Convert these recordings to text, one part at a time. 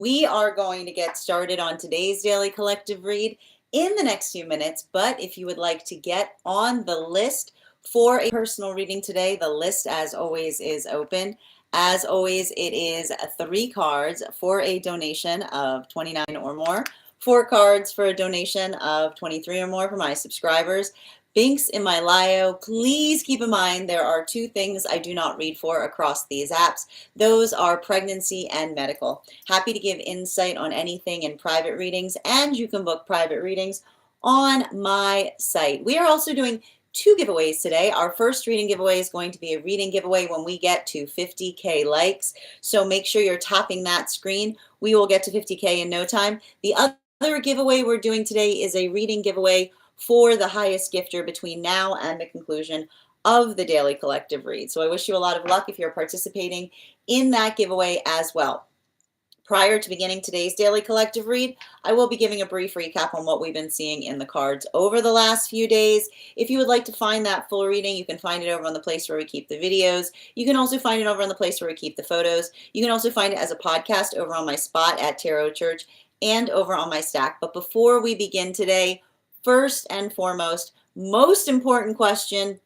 We are going to get started on today's daily collective read in the next few minutes, but if you would like to get on the list for a personal reading today, the list as always is open. As always, it is 3 cards for a donation of 29 or more, 4 cards for a donation of 23 or more for my subscribers. Links in my bio. Please keep in mind there are 2 things I do not read for across these apps. Those are pregnancy and medical. Happy to give insight on anything in private readings, and you can book private readings on my site. We are also doing 2 giveaways today. Our first reading giveaway is going to be a reading giveaway when we get to 50K likes. So make sure you're tapping that screen. We will get to 50K in no time. The other giveaway we're doing today is a reading giveaway for the highest gifter between now and the conclusion of the daily collective read. So I wish you a lot of luck if you're participating in that giveaway as well. Prior to beginning today's daily collective read, I will be giving a brief recap on what we've been seeing in the cards over the last few days. If you would like to find that full reading, you can find it over on the place where we keep the videos. You can also find it over on the place where we keep the photos. You can also find it as a podcast over on my spot at Tarot Church and over on my stack. But before we begin today, first and foremost, most important question,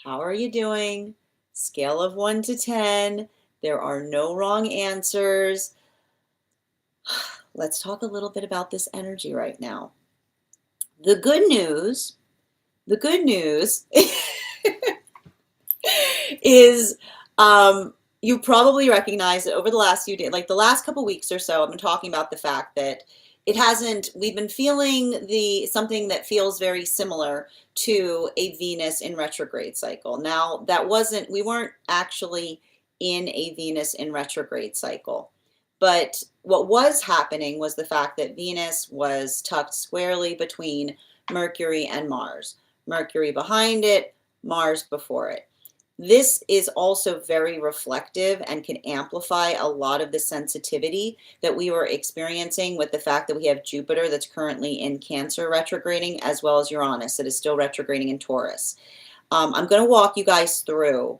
how are you doing? Scale of 1 to 10. There are no wrong answers. Let's talk a little bit about this energy right now. The good news is you probably recognize that over the last few days, like the last couple weeks or so, I've been talking about the fact that we've been feeling something that feels very similar to a Venus in retrograde cycle. Now, we weren't actually in a Venus in retrograde cycle. But what was happening was the fact that Venus was tucked squarely between Mercury and Mars. Mercury behind it, Mars before it. This is also very reflective and can amplify a lot of the sensitivity that we were experiencing with the fact that we have Jupiter that's currently in Cancer retrograding, as well as Uranus that is still retrograding in Taurus. I'm going to walk you guys through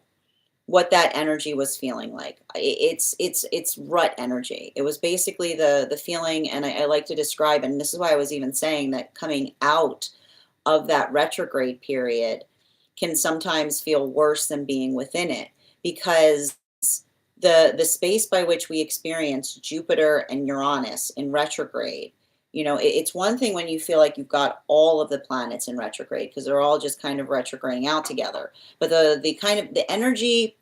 what that energy was feeling like. It's rut energy. It was basically the feeling, and I like to describe, and this is why I was even saying that coming out of that retrograde period can sometimes feel worse than being within it, because the space by which we experience Jupiter and Uranus in retrograde, it's one thing when you feel like you've got all of the planets in retrograde because they're all just kind of retrograding out together. But the energy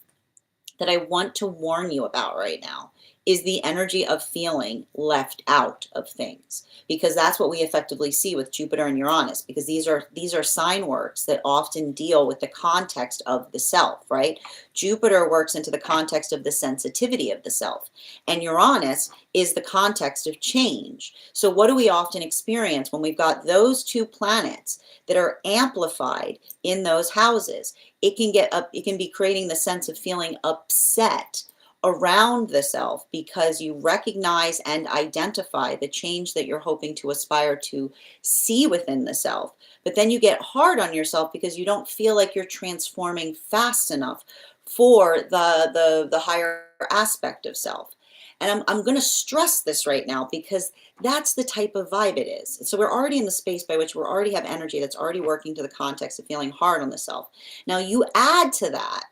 that I want to warn you about right now is the energy of feeling left out of things, because that's what we effectively see with Jupiter and Uranus, because these are sign works that often deal with the context of the self, right? Jupiter works into the context of the sensitivity of the self, and Uranus is the context of change. So what do we often experience when we've got those 2 planets that are amplified in those houses? It can be creating the sense of feeling upset around the self because you recognize and identify the change that you're hoping to aspire to see within the self. But then you get hard on yourself because you don't feel like you're transforming fast enough for the higher aspect of self. And I'm going to stress this right now because that's the type of vibe it is. So we're already in the space by which we already have energy that's already working to the context of feeling hard on the self. Now you add to that,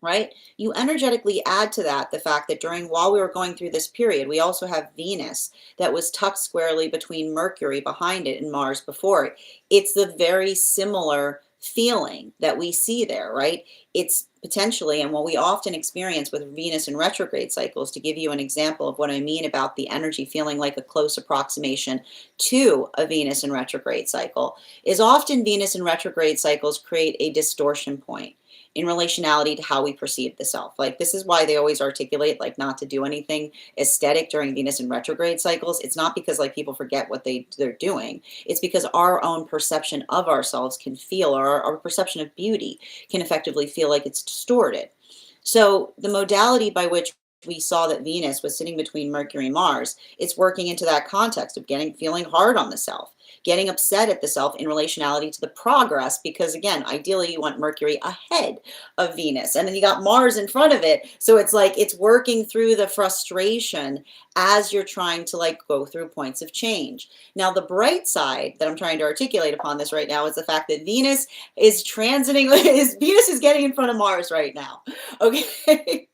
right? You energetically add to that the fact that while we were going through this period, we also have Venus that was tucked squarely between Mercury behind it and Mars before it. It's the very similar feeling that we see there, right? It's potentially, and what we often experience with Venus in retrograde cycles, to give you an example of what I mean about the energy feeling like a close approximation to a Venus in retrograde cycle, is often Venus in retrograde cycles create a distortion point in relationality to how we perceive the self. Like, this is why they always articulate like not to do anything aesthetic during Venus in retrograde cycles. It's not because like people forget what they're doing. It's because our own perception of ourselves can feel, or our perception of beauty can effectively feel like it's distorted. So the modality by which we saw that Venus was sitting between Mercury and Mars, it's working into that context of feeling hard on the self, getting upset at the self in relationality to the progress, because again, ideally you want Mercury ahead of Venus, and then you got Mars in front of it. So it's like it's working through the frustration as you're trying to like go through points of change. Now, the bright side that I'm trying to articulate upon this right now is the fact that Venus is transiting, Venus is getting in front of Mars right now. Okay.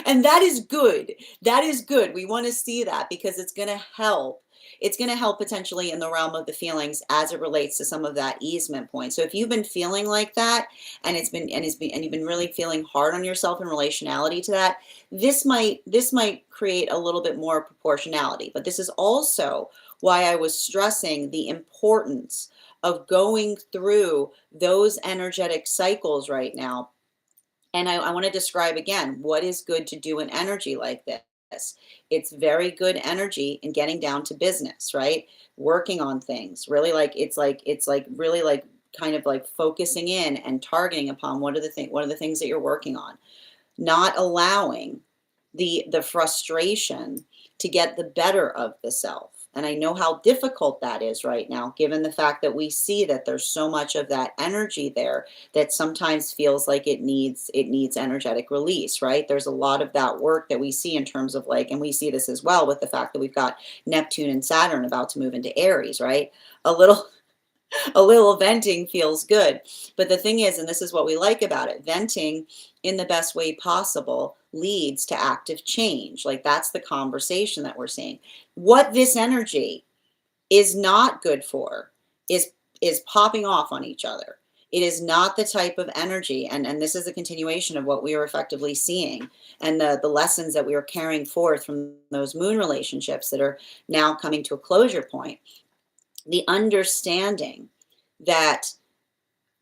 And that is good. That is good. We want to see that because it's going to help. It's going to help potentially in the realm of the feelings as it relates to some of that easement point. So if you've been feeling like that and you've been really feeling hard on yourself in relationality to that, this might create a little bit more proportionality. But this is also why I was stressing the importance of going through those energetic cycles right now. And I want to describe again what is good to do in energy like this. It's very good energy in getting down to business, right? Working on things. Really like it's like really like kind of like focusing in and targeting upon what are the things that you're working on. Not allowing the frustration to get the better of the self. And I know how difficult that is right now, given the fact that we see that there's so much of that energy there that sometimes feels like it needs energetic release, right? There's a lot of that work that we see in terms of like, and we see this as well with the fact that we've got Neptune and Saturn about to move into Aries, right? A little a little venting feels good. But the thing is, and this is what we like about it, venting in the best way possible leads to active change. Like that's the conversation that we're seeing. What this energy is not good for is popping off on each other. It is not the type of energy, and this is a continuation of what we are effectively seeing and the lessons that we are carrying forth from those moon relationships that are now coming to a closure point. The understanding that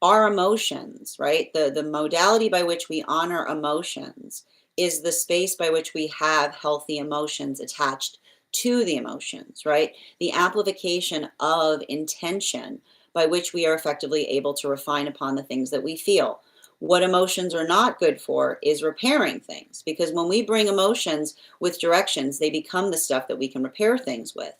our emotions, right, the modality by which we honor emotions is the space by which we have healthy emotions attached to the emotions, right? The amplification of intention by which we are effectively able to refine upon the things that we feel. What emotions are not good for is repairing things, because when we bring emotions with directions, they become the stuff that we can repair things with.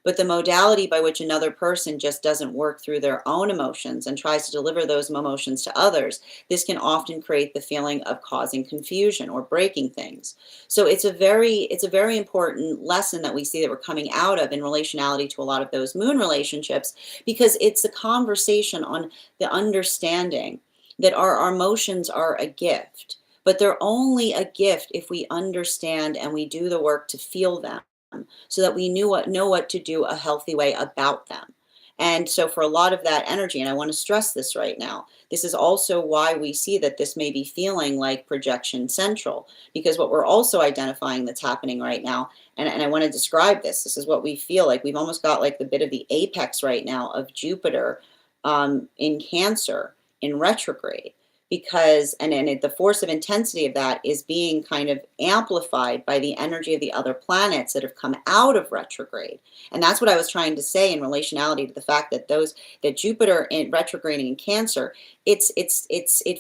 But the modality by which another person just doesn't work through their own emotions and tries to deliver those emotions to others, this can often create the feeling of causing confusion or breaking things. So it's a very important lesson that we see that we're coming out of in relationality to a lot of those moon relationships, because it's a conversation on the understanding that our emotions are a gift, but they're only a gift if we understand and we do the work to feel them, so that we know what to do a healthy way about them. And so for a lot of that energy, and I want to stress this right now, this is also why we see that this may be feeling like projection central, because what we're also identifying that's happening right now, and I want to describe this is what we feel like. We've almost got like the bit of the apex right now of Jupiter in Cancer in retrograde, because the force of intensity of that is being kind of amplified by the energy of the other planets that have come out of retrograde. And that's what I was trying to say in relationality to the fact that that Jupiter in retrograding in Cancer, it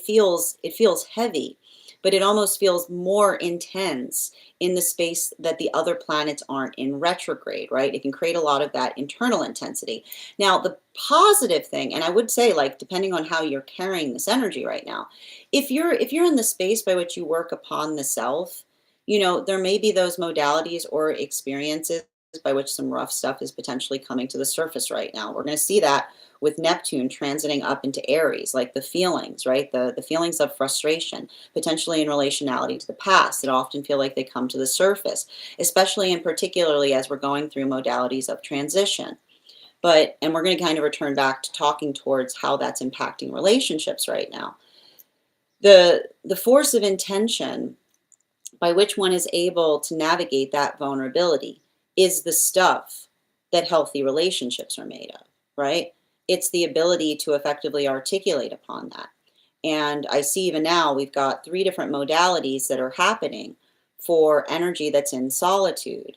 feels heavy, but it almost feels more intense in the space that the other planets aren't in retrograde, right? It can create a lot of that internal intensity. Now, the positive thing, and I would say, like, depending on how you're carrying this energy right now, if you're in the space by which you work upon the self, there may be those modalities or experiences by which some rough stuff is potentially coming to the surface right now. We're going to see that with Neptune transiting up into Aries, like the feelings, right? The feelings of frustration, potentially in relationality to the past, that often feel like they come to the surface, especially and particularly as we're going through modalities of transition. And we're going to kind of return back to talking towards how that's impacting relationships right now. The force of intention by which one is able to navigate that vulnerability is the stuff that healthy relationships are made of, right? It's the ability to effectively articulate upon that. And I see even now we've got 3 different modalities that are happening for energy that's in solitude.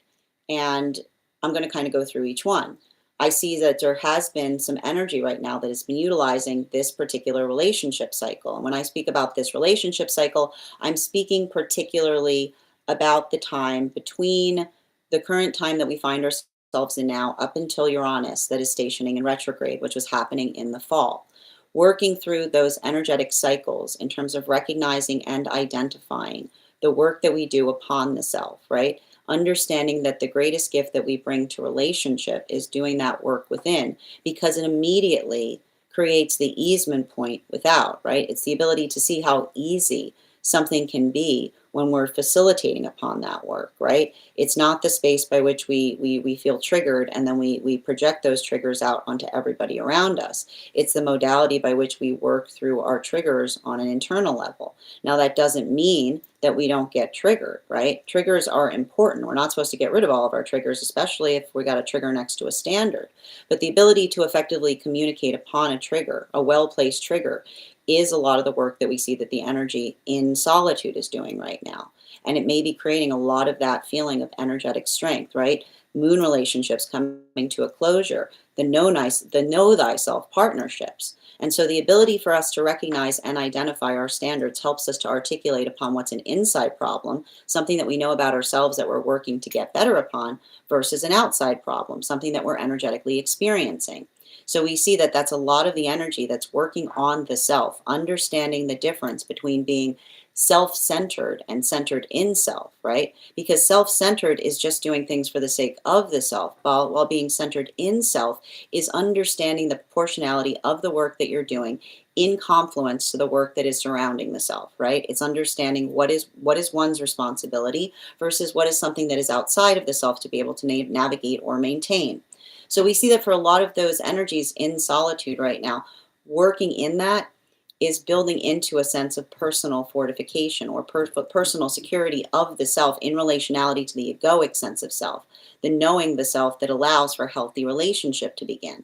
And I'm going to kind of go through each one. I see that there has been some energy right now that has been utilizing this particular relationship cycle. And when I speak about this relationship cycle, I'm speaking particularly about the time between the current time that we find ourselves in now up until Uranus that is stationing in retrograde, which was happening in the fall. Working through those energetic cycles in terms of recognizing and identifying the work that we do upon the self, right? Understanding that the greatest gift that we bring to relationship is doing that work within, because it immediately creates the easement point without, right? It's the ability to see how easy something can be when we're facilitating upon that work, right? It's not the space by which we feel triggered and then we project those triggers out onto everybody around us. It's the modality by which we work through our triggers on an internal level. Now, that doesn't mean that we don't get triggered, right? Triggers are important. We're not supposed to get rid of all of our triggers, especially if we got a trigger next to a standard. But the ability to effectively communicate upon a trigger, a well-placed trigger, is a lot of the work that we see that the energy in solitude is doing right now. And it may be creating a lot of that feeling of energetic strength, right? Moon relationships coming to a closure, the know thyself partnerships. And so the ability for us to recognize and identify our standards helps us to articulate upon what's an inside problem, something that we know about ourselves that we're working to get better upon, versus an outside problem, something that we're energetically experiencing. So we see that that's a lot of the energy that's working on the self, understanding the difference between being self-centered and centered in self, right? Because self-centered is just doing things for the sake of the self, while being centered in self is understanding the proportionality of the work that you're doing in confluence to the work that is surrounding the self, right? It's understanding what is one's responsibility versus what is something that is outside of the self to be able to navigate or maintain. So we see that for a lot of those energies in solitude right now, working in that is building into a sense of personal fortification or personal security of the self in relationality to the egoic sense of self, the knowing the self that allows for healthy relationship to begin.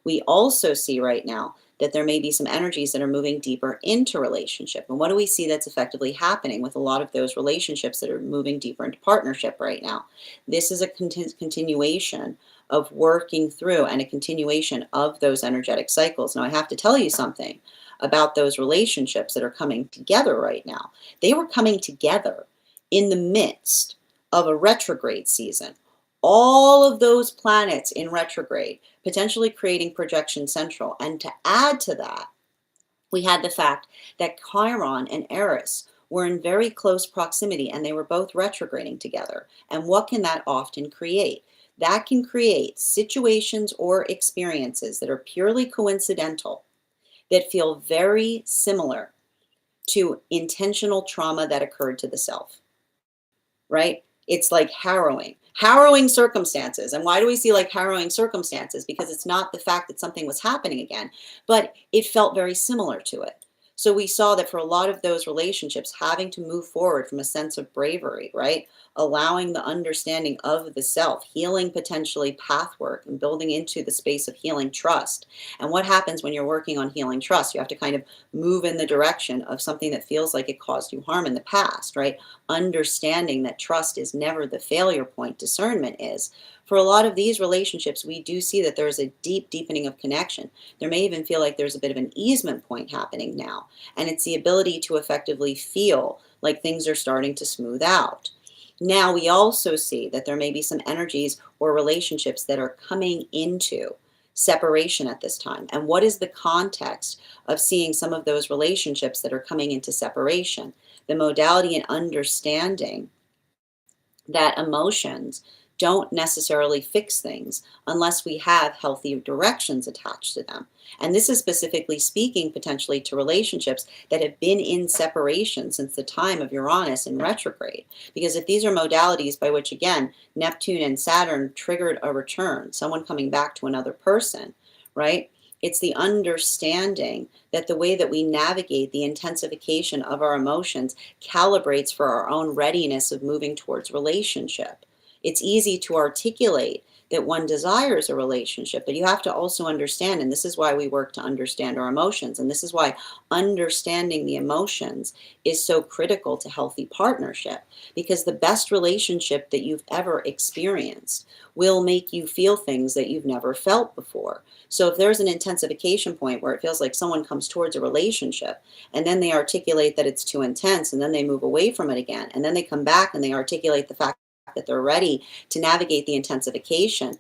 We also see right now that there may be some energies that are moving deeper into relationship. And what do we see that's effectively happening with a lot of those relationships that are moving deeper into partnership right now? This is a continuation of working through and a continuation of those energetic cycles. Now, I have to tell you something about those relationships that are coming together right now. They were coming together in the midst of a retrograde season. All of those planets in retrograde, potentially creating projection central. And to add to that, we had the fact that Chiron and Eris were in very close proximity and they were both retrograding together. And what can that often create? That can create situations or experiences that are purely coincidental that feel very similar to intentional trauma that occurred to the self, right? It's like harrowing circumstances. And why do we see like harrowing circumstances? Because it's not the fact that something was happening again, but it felt very similar to it. So we saw that for a lot of those relationships, having to move forward from a sense of bravery, right? Allowing the understanding of the self, healing potentially path work and building into the space of healing trust. And what happens when you're working on healing trust? You have to kind of move in the direction of something that feels like it caused you harm in the past, right? Understanding that trust is never the failure point, discernment is. For a lot of these relationships, we do see that there's a deep deepening of connection. There may even feel like there's a bit of an easement point happening now. And it's the ability to effectively feel like things are starting to smooth out. Now, we also see that there may be some energies or relationships that are coming into separation at this time. And what is the context of seeing some of those relationships that are coming into separation? The modality and understanding that emotions don't necessarily fix things unless we have healthy directions attached to them. And this is specifically speaking potentially to relationships that have been in separation since the time of Uranus in retrograde. Because if these are modalities by which, again, Neptune and Saturn triggered a return, someone coming back to another person, right? It's the understanding that the way that we navigate the intensification of our emotions calibrates for our own readiness of moving towards relationship. It's easy to articulate that one desires a relationship, but you have to also understand, and this is why we work to understand our emotions, and this is why understanding the emotions is so critical to healthy partnership, because the best relationship that you've ever experienced will make you feel things that you've never felt before. So if there's an intensification point where it feels like someone comes towards a relationship and then they articulate that it's too intense and then they move away from it again, and then they come back and they articulate the fact that they're ready to navigate the intensification.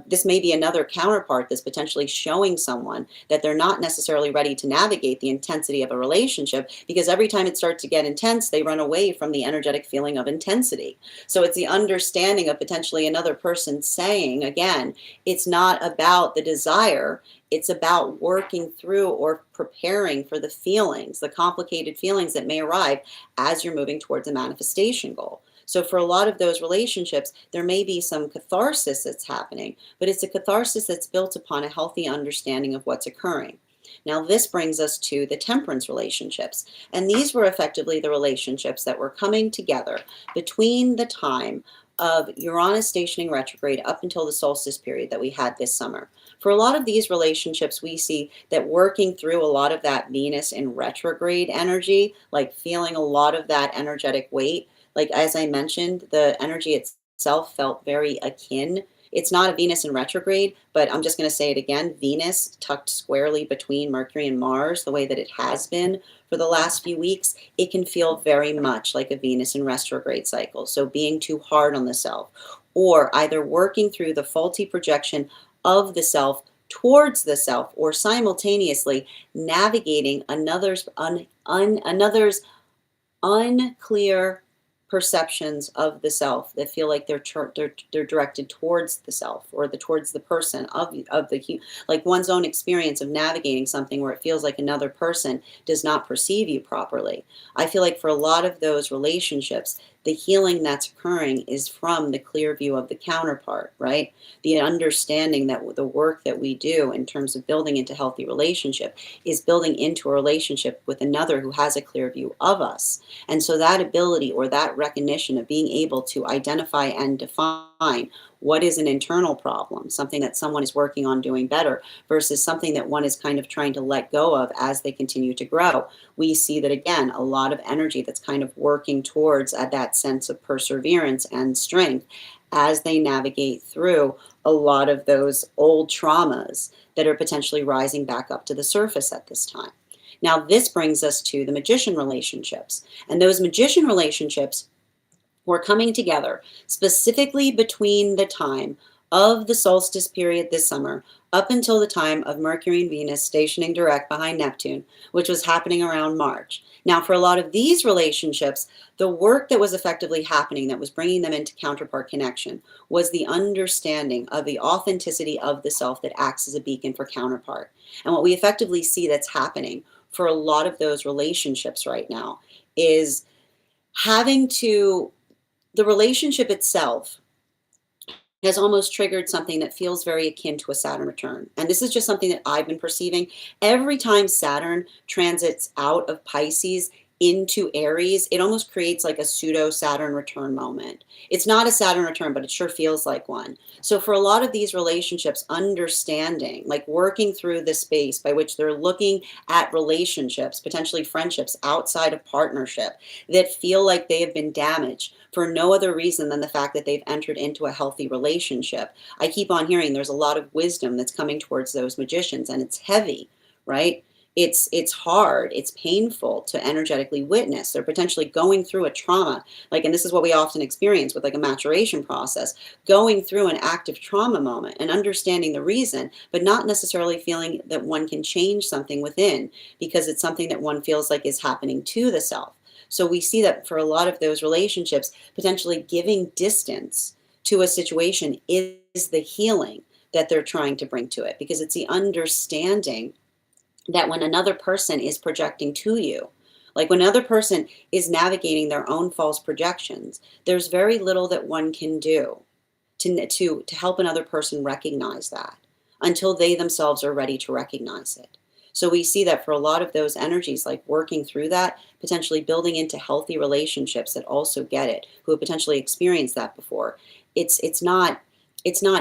This may be another counterpart that's potentially showing someone that they're not necessarily ready to navigate the intensity of a relationship, because every time it starts to get intense, they run away from the energetic feeling of intensity. So it's the understanding of potentially another person saying, again, it's not about the desire, it's about working through or preparing for the feelings, the complicated feelings that may arrive as you're moving towards a manifestation goal. So for a lot of those relationships, there may be some catharsis that's happening, but it's a catharsis that's built upon a healthy understanding of what's occurring. Now, this brings us to the temperance relationships. And these were effectively the relationships that were coming together between the time of Uranus stationing retrograde up until the solstice period that we had this summer. For a lot of these relationships, we see that working through a lot of that Venus in retrograde energy, like feeling a lot of that energetic weight, like as I mentioned, the energy itself felt very akin. It's not a Venus in retrograde, but I'm just going to say it again. Venus tucked squarely between Mercury and Mars, the way that it has been for the last few weeks, it can feel very much like a Venus in retrograde cycle. So being too hard on the self, or either working through the faulty projection of the self towards the self, or simultaneously navigating another's unclear perceptions of the self that feel like they're directed towards the self, or towards the person of the, like one's own experience of navigating something where it feels like another person does not perceive you properly. I feel like for a lot of those relationships, the healing that's occurring is from the clear view of the counterpart, right? The understanding that the work that we do in terms of building into healthy relationship is building into a relationship with another who has a clear view of us. And so that ability, or that recognition of being able to identify and define what is an internal problem, something that someone is working on doing better, versus something that one is kind of trying to let go of as they continue to grow. We see that, again, a lot of energy that's kind of working towards that sense of perseverance and strength as they navigate through a lot of those old traumas that are potentially rising back up to the surface at this time. Now, this brings us to the magician relationships. And those magician relationships were coming together specifically between the time of the solstice period this summer up until the time of Mercury and Venus stationing direct behind Neptune, which was happening around March. Now, for a lot of these relationships, the work that was effectively happening that was bringing them into counterpart connection was the understanding of the authenticity of the self that acts as a beacon for counterpart. And what we effectively see that's happening for a lot of those relationships right now is having to, the relationship itself has almost triggered something that feels very akin to a Saturn return. And this is just something that I've been perceiving. Every time Saturn transits out of Pisces into Aries, it almost creates like a pseudo Saturn return moment. It's not a Saturn return, but it sure feels like one. So for a lot of these relationships, understanding, like working through the space by which they're looking at relationships, potentially friendships outside of partnership, that feel like they have been damaged for no other reason than the fact that they've entered into a healthy relationship. I keep on hearing there's a lot of wisdom that's coming towards those magicians, and it's heavy, right? It's hard, it's painful to energetically witness. They're potentially going through a trauma, like, and this is what we often experience with like a maturation process, going through an active trauma moment and understanding the reason, but not necessarily feeling that one can change something within because it's something that one feels like is happening to the self. So we see that for a lot of those relationships, potentially giving distance to a situation is the healing that they're trying to bring to it, because it's the understanding that when another person is projecting to you, like when another person is navigating their own false projections, there's very little that one can do to help another person recognize that until they themselves are ready to recognize it. So we see that for a lot of those energies, like working through that, potentially building into healthy relationships that also get it, who have potentially experienced that before, it's not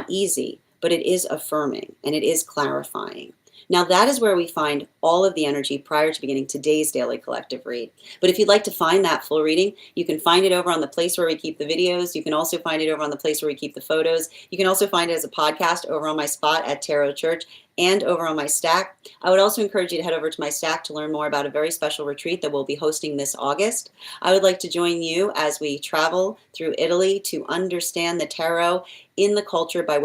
easy, but it is affirming and it is clarifying. Now, that is where we find all of the energy prior to beginning today's daily collective read. But if you'd like to find that full reading, you can find it over on the place where we keep the videos. You can also find it over on the place where we keep the photos. You can also find it as a podcast over on my spot at Tarot Church and over on my Stack. I would also encourage you to head over to my Stack to learn more about a very special retreat that we'll be hosting this August. I would like to join you as we travel through Italy to understand the tarot in the culture by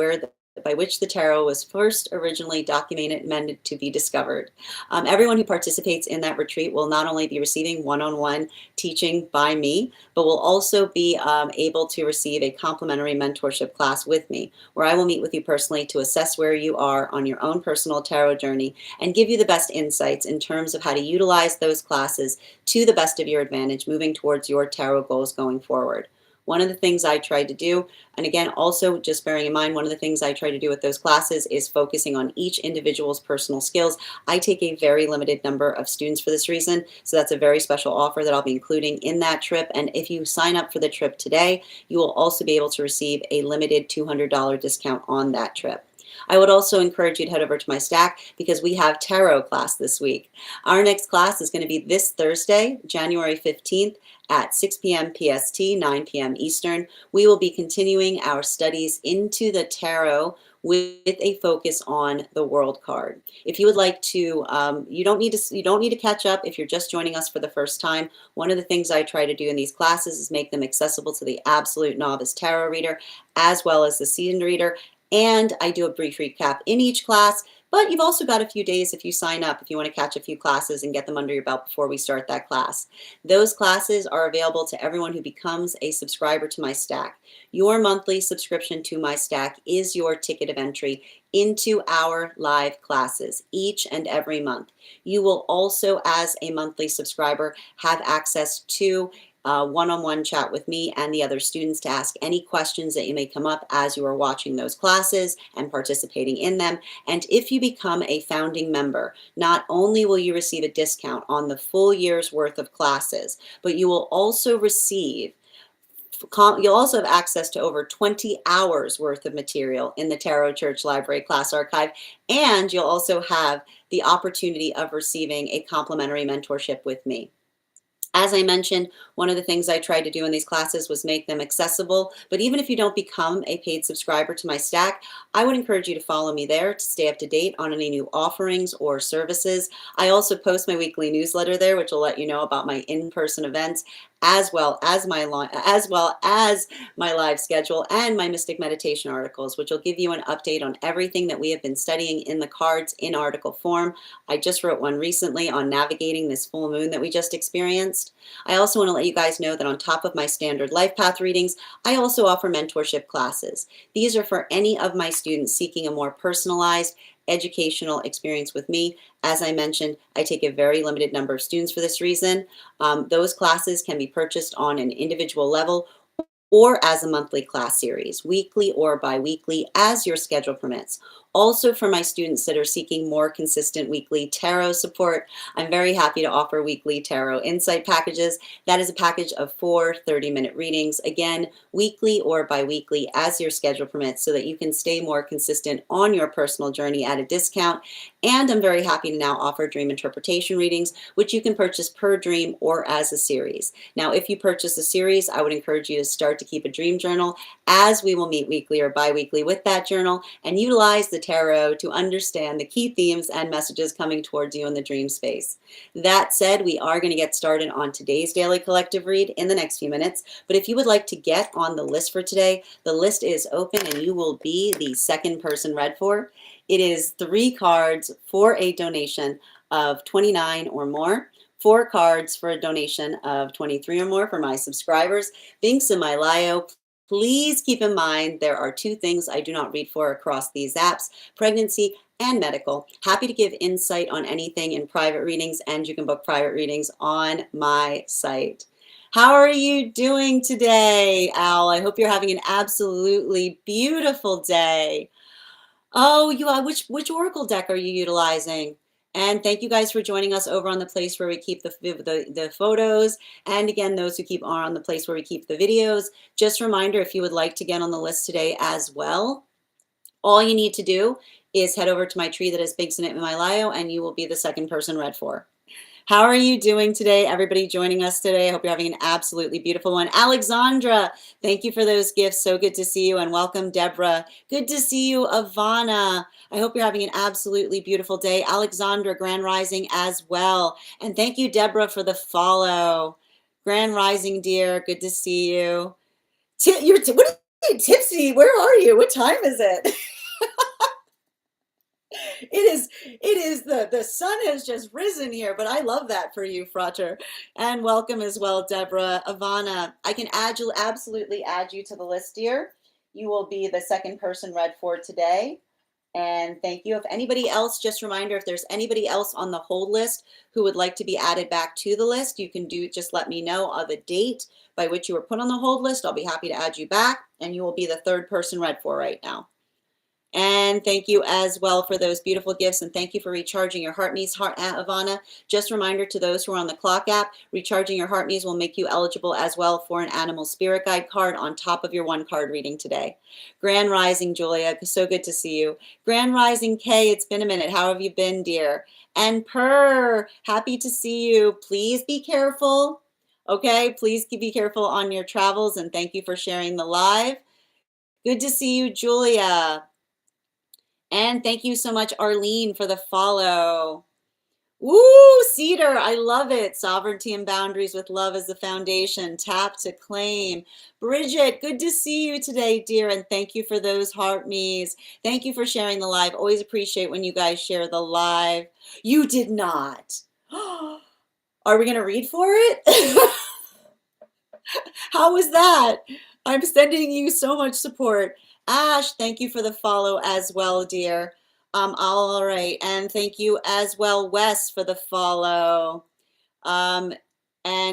which the tarot was first originally documented and meant to be discovered. Everyone who participates in that retreat will not only be receiving one-on-one teaching by me, but will also be able to receive a complimentary mentorship class with me, where I will meet with you personally to assess where you are on your own personal tarot journey and give you the best insights in terms of how to utilize those classes to the best of your advantage, moving towards your tarot goals going forward. One of the things I tried to do, and again, also just bearing in mind, one of the things I try to do with those classes is focusing on each individual's personal skills. I take a very limited number of students for this reason, so that's a very special offer that I'll be including in that trip. And if you sign up for the trip today, you will also be able to receive a limited $200 discount on that trip. I would also encourage you to head over to my Stack because we have tarot class this week. Our next class is going to be this Thursday, January 15th at 6 p.m. PST, 9 p.m. Eastern. We will be continuing our studies into the tarot with a focus on the World card. If you would like to, you don't need to catch up if you're just joining us for the first time. One of the things I try to do in these classes is make them accessible to the absolute novice tarot reader as well as the seasoned reader. And I do a brief recap in each class, but you've also got a few days if you sign up, if you want to catch a few classes and get them under your belt before we start that class. Those classes are available to everyone who becomes a subscriber to my Stack. Your monthly subscription to my Stack is your ticket of entry into our live classes each and every month. You will also, as a monthly subscriber, have access to one-on-one chat with me and the other students to ask any questions that you may come up as you are watching those classes and participating in them. And if you become a founding member, not only will you receive a discount on the full year's worth of classes, but you will also you'll also have access to over 20 hours worth of material in the Tarot Church Library class archive, and you'll also have the opportunity of receiving a complimentary mentorship with me. As I mentioned, one of the things I tried to do in these classes was make them accessible, but even if you don't become a paid subscriber to my Stack, I would encourage you to follow me there to stay up to date on any new offerings or services. I also post my weekly newsletter there, which will let you know about my in-person events, as well as my live schedule and my Mystic Meditation articles, which will give you an update on everything that we have been studying in the cards in article form. I just wrote one recently on navigating this full moon that we just experienced. I also want to let you guys know that on top of my standard life path readings, I also offer mentorship classes. These are for any of my students seeking a more personalized educational experience with me. As I mentioned, I take a very limited number of students for this reason. Those classes can be purchased on an individual level or as a monthly class series, weekly or bi-weekly, as your schedule permits. Also, for my students that are seeking more consistent weekly tarot support, I'm very happy to offer weekly tarot insight packages. That is a package of 4 30-minute readings, again, weekly or bi-weekly as your schedule permits, so that you can stay more consistent on your personal journey at a discount. And I'm very happy to now offer dream interpretation readings, which you can purchase per dream or as a series. Now, if you purchase a series, I would encourage you to start to keep a dream journal, as we will meet weekly or bi-weekly with that journal and utilize the tarot to understand the key themes and messages coming towards you in the dream space. That said, we are going to get started on today's daily collective read in the next few minutes. But if you would like to get on the list for today, the list is open and you will be the second person read for. It is 3 cards for a donation of $29 or more. 4 cards for a donation of $23 or more for my subscribers. Binks in my Lio. Please keep in mind there are 2 things I do not read for across these apps: pregnancy and medical. Happy to give insight on anything in private readings, and you can book private readings on my site. How are you doing today, Al? I hope you're having an absolutely beautiful day. Oh, you are. Which oracle deck are you utilizing? And thank you guys for joining us over on the place where we keep the photos. And again, those who keep are on the place where we keep the videos. Just a reminder, if you would like to get on the list today as well, all you need to do is head over to my tree that has Binks in it in my bio, and you will be the second person read for. How are you doing today? Everybody joining us today. I hope you're having an absolutely beautiful one. Alexandra, thank you for those gifts. So good to see you, and welcome, Deborah. Good to see you, Ivana. I hope you're having an absolutely beautiful day. Alexandra, Grand Rising as well. And thank you, Deborah, for the follow. Grand Rising, dear. Good to see you. What are you, Tipsy? Where are you? What time is it? It is the sun has just risen here, but I love that for you, Frater. And welcome as well, Deborah. Ivana, I can absolutely add you to the list here. You will be the second person read for today. And thank you. If anybody else, just a reminder, if there's anybody else on the hold list who would like to be added back to the list, you can just let me know of the date by which you were put on the hold list. I'll be happy to add you back, and you will be the third person read for right now. And thank you as well for those beautiful gifts, and thank you for recharging your heart me's Ivana. Just a reminder to those who are on the clock app, recharging your heart me's will make you eligible as well for an animal spirit guide card on top of your one card reading today. Grand Rising, Julia, so good to see you. Grand Rising, Kay, it's been a minute. How have you been, dear? And Purr, happy to see you. Please be careful. Okay, please be careful on your travels, and thank you for sharing the live. Good to see you, Julia. And thank you so much, Arlene, for the follow. Woo, Cedar, I love it. Sovereignty and boundaries with love as the foundation. Tap to claim. Bridget, good to see you today, dear. And thank you for those heart me's. Thank you for sharing the live. Always appreciate when you guys share the live. You did not. Are we going to read for it? How was that? I'm sending you so much support. Ash, thank you for the follow as well, dear. All right, and thank you as well, Wes, for the follow. And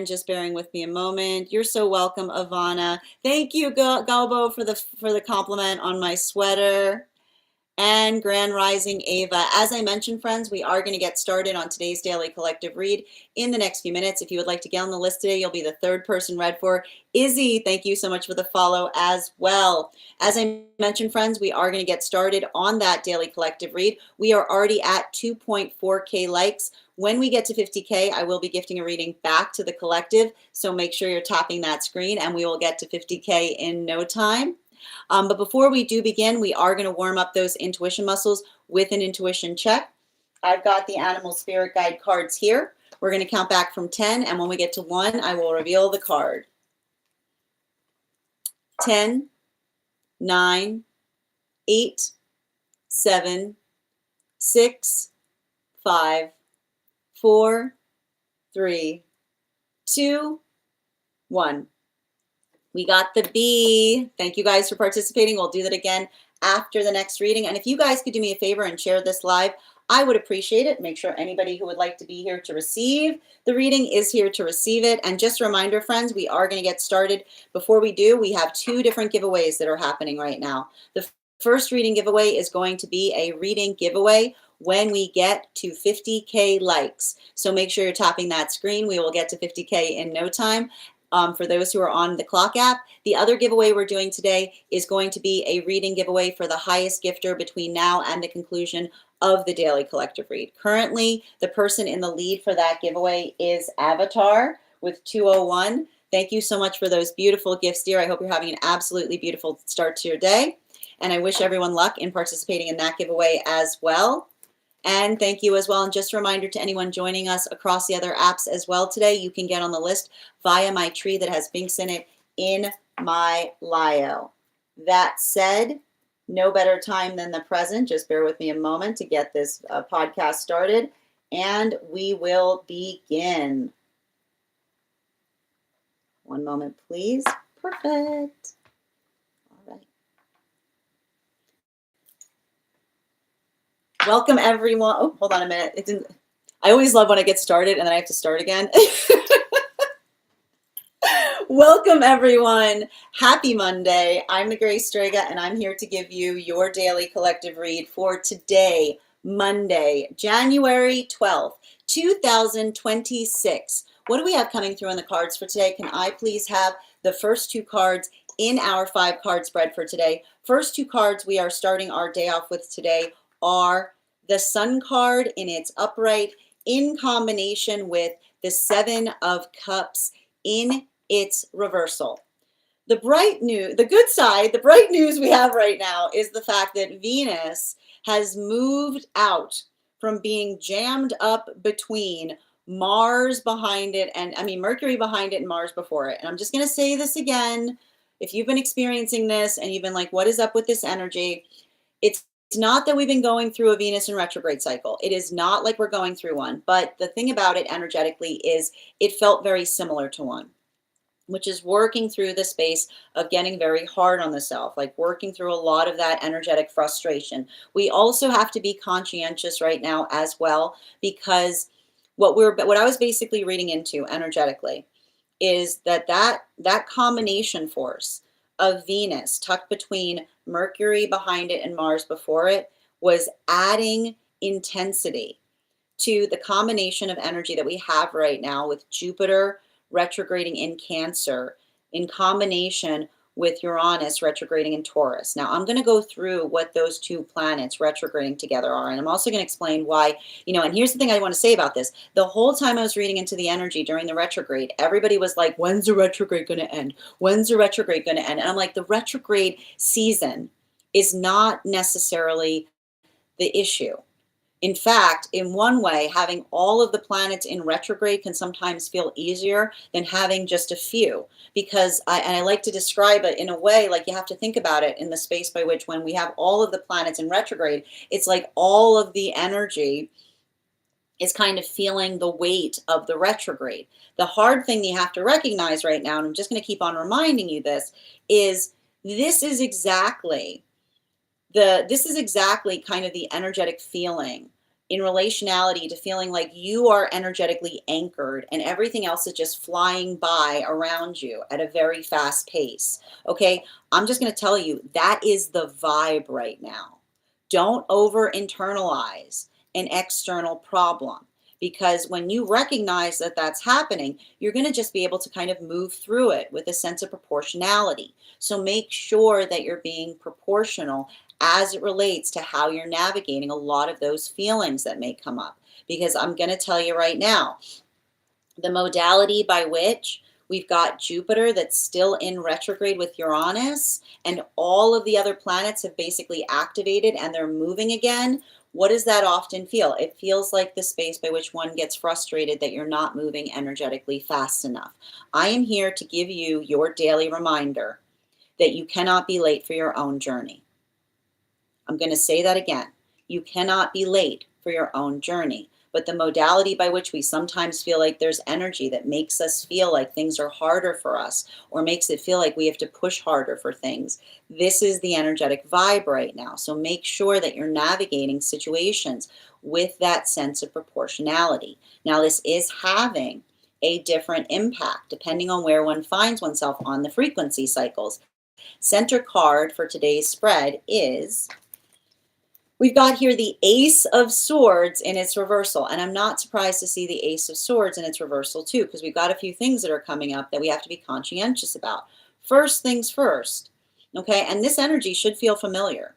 just bearing with me a moment. You're so welcome, Ivana. Thank you, Galbo, for the compliment on my sweater. And Grand Rising Ava. As I mentioned, friends, we are going to get started on today's daily collective read in the next few minutes. If you would like to get on the list today, you'll be the third person read for. Izzy, thank you so much for the follow as well. As I mentioned, friends, we are going to get started on that daily collective read. We are already at 2.4K likes. When we get to 50K, I will be gifting a reading back to the collective. So make sure you're tapping that screen, and we will get to 50K in no time. But before we do begin, we are going to warm up those intuition muscles with an intuition check. I've got the animal spirit guide cards here. We're going to count back from 10, and when we get to 1, I will reveal the card. 10, 9, 8, 7, 6, 5, 4, 3, 2, 1. We got the B. Thank you guys for participating. We'll do that again after the next reading. And if you guys could do me a favor and share this live, I would appreciate it. Make sure anybody who would like to be here to receive the reading is here to receive it. And just a reminder, friends, we are going to get started. Before we do, we have 2 different giveaways that are happening right now. The first reading giveaway is going to be a reading giveaway when we get to 50K likes. So make sure you're tapping that screen. We will get to 50K in no time. For those who are on the clock app. The other giveaway we're doing today is going to be a reading giveaway for the highest gifter between now and the conclusion of the daily collective read. Currently, the person in the lead for that giveaway is Avatar with 201. Thank you so much for those beautiful gifts, dear. I hope you're having an absolutely beautiful start to your day. And I wish everyone luck in participating in that giveaway as well. And thank you as well. And just a reminder to anyone joining us across the other apps as well today, you can get on the list via my tree that has Binks in it in my bio. That said, no better time than the present. Just bear with me a moment to get this podcast started, and we will begin. One moment, please. Perfect. All right. Welcome, everyone. Oh, hold on a minute. It didn't. I always love when I get started and then I have to start again. Welcome, everyone. Happy Monday. I'm the Strega, and I'm here to give you your daily collective read for today, Monday, January 12th, 2026. What do we have coming through on the cards for today? Can I please have the first two cards in our 5-card spread for today? First two cards we are starting our day off with today are the Sun card in its upright in combination with the 7 of Cups in its reversal. The bright news, the good side, the bright news we have right now is the fact that Venus has moved out from being jammed up between Mars behind it and, Mercury behind it and Mars before it. And I'm just going to say this again. If you've been experiencing this and you've been like, what is up with this energy? It's not that we've been going through a Venus in retrograde cycle. It is not like we're going through one. But the thing about it energetically is it felt very similar to one, which is working through the space of getting very hard on the self, like working through a lot of that energetic frustration. We also have to be conscientious right now as well, because what I was basically reading into energetically is that combination force of Venus tucked between Mercury behind it and Mars before it was adding intensity to the combination of energy that we have right now with Jupiter retrograding in Cancer in combination with Uranus retrograding in Taurus. Now, I'm going to go through what those two planets retrograding together are, and I'm also going to explain why, and here's the thing I want to say about this. The whole time I was reading into the energy during the retrograde, everybody was like, when's the retrograde going to end? When's the retrograde going to end? And I'm like, the retrograde season is not necessarily the issue. In fact, in one way, having all of the planets in retrograde can sometimes feel easier than having just a few, because I like to describe it in a way like you have to think about it in the space by which when we have all of the planets in retrograde, it's like all of the energy is kind of feeling the weight of the retrograde. The hard thing you have to recognize right now, and I'm just going to keep on reminding you this, is this is exactly kind of the energetic feeling in relationality to feeling like you are energetically anchored and everything else is just flying by around you at a very fast pace. Okay, I'm just going to tell you that is the vibe right now. Don't over internalize an external problem, because when you recognize that that's happening, you're going to just be able to kind of move through it with a sense of proportionality. So make sure that you're being proportional as it relates to how you're navigating a lot of those feelings that may come up. Because I'm going to tell you right now, the modality by which we've got Jupiter that's still in retrograde with Uranus, and all of the other planets have basically activated and they're moving again. What does that often feel? It feels like the space by which one gets frustrated that you're not moving energetically fast enough. I am here to give you your daily reminder that you cannot be late for your own journey. I'm going to say that again. You cannot be late for your own journey. But the modality by which we sometimes feel like there's energy that makes us feel like things are harder for us, or makes it feel like we have to push harder for things, this is the energetic vibe right now. So make sure that you're navigating situations with that sense of proportionality. Now, this is having a different impact depending on where one finds oneself on the frequency cycles. Center card for today's spread is, we've got here the Ace of Swords in its reversal. And I'm not surprised to see the Ace of Swords in its reversal too, because we've got a few things that are coming up that we have to be conscientious about. First things first, okay? And this energy should feel familiar.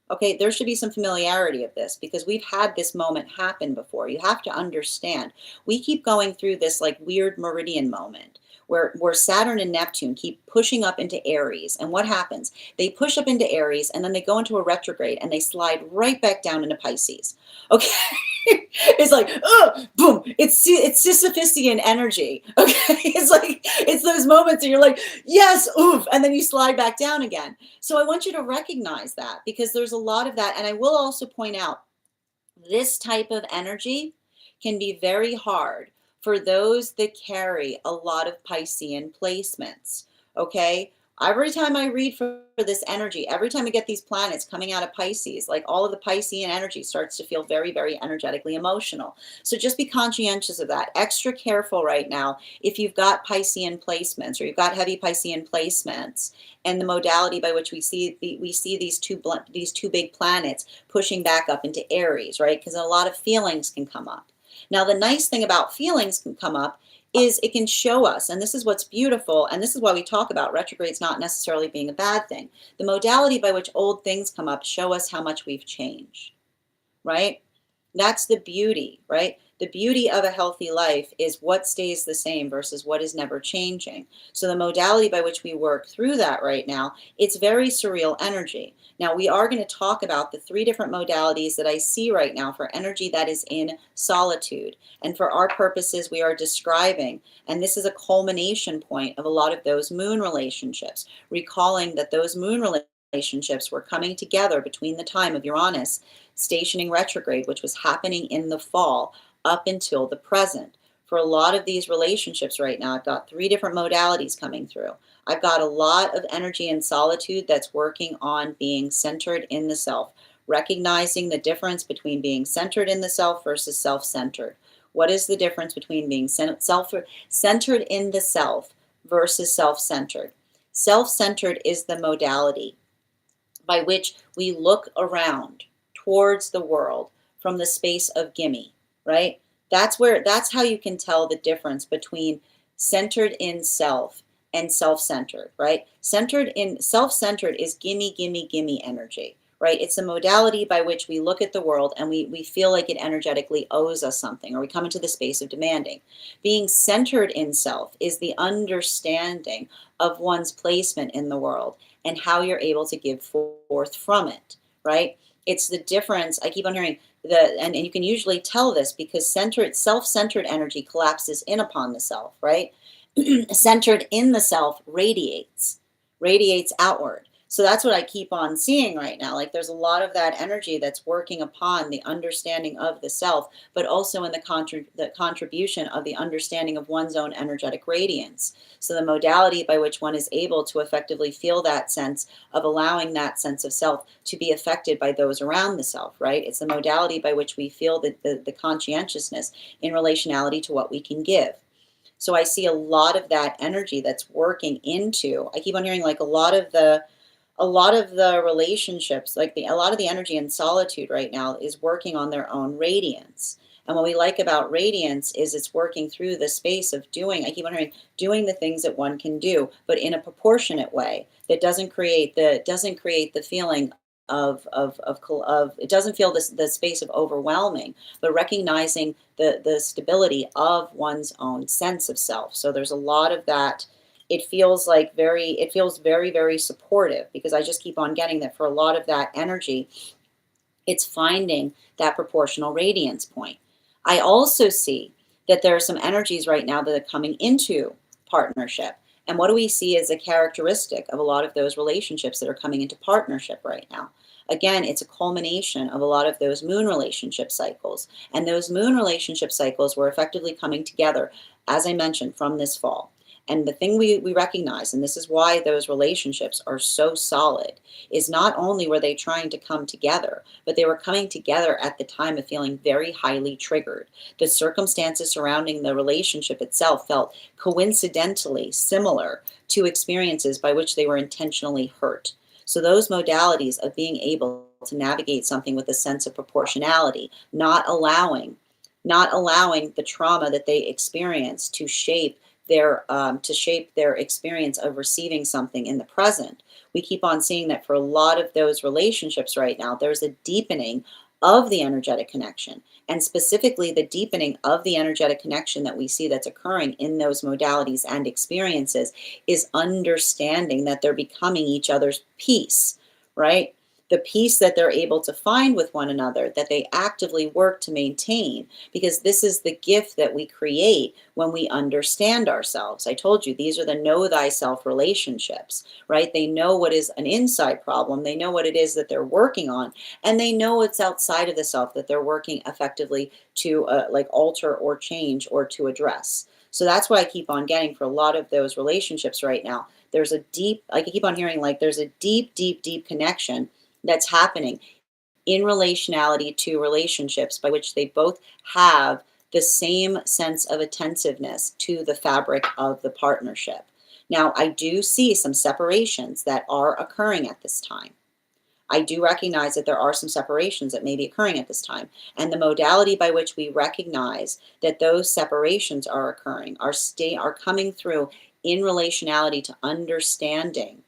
Okay, there should be some familiarity of this because we've had this moment happen before. You have to understand, we keep going through this like weird meridian moment where Saturn and Neptune keep pushing up into Aries. And what happens? They push up into Aries and then they go into a retrograde and they slide right back down into Pisces. Okay, it's like, oh, boom, it's Sisyphusian energy. Okay, it's those moments that you're like, yes, oof, and then you slide back down again. So I want you to recognize that, because there's a lot of that. And I will also point out, this type of energy can be very hard for those that carry a lot of Piscean placements, okay? Every time I read for this energy, every time I get these planets coming out of Pisces, like all of the Piscean energy starts to feel very, very energetically emotional. So just be conscientious of that. Extra careful right now if you've got Piscean placements or you've got heavy Piscean placements, and the modality by which we see these two big planets pushing back up into Aries, right? Because a lot of feelings can come up. Now, the nice thing about feelings can come up is it can show us, and this is what's beautiful, and this is why we talk about retrogrades not necessarily being a bad thing. The modality by which old things come up show us how much we've changed, right? That's the beauty, right? The beauty of a healthy life is what stays the same versus what is never changing. So the modality by which we work through that right now, it's very surreal energy. Now we are going to talk about the three different modalities that I see right now for energy that is in solitude. And for our purposes, we are describing, and this is a culmination point of a lot of those moon relationships, recalling that those moon relationships were coming together between the time of Uranus stationing retrograde, which was happening in the fall, up until the present. For a lot of these relationships right now, I've got three different modalities coming through. I've got a lot of energy and solitude that's working on being centered in the self, recognizing the difference between being centered in the self versus self-centered. What is the difference between being centered in the self versus self-centered? Self-centered is the modality by which we look around towards the world from the space of gimme, right? That's how you can tell the difference between centered in self and self-centered, right? Centered in self-centered is gimme, gimme, gimme energy, right? It's a modality by which we look at the world and we feel like it energetically owes us something, or we come into the space of demanding. Being centered in self is the understanding of one's placement in the world and how you're able to give forth from it, right? It's the difference. I keep on hearing and you can usually tell this because self-centered energy collapses in upon the self, right? Centered in the self radiates outward. So that's what I keep on seeing right now. Like there's a lot of that energy that's working upon the understanding of the self, but also in the contribution of the understanding of one's own energetic radiance. So the modality by which one is able to effectively feel that sense of allowing that sense of self to be affected by those around the self, right? It's the modality by which we feel the conscientiousness in relationality to what we can give. So I see a lot of that energy that's working into, I keep on hearing like a lot of the relationships, like a lot of the energy in solitude right now is working on their own radiance. And what we like about radiance is it's working through the space of doing, I keep on hearing, doing the things that one can do, but in a proportionate way that doesn't create the feeling of it doesn't feel the space of overwhelming, but recognizing the stability of one's own sense of self. So there's a lot of that. It feels very, very supportive because I just keep on getting that for a lot of that energy, it's finding that proportional radiance point. I also see that there are some energies right now that are coming into partnership. And what do we see as a characteristic of a lot of those relationships that are coming into partnership right now? Again, it's a culmination of a lot of those moon relationship cycles. And those moon relationship cycles were effectively coming together, as I mentioned, from this fall. And the thing we recognize, and this is why those relationships are so solid, is not only were they trying to come together, but they were coming together at the time of feeling very highly triggered. The circumstances surrounding the relationship itself felt coincidentally similar to experiences by which they were intentionally hurt. So those modalities of being able to navigate something with a sense of proportionality, not allowing the trauma that they experience to shape their experience of receiving something in the present. We keep on seeing that for a lot of those relationships right now, there's a deepening of the energetic connection, and specifically the deepening of the energetic connection that we see that's occurring in those modalities and experiences is understanding that they're becoming each other's peace, right? The peace that they're able to find with one another, that they actively work to maintain, because this is the gift that we create when we understand ourselves. I told you, these are the know thyself relationships, right? They know what is an inside problem, they know what it is that they're working on, and they know it's outside of the self that they're working effectively to like alter or change or to address. So that's what I keep on getting for a lot of those relationships right now. There's a deep, like I keep on hearing, like there's a deep, deep, deep connection that's happening in relationality to relationships by which they both have the same sense of attentiveness to the fabric of the partnership. Now, I do see some separations that are occurring at this time. I do recognize that there are some separations that may be occurring at this time. And the modality by which we recognize that those separations are occurring are coming through in relationality to understanding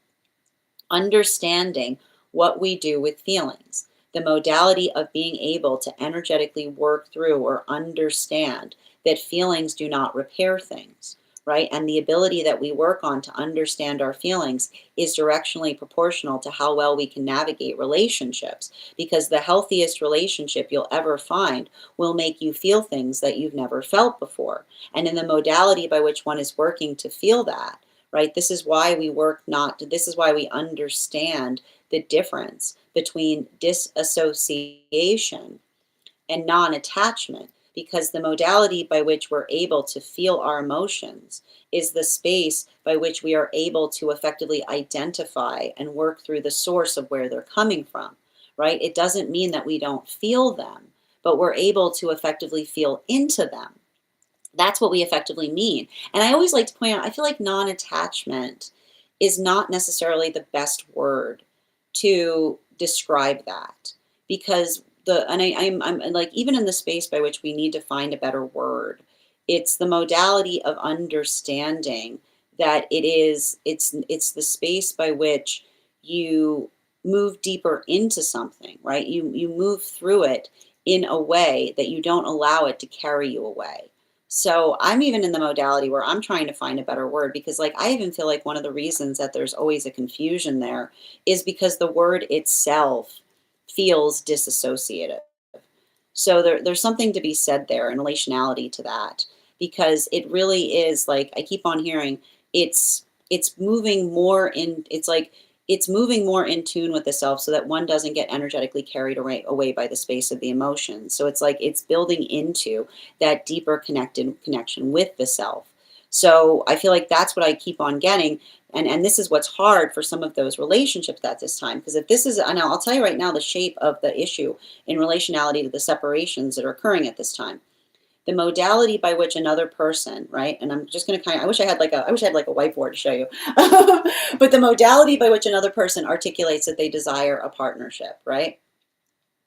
what we do with feelings, the modality of being able to energetically work through or understand that feelings do not repair things, right? And the ability that we work on to understand our feelings is directionally proportional to how well we can navigate relationships, because the healthiest relationship you'll ever find will make you feel things that you've never felt before. And in the modality by which one is working to feel that, right? This is why we work not, this is why we understand the difference between disassociation and non attachment, because the modality by which we're able to feel our emotions is the space by which we are able to effectively identify and work through the source of where they're coming from, right? It doesn't mean that we don't feel them, but we're able to effectively feel into them. That's what we effectively mean. And I always like to point out, I feel like non attachment is not necessarily the best word to describe that, because I'm like, even in the space by which we need to find a better word, it's the modality of understanding that it's the space by which you move deeper into something, right? You move through it in a way that you don't allow it to carry you away. So I'm even in the modality where I'm trying to find a better word, because like I even feel like one of the reasons that there's always a confusion there is because the word itself feels disassociative. So there's something to be said there in relationality to that, because it really is like I keep on hearing it's moving more in, it's like it's moving more in tune with the self so that one doesn't get energetically carried away by the space of the emotions. So it's like it's building into that deeper connected connection with the self. So I feel like that's what I keep on getting. And this is what's hard for some of those relationships at this time. Because if this is, and I'll tell you right now, the shape of the issue in relationality to the separations that are occurring at this time, the modality by which another person, right? And I'm just going to kind of, I wish I had like a whiteboard to show you, but the modality by which another person articulates that they desire a partnership, right?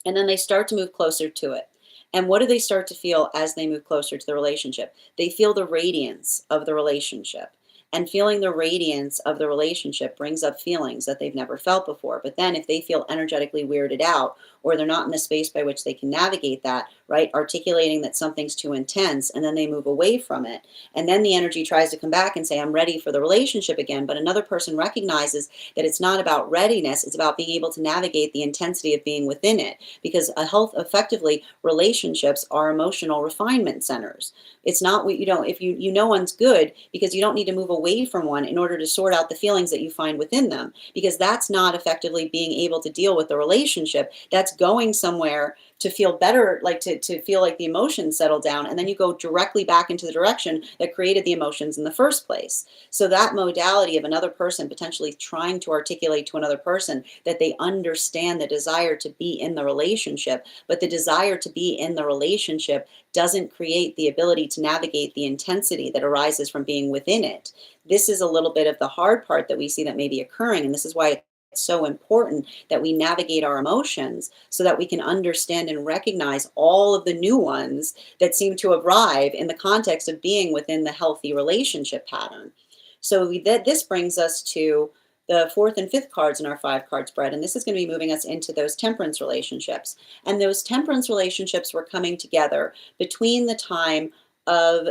And then they start to move closer to it. And what do they start to feel as they move closer to the relationship? They feel the radiance of the relationship. And feeling the radiance of the relationship brings up feelings that they've never felt before. But then if they feel energetically weirded out, or they're not in the space by which they can navigate that, right? Articulating that something's too intense, and then they move away from it. And then the energy tries to come back and say, I'm ready for the relationship again. But another person recognizes that it's not about readiness, it's about being able to navigate the intensity of being within it. Because effectively, relationships are emotional refinement centers. It's not, if you know one's good, because you don't need to move away from one in order to sort out the feelings that you find within them, because that's not effectively being able to deal with the relationship. That's going somewhere to feel better, like to feel like the emotions settle down, and then you go directly back into the direction that created the emotions in the first place. So that modality of another person potentially trying to articulate to another person that they understand the desire to be in the relationship, but the desire to be in the relationship doesn't create the ability to navigate the intensity that arises from being within it. This is a little bit of the hard part that we see that may be occurring, and this is why it's so important that we navigate our emotions so that we can understand and recognize all of the new ones that seem to arrive in the context of being within the healthy relationship pattern. So this brings us to the fourth and fifth cards in our 5-card spread, and this is going to be moving us into those temperance relationships. And those temperance relationships were coming together between the time of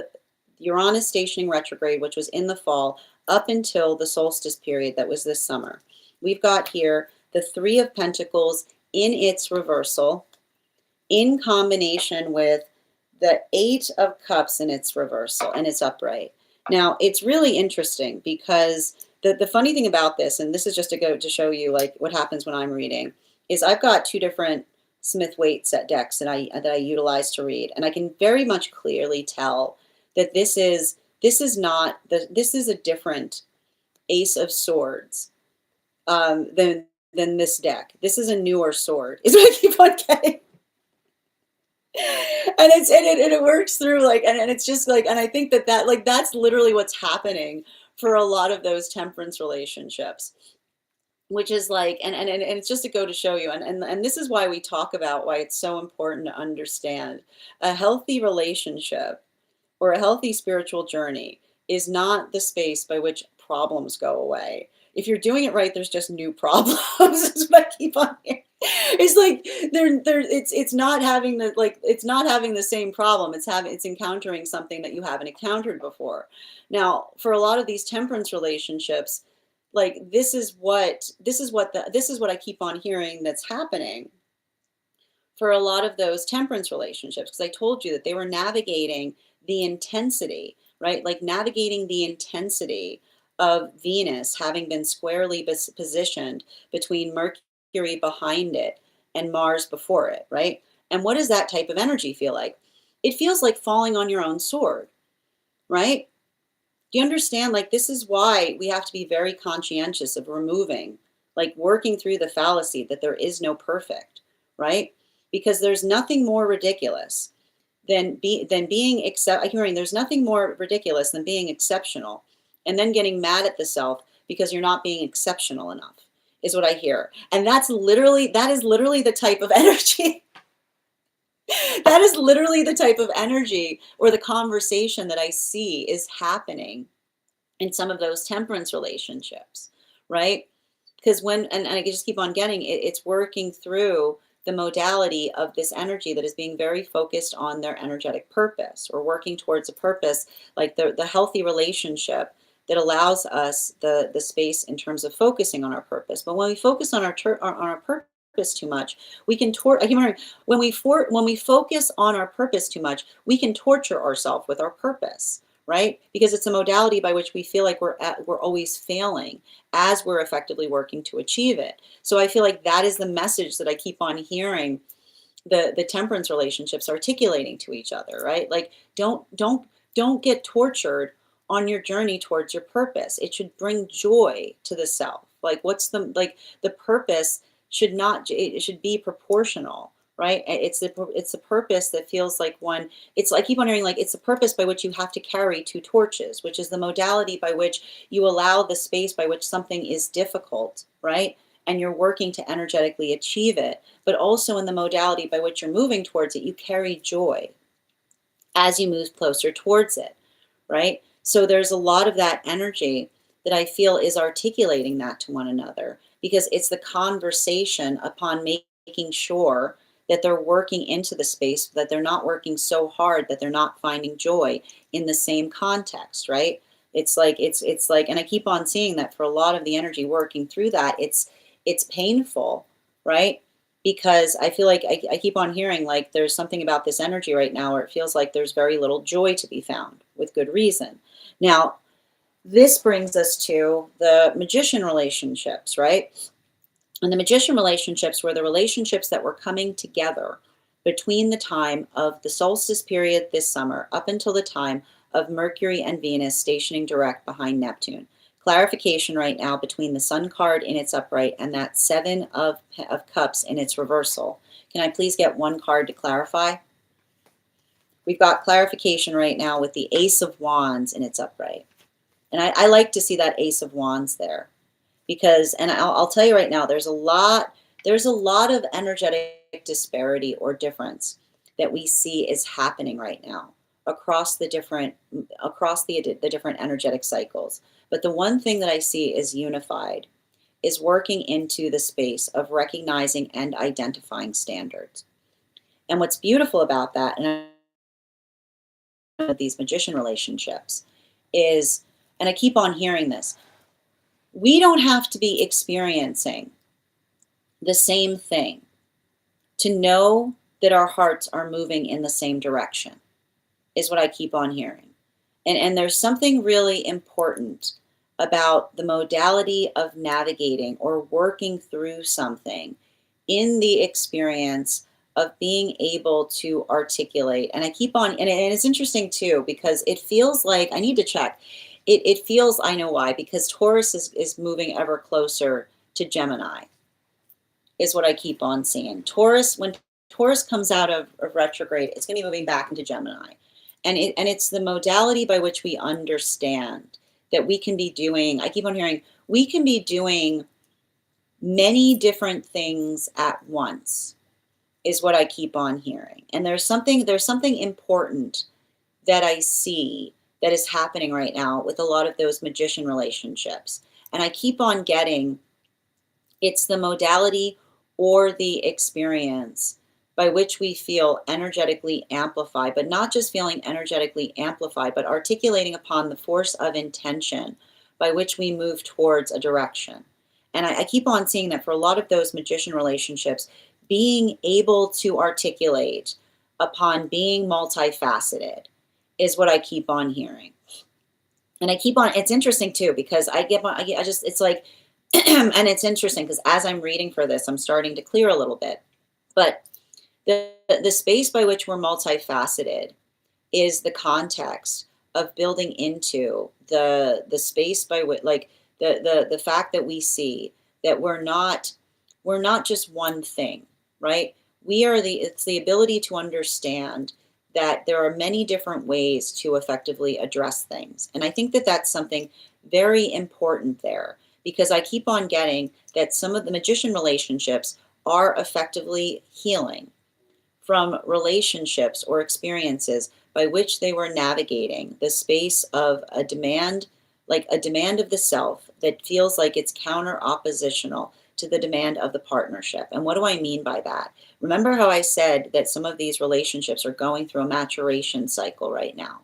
Uranus stationing retrograde, which was in the fall, up until the solstice period that was this summer. We've got here the Three of Pentacles in its reversal, in combination with the Eight of Cups in its reversal, and it's upright. Now, it's really interesting because the funny thing about this, and this is just to show you like what happens when I'm reading, is I've got 2 different Smith-Waite set decks that I utilize to read, and I can very much clearly tell that this is This is not this is a different Ace of Swords than this deck. This is a newer sword, is what I keep on getting. And it works through like and it's just like and I think that like that's literally what's happening for a lot of those temperance relationships, which is like and it's just to go to show you and this is why we talk about why it's so important to understand a healthy relationship or a healthy spiritual journey is not the space by which problems go away. If you're doing it right, there's just new problems. That's what I keep on hearing. It's like it's not having the like it's not having the same problem. It's encountering something that you haven't encountered before. Now, for a lot of these temperance relationships, like this is what I keep on hearing that's happening for a lot of those temperance relationships because I told you that they were navigating the intensity, right? Like navigating the intensity of Venus having been squarely positioned between Mercury behind it and Mars before it, right? And what does that type of energy feel like? It feels like falling on your own sword, right? Do you understand? Like, this is why we have to be very conscientious of removing, like, working through the fallacy that there is no perfect, right? Because there's nothing more ridiculous than being I keep hearing there's nothing more ridiculous than being exceptional and then getting mad at the self because you're not being exceptional enough, is what I hear. And that is literally the type of energy that is literally the type of energy or the conversation that I see is happening in some of those temperance relationships, right? Because and I just keep on getting it, it's working through the modality of this energy that is being very focused on their energetic purpose or working towards a purpose, like the healthy relationship that allows us the space in terms of focusing on our purpose. But when we focus on on our purpose too much, we can I keep remembering, when we focus on our purpose too much, we can torture ourselves with our purpose, right? Because it's a modality by which we feel like we're always failing as we're effectively working to achieve it. So I feel like that is the message that I keep on hearing the temperance relationships articulating to each other, right? Like don't get tortured on your journey towards your purpose. It should bring joy to the self. Like the purpose should not it should be proportional, right? It's the purpose that feels like one. It's I keep on hearing like it's the purpose by which you have to carry two torches, which is the modality by which you allow the space by which something is difficult, right? And you're working to energetically achieve it, but also in the modality by which you're moving towards it, you carry joy as you move closer towards it, right? So there's a lot of that energy that I feel is articulating that to one another because it's the conversation upon making sure that they're working into the space, that they're not working so hard that they're not finding joy in the same context, right? It's like, and I keep on seeing that for a lot of the energy working through that, it's painful, right? Because I feel like I keep on hearing like there's something about this energy right now where it feels like there's very little joy to be found with good reason. Now, this brings us to the magician relationships, right? And the magician relationships were the relationships that were coming together between the time of the solstice period this summer up until the time of Mercury and Venus stationing direct behind Neptune. Clarification right now between the Sun card in its upright and that Seven of Cups in its reversal. Can I please get one card to clarify? We've got clarification right now with the Ace of Wands in its upright. And I like to see that Ace of Wands there because, and I'll tell you right now, there's a lot of energetic disparity or difference that we see is happening right now across the different different energetic cycles. But the one thing that I see is unified, is working into the space of recognizing and identifying standards. And what's beautiful about that, and with these magician relationships, is, and I keep on hearing this, we don't have to be experiencing the same thing to know that our hearts are moving in the same direction, is what I keep on hearing. And there's something really important about the modality of navigating or working through something in the experience of being able to articulate. And I keep on, and it's interesting too, because it feels like I need to check. It feels, I know why, because Taurus is moving ever closer to Gemini, is what I keep on seeing. Taurus, when Taurus comes out of retrograde, it's going to be moving back into Gemini. And it's the modality by which we understand that we can be doing, I keep on hearing, we can be doing many different things at once, is what I keep on hearing. And there's something important that I see that is happening right now with a lot of those magician relationships. And I keep on getting it's the modality or the experience by which we feel energetically amplified, but not just feeling energetically amplified, but articulating upon the force of intention by which we move towards a direction. And I keep on seeing that for a lot of those magician relationships, being able to articulate upon being multifaceted is what I keep on hearing. And I keep on, it's interesting too, because I just, it's like, and it's interesting because as I'm reading for this, I'm starting to clear a little bit. But the space by which we're multifaceted is the context of building into the space by which, like, the fact that we see that we're not just one thing, right? It's the ability to understand that there are many different ways to effectively address things. And I think that that's something very important there, because I keep on getting that some of the magician relationships are effectively healing from relationships or experiences by which they were navigating the space of a demand, like a demand of the self that feels like it's counter oppositional to the demand of the partnership. And what do I mean by that? Remember how I said that some of these relationships are going through a maturation cycle right now?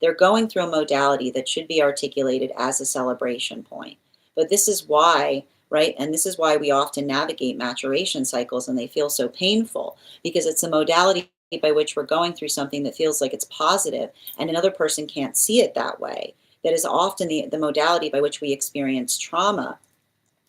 They're going through a modality that should be articulated as a celebration point. But this is why, right? And this is why we often navigate maturation cycles and they feel so painful, because it's a modality by which we're going through something that feels like it's positive and another person can't see it that way. That is often the modality by which we experience trauma,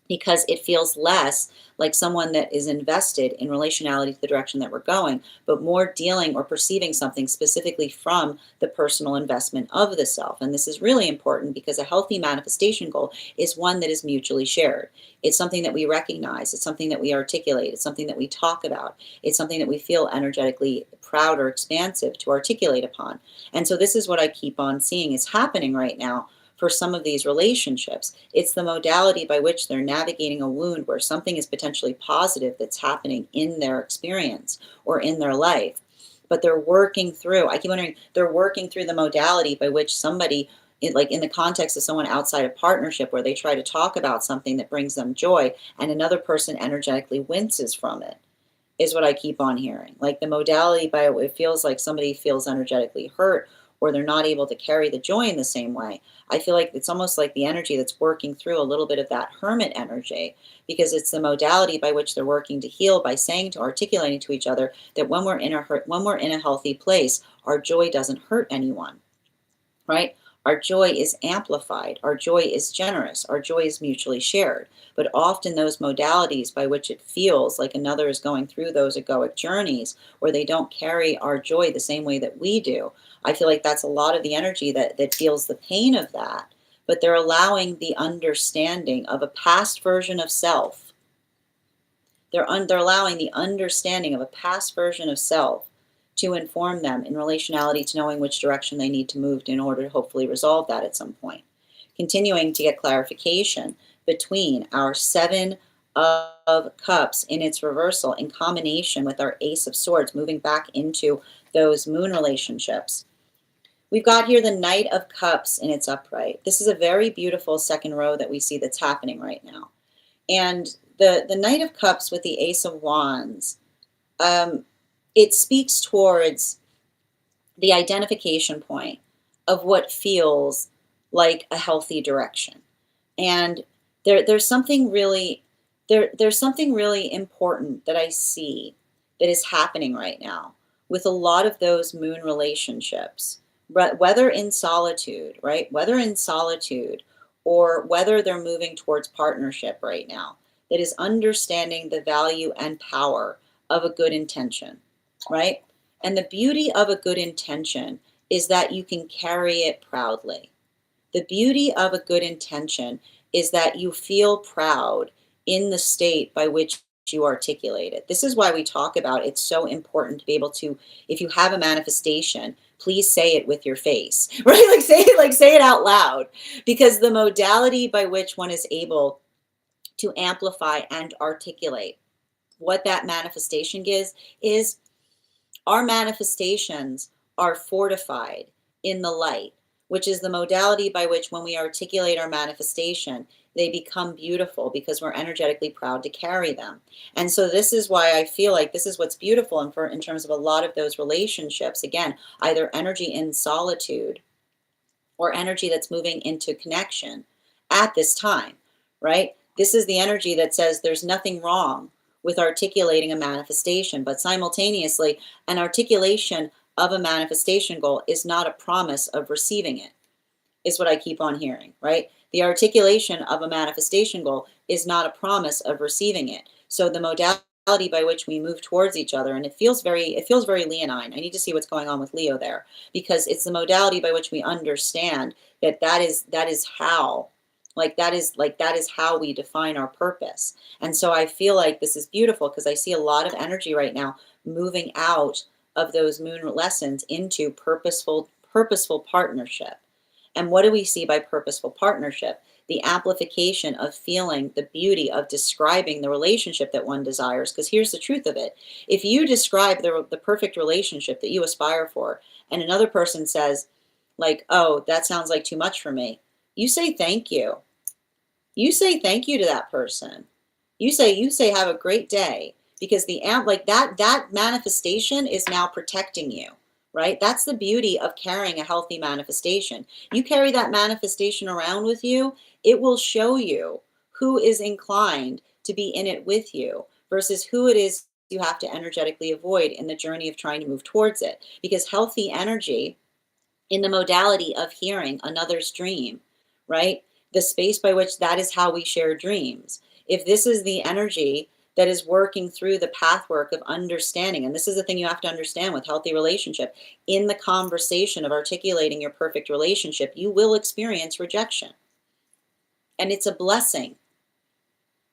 because it feels less like someone that is invested in relationality to the direction that we're going, but more dealing or perceiving something specifically from the personal investment of the self. And this is really important because a healthy manifestation goal is one that is mutually shared. It's something that we recognize, it's something that we articulate, it's something that we talk about, it's something that we feel energetically proud or expansive to articulate upon. And so this is what I keep on seeing is happening right now for some of these relationships. It's the modality by which they're navigating a wound where something is potentially positive that's happening in their experience or in their life. But they're working through, I keep wondering, they're working through the modality by which somebody, like in the context of someone outside of partnership, where they try to talk about something that brings them joy and another person energetically winces from it, is what I keep on hearing. Like the modality by it feels like somebody feels energetically hurt or they're not able to carry the joy in the same way. I feel like it's almost like the energy that's working through a little bit of that hermit energy, because it's the modality by which they're working to heal by saying to articulating to each other that when we're in a healthy place, our joy doesn't hurt anyone, right? Our joy is amplified. Our joy is generous. Our joy is mutually shared. But often those modalities by which it feels like another is going through those egoic journeys where they don't carry our joy the same way that we do, I feel like that's a lot of the energy that feels the pain of that. But they're allowing the understanding of a past version of self. They're allowing the understanding of a past version of self to inform them in relationality to knowing which direction they need to move in order to hopefully resolve that at some point. Continuing to get clarification between our Seven of Cups in its reversal in combination with our Ace of Swords, moving back into those moon relationships. We've got here the Knight of Cups in its upright. This is a very beautiful second row that we see that's happening right now. And the Knight of Cups with the Ace of Wands, it speaks towards the identification point of what feels like a healthy direction. And there's something really there's something really important that I see that is happening right now with a lot of those moon relationships, whether in solitude, right? Whether in solitude or whether they're moving towards partnership right now, that is understanding the value and power of a good intention, right? And the beauty of a good intention is that you can carry it proudly. The beauty of a good intention is that you feel proud in the state by which you articulate it. This is why we talk about it's so important to be able to, if you have a manifestation, please say it with your face, right? Like say it out loud, because the modality by which one is able to amplify and articulate what that manifestation gives is our manifestations are fortified in the light, which is the modality by which when we articulate our manifestation, they become beautiful because we're energetically proud to carry them. And so this is why I feel like this is what's beautiful in terms of a lot of those relationships. Again, either energy in solitude or energy that's moving into connection at this time, right? This is the energy that says there's nothing wrong with articulating a manifestation, but simultaneously, an articulation of a manifestation goal is not a promise of receiving it, is what I keep on hearing, right? The articulation of a manifestation goal is not a promise of receiving it. So the modality by which we move towards each other, and it feels very leonine. I need to see what's going on with Leo there, because it's the modality by which we understand that that is how, that is how we define our purpose. And so I feel like this is beautiful because I see a lot of energy right now moving out of those moon lessons into purposeful partnership. And what do we see by purposeful partnership? The amplification of feeling the beauty of describing the relationship that one desires. Because here's the truth of it. If you describe the perfect relationship that you aspire for, and another person says, like, oh, that sounds like too much for me, you say thank you. You say thank you to that person. You say have a great day, because the that manifestation is now protecting you, right? That's the beauty of carrying a healthy manifestation. You carry that manifestation around with you, it will show you who is inclined to be in it with you versus who it is you have to energetically avoid in the journey of trying to move towards it. Because healthy energy in the modality of hearing another's dream, right? The space by which that is how we share dreams. If this is the energy that is working through the pathwork of understanding, and this is the thing you have to understand with healthy relationship, in the conversation of articulating your perfect relationship, you will experience rejection. And it's a blessing.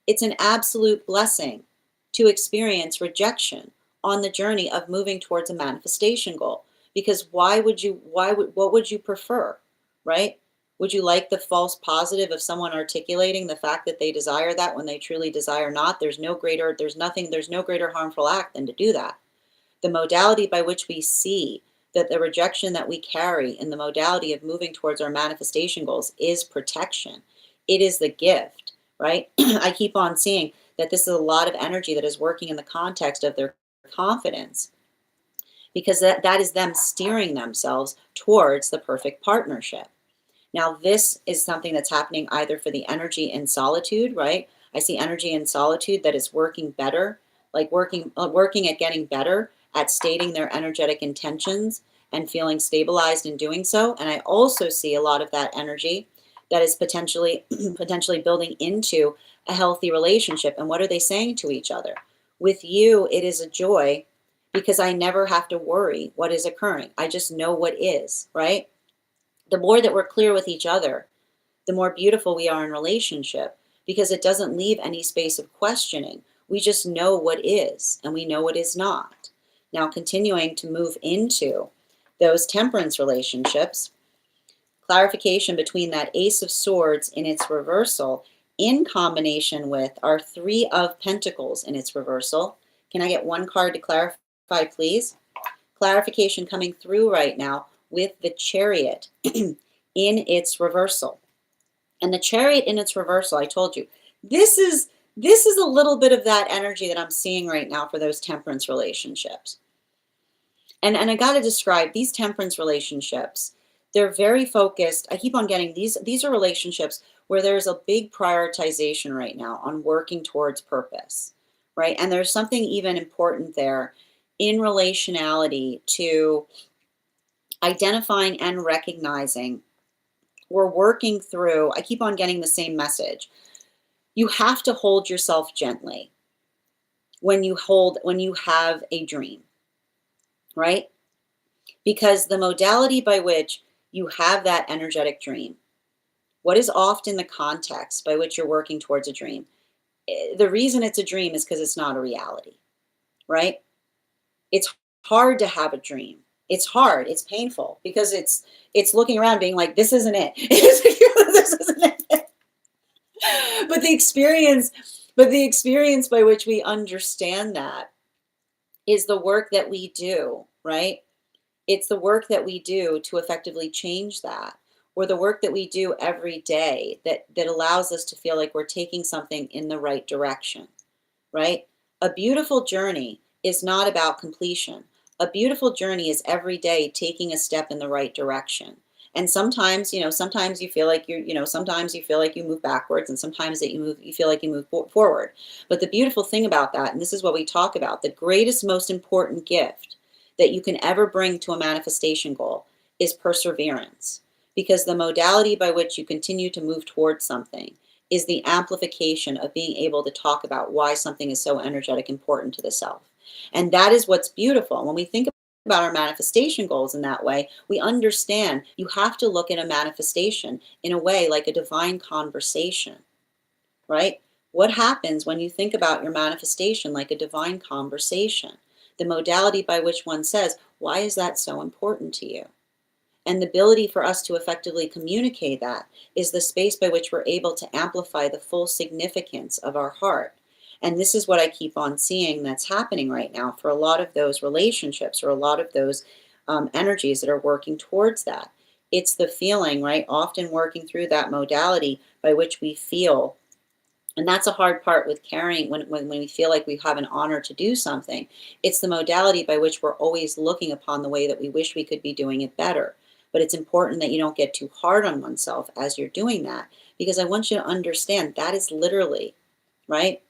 It's an absolute blessing to experience rejection on the journey of moving towards a manifestation goal. Because what would you prefer, right? Would you like the false positive of someone articulating the fact that they desire that when they truly desire not? There's no greater harmful act than to do that. The modality by which we see that the rejection that we carry in the modality of moving towards our manifestation goals is protection. It is the gift, right? I keep on seeing that this is a lot of energy that is working in the context of their confidence, because that is them steering themselves towards the perfect partnership. Now, this is something that's happening either for the energy in solitude, right? I see energy in solitude that is working better, like working at getting better at stating their energetic intentions and feeling stabilized in doing so. And I also see a lot of that energy that is potentially building into a healthy relationship. And what are they saying to each other? With you, it is a joy because I never have to worry what is occurring. I just know what is, right? The more that we're clear with each other, the more beautiful we are in relationship, because it doesn't leave any space of questioning. We just know what is and we know what is not. Now, continuing to move into those temperance relationships, clarification between that Ace of Swords in its reversal in combination with our Three of Pentacles in its reversal. Can I get one card to clarify, please? Clarification coming through right now with the Chariot in its reversal. And the Chariot in its reversal, I told you, this is a little bit of that energy that I'm seeing right now for those temperance relationships. And I got to describe these temperance relationships. They're very focused. I keep on getting these are relationships where there's a big prioritization right now on working towards purpose, right? And there's something even important there in relationality to identifying and recognizing. We're working through, I keep on getting the same message. You have to hold yourself gently. when you have a dream, right? Because the modality by which you have that energetic dream, what is often the context by which you're working towards a dream? The reason it's a dream is because it's not a reality, right? It's hard to have a dream. It's hard. It's painful because it's looking around being like, this isn't it. This isn't it. But the experience by which we understand that is the work that we do, right? It's the work that we do to effectively change that, or the work that we do every day that allows us to feel like we're taking something in the right direction, right? A beautiful journey is not about completion. A beautiful journey is every day taking a step in the right direction. And sometimes, sometimes you feel like sometimes you feel like you move backwards, and sometimes that you feel like you move forward. But the beautiful thing about that, and this is what we talk about, the greatest, most important gift that you can ever bring to a manifestation goal is perseverance. Because the modality by which you continue to move towards something is the amplification of being able to talk about why something is so energetic important to the self. And that is what's beautiful. When we think about our manifestation goals in that way, we understand you have to look at a manifestation in a way like a divine conversation, right? What happens when you think about your manifestation like a divine conversation? The modality by which one says, why is that so important to you? And the ability for us to effectively communicate that is the space by which we're able to amplify the full significance of our heart. And this is what I keep on seeing that's happening right now for a lot of those relationships or a lot of those energies that are working towards that. It's the feeling, right? Often working through that modality by which we feel. And that's a hard part with carrying when we feel like we have an honor to do something. It's the modality by which we're always looking upon the way that we wish we could be doing it better. But it's important that you don't get too hard on oneself as you're doing that, because I want you to understand that is literally, right?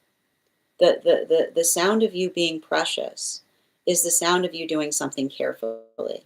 The sound of you being precious is the sound of you doing something carefully.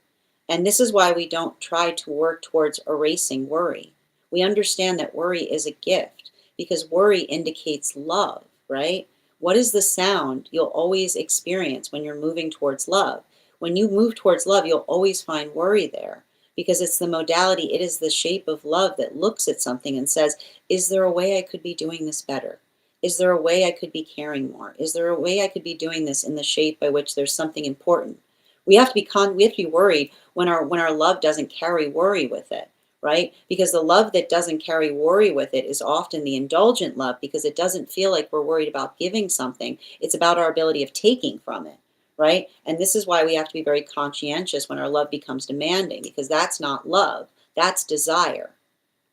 And this is why we don't try to work towards erasing worry. We understand that worry is a gift because worry indicates love, right? What is the sound you'll always experience when you're moving towards love? When you move towards love, you'll always find worry there because it's the modality, it is the shape of love that looks at something and says, is there a way I could be doing this better? Is there a way I could be caring more? Is there a way I could be doing this in the shape by which there's something important? We have to be worried when our love doesn't carry worry with it, right? Because the love that doesn't carry worry with it is often the indulgent love because it doesn't feel like we're worried about giving something. It's about our ability of taking from it, right? And this is why we have to be very conscientious when our love becomes demanding because that's not love, that's desire.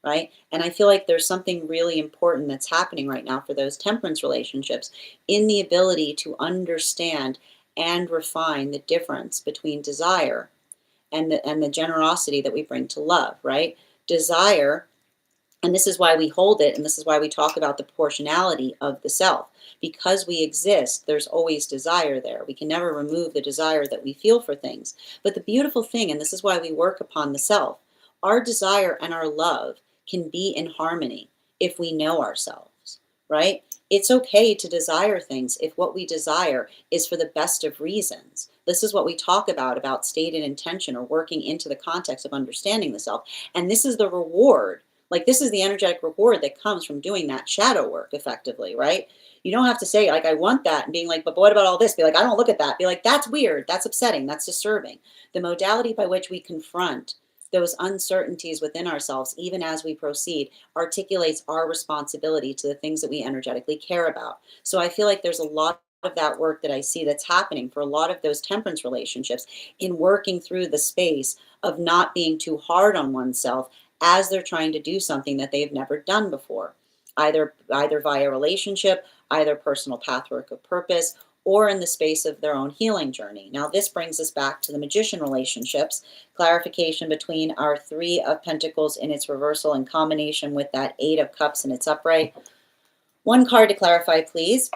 Right? And I feel like there's something really important that's happening right now for those temperance relationships in the ability to understand and refine the difference between desire and the generosity that we bring to love, right? Desire, and this is why we hold it, and this is why we talk about the proportionality of the self. Because we exist, there's always desire there. We can never remove the desire that we feel for things. But the beautiful thing, and this is why we work upon the self, our desire and our love can be in harmony if we know ourselves, right? It's okay to desire things if what we desire is for the best of reasons. This is what we talk about stated intention or working into the context of understanding the self. And this is the reward. Like this is the energetic reward that comes from doing that shadow work effectively, right? You don't have to say like, I want that and being like, but what about all this? Be like, I don't look at that. Be like, that's weird. That's upsetting. That's disturbing. The modality by which we confront those uncertainties within ourselves, even as we proceed, articulates our responsibility to the things that we energetically care about. So I feel like there's a lot of that work that I see that's happening for a lot of those temperance relationships in working through the space of not being too hard on oneself as they're trying to do something that they've never done before, either via relationship, either personal pathwork of purpose, or in the space of their own healing journey. Now, this brings us back to the magician relationships, clarification between our Three of Pentacles in its reversal in combination with that Eight of Cups in its upright. One card to clarify, please.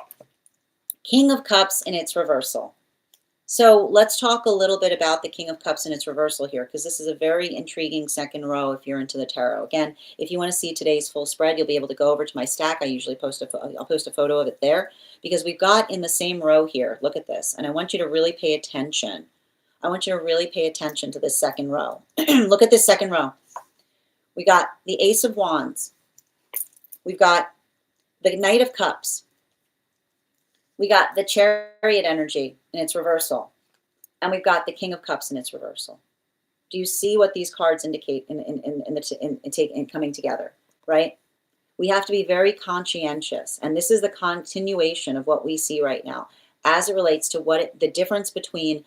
King of Cups in its reversal. So let's talk a little bit about the King of Cups in its reversal here, because this is a very intriguing second row if you're into the tarot. Again, if you want to see today's full spread, you'll be able to go over to my stack. I usually I'll post a photo of it there, because we've got in the same row here, look at this, and I want you to really pay attention. I want you to really pay attention to this second row. Look at this second row. We got the Ace of Wands. We've got the Knight of Cups. We got the Chariot energy in its reversal. And we've got the King of Cups in its reversal. Do you see what these cards indicate in coming together, right? We have to be very conscientious. And this is the continuation of what we see right now as it relates to the difference between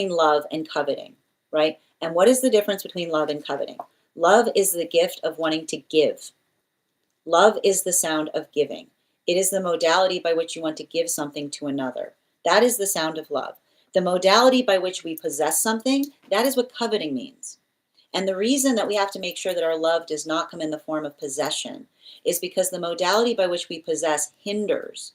love and coveting, right? And what is the difference between love and coveting? Love is the gift of wanting to give. Love is the sound of giving. It is the modality by which you want to give something to another. That is the sound of love. The modality by which we possess something, that is what coveting means. And the reason that we have to make sure that our love does not come in the form of possession is because the modality by which we possess hinders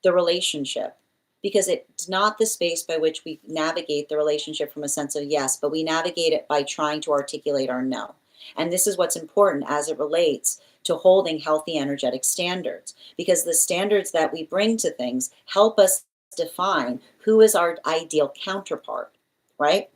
the relationship, because it's not the space by which we navigate the relationship from a sense of yes, but we navigate it by trying to articulate our no. And this is what's important as it relates to holding healthy energetic standards, because the standards that we bring to things help us define who is our ideal counterpart, right?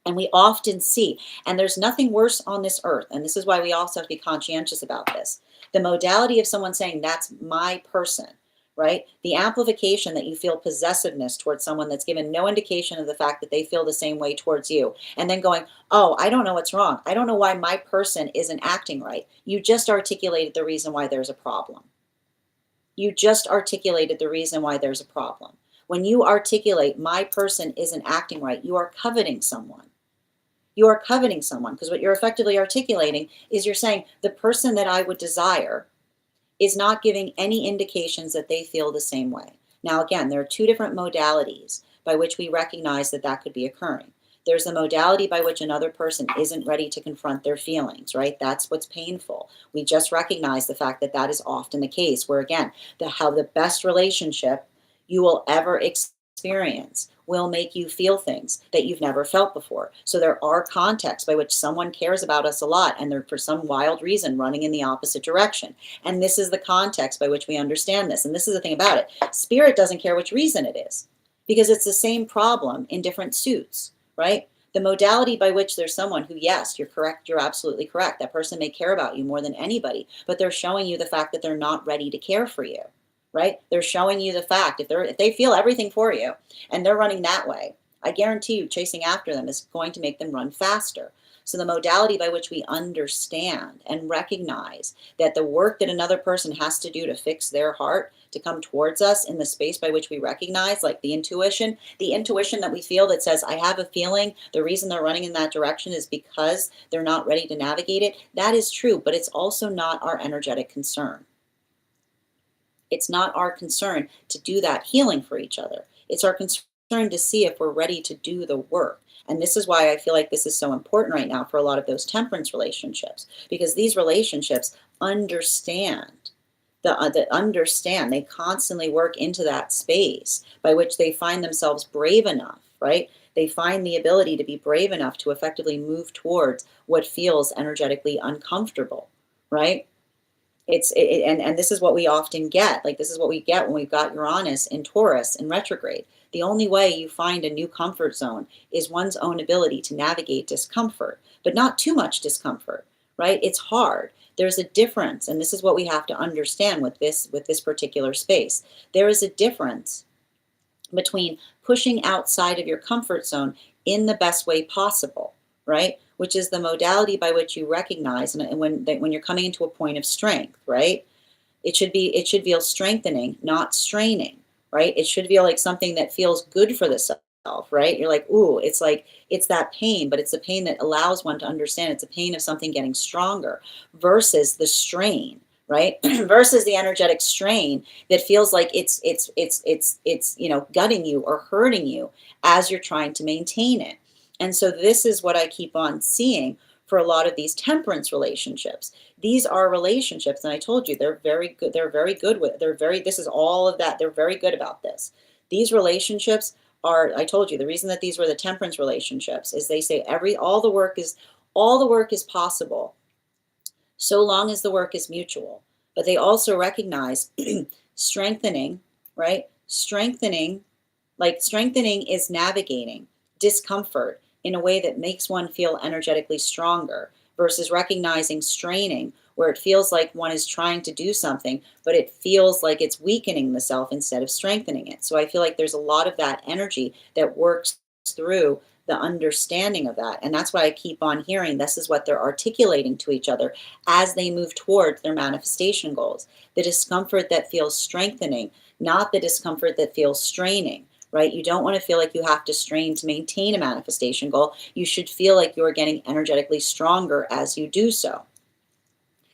And we often see, and there's nothing worse on this earth, and this is why we also have to be conscientious about this, the modality of someone saying, that's my person, right? The amplification that you feel possessiveness towards someone that's given no indication of the fact that they feel the same way towards you. And then going, oh, I don't know what's wrong. I don't know why my person isn't acting right. You just articulated the reason why there's a problem. You just articulated the reason why there's a problem. When you articulate, my person isn't acting right, you are coveting someone. You are coveting someone, because what you're effectively articulating is you're saying the person that I would desire is not giving any indications that they feel the same way. Now, again, there are two different modalities by which we recognize that that could be occurring. There's the modality by which another person isn't ready to confront their feelings, right? That's what's painful. We just recognize the fact that that is often the case, where again, how the best relationship you will ever experience will make you feel things that you've never felt before. So there are contexts by which someone cares about us a lot and they're for some wild reason running in the opposite direction. And this is the context by which we understand this. And this is the thing about it. Spirit doesn't care which reason it is, because it's the same problem in different suits, right? The modality by which there's someone who, yes, you're correct, you're absolutely correct. That person may care about you more than anybody, but they're showing you the fact that they're not ready to care for you. Right? They're showing you the fact, if they feel everything for you and they're running that way, I guarantee you chasing after them is going to make them run faster. So the modality by which we understand and recognize that the work that another person has to do to fix their heart, to come towards us in the space by which we recognize, like the intuition that we feel that says, I have a feeling the reason they're running in that direction is because they're not ready to navigate it. That is true, but it's also not our energetic concern. It's not our concern to do that healing for each other. It's our concern to see if we're ready to do the work. And this is why I feel like this is so important right now for a lot of those temperance relationships, because these relationships understand. They constantly work into that space by which they find themselves brave enough, right? They find the ability to be brave enough to effectively move towards what feels energetically uncomfortable, right? And this is what we often get. Like, this is what we get when we've got Uranus in Taurus in retrograde. The only way you find a new comfort zone is one's own ability to navigate discomfort, but not too much discomfort, right? It's hard. There's a difference, and this is what we have to understand with this particular space. There is a difference between pushing outside of your comfort zone in the best way possible, right? Which is the modality by which you recognize, and when you're coming into a point of strength, right? It should feel strengthening, not straining, right? It should feel like something that feels good for the self, right? You're like, ooh, it's that pain, but it's the pain that allows one to understand it's a pain of something getting stronger versus the strain, right? Versus the energetic strain that feels like it's gutting you or hurting you as you're trying to maintain it. And so this is what I keep on seeing for a lot of these temperance relationships. These are relationships, and I told you they're very good. This is all of that. They're very good about this. These relationships are, I told you, the reason that these were the temperance relationships is they say all the work is possible so long as the work is mutual. But they also recognize strengthening, right? Strengthening is navigating discomfort in a way that makes one feel energetically stronger versus recognizing straining, where it feels like one is trying to do something, but it feels like it's weakening the self instead of strengthening it. So I feel like there's a lot of that energy that works through the understanding of that. And that's why I keep on hearing this is what they're articulating to each other as they move towards their manifestation goals. The discomfort that feels strengthening, not the discomfort that feels straining, right? You don't want to feel like you have to strain to maintain a manifestation goal. You should feel like you're getting energetically stronger as you do so.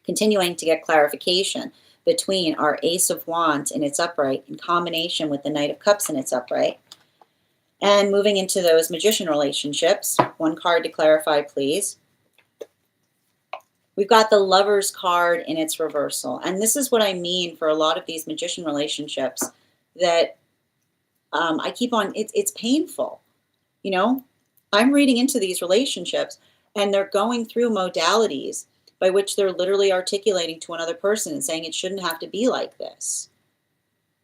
Continuing to get clarification between our Ace of Wands in its upright in combination with the Knight of Cups in its upright. And moving into those magician relationships, one card to clarify, please. We've got the Lover's card in its reversal. And this is what I mean for a lot of these magician relationships that I keep on, it's painful. You know, I'm reading into these relationships and they're going through modalities by which they're literally articulating to another person and saying it shouldn't have to be like this,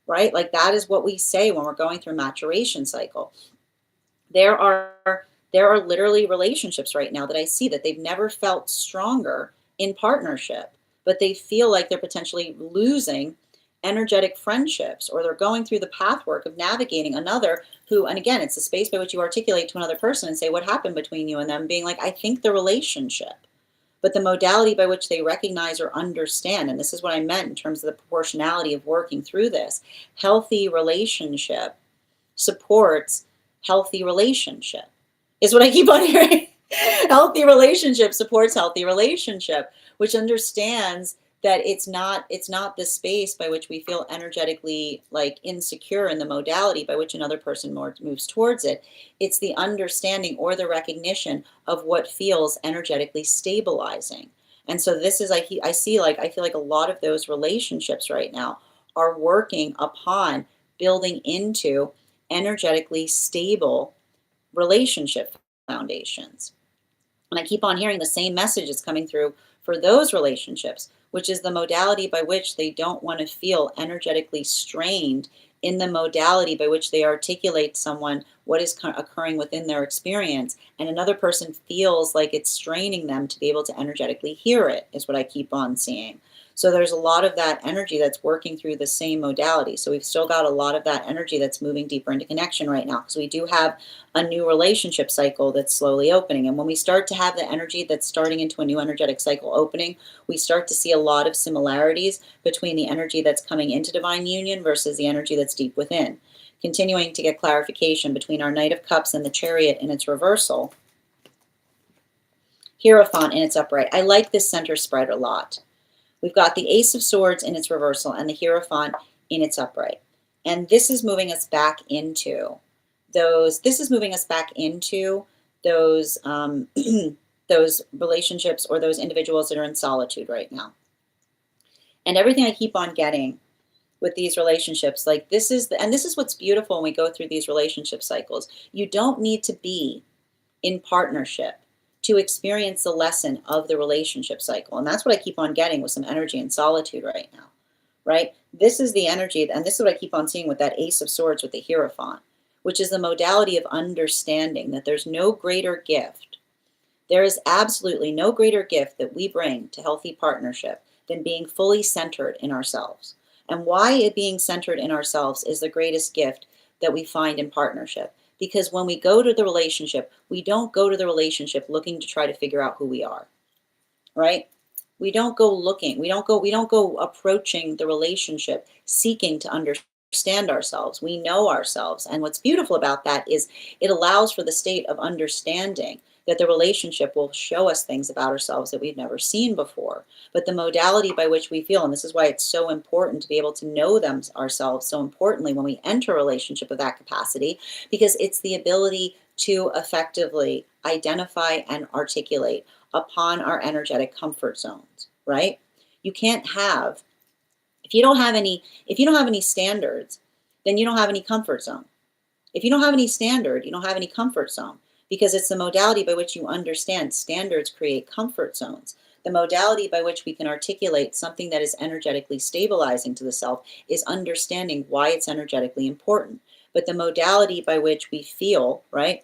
right? Like that is what we say when we're going through maturation cycle. There are literally relationships right now that I see that they've never felt stronger in partnership, but they feel like they're potentially losing energetic friendships, or they're going through the pathwork of navigating another who, and again, it's the space by which you articulate to another person and say what happened between you and them, being like, I think the relationship, but the modality by which they recognize or understand, and this is what I meant in terms of the proportionality of working through this, healthy relationship supports healthy relationship, is what I keep on hearing. Healthy relationship supports healthy relationship, which understands that it's not the space by which we feel energetically like insecure in the modality by which another person moves towards it. It's the understanding or the recognition of what feels energetically stabilizing. And so this is, I feel like a lot of those relationships right now are working upon building into energetically stable relationship foundations. And I keep on hearing the same messages coming through for those relationships, which is the modality by which they don't want to feel energetically strained in the modality by which they articulate to someone what is occurring within their experience, and another person feels like it's straining them to be able to energetically hear it, is what I keep on seeing. So there's a lot of that energy that's working through the same modality. So we've still got a lot of that energy that's moving deeper into connection right now, because we do have a new relationship cycle that's slowly opening. And when we start to have the energy that's starting into a new energetic cycle opening, we start to see a lot of similarities between the energy that's coming into divine union versus the energy that's deep within. Continuing to get clarification between our Knight of Cups and the Chariot in its reversal. Hierophant in its upright. I like this center spread a lot. We've got the Ace of Swords in its reversal and the Hierophant in its upright. And this is moving us back into those those relationships or those individuals that are in solitude right now. And everything I keep on getting with these relationships, like this is what's beautiful when we go through these relationship cycles. You don't need to be in partnership to experience the lesson of the relationship cycle. And that's what I keep on getting with some energy in solitude right now, right? This is the energy, and this is what I keep on seeing with that Ace of Swords with the Hierophant, which is the modality of understanding that there's no greater gift. There is absolutely no greater gift that we bring to healthy partnership than being fully centered in ourselves. And why it being centered in ourselves is the greatest gift that we find in partnership. Because when we go to the relationship, we don't go to the relationship looking to try to figure out who we are, right? We don't go looking, we don't go approaching the relationship seeking to understand ourselves. We know ourselves. And what's beautiful about that is it allows for the state of understanding that the relationship will show us things about ourselves that we've never seen before. But the modality by which we feel, and this is why it's so important to be able to know them ourselves so importantly when we enter a relationship of that capacity, because it's the ability to effectively identify and articulate upon our energetic comfort zones, right? You can't have, if you don't have any standards, then you don't have any comfort zone. If you don't have any standard, you don't have any comfort zone, because it's the modality by which you understand. Standards create comfort zones. The modality by which we can articulate something that is energetically stabilizing to the self is understanding why it's energetically important. But the modality by which we feel, right?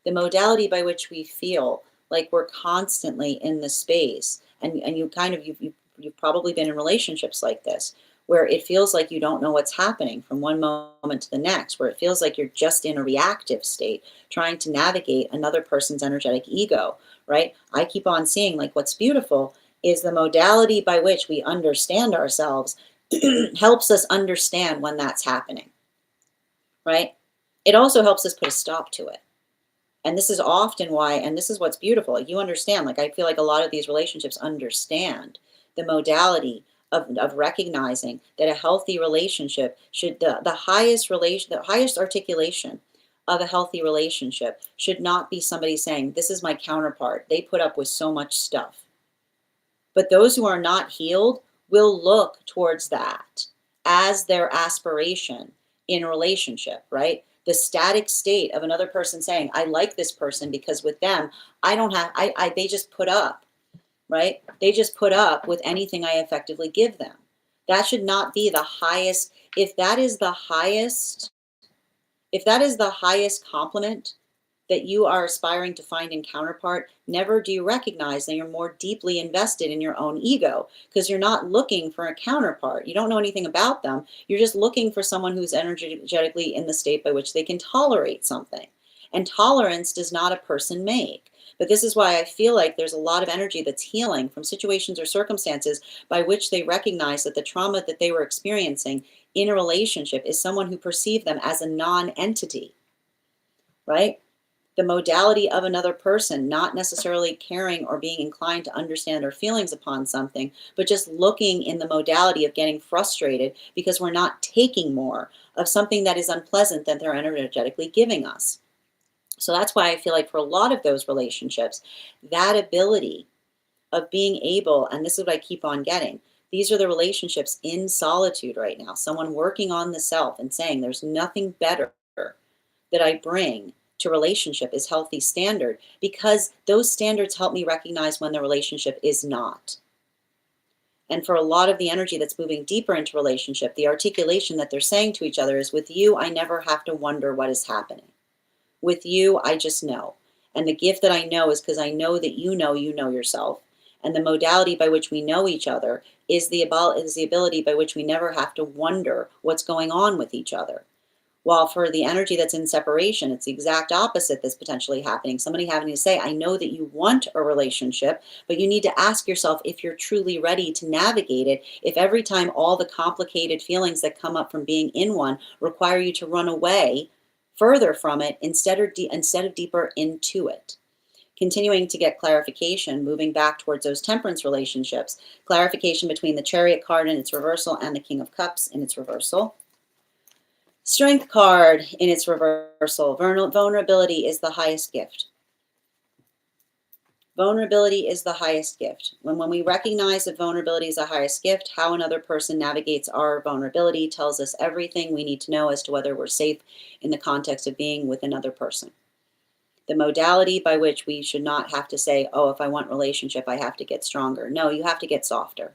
The modality by which we feel like we're constantly in the space, and you kind of, you've probably been in relationships like this, where it feels like you don't know what's happening from one moment to the next, where it feels like you're just in a reactive state, trying to navigate another person's energetic ego, right? I keep on seeing, like, what's beautiful is the modality by which we understand ourselves helps us understand when that's happening, right? It also helps us put a stop to it. And this is often why, and this is what's beautiful. You understand, like, I feel like a lot of these relationships understand the modality of recognizing that a healthy relationship should, the highest relation, the highest articulation of a healthy relationship should not be somebody saying, this is my counterpart. They put up with so much stuff. But those who are not healed will look towards that as their aspiration in a relationship, right? The static state of another person saying, I like this person because with them, I don't have, they just put up, right? They just put up with anything I effectively give them. That should not be the highest. If that is the highest, if that is the highest compliment that you are aspiring to find in counterpart, never do you recognize that you're more deeply invested in your own ego, because you're not looking for a counterpart. You don't know anything about them. You're just looking for someone who's energetically in the state by which they can tolerate something. And tolerance does not a person make. But this is why I feel like there's a lot of energy that's healing from situations or circumstances by which they recognize that the trauma that they were experiencing in a relationship is someone who perceived them as a non-entity, right? The modality of another person, not necessarily caring or being inclined to understand our feelings upon something, but just looking in the modality of getting frustrated because we're not taking more of something that is unpleasant that they're energetically giving us. So that's why I feel like for a lot of those relationships, that ability of being able, and this is what I keep on getting, these are the relationships in solitude right now, someone working on the self and saying there's nothing better that I bring to relationship is healthy standard, because those standards help me recognize when the relationship is not. And for a lot of the energy that's moving deeper into relationship, the articulation that they're saying to each other is, with you, I never have to wonder what is happening. With you, I just know. And the gift that I know is because I know that you know yourself. And the modality by which we know each other is the ability by which we never have to wonder what's going on with each other. While for the energy that's in separation, it's the exact opposite that's potentially happening. Somebody having to say, I know that you want a relationship, but you need to ask yourself if you're truly ready to navigate it. If every time all the complicated feelings that come up from being in one require you to run away further from it instead of deeper into it. Continuing to get clarification, moving back towards those temperance relationships, clarification between the Chariot card in its reversal and the King of Cups in its reversal. Strength card in its reversal. Vulnerability is the highest gift. Vulnerability is the highest gift. When we recognize that vulnerability is the highest gift, how another person navigates our vulnerability tells us everything we need to know as to whether we're safe in the context of being with another person. The modality by which we should not have to say, oh, if I want relationship, I have to get stronger. No, you have to get softer.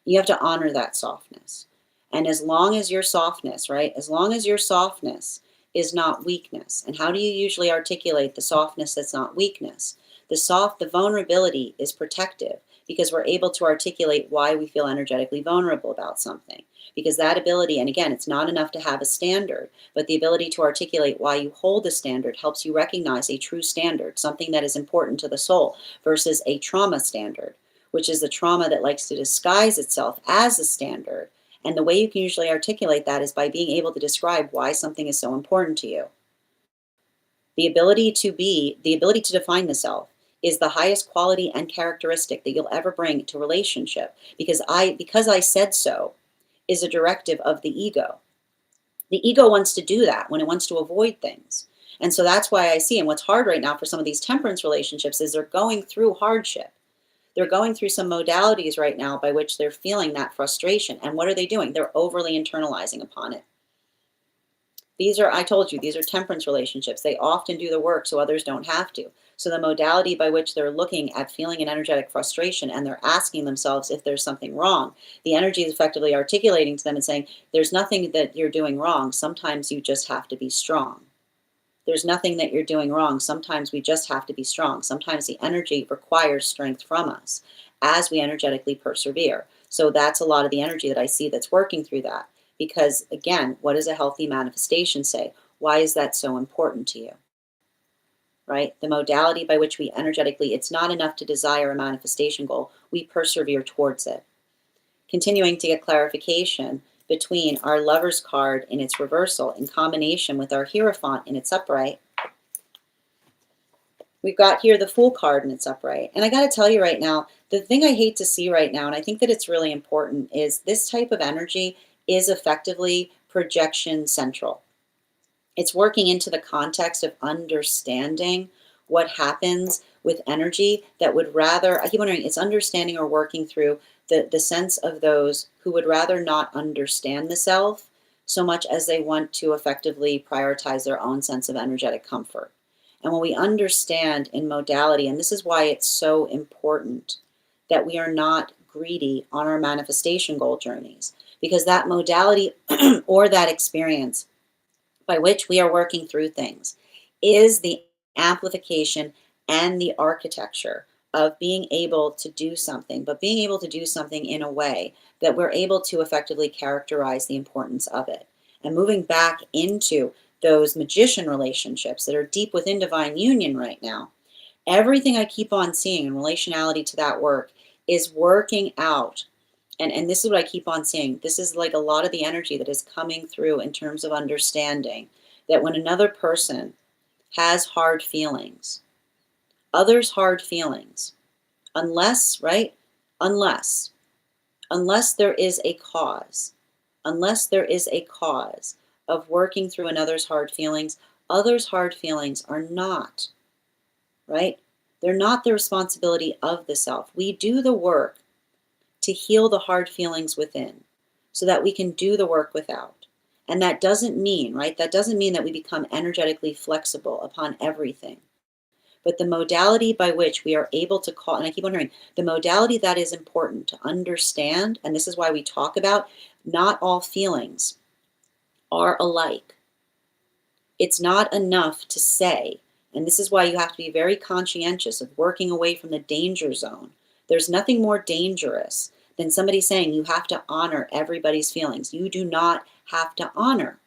You have to honor that softness. And as long as your softness, right? As long as your softness is not weakness. And how do you usually articulate the softness that's not weakness? The vulnerability is protective, because we're able to articulate why we feel energetically vulnerable about something. Because that ability, and again, it's not enough to have a standard, but the ability to articulate why you hold a standard helps you recognize a true standard, something that is important to the soul, versus a trauma standard, which is the trauma that likes to disguise itself as a standard. And the way you can usually articulate that is by being able to describe why something is so important to you. The ability to define the self is the highest quality and characteristic that you'll ever bring to relationship, because I said so is a directive of the ego. The ego wants to do that when it wants to avoid things. And so that's why I see, and what's hard right now for some of these temperance relationships is they're going through hardship. They're going through some modalities right now by which they're feeling that frustration. And what are they doing? They're overly internalizing upon it. These are, I told you, these are temperance relationships. They often do the work so others don't have to. So the modality by which they're looking at feeling an energetic frustration and they're asking themselves if there's something wrong, the energy is effectively articulating to them and saying, there's nothing that you're doing wrong. Sometimes you just have to be strong. There's nothing that you're doing wrong. Sometimes we just have to be strong. Sometimes the energy requires strength from us as we energetically persevere. So that's a lot of the energy that I see that's working through that. Because again, what does a healthy manifestation say? Why is that so important to you? Right? The modality by which we energetically, it's not enough to desire a manifestation goal. We persevere towards it. Continuing to get clarification between our Lover's card in its reversal in combination with our Hierophant in its upright. We've got here the Fool card in its upright. And I got to tell you right now, the thing I hate to see right now, and I think that it's really important, is this type of energy is effectively projection central. It's working into the context of understanding what happens with energy that would rather, I keep wondering, it's understanding or working through the sense of those who would rather not understand the self so much as they want to effectively prioritize their own sense of energetic comfort. And when we understand in modality, and this is why it's so important that we are not greedy on our manifestation goal journeys, because that modality or that experience by which we are working through things is the amplification and the architecture of being able to do something, but being able to do something in a way that we're able to effectively characterize the importance of it. And moving back into those magician relationships that are deep within divine union right now, everything I keep on seeing in relationality to that work is working out. And this is what I keep on seeing. This is like a lot of the energy that is coming through in terms of understanding that when another person has hard feelings, others' hard feelings, unless, right? Unless there is a cause, unless there is a cause of working through another's hard feelings, others' hard feelings are not, right? They're not the responsibility of the self. We do the work to heal the hard feelings within so that we can do the work without. And that doesn't mean, right? That doesn't mean that we become energetically flexible upon everything. But the modality by which we are able to call, and I keep wondering, the modality that is important to understand, and this is why we talk about not all feelings are alike. It's not enough to say, and this is why you have to be very conscientious of working away from the danger zone. There's nothing more dangerous than somebody saying you have to honor everybody's feelings. You do not have to honor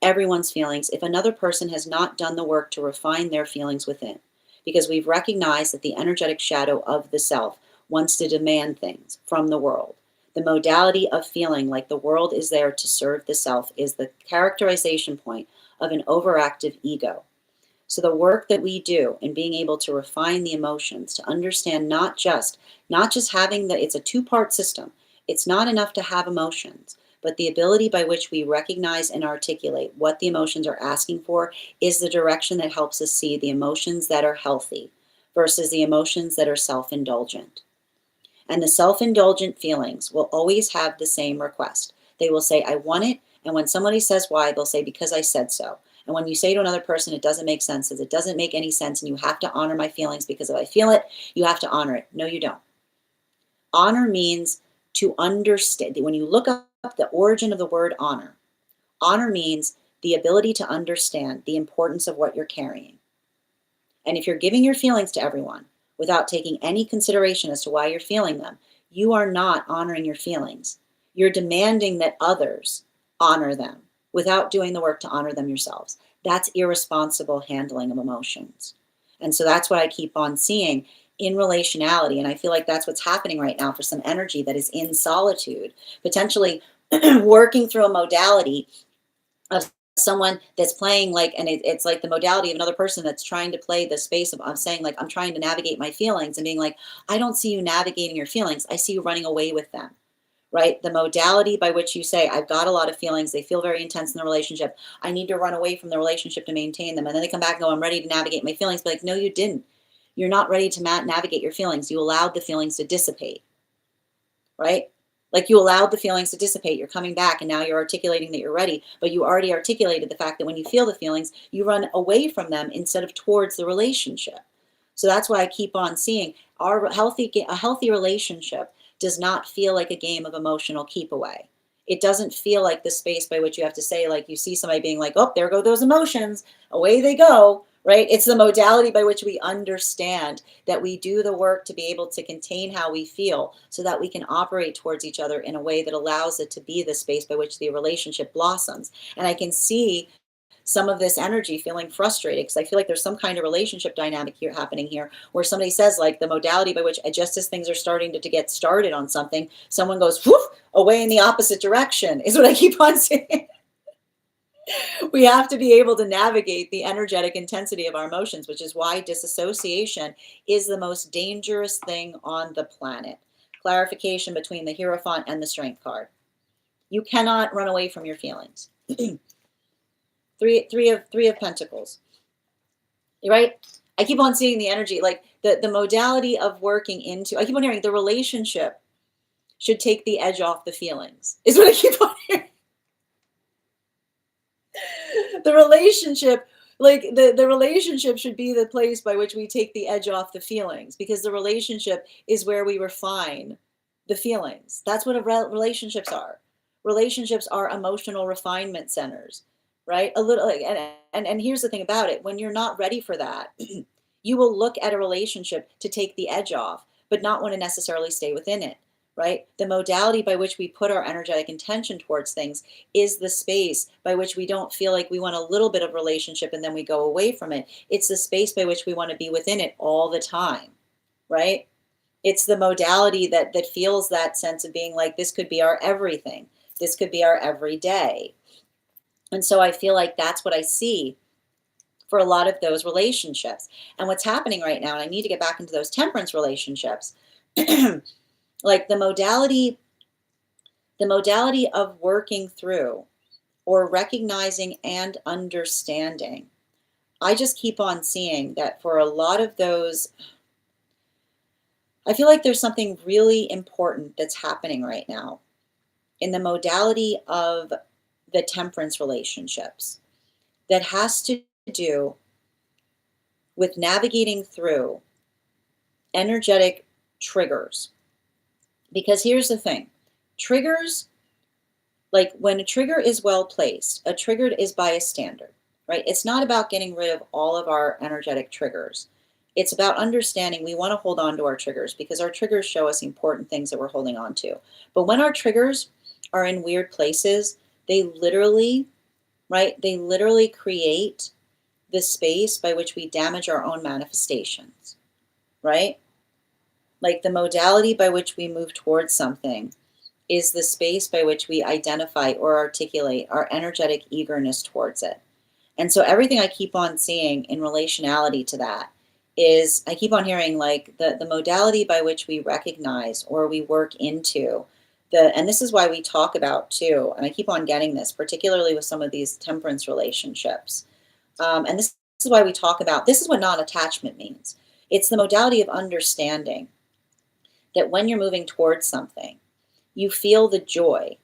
everyone's feelings if another person has not done the work to refine their feelings within. Because we've recognized that the energetic shadow of the self wants to demand things from the world. The modality of feeling like the world is there to serve the self is the characterization point of an overactive ego. So the work that we do in being able to refine the emotions, to understand not just having it's a two-part system. It's not enough to have emotions, but the ability by which we recognize and articulate what the emotions are asking for is the direction that helps us see the emotions that are healthy versus the emotions that are self-indulgent. And the self-indulgent feelings will always have the same request. They will say, I want it. And when somebody says why, they'll say, because I said so. And when you say to another person, it doesn't make sense, it doesn't make any sense, and you have to honor my feelings because if I feel it, you have to honor it. No, you don't. Honor means to understand. When you look up the origin of the word honor, honor means the ability to understand the importance of what you're carrying. And if you're giving your feelings to everyone without taking any consideration as to why you're feeling them, you are not honoring your feelings. You're demanding that others honor them without doing the work to honor them yourselves. That's irresponsible handling of emotions. And so that's what I keep on seeing in relationality. And I feel like that's what's happening right now for some energy that is in solitude, potentially working through a modality of someone that's playing like, and it's like the modality of another person that's trying to play the space of, I'm saying like, I'm trying to navigate my feelings and being like, I don't see you navigating your feelings. I see you running away with them. Right? The modality by which you say, I've got a lot of feelings. They feel very intense in the relationship. I need to run away from the relationship to maintain them. And then they come back and go, I'm ready to navigate my feelings. But like, no, you didn't. You're not ready to navigate your feelings. You allowed the feelings to dissipate. Right? Like you allowed the feelings to dissipate, you're coming back, and now you're articulating that you're ready, but you already articulated the fact that when you feel the feelings, you run away from them instead of towards the relationship. So that's why I keep on seeing a healthy relationship does not feel like a game of emotional keep away. It doesn't feel like the space by which you have to say, like, you see somebody being like, oh, there go those emotions, away they go, right? It's the modality by which we understand that we do the work to be able to contain how we feel so that we can operate towards each other in a way that allows it to be the space by which the relationship blossoms. And I can see some of this energy feeling frustrated because I feel like there's some kind of relationship dynamic here happening here where somebody says, like, the modality by which just as things are starting to get started on something, someone goes whoof away in the opposite direction is what I keep on saying. We have to be able to navigate the energetic intensity of our emotions, which is why disassociation is the most dangerous thing on the planet. Clarification between the Hierophant and the Strength card. You cannot run away from your feelings. Three of Pentacles. Right? I keep on seeing the energy, like the modality of working into, I keep on hearing the relationship should take the edge off the feelings, is what I keep on hearing. The relationship, like the relationship should be the place by which we take the edge off the feelings, because the relationship is where we refine the feelings. That's what relationships are. Relationships are emotional refinement centers, right? A little like, and here's the thing about it: when you're not ready for that, you will look at a relationship to take the edge off, but not want to necessarily stay within it, right? The modality by which we put our energetic intention towards things is the space by which we don't feel like we want a little bit of relationship and then we go away from it. It's the space by which we want to be within it all the time, right? It's the modality that feels that sense of being like, this could be our everything. This could be our everyday. And so I feel like that's what I see for a lot of those relationships. And what's happening right now, and I need to get back into those temperance relationships, like the modality of working through or recognizing and understanding. I just keep on seeing that for a lot of those, I feel like there's something really important that's happening right now in the modality of the temperance relationships that has to do with navigating through energetic triggers. Because here's the thing, triggers, like when a trigger is well placed, a trigger is by a standard, right? It's not about getting rid of all of our energetic triggers. It's about understanding we want to hold on to our triggers because our triggers show us important things that we're holding on to. But when our triggers are in weird places, they literally, right? They literally create the space by which we damage our own manifestations, right? Like the modality by which we move towards something is the space by which we identify or articulate our energetic eagerness towards it. And so everything I keep on seeing in relationality to that is I keep on hearing like the modality by which we recognize or we work into and this is why we talk about too, and I keep on getting this, particularly with some of these temperance relationships. And this is why we talk about, this is what non-attachment means. It's the modality of understanding that when you're moving towards something, you feel the joy,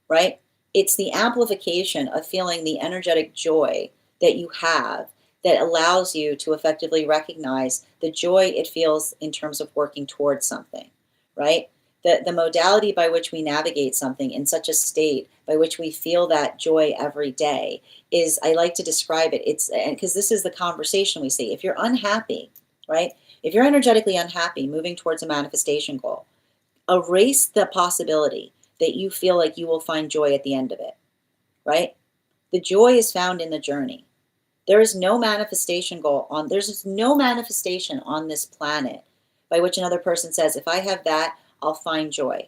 right? It's the amplification of feeling the energetic joy that you have that allows you to effectively recognize the joy it feels in terms of working towards something, right? The modality by which we navigate something in such a state by which we feel that joy every day is, I like to describe it, it's because this is the conversation we see. If you're unhappy, right? If you're energetically unhappy moving towards a manifestation goal, erase the possibility that you feel like you will find joy at the end of it, right? The joy is found in the journey. There is no manifestation there's no manifestation on this planet by which another person says, if I have that, I'll find joy.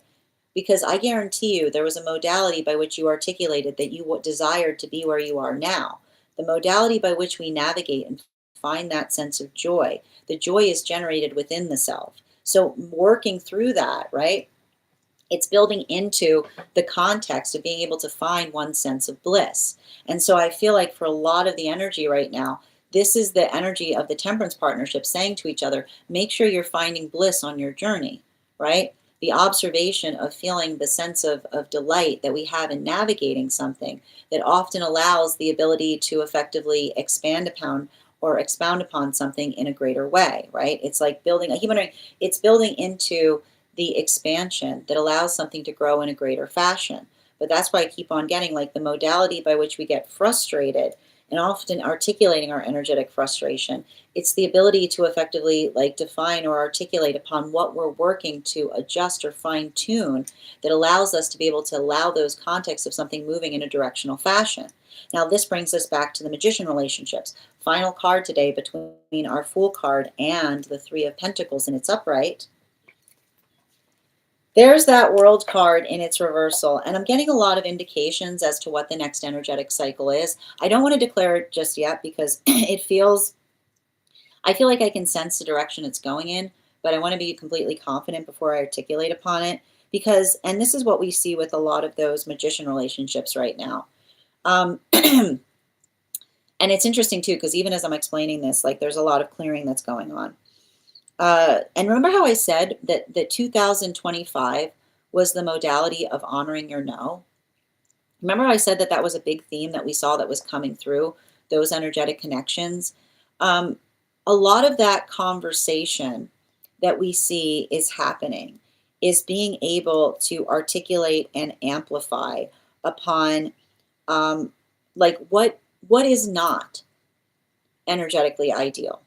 Because I guarantee you there was a modality by which you articulated that you desired to be where you are now. The modality by which we navigate and find that sense of joy. The joy is generated within the self. So working through that, right? It's building into the context of being able to find one sense of bliss. And so I feel like for a lot of the energy right now, this is the energy of the temperance partnership saying to each other, make sure you're finding bliss on your journey, right? the observation of feeling the sense of delight that we have in navigating something that often allows the ability to effectively expand upon or expound upon something in a greater way, right? It's like building, I keep wondering, it's building into the expansion that allows something to grow in a greater fashion. But that's why I keep on getting like the modality by which we get frustrated and often articulating our energetic frustration. It's the ability to effectively like define or articulate upon what we're working to adjust or fine tune that allows us to be able to allow those contexts of something moving in a directional fashion. Now, this brings us back to the magician relationships. Final card today between our Fool card and the Three of Pentacles in its upright. There's that World card in its reversal, and I'm getting a lot of indications as to what the next energetic cycle is. I don't want to declare it just yet because I feel like I can sense the direction it's going in, but I want to be completely confident before I articulate upon it because, and this is what we see with a lot of those magician relationships right now. And it's interesting too, because even as I'm explaining this, like there's a lot of clearing that's going on. And remember how I said that the 2025 was the modality of honoring your no? Remember I said that that was a big theme that we saw that was coming through those energetic connections? A lot of that conversation that we see is happening is being able to articulate and amplify upon like what is not energetically ideal.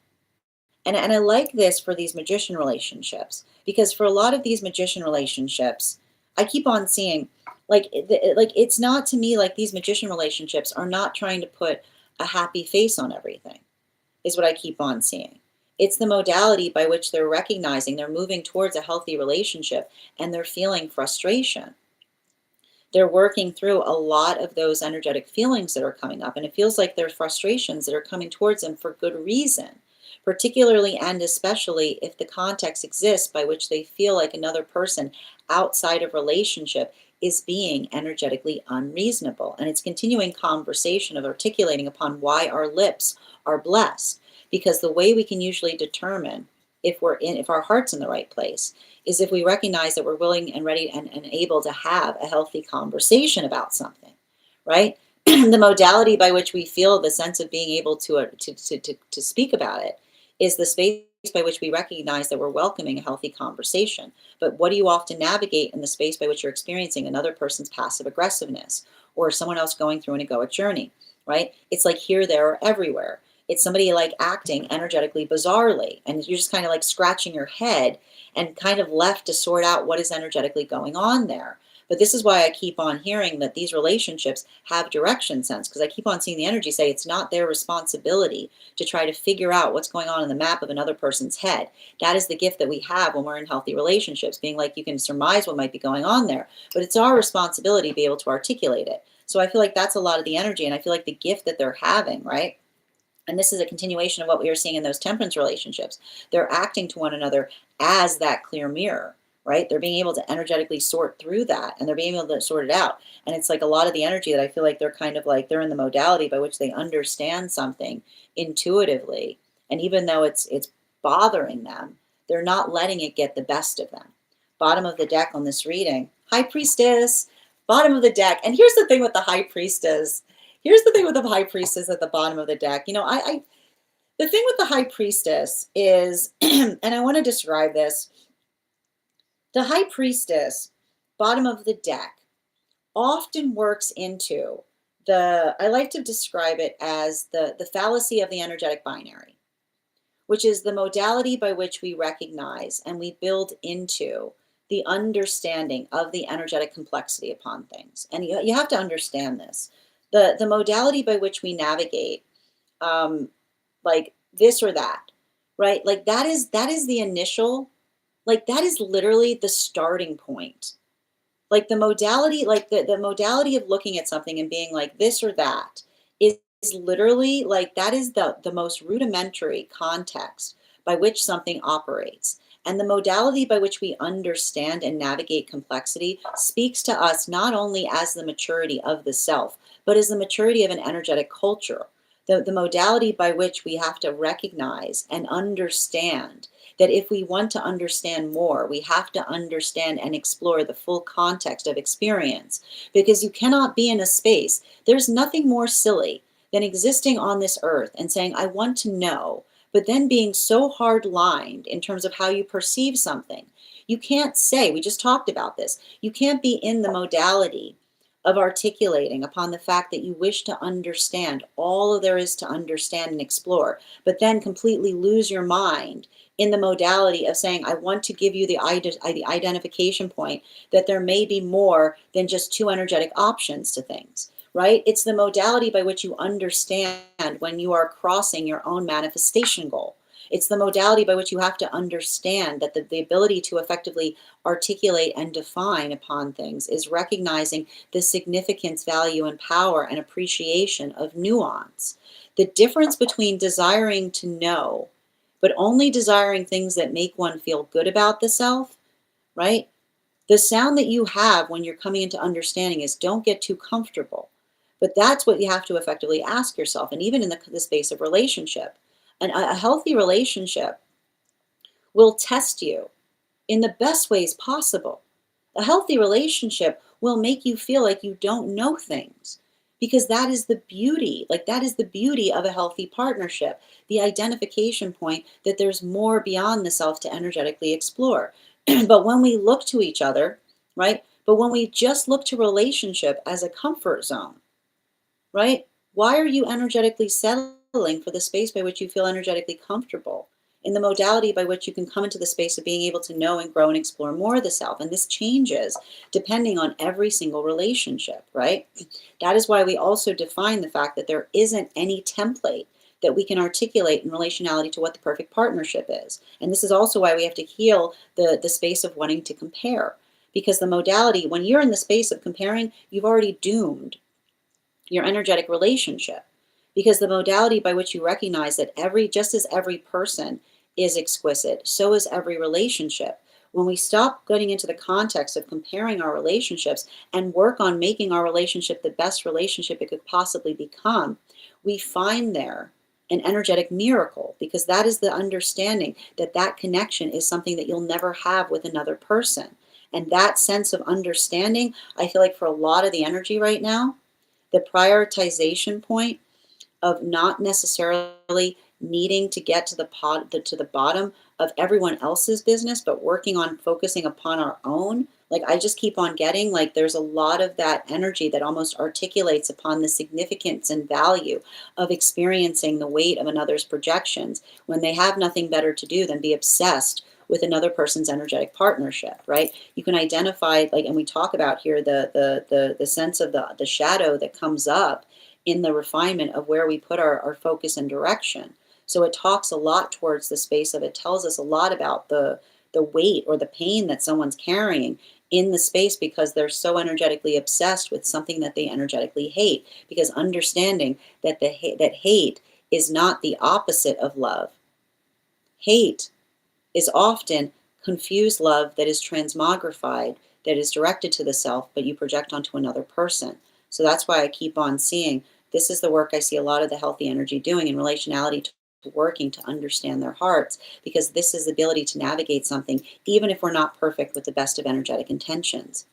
And I like this for these magician relationships because for a lot of these magician relationships, I keep on seeing like it's not to me like these magician relationships are not trying to put a happy face on everything, is what I keep on seeing. It's the modality by which they're recognizing they're moving towards a healthy relationship and they're feeling frustration. They're working through a lot of those energetic feelings that are coming up, and it feels like there's frustrations that are coming towards them for good reason, particularly and especially if the context exists by which they feel like another person outside of relationship is being energetically unreasonable. And it's continuing conversation of articulating upon why our lips are blessed, because the way we can usually determine if our heart's in the right place is if we recognize that we're willing and ready and able to have a healthy conversation about something, right? The modality by which we feel the sense of being able to speak about it is the space by which we recognize that we're welcoming a healthy conversation. But what do you often navigate in the space by which you're experiencing another person's passive aggressiveness or someone else going through an egoic journey, right? It's like here, there, or everywhere. It's somebody like acting energetically bizarrely, and you're just kind of like scratching your head and kind of left to sort out what is energetically going on there. But this is why I keep on hearing that these relationships have direction sense, because I keep on seeing the energy say it's not their responsibility to try to figure out what's going on in the map of another person's head. That is the gift that we have when we're in healthy relationships, being like you can surmise what might be going on there, but it's our responsibility to be able to articulate it. So I feel like that's a lot of the energy, and I feel like the gift that they're having, right? And this is a continuation of what we were seeing in those temperance relationships. They're acting to one another as that clear mirror, right? They're being able to energetically sort through that and they're being able to sort it out. And it's like a lot of the energy that I feel like they're kind of like they're in the modality by which they understand something intuitively. And even though it's bothering them, they're not letting it get the best of them. Bottom of the deck on this reading, High Priestess, bottom of the deck. And here's the thing with the High Priestess. Here's the thing with the High Priestess at the bottom of the deck. You know, the thing with the High Priestess is, and I want to describe this, the High Priestess, bottom of the deck, often works into I like to describe it as the fallacy of the energetic binary, which is the modality by which we recognize and we build into the understanding of the energetic complexity upon things. And you have to understand this. The modality by which we navigate, like this or that, right? Like that is the initial, like that is literally the starting point. Like the modality, like the modality of looking at something and being like this or that is literally like that is the most rudimentary context by which something operates. And the modality by which we understand and navigate complexity speaks to us not only as the maturity of the self, but as the maturity of an energetic culture. The modality by which we have to recognize and understand that if we want to understand more, we have to understand and explore the full context of experience. Because you cannot be in a space, there's nothing more silly than existing on this earth and saying, I want to know, but then being so hard lined in terms of how you perceive something. You can't say, we just talked about this, you can't be in the modality of articulating upon the fact that you wish to understand all there is to understand and explore, but then completely lose your mind in the modality of saying, I want to give you the identification point that there may be more than just two energetic options to things, right? It's the modality by which you understand when you are crossing your own manifestation goal. It's the modality by which you have to understand that the ability to effectively articulate and define upon things is recognizing the significance, value, and power and appreciation of nuance. The difference between desiring to know, but only desiring things that make one feel good about the self, right? The sound that you have when you're coming into understanding is don't get too comfortable. But that's what you have to effectively ask yourself. And even in the space of relationship, a healthy relationship will test you in the best ways possible. A healthy relationship will make you feel like you don't know things because that is the beauty. Like that is the beauty of a healthy partnership, the identification point that there's more beyond the self to energetically explore. But when we look to each other, right? But when we just look to relationship as a comfort zone, right? Why are you energetically settling for the space by which you feel energetically comfortable? In the modality by which you can come into the space of being able to know and grow and explore more of the self. And this changes depending on every single relationship, right? That is why we also define the fact that there isn't any template that we can articulate in relationality to what the perfect partnership is. And this is also why we have to heal the space of wanting to compare. Because the modality, when you're in the space of comparing, you've already doomed your energetic relationship, because the modality by which you recognize that just as every person is exquisite, so is every relationship. When we stop getting into the context of comparing our relationships and work on making our relationship the best relationship it could possibly become, we find there an energetic miracle, because that is the understanding that that connection is something that you'll never have with another person. And that sense of understanding, I feel like for a lot of the energy right now, the prioritization point of not necessarily needing to get to the bottom of everyone else's business, but working on focusing upon our own. Like I just keep on getting like there's a lot of that energy that almost articulates upon the significance and value of experiencing the weight of another's projections when they have nothing better to do than be obsessed with another person's energetic partnership, right? You can identify, like, and we talk about here the sense of the shadow that comes up in the refinement of where we put our focus and direction. So it talks a lot towards the space of, it tells us a lot about the weight or the pain that someone's carrying in the space because they're so energetically obsessed with something that they energetically hate. Because understanding that that hate is not the opposite of love. Hate is often confused love that is transmogrified, that is directed to the self, but you project onto another person. So that's why I keep on seeing this is the work I see a lot of the healthy energy doing in relationality to working to understand their hearts, because this is the ability to navigate something, even if we're not perfect with the best of energetic intentions.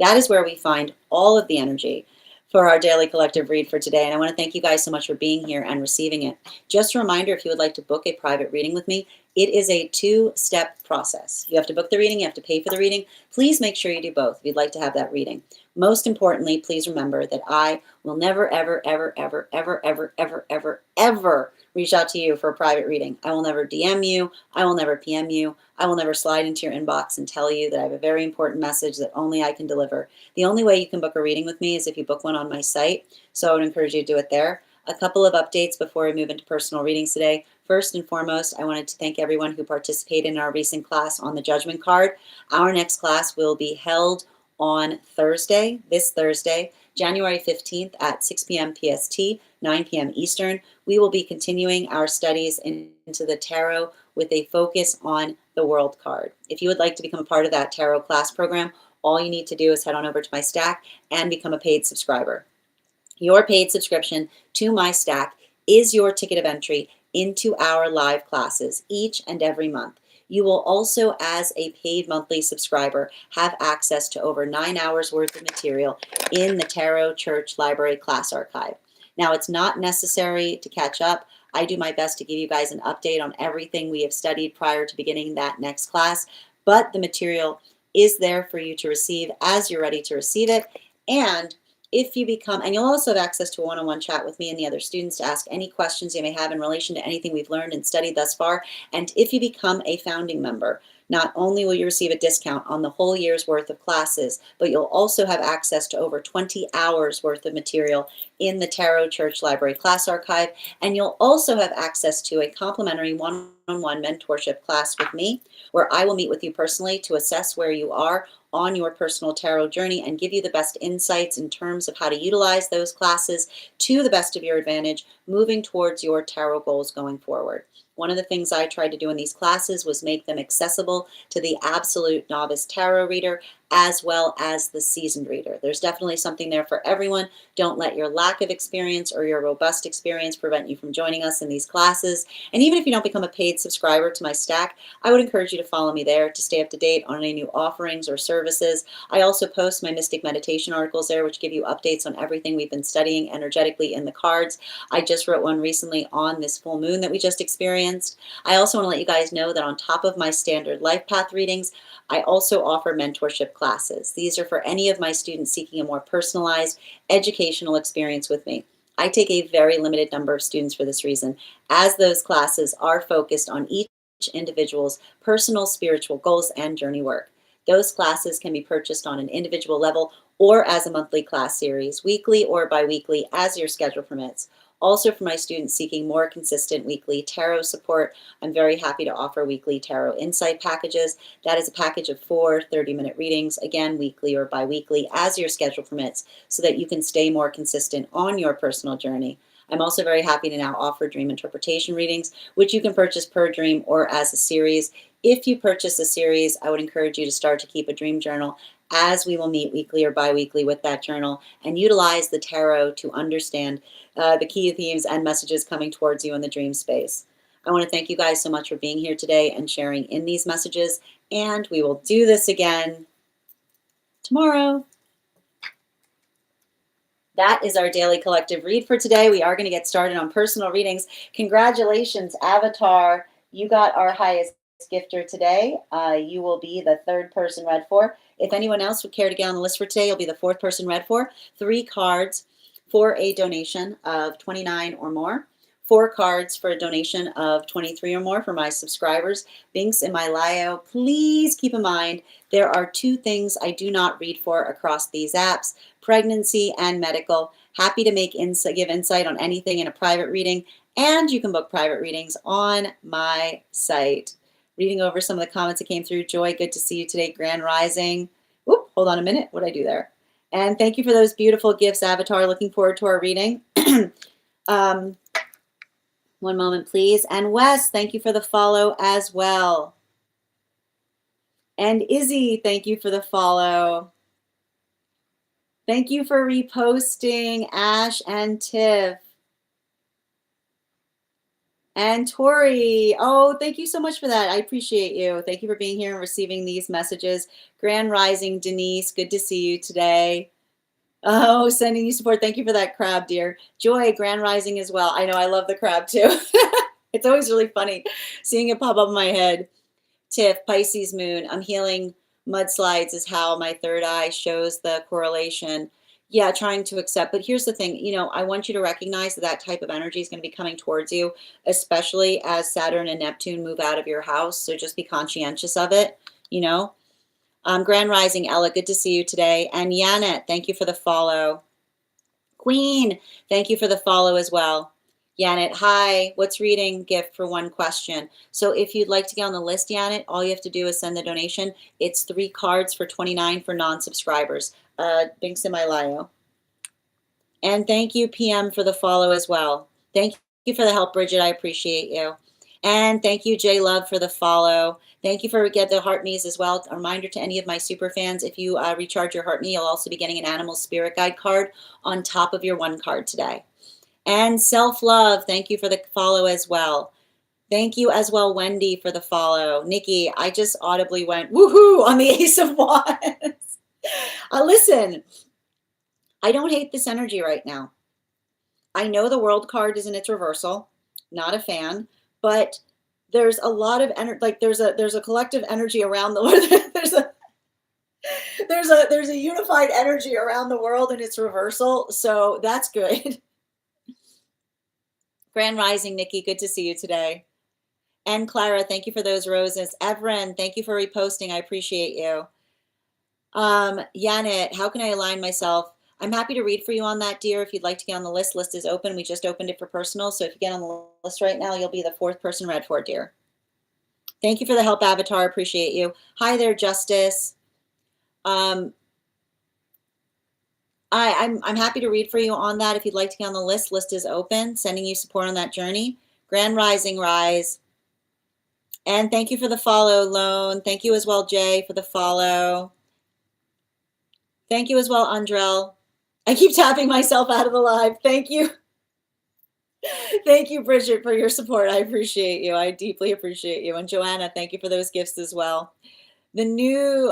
That is where we find all of the energy for our daily collective read for today. And I want to thank you guys so much for being here and receiving it. Just a reminder, if you would like to book a private reading with me, it is a two-step process. You have to book the reading, you have to pay for the reading. Please make sure you do both if you'd like to have that reading. Most importantly, please remember that I will never, ever, ever, ever, ever, ever, ever, ever, ever reach out to you for a private reading. I will never DM you. I will never PM you. I will never slide into your inbox and tell you that I have a very important message that only I can deliver. The only way you can book a reading with me is if you book one on my site. So I would encourage you to do it there. A couple of updates before we move into personal readings today. First and foremost, I wanted to thank everyone who participated in our recent class on the judgment card. Our next class will be held on Thursday, this Thursday, January 15th at 6 p.m. PST, 9 p.m. Eastern. We will be continuing our studies into the tarot with a focus on the World card. If you would like to become a part of that tarot class program, all you need to do is head on over to my stack and become a paid subscriber. Your paid subscription to my stack is your ticket of entry into our live classes each and every month. You will also, as a paid monthly subscriber, have access to over 9 hours worth of material in the Tarot Church Library class archive. Now, it's not necessary to catch up. I do my best to give you guys an update on everything we have studied prior to beginning that next class, but the material is there for you to receive as you're ready to receive it. And if you become, and you'll also have access to a one-on-one chat with me and the other students to ask any questions you may have in relation to anything we've learned and studied thus far. And if you become a founding member, not only will you receive a discount on the whole year's worth of classes, but you'll also have access to over 20 hours worth of material in the Tarot Church Library class archive. And you'll also have access to a complimentary one-on-one mentorship class with me, where I will meet with you personally to assess where you are on your personal tarot journey and give you the best insights in terms of how to utilize those classes to the best of your advantage, moving towards your tarot goals going forward. One of the things I tried to do in these classes was make them accessible to the absolute novice tarot reader as well as the seasoned reader. There's definitely something there for everyone. Don't let your lack of experience or your robust experience prevent you from joining us in these classes. And even if you don't become a paid subscriber to my stack, I would encourage you to follow me there to stay up to date on any new offerings or services. I also post my Mystic Meditation articles there, which give you updates on everything we've been studying energetically in the cards. I just wrote one recently on this full moon that we just experienced. I also want to let you guys know that on top of my standard life path readings, I also offer mentorship classes. These are for any of my students seeking a more personalized educational experience with me. I take a very limited number of students for this reason, as those classes are focused on each individual's personal spiritual goals and journey work. Those classes can be purchased on an individual level or as a monthly class series, weekly or bi-weekly, as your schedule permits. Also, for my students seeking more consistent weekly tarot support, I'm very happy to offer weekly tarot insight packages. That is a package of 4 30-minute readings, again, weekly or bi-weekly, as your schedule permits, so that you can stay more consistent on your personal journey. I'm also very happy to now offer dream interpretation readings, which you can purchase per dream or as a series. If you purchase a series, I would encourage you to start to keep a dream journal, as we will meet weekly or bi-weekly with that journal and utilize the tarot to understand the key themes and messages coming towards you in the dream space. I want to thank you guys so much for being here today and sharing in these messages, and we will do this again tomorrow. That is our daily collective read for today. We are going to get started on personal readings. Congratulations, Avatar. You got our highest gifter today. You will be the 3rd person read for. If anyone else would care to get on the list for today, you'll be the 4th person read for. 3 cards for a donation of $29 or more. 4 cards for a donation of $23 or more for my subscribers. Links in my bio. Please keep in mind, there are 2 things I do not read for across these apps: pregnancy and medical. Happy to give insight on anything in a private reading, and you can book private readings on my site. Reading over some of the comments that came through. Joy, good to see you today. Grand Rising. Oop, hold on a minute. What did I do there? And thank you for those beautiful gifts, Avatar. Looking forward to our reading. One moment, please. And Wes, thank you for the follow as well. And Izzy, thank you for the follow. Thank you for reposting, Ash and Tiff. And Tori, oh, thank you so much for that. I appreciate you. Thank you for being here and receiving these messages. Grand Rising, Denise, good to see you today. Oh, sending you support. Thank you for that crab, dear. Joy, Grand Rising as well. I know, I love the crab too. It's always really funny seeing it pop up in my head. Tiff, Pisces moon. I'm healing mudslides is how my 3rd eye shows the correlation. Yeah, trying to accept. But here's the thing, I want you to recognize that that type of energy is going to be coming towards you, especially as Saturn and Neptune move out of your house. So just be conscientious of it, Grand Rising, Ella, good to see you today. And Yanet, thank you for the follow. Queen, thank you for the follow as well. Yanet, hi, what's reading gift for 1 question? So if you'd like to get on the list, Yanet, all you have to do is send the donation. It's 3 cards for $29 for non-subscribers. Links in my bio. And thank you, PM, for the follow as well. Thank you for the help, Bridget. I appreciate you. And thank you, J Love, for the follow. Thank you for the heart me's as well. A reminder to any of my super fans, if you recharge your heart me, you'll also be getting an animal spirit guide card on top of your 1 card today. And self-love, thank you for the follow as well. Thank you as well, Wendy, for the follow. Nikki, I just audibly went woohoo on the Ace of Wands. Listen, I don't hate this energy right now. I know the World card is in its reversal. Not a fan, but there's a lot of energy. Like there's a collective energy around the there's a unified energy around the world in its reversal. So that's good. Grand Rising, Nikki, good to see you today. And Clara, thank you for those roses. Evren, thank you for reposting. I appreciate you. Janet, how can I align myself? I'm happy to read for you on that, dear. If you'd like to get on the list, list is open. We just opened it for personal. So if you get on the list right now, you'll be the 4th person read for, dear. Thank you for the help, Avatar. Appreciate you. Hi there, Justice. I'm happy to read for you on that. If you'd like to get on the list, list is open. Sending you support on that journey. Grand Rising, Rise. And thank you for the follow, Lone. Thank you as well, Jay, for the follow. Thank you as well, Andrell. I keep tapping myself out of the live. Thank you. Thank you, Bridget, for your support. I appreciate you. I deeply appreciate you. And Joanna, thank you for those gifts as well. The new,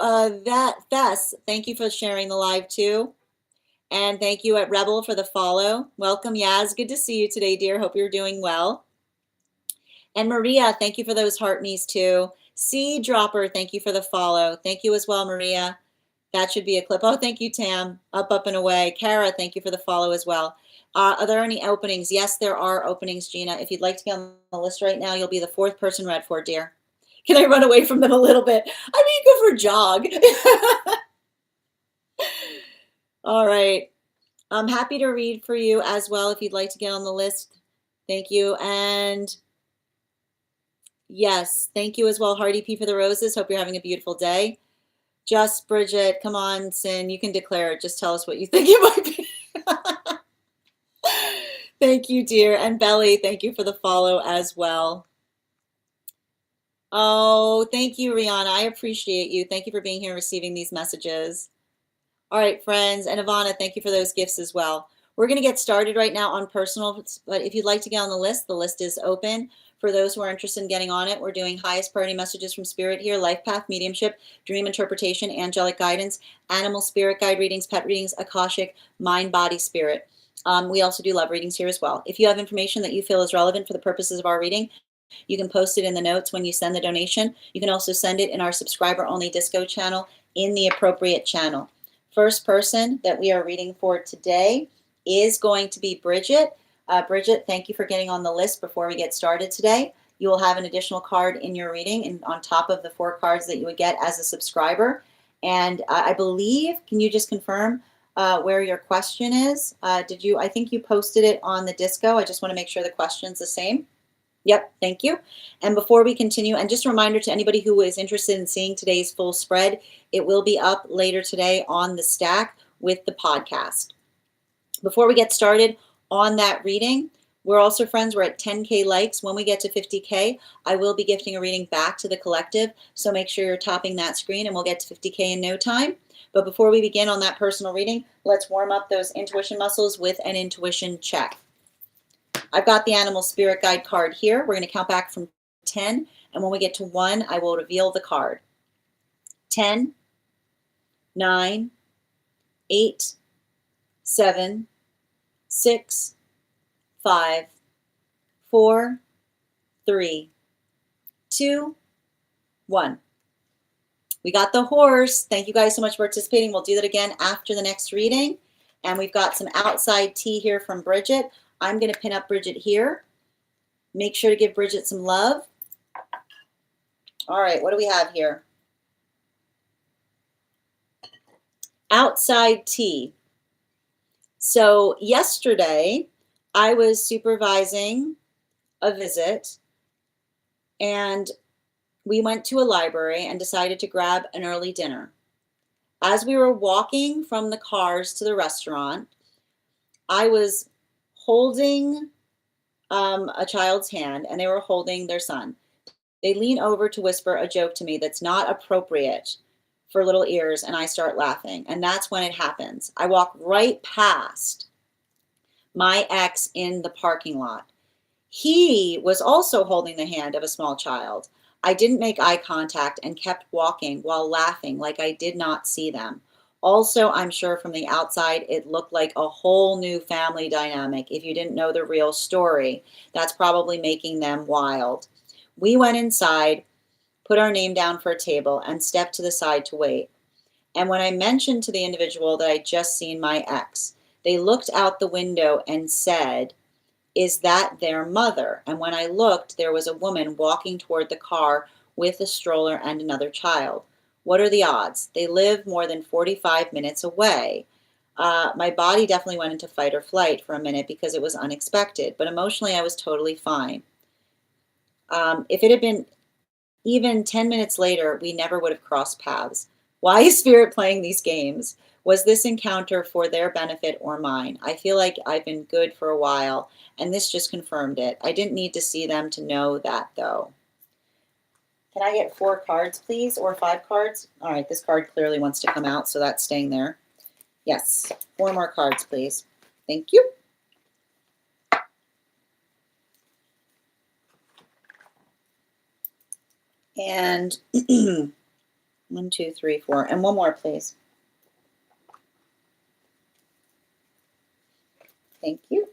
Thess, thank you for sharing the live too. And thank you at Rebel for the follow. Welcome, Yaz. Good to see you today, dear. Hope you're doing well. And Maria, thank you for those heart me's too. Seed Dropper, thank you for the follow. Thank you as well, Maria. That should be a clip. Oh, thank you, Tam. Up, up, and away. Kara, thank you for the follow as well. Are there any openings? Yes, there are openings, Gina. If you'd like to get on the list right now, you'll be the 4th person read for, dear. Can I run away from them a little bit? I mean, go for a jog. All right. I'm happy to read for you as well if you'd like to get on the list. Thank you. And yes, thank you as well, Hardy P, for the roses. Hope you're having a beautiful day. Just Bridget, come on, Sin, you can declare it. Just tell us what you think it might be. Thank you, dear. And Belly, thank you for the follow as well. Oh, thank you, Rihanna. I appreciate you. Thank you for being here and receiving these messages. All right, friends. And Ivana, thank you for those gifts as well. We're going to get started right now on personal, but if you'd like to get on the list is open. For those who are interested in getting on it, we're doing highest priority messages from Spirit here, life path, mediumship, dream interpretation, angelic guidance, animal spirit guide readings, pet readings, Akashic, mind, body, spirit. We also do love readings here as well. If you have information that you feel is relevant for the purposes of our reading, you can post it in the notes when you send the donation. You can also send it in our subscriber-only disco channel in the appropriate channel. First person that we are reading for today is going to be Bridget. Bridget, thank you for getting on the list before we get started today. You will have an additional card in your reading and on top of the 4 cards that you would get as a subscriber. And I believe, can you just confirm where your question is? I think you posted it on the disco. I just want to make sure the question's the same. Yep, thank you. And before we continue, and just a reminder to anybody who is interested in seeing today's full spread, it will be up later today on the stack with the podcast. Before we get started on that reading, we're also friends. We're at 10K likes. When we get to 50K, I will be gifting a reading back to the collective. So make sure you're topping that screen and we'll get to 50K in no time. But before we begin on that personal reading, let's warm up those intuition muscles with an intuition check. I've got the animal spirit guide card here. We're going to count back from 10. And when we get to 1, I will reveal the card. 10, 9, 8, 7, 6, 5, 4, 3, 2, 1. We got the horse. Thank you guys so much for participating. We'll do that again after the next reading. And we've got some outside tea here from Bridget. I'm going to pin up Bridget here. Make sure to give Bridget some love. All right, what do we have here? Outside tea. So yesterday, I was supervising a visit and we went to a library and decided to grab an early dinner. As we were walking from the cars to the restaurant, I was holding a child's hand and they were holding their son. They lean over to whisper a joke to me that's not appropriate for little ears and I start laughing. And that's when it happens. I walk right past my ex in the parking lot. He was also holding the hand of a small child. I didn't make eye contact and kept walking while laughing like I did not see them. Also, I'm sure from the outside it looked like a whole new family dynamic. If you didn't know the real story, that's probably making them wild. We went inside, put our name down for a table, and stepped to the side to wait. And when I mentioned to the individual that I'd just seen my ex, they looked out the window and said, "Is that their mother?" And when I looked, there was a woman walking toward the car with a stroller and another child. What are the odds? They live more than 45 minutes away. My body definitely went into fight or flight for a minute because it was unexpected, but emotionally I was totally fine. If it had been even 10 minutes later, we never would have crossed paths. Why is Spirit playing these games? Was this encounter for their benefit or mine? I feel like I've been good for a while, and this just confirmed it. I didn't need to see them to know that, though. Can I get 4 cards, please, or 5 cards? All right, this card clearly wants to come out, so that's staying there. Yes, 4 more cards, please. Thank you. And 1, 2, 3, 4, and one more, please. Thank you.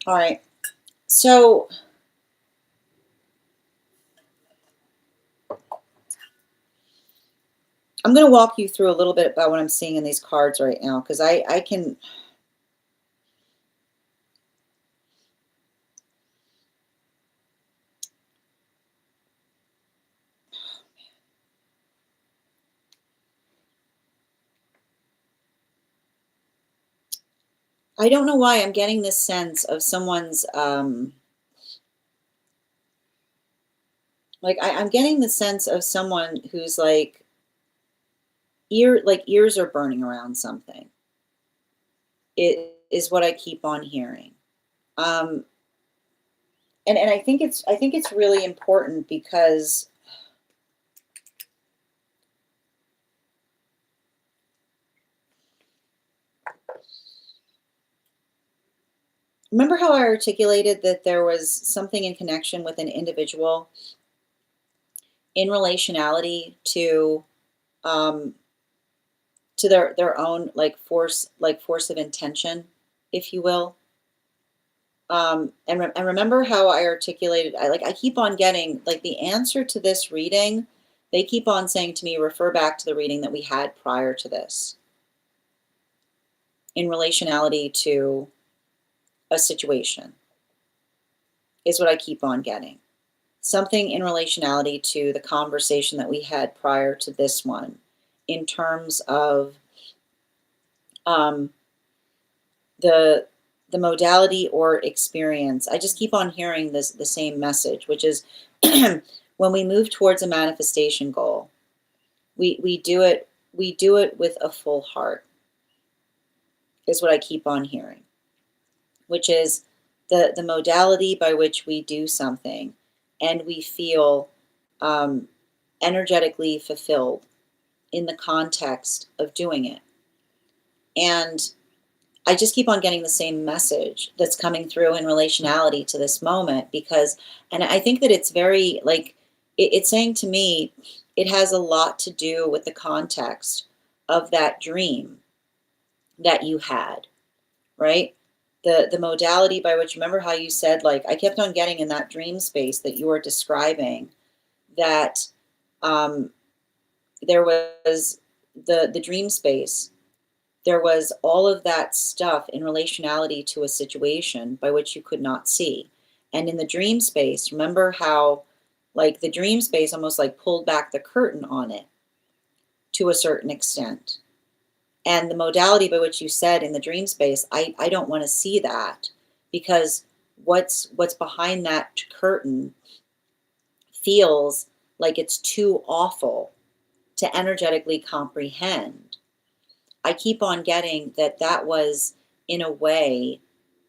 All right. So I'm going to walk you through a little bit about what I'm seeing in these cards right now, because I can. I don't know why I'm getting this sense of someone's like I'm getting the sense of someone who's like ears are burning around something. It is what I keep on hearing. Um, and I think it's really important because remember how I articulated that there was something in connection with an individual in relationality um, to their own like force of intention, if you will. And remember how I articulated, I keep on getting like the answer to this reading. They keep on saying to me, refer back to the reading that we had prior to this in relationality to a situation, is what I keep on getting. Something in relationality to the conversation that we had prior to this one in terms of um, the the modality or experience. I just keep on hearing the same message, which is when we move towards a manifestation goal, we do it with a full heart, is what I keep on hearing, which is the modality by which we do something and we feel um, energetically fulfilled in the context of doing it. And I just keep on getting the same message that's coming through in relationality to this moment because, and I think that it's very like, it's saying to me, it has a lot to do with the context of that dream that you had, right? The modality by which, remember how you said, like, I kept on getting in that dream space that you were describing that um, there was the dream space. There was all of that stuff in relationality to a situation by which you could not see. And in the dream space, remember how like the dream space almost like pulled back the curtain on it to a certain extent. And the modality by which you said in the dream space, I don't want to see that, because what's behind that curtain feels like it's too awful to energetically comprehend. I keep on getting that that was, in a way,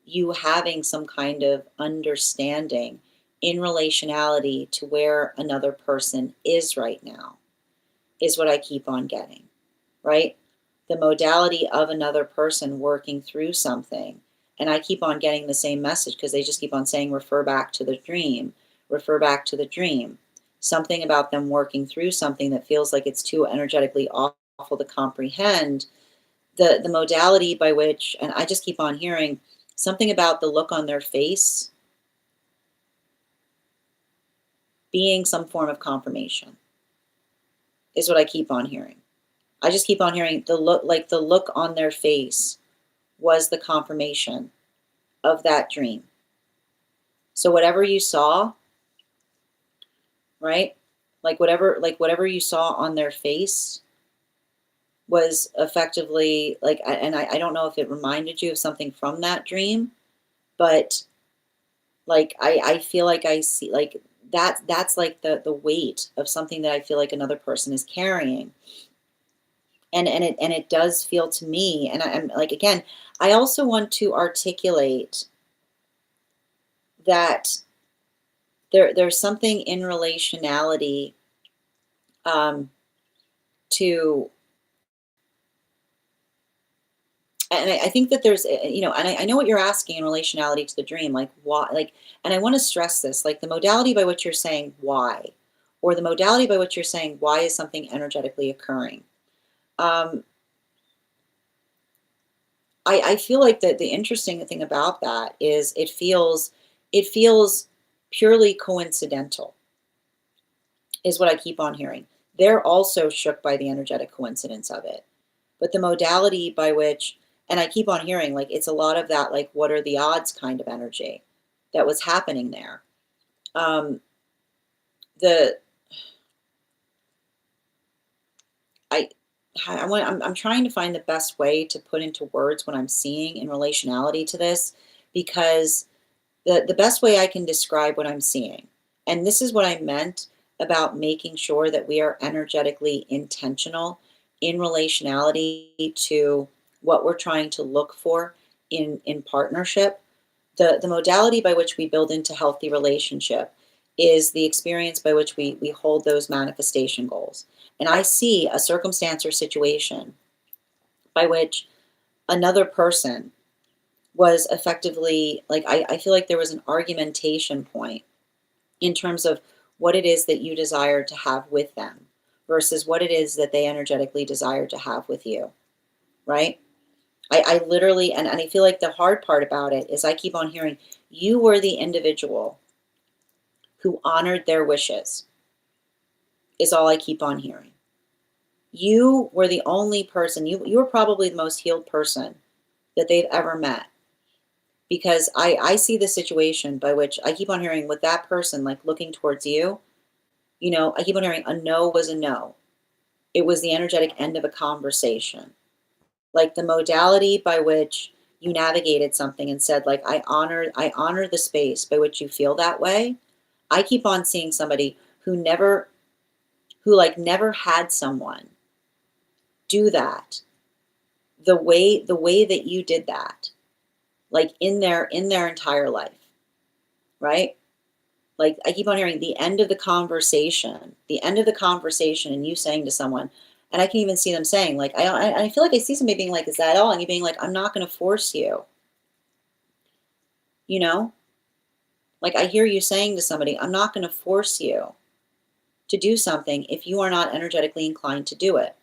you having some kind of understanding in relationality to where another person is right now, is what I keep on getting, right? The modality of another person working through something. And I keep on getting the same message because they just keep on saying, refer back to the dream, refer back to the dream. Something about them working through something that feels like it's too energetically awful to comprehend. The modality by which, and I just keep on hearing something about the look on their face being some form of confirmation, is what I keep on hearing. I just keep on hearing the look, like the look on their face was the confirmation of that dream. So whatever you saw, right? Like whatever you saw on their face was effectively like, and I don't know if it reminded you of something from that dream, but like I feel like I see like that's like the weight of something that I feel like another person is carrying. And it does feel to me, and I'm like, again, I also want to articulate that there's something in relationality, um, to, and I think that there's, and I know what you're asking in relationality to the dream, like why, like, and I want to stress this, like the modality by which you're saying why, or the modality by which you're saying why is something energetically occurring. Um, I feel like the interesting thing about that is it feels purely coincidental, is what I keep on hearing. They're also shook by the energetic coincidence of it. But the modality by which, and I keep on hearing, like, it's a lot of that, like, what are the odds kind of energy that was happening there. Um, the, I, I'm trying to find the best way to put into words what I'm seeing in relationality to this, because the best way I can describe what I'm seeing, and this is what I meant about making sure that we are energetically intentional in relationality to what we're trying to look for in partnership. The modality by which we build into healthy relationship is the experience by which we hold those manifestation goals. And I see a circumstance or situation by which another person was effectively like, I feel like there was an argumentation point in terms of what it is that you desire to have with them versus what it is that they energetically desire to have with you, right? I literally, and I feel like the hard part about it is I keep on hearing you were the individual who honored their wishes, is all I keep on hearing. You were the only person, you were probably the most healed person that they've ever met, because I see the situation by which I keep on hearing with that person, like looking towards you, I keep on hearing a no was a no. It was the energetic end of a conversation. Like the modality by which you navigated something and said, like, I honor the space by which you feel that way. I keep on seeing somebody who like never had someone do that the way that you did that, like in their entire life, right? Like I keep on hearing the end of the conversation, and you saying to someone, and I can even see them saying, like, I feel like I see somebody being like, is that all? And you being like, I'm not going to force you, you know? Like I hear you saying to somebody, I'm not going to force you to do something if you are not energetically inclined to do it.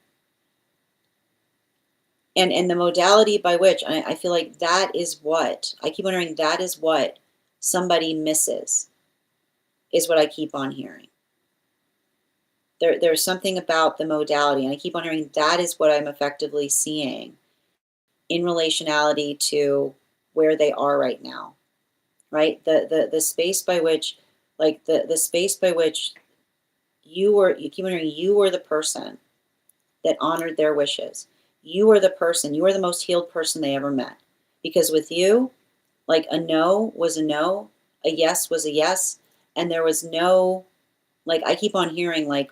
And the modality by which I feel like that is what I keep wondering, that is what somebody misses, is what I keep on hearing. There's something about the modality, and I keep on hearing that is what I'm effectively seeing in relationality to where they are right now, right? The space by which like the space by which you keep wondering, you were the person that honored their wishes. You were the person, you were the most healed person they ever met. Because with you, like a no was a no, a yes was a yes, and there was no, like I keep on hearing like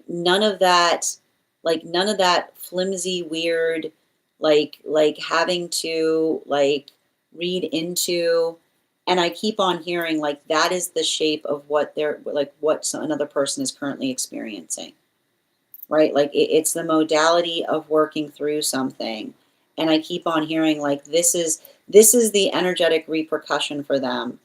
none of that, like none of that flimsy weird, like having to like read into. And I keep on hearing like that is the shape of what they're like what another person is currently experiencing, right? Like it's the modality of working through something. And I keep on hearing like this is the energetic repercussion for them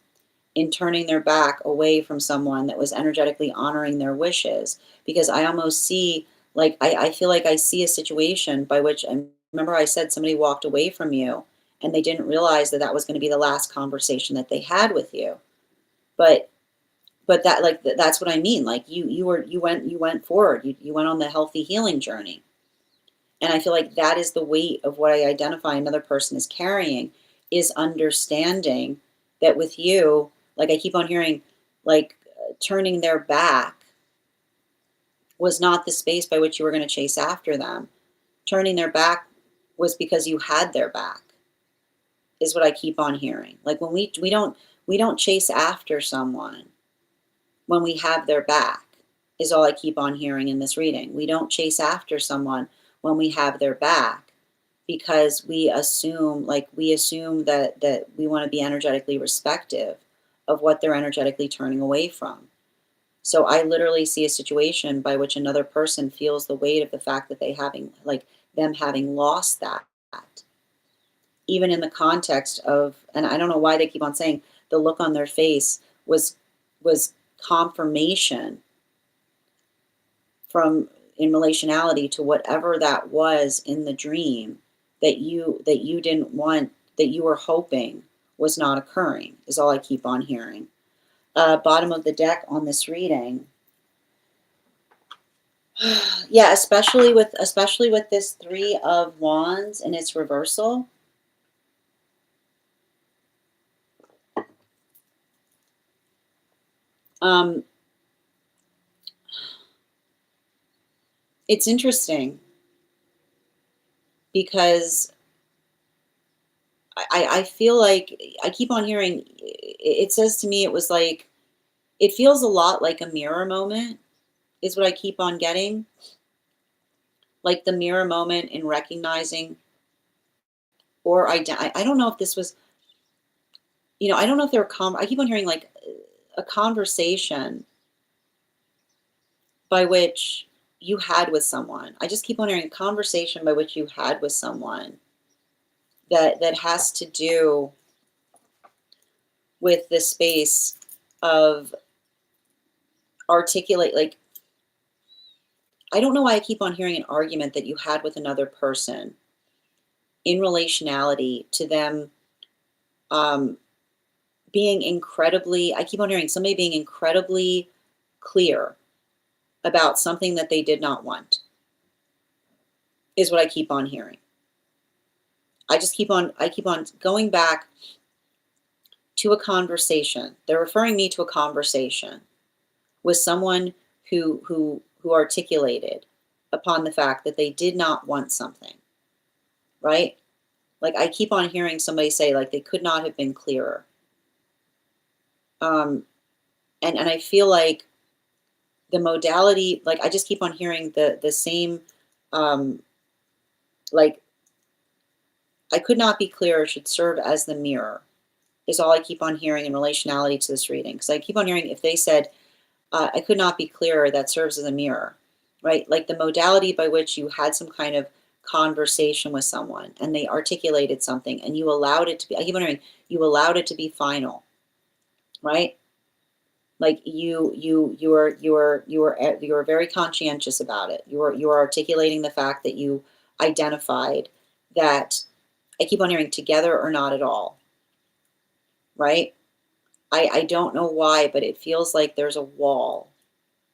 in turning their back away from someone that was energetically honoring their wishes. Because I almost see, like, I feel like I see a situation by which, and remember I said somebody walked away from you and they didn't realize that that was going to be the last conversation that they had with you. But that like that's what I mean. Like you went forward. You went on the healthy healing journey. And I feel like that is the weight of what I identify another person is carrying, is understanding that with you, like I keep on hearing, like turning their back was not the space by which you were going to chase after them. Turning their back was because you had their back, is what I keep on hearing. Like when we don't chase after someone when we have their back, is all I keep on hearing in this reading. We don't chase after someone when we have their back, because we assume that we want to be energetically respective of what they're energetically turning away from. So I literally see a situation by which another person feels the weight of the fact that them having lost that, even in the context of, and I don't know why they keep on saying the look on their face was confirmation from in relationality to whatever that was in the dream that you didn't want, that you were hoping was not occurring, is all I keep on hearing. Bottom of the deck on this reading. Yeah, especially with this Three of Wands and its reversal. Um, it's interesting because I feel like I keep on hearing, it says to me it was like, it feels a lot like a mirror moment, is what I keep on getting. Like the mirror moment in recognizing, or I don't know if this was, I don't know if they were, I keep on hearing like a conversation by which you had with someone. I just keep on hearing a conversation by which you had with someone that has to do with the space of articulate, like, I don't know why I keep on hearing an argument that you had with another person in relationality to them, um, being incredibly, I keep on hearing somebody being incredibly clear about something that they did not want, is what I keep on hearing. I keep on going back to a conversation. They're referring me to a conversation with someone who articulated upon the fact that they did not want something, right? Like I keep on hearing somebody say like they could not have been clearer. Um, and I feel like the modality, like I just keep on hearing the same, um, like I could not be clearer should serve as the mirror, is all I keep on hearing in relationality to this reading. Because I keep on hearing if they said, I could not be clearer, that serves as a mirror, right? Like the modality by which you had some kind of conversation with someone and they articulated something and you allowed it to be, I keep wondering, you allowed it to be final, right? Like you were very conscientious about it. You were articulating the fact that you identified that, I keep on hearing, together or not at all, right? I don't know why, but it feels like there's a wall.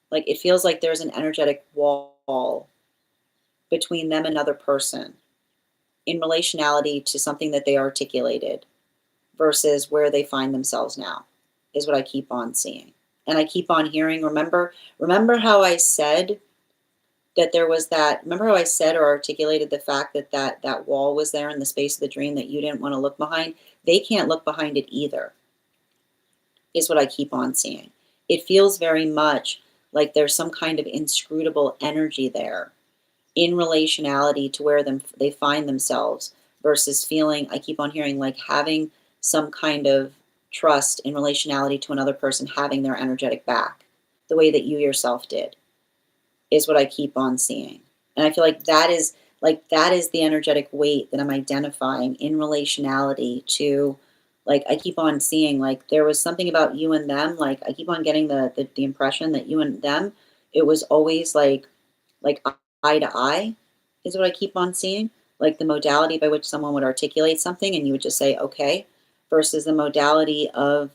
Like it feels like there's an energetic wall between them and another person in relationality to something that they articulated versus where they find themselves now. is what I keep on seeing. And I keep on hearing, remember how I said that there was that, remember how I said or articulated the fact that that wall was there in the space of the dream that you didn't want to look behind? They can't look behind it either, is what I keep on seeing. It feels very much like there's some kind of inscrutable energy there in relationality to where they find themselves, versus feeling, I keep on hearing, like having some kind of trust in relationality to another person, having their energetic back the way that you yourself did, is what I keep on seeing. And I feel like that is the energetic weight that I'm identifying in relationality to, like, I keep on seeing, like, there was something about you and them, like I keep on getting the impression that you and them, it was always like eye to eye, is what I keep on seeing. Like the modality by which someone would articulate something and you would just say, okay, versus the modality of,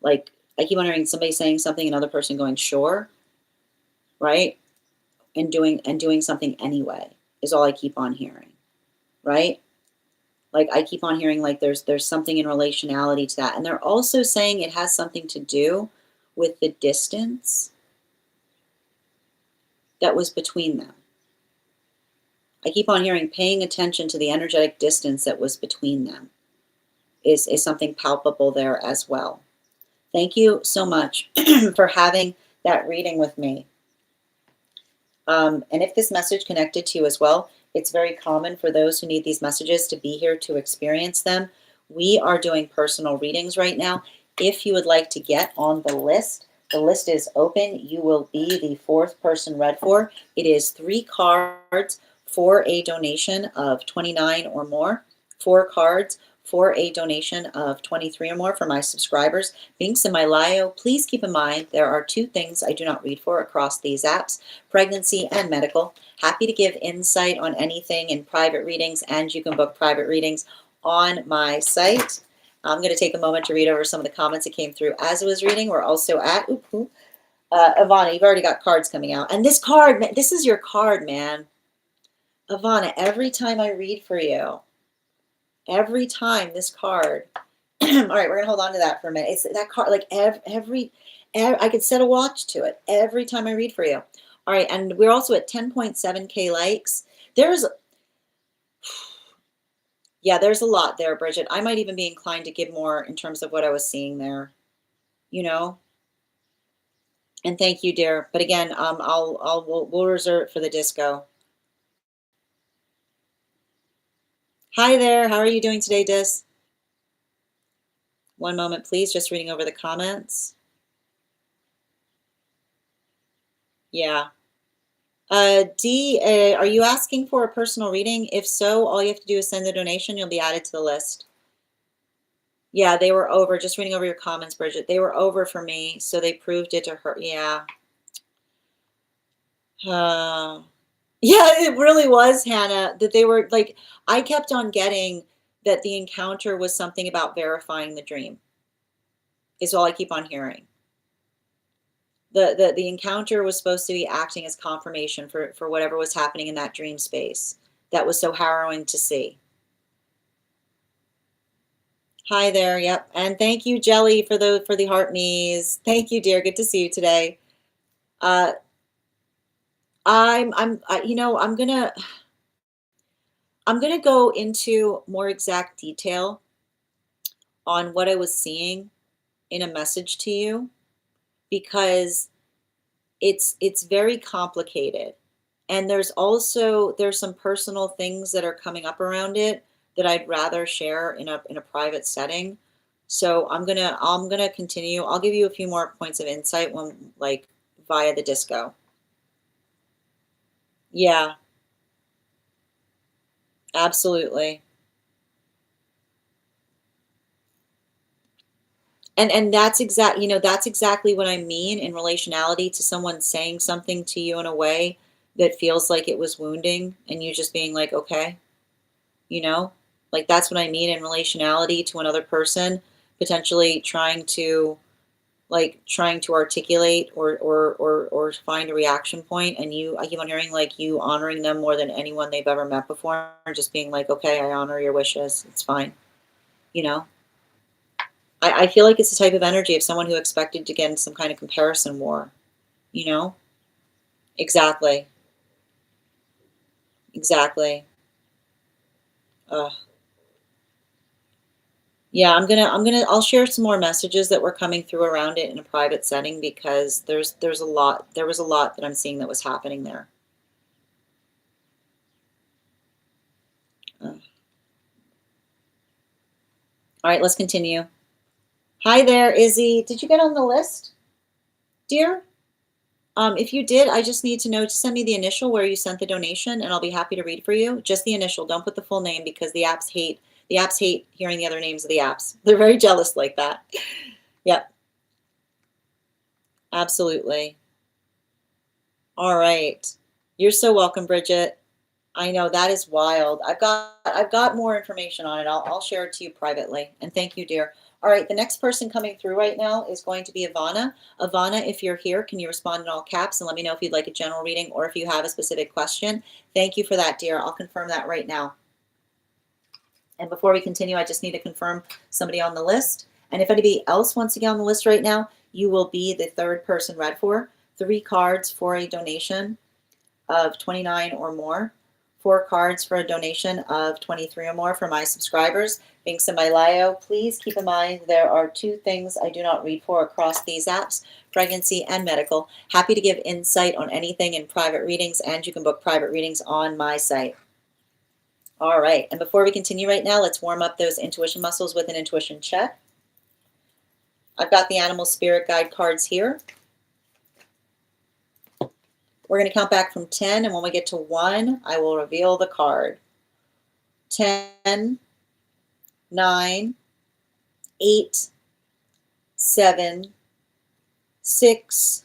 like, I keep on hearing somebody saying something, another person going, sure, right? And doing something anyway is all I keep on hearing, right? Like I keep on hearing like there's something in relationality to that. And they're also saying it has something to do with the distance that was between them. I keep on hearing paying attention to the energetic distance that was between them is something palpable there as well. Thank you so much for having that reading with me. And if this message connected to you as well, it's very common for those who need these messages to be here to experience them. We are doing personal readings right now. If you would like to get on the list is open. You will be the fourth person read for. It is 3 cards for a donation of $29 or more. 4 cards for a donation of $23 or more for my subscribers. Links in my bio. Please keep in mind there are 2 things I do not read for across these apps: pregnancy and medical. Happy to give insight on anything in private readings, and you can book private readings on my site. I'm going to take a moment to read over some of the comments that came through as I was reading. We're also at, Ivana, you've already got cards coming out. And this card, this is your card, man. Ivana, every time I read for you, every time this card, all right, we're going to hold on to that for a minute. It's that card, like every I could set a watch to it every time I read for you. All right, and we're also at 10.7K likes. There's a lot there, Bridget. I might even be inclined to give more in terms of what I was seeing there, you know. And thank you, dear. But again, we'll reserve it for the disco. Hi there. How are you doing today, Dis? One moment, please. Just reading over the comments. Yeah. D, are you asking for a personal reading? If so, all you have to do is send the donation. You'll be added to the list. Yeah, they were over. Just reading over your comments, Bridget. They were over for me, so they proved it to her. Yeah. Yeah, it really was, Hannah, that they were like, I kept on getting that the encounter was something about verifying the dream, is all I keep on hearing. The encounter was supposed to be acting as confirmation for whatever was happening in that dream space that was so harrowing to see. Hi there, yep. And thank you, Jelly, for the heart knees. Thank you, dear. Good to see you today. I'm gonna go into more exact detail on what I was seeing in a message to you, because it's very complicated, and there's some personal things that are coming up around it that I'd rather share in a private setting. So I'm gonna continue. I'll give you a few more points of insight when, like, via the disco. Yeah, absolutely. And that's exactly what I mean in relationality to someone saying something to you in a way that feels like it was wounding, and you just being like, okay, you know, like that's what I mean in relationality to another person, potentially trying to articulate or find a reaction point, and I keep on hearing like you honoring them more than anyone they've ever met before, and just being like, okay, I honor your wishes, it's fine, you know. I feel like it's the type of energy of someone who expected to get in some kind of comparison war, you know? Exactly. Exactly. Ugh. Yeah, I'll share some more messages that were coming through around it in a private setting because there was a lot that I'm seeing that was happening there. Ugh. All right, let's continue. Hi there, Izzy. Did you get on the list, dear? If you did, I just need to know to send me the initial where you sent the donation, and I'll be happy to read for you. Just the initial. Don't put the full name because the apps hate hearing the other names of the apps. They're very jealous like that. Yep, absolutely. All right. You're so welcome, Bridget. I know that is wild. I've got more information on it. I'll share it to you privately. And thank you, dear. All right, the next person coming through right now is going to be Ivana. Ivana, if you're here, can you respond in all caps and let me know if you'd like a general reading or if you have a specific question? Thank you for that, dear. I'll confirm that right now. And before we continue, I just need to confirm somebody on the list. And if anybody else wants to get on the list right now, you will be the third person read for. 3 cards for a donation of 29 or more. 4 cards for a donation of 23 or more for my subscribers. Being semi-lio, please keep in mind there are 2 things I do not read for across these apps, pregnancy and medical. Happy to give insight on anything in private readings, and you can book private readings on my site. All right, and before we continue right now, let's warm up those intuition muscles with an intuition check. I've got the animal spirit guide cards here. We're going to count back from 10, and when we get to 1, I will reveal the card. 10, 9, 8, 7, 6,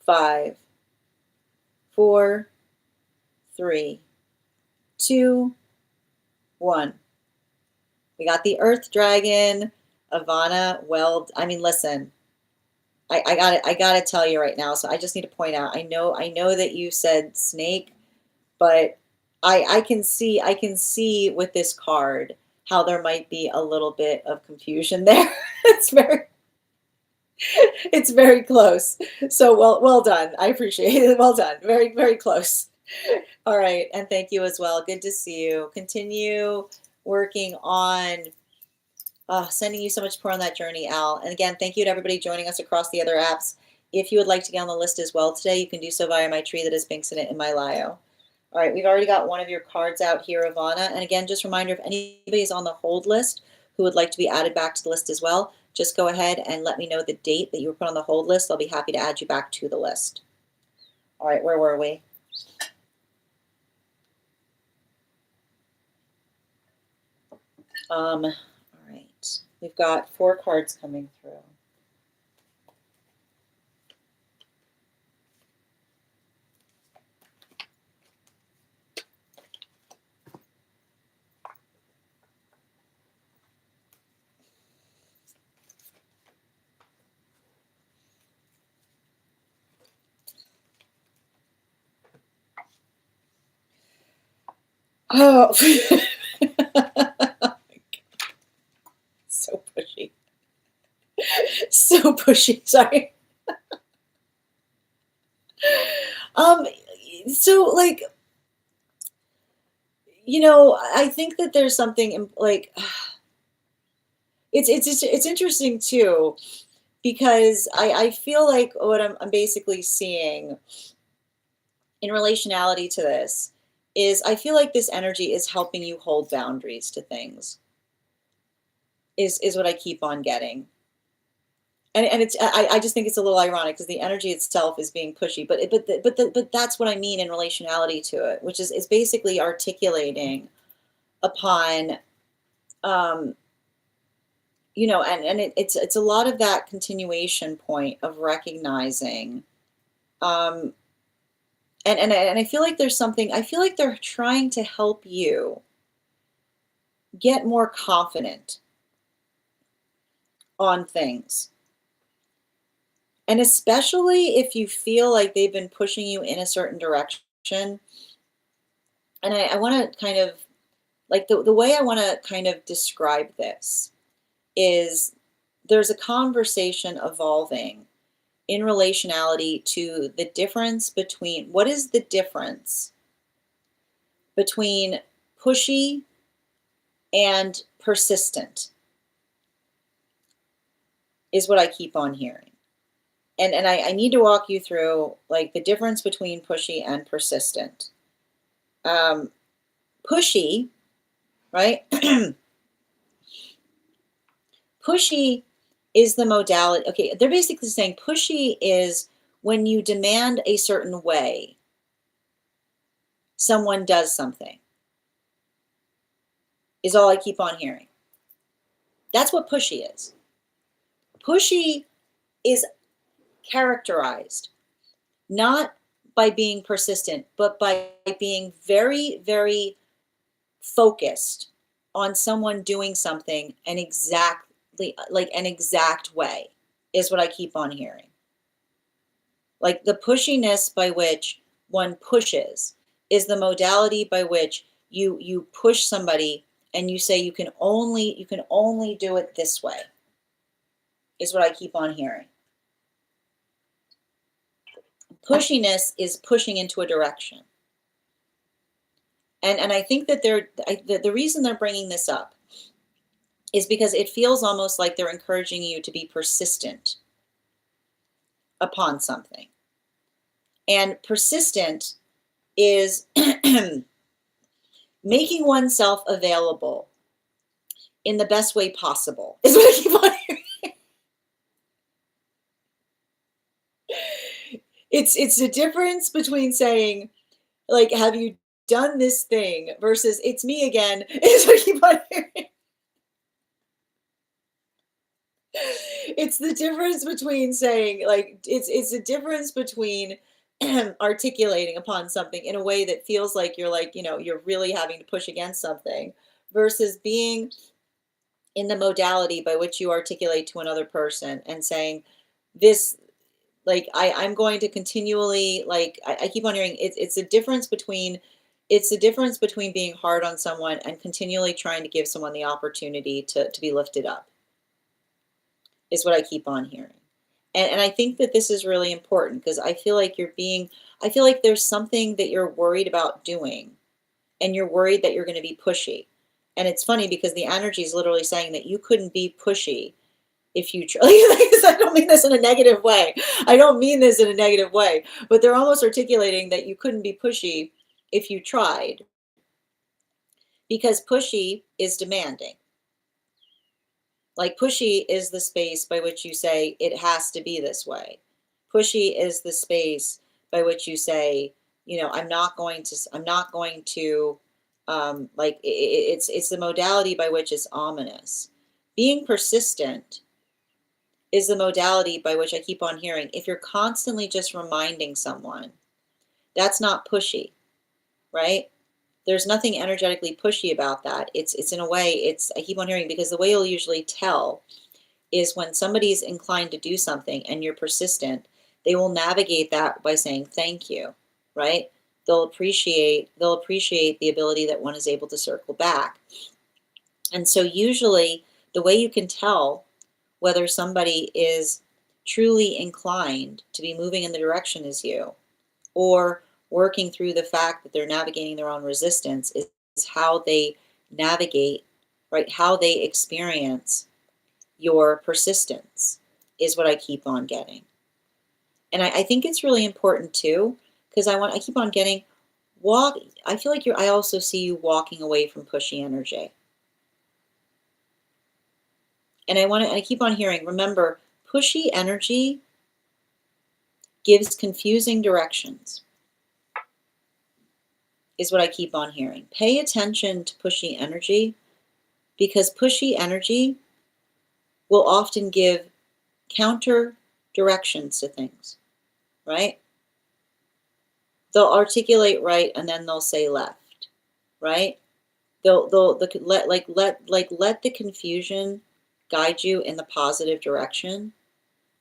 5, 4, 3, 2, 1. We got the Earth Dragon, Ivana. Well, I mean, listen, I gotta tell you right now. So I just need to point out. I know that you said snake, but I can see with this card how there might be a little bit of confusion there. It's very close. So well done. I appreciate it. Well done. Very close. All right, and thank you as well. Good to see you. Continue working on sending you so much support on that journey, Al. And again, thank you to everybody joining us across the other apps. If you would like to get on the list as well today, you can do so via my tree that is Binks in it in my Lio. All right, we've already got one of your cards out here, Ivana. And again, just a reminder, if anybody is on the hold list who would like to be added back to the list as well, just go ahead and let me know the date that you were put on the hold list. I'll be happy to add you back to the list. All right, where were we? All right, we've got 4 cards coming through. Oh, so pushy. So pushy. Sorry. Um, so like, I think that there's something like it's interesting too because I feel like what I'm basically seeing in relationality to this is I feel like this energy is helping you hold boundaries to things is what I keep on getting. And it's I just think it's a little ironic because the energy itself is being pushy, but that's what I mean in relationality to it, which is basically articulating upon um, it's a lot of that continuation point of recognizing um, and I feel like there's something I feel like they're trying to help you get more confident on things. And especially if you feel like they've been pushing you in a certain direction. And I want to kind of like the way I want to kind of describe this is there's a conversation evolving in relationality to the difference between, what is the difference between pushy and persistent, is what I keep on hearing. And I need to walk you through like the difference between pushy and persistent. Pushy, right? Pushy is the modality. Okay, they're basically saying pushy is when you demand a certain way, someone does something, is all I keep on hearing. That's what pushy is. Pushy is characterized not by being persistent, but by being very, very focused on someone doing something an exactly like an exact way, is what I keep on hearing. Like the pushiness by which one pushes is the modality by which you push somebody and you say you can only do it this way, is what I keep on hearing. Pushiness is pushing into a direction. And I think that the reason they're bringing this up is because it feels almost like they're encouraging you to be persistent upon something. And persistent is making oneself available in the best way possible, is what I keep on hearing. It's the difference between saying, like, have you done this thing versus it's me again, is what I keep on hearing. It's the difference between saying, like, it's the difference between articulating upon something in a way that feels like you're like, you're really having to push against something versus being in the modality by which you articulate to another person and saying, this, like, I'm going to continually, like, I keep on hearing it's the difference between being hard on someone and continually trying to give someone the opportunity to be lifted up, is what I keep on hearing. And I think that this is really important because I feel like I feel like there's something that you're worried about doing and you're worried that you're going to be pushy. And it's funny because the energy is literally saying that you couldn't be pushy if you try. I don't mean this in a negative way. I don't mean this in a negative way, but they're almost articulating that you couldn't be pushy if you tried, because pushy is demanding. Like pushy is the space by which you say it has to be this way. Pushy is the space by which you say, I'm not going to, it's the modality by which it's ominous. Being persistent is the modality by which I keep on hearing. If you're constantly just reminding someone, that's not pushy, right? There's nothing energetically pushy about that. It's in a way, I keep on hearing, because the way you'll usually tell is when somebody's inclined to do something and you're persistent, they will navigate that by saying thank you, right? They'll appreciate the ability that one is able to circle back. And so usually the way you can tell whether somebody is truly inclined to be moving in the direction as you, or working through the fact that they're navigating their own resistance, is how they navigate, right? How they experience your persistence, is what I keep on getting. And I think it's really important too, because I keep on getting I feel like I also see you walking away from pushy energy. And I keep on hearing, remember, pushy energy gives confusing directions, is what I keep on hearing. Pay attention to pushy energy, because pushy energy will often give counter directions to things, right? They'll articulate right and then they'll say left, right? They'll let the confusion guide you in the positive direction,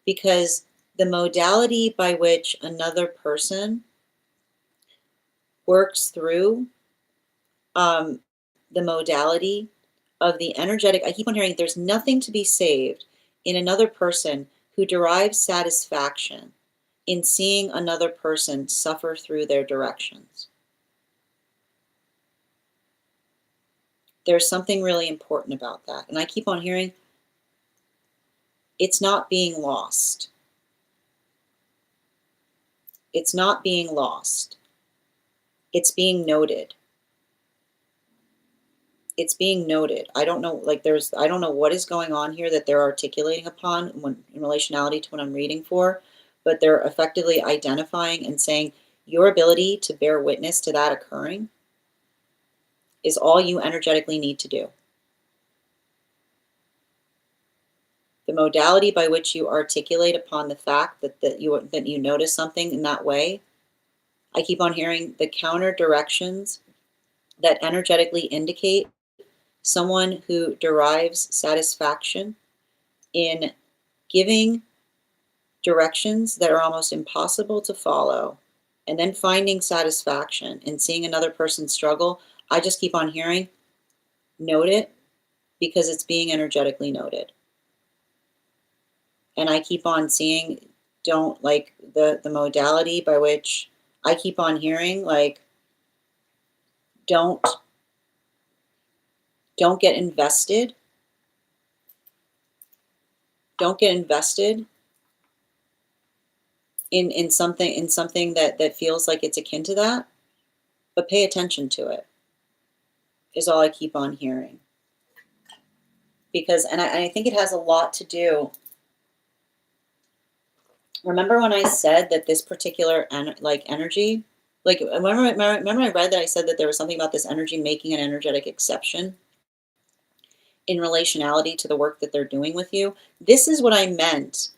because the modality by which another person works through the modality of the energetic, I keep on hearing there's nothing to be saved in another person who derives satisfaction in seeing another person suffer through their directions. There's something really important about that. And I keep on hearing it's not being lost. It's not being lost. It's being noted. It's being noted. I don't know, like I don't know what is going on here that they're articulating upon when in relationality to what I'm reading for, but they're effectively identifying and saying your ability to bear witness to that occurring is all you energetically need to do. The modality by which you articulate upon the fact that you notice something in that way, I keep on hearing the counter directions that energetically indicate someone who derives satisfaction in giving directions that are almost impossible to follow, and then finding satisfaction in seeing another person struggle. I just keep on hearing, note it, because it's being energetically noted. And I keep on seeing, don't like the modality by which I keep on hearing, like, don't get invested. Don't get invested in something that feels like it's akin to that, but pay attention to it is all I keep on hearing. Because and I think it has a lot to do. Remember when I said that this particular energy, like remember I read that I said that there was something about this energy making an energetic exception in relationality to the work that they're doing with you. This is what I meant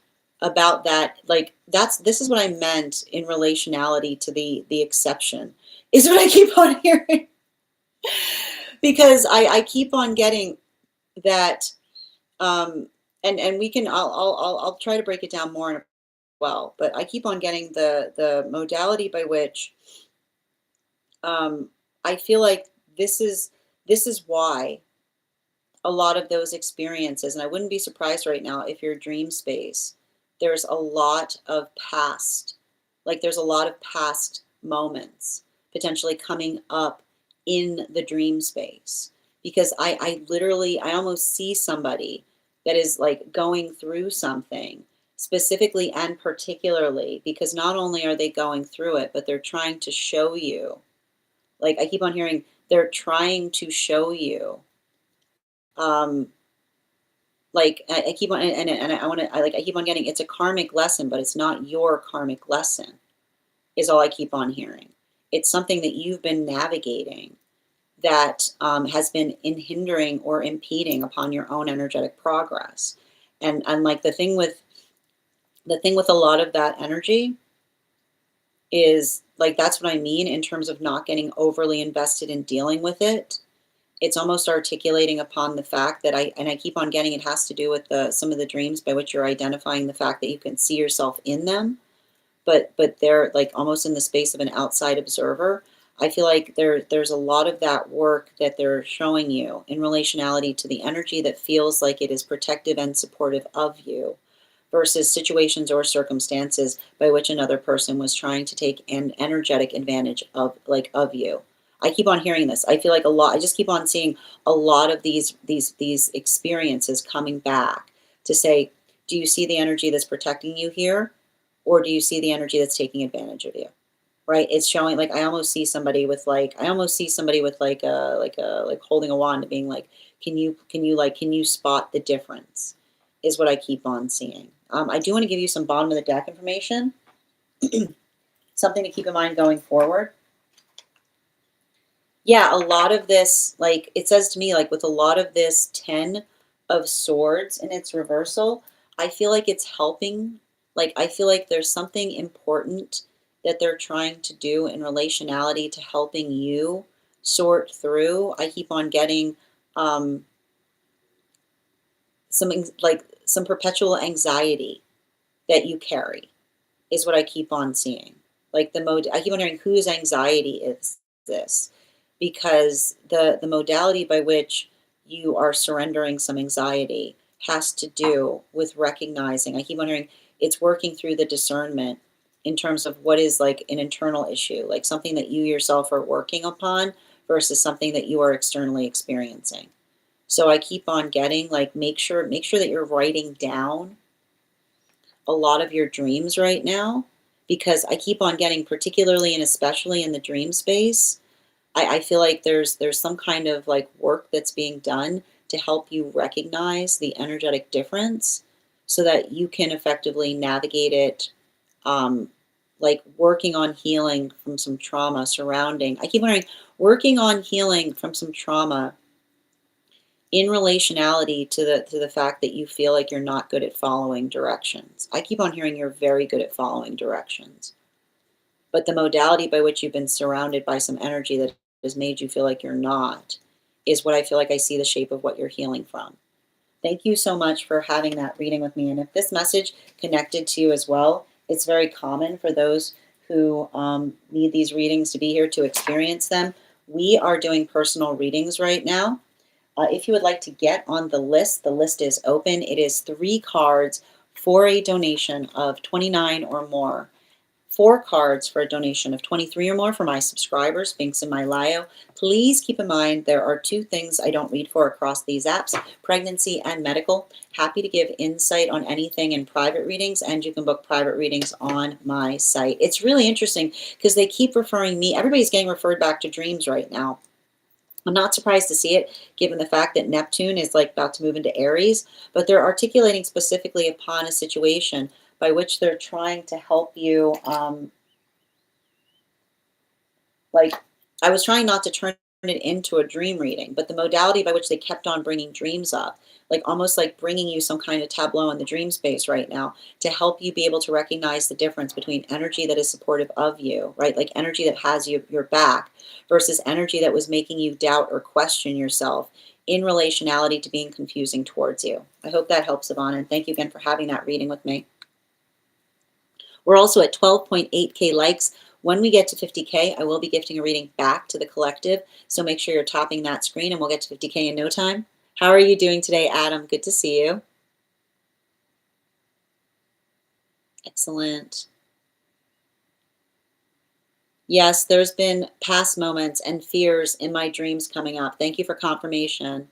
about that. Like this is what I meant in relationality to the exception is what I keep on hearing. Because I keep on getting that, and we can I'll try to break it down more in a well, but I keep on getting the modality by which I feel like this is why a lot of those experiences, and I wouldn't be surprised right now if your dream space, there's a lot of past, like there's a lot of past moments potentially coming up in the dream space. Because I literally, I almost see somebody that is like going through something specifically and particularly because not only are they going through it, but they're trying to show you. Like I keep on hearing, they're trying to show you um, like I keep on and I want to I keep on getting it's a karmic lesson, but it's not your karmic lesson, is all I keep on hearing. It's something that you've been navigating that has been hindering or impeding upon your own energetic progress. And like the thing with a lot of that energy is like that's what I mean in terms of not getting overly invested in dealing with it. It's almost articulating upon the fact that I keep on getting it has to do with some of the dreams by which you're identifying the fact that you can see yourself in them, but they're like almost in the space of an outside observer. I feel like there's a lot of that work that they're showing you in relationality to the energy that feels like it is protective and supportive of you versus situations or circumstances by which another person was trying to take an energetic advantage of you. I keep on hearing this. I feel like a lot. I just keep on seeing a lot of these experiences coming back to say, do you see the energy that's protecting you here, or do you see the energy that's taking advantage of you? Right? It's showing like I almost see somebody with like like holding a wand and being like, can you spot the difference? Is what I keep on seeing. I do want to give you some bottom of the deck information, something to keep in mind going forward. Yeah, a lot of this, like it says to me, like with a lot of this 10 of swords in its reversal, I feel like it's helping. Like I feel like there's something important that they're trying to do in relationality to helping you sort through. I keep on getting some perpetual anxiety that you carry is what I keep on seeing. Like I keep wondering whose anxiety is this, because the modality by which you are surrendering some anxiety has to do with recognizing. I keep wondering, it's working through the discernment in terms of what is like an internal issue, like something that you yourself are working upon versus something that you are externally experiencing. So I keep on getting like make sure that you're writing down a lot of your dreams right now, because I keep on getting, particularly and especially in the dream space, I feel like there's some kind of like work that's being done to help you recognize the energetic difference so that you can effectively navigate it, um, like working on healing from some trauma surrounding. I keep wondering, working on healing from some trauma in relationality to the fact that you feel like you're not good at following directions. I keep on hearing you're very good at following directions, but the modality by which you've been surrounded by some energy that has made you feel like you're not is what I feel like I see the shape of what you're healing from. Thank you so much for having that reading with me. And if this message connected to you as well, it's very common for those who need these readings to be here to experience them. We are doing personal readings right now. If you would like to get on the list is open. It is 3 cards for a donation of 29 or more. 4 cards for a donation of 23 or more for my subscribers, links in my bio. Please keep in mind there are 2 things I don't read for across these apps, pregnancy and medical. Happy to give insight on anything in private readings, and you can book private readings on my site. It's really interesting because they keep referring me, everybody's getting referred back to dreams right now. I'm not surprised to see it, given the fact that Neptune is like about to move into Aries, but they're articulating specifically upon a situation by which they're trying to help you. Like, I was trying not to turn it into a dream reading, but the modality by which they kept on bringing dreams up, like almost like bringing you some kind of tableau in the dream space right now to help you be able to recognize the difference between energy that is supportive of you, right? Like energy that has your back versus energy that was making you doubt or question yourself in relationality to being confusing towards you. I hope that helps, Ivana, and thank you again for having that reading with me. We're also at 12.8K likes. When we get to 50K, I will be gifting a reading back to the collective. So make sure you're topping that screen and we'll get to 50K in no time. How are you doing today, Adam? Good to see you. Excellent. Yes, there's been past moments and fears in my dreams coming up. Thank you for confirmation.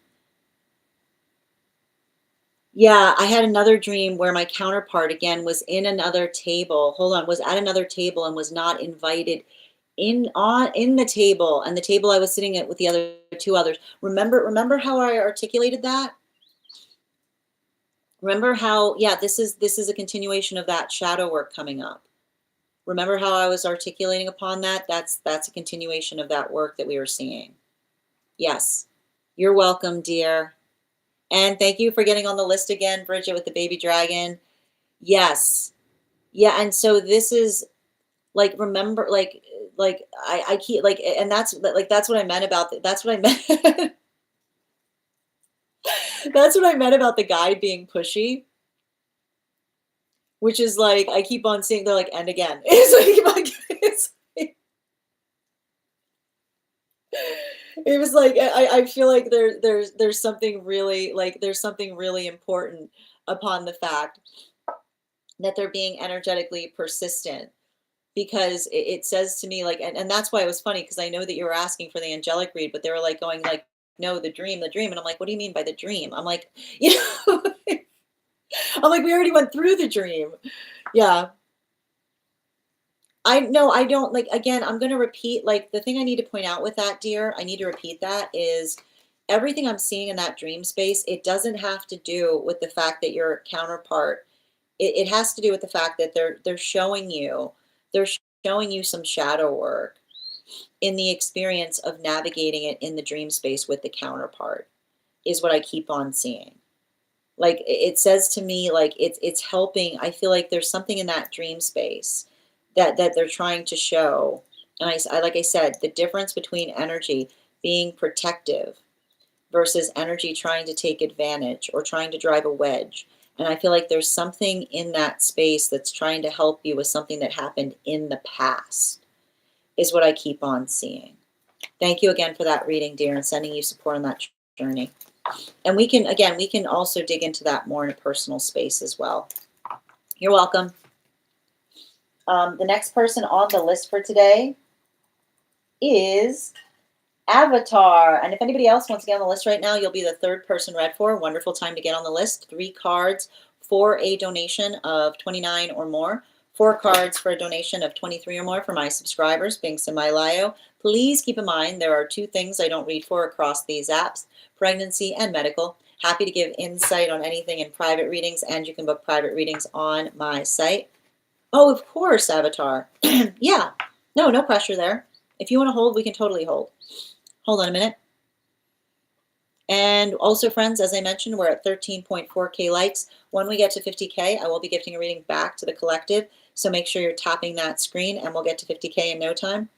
Yeah, I had another dream where my counterpart again was in another table. Hold on, was at another table and was not invited in the table, and the table I was sitting at with the other 2 others. Remember how I articulated that? Remember how, yeah, this is a continuation of that shadow work coming up. Remember how I was articulating upon that? That's a continuation of that work that we were seeing. Yes. You're welcome, dear. And thank you for getting on the list again, Bridget, with the baby dragon. Yes. Yeah, and so this is like, remember, like I keep like, and that's what I meant about that's what I meant. That's what I meant about the guy being pushy, which is like I keep on seeing they're like, and again. It's like, it was like I feel like there's something really like there's something really important upon the fact that they're being energetically persistent, because it says to me like, and that's why it was funny, because I know that you were asking for the angelic read, but they were like going like, no, the dream, and I'm like, what do you mean by the dream? I'm like, you know, I'm like, we already went through the dream. Yeah. I no, I don't like, again, I'm going to repeat like the thing I need to point out with that, dear. I need to repeat that is everything I'm seeing in that dream space, it doesn't have to do with the fact that your counterpart, it has to do with the fact that they're showing you some shadow work in the experience of navigating it in the dream space with the counterpart, is what I keep on seeing. Like it says to me like it's helping. I feel like there's something in that dream space that they're trying to show. And I like I said, the difference between energy being protective versus energy trying to take advantage or trying to drive a wedge. And I feel like there's something in that space that's trying to help you with something that happened in the past, is what I keep on seeing. Thank you again for that reading, dear, and sending you support on that journey. And we can, again, we can also dig into that more in a personal space as well. You're welcome. The next person on the list for today is Avatar. And if anybody else wants to get on the list right now, you'll be the third person read for. Wonderful time to get on the list. 3 cards for a donation of 29 or more. 4 cards for a donation of 23 or more for my subscribers, Binks and my Lio. Please keep in mind there are 2 things I don't read for across these apps, pregnancy and medical. Happy to give insight on anything in private readings, and you can book private readings on my site. Oh, of course, Avatar. Yeah, no pressure there. If you want to hold, we can totally hold. Hold on a minute. And also, friends, as I mentioned, we're at 13.4K likes. When we get to 50K, I will be gifting a reading back to the collective. So make sure you're tapping that screen, and we'll get to 50K in no time.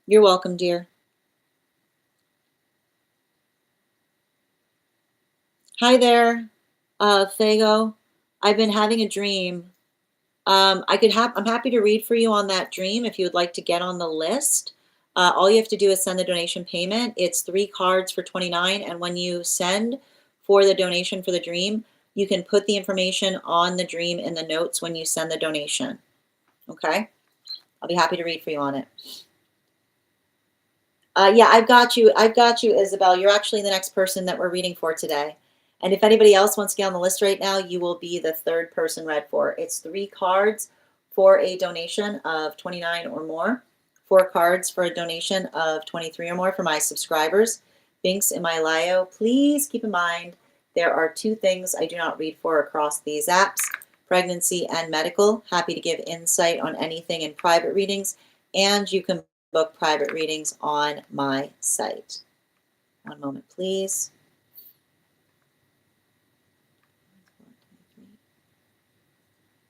You're welcome, dear. Hi there, Fago. I've been having a dream. I'm happy to read for you on that dream if you would like to get on the list. All you have to do is send the donation payment. It's 3 cards for 29, and when you send for the donation for the dream, you can put the information on the dream in the notes when you send the donation. Okay? I'll be happy to read for you on it. Yeah, I've got you. I've got you, Isabel. You're actually the next person that we're reading for today. And if anybody else wants to get on the list right now, you will be the third person read for. It's 3 cards for a donation of 29 or more. 4 cards for a donation of 23 or more for my subscribers. Binks in my Lio. Please keep in mind there are 2 things I do not read for across these apps, pregnancy and medical. Happy to give insight on anything in private readings, and you can book private readings on my site. One moment, please.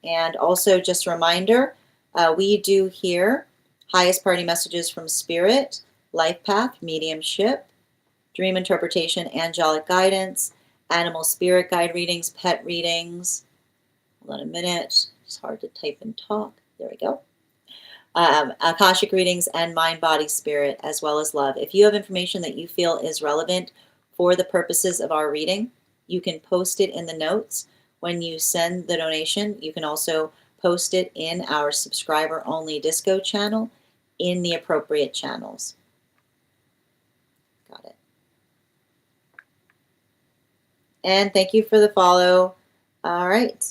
And also, just a reminder, we do here highest party messages from Spirit, Life Path, Mediumship, Dream Interpretation, Angelic Guidance, Animal Spirit Guide readings, Pet readings. Hold on a minute. It's hard to type and talk. There we go. Akashic readings, and Mind, Body, Spirit, as well as love. If you have information that you feel is relevant for the purposes of our reading, you can post it in the notes. When you send the donation, you can also post it in our subscriber-only disco channel in the appropriate channels. Got it. And thank you for the follow. All right.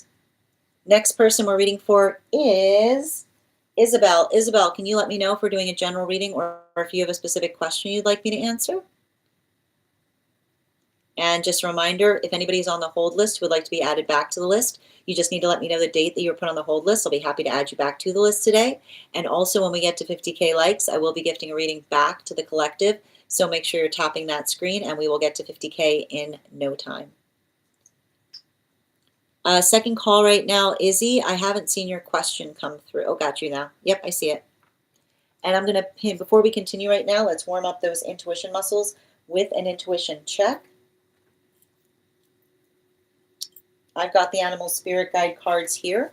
Next person we're reading for is Isabel. Isabel, can you let me know if we're doing a general reading or if you have a specific question you'd like me to answer? And just a reminder, if anybody's on the hold list who would like to be added back to the list, you just need to let me know the date that you were put on the hold list. I'll be happy to add you back to the list today. And also, when we get to 50K likes, I will be gifting a reading back to the collective. So make sure you're tapping that screen, and we will get to 50K in no time. Second call right now, Izzy. I haven't seen your question come through. Oh, got you now. Yep, I see it. And I'm going to pin, before we continue right now, let's warm up those intuition muscles with an intuition check. I've got the Animal Spirit Guide cards here.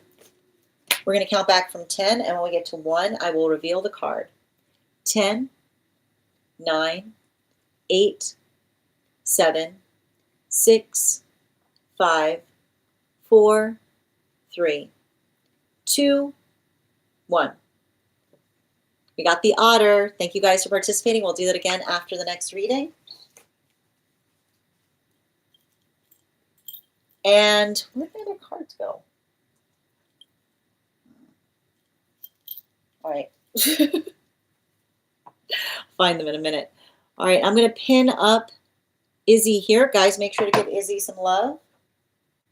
We're going to count back from 10, and when we get to 1, I will reveal the card. 10, 9, 8, 7, 6, 5, 4, 3, 2, 1. We got the otter. Thank you guys for participating. We'll do that again after the next reading. And where did my other cards go? All right. Find them in a minute. All right, I'm going to pin up Izzy here. Guys, make sure to give Izzy some love.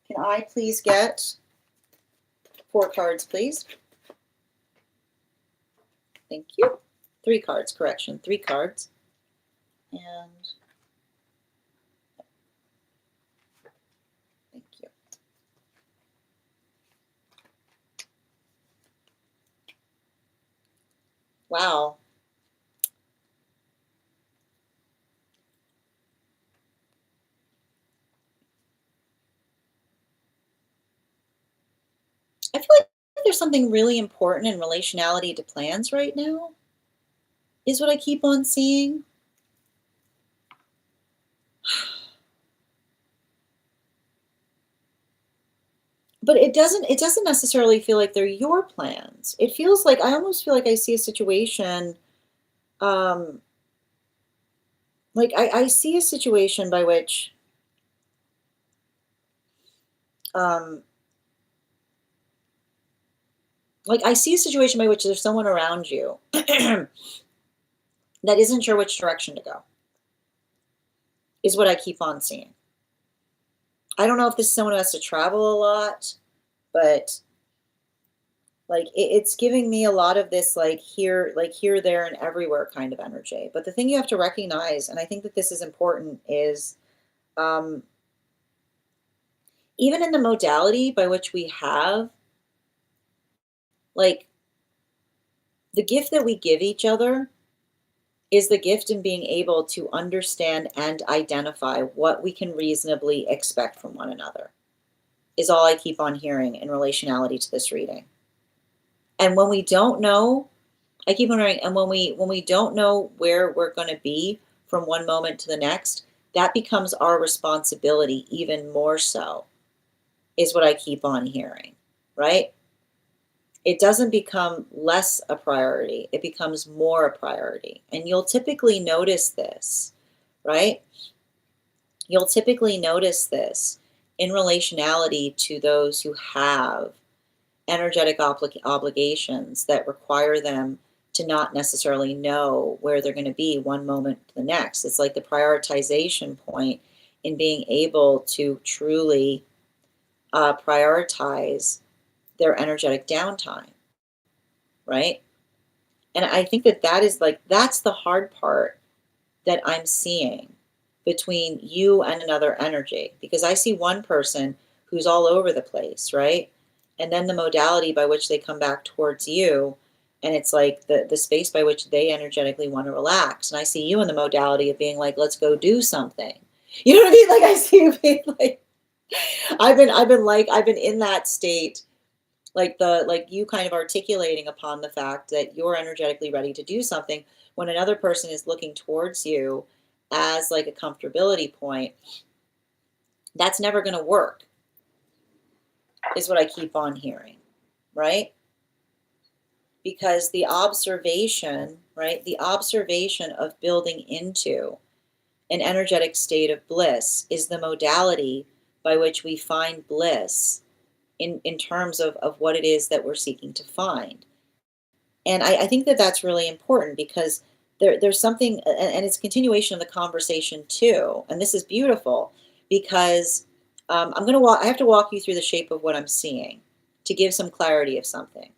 Can I please get 4 cards, please? Thank you. 3 cards, correction. 3 cards. And thank you. Wow. I feel like there's something really important in relationality to plans right now, is what I keep on seeing. But it doesn't necessarily feel like they're your plans. It feels like I almost feel like I see a situation, um, I see a situation by which, um, I see a situation by which there's someone around you that isn't sure which direction to go, is what I keep on seeing. I don't know if this is someone who has to travel a lot, but it's giving me a lot of this here, there, and everywhere kind of energy. But the thing you have to recognize, and I think that this is important, is um, even in the modality by which we have, like the gift that we give each other is the gift in being able to understand and identify what we can reasonably expect from one another, is all I keep on hearing in relationality to this reading. And when we don't know, I keep on hearing, and when we don't know where we're going to be from one moment to the next, that becomes our responsibility even more so, is what I keep on hearing, right? It doesn't become less a priority, it becomes more a priority. And you'll typically notice this, right? You'll typically notice this in relationality to those who have energetic obligations that require them to not necessarily know where they're going to be one moment to the next. It's like the prioritization point in being able to truly prioritize their energetic downtime, right? And I think that that's the hard part that I'm seeing between you and another energy, because I see one person who's all over the place, right? And then the modality by which they come back towards you, and it's like the space by which they energetically want to relax. And I see you in the modality of being like, let's go do something. You know what I mean? Like I see you being like, I've been in that state, like you kind of articulating upon the fact that you're energetically ready to do something when another person is looking towards you as like a comfortability point. That's never going to work, is what I keep on hearing, right? Because the observation, right, the observation of building into an energetic state of bliss is the modality by which we find bliss in terms of what it is that we're seeking to find. And I think that that's really important, because there's something, and it's a continuation of the conversation too. And this is beautiful because I'm going to walk, I have to walk you through the shape of what I'm seeing to give some clarity of something.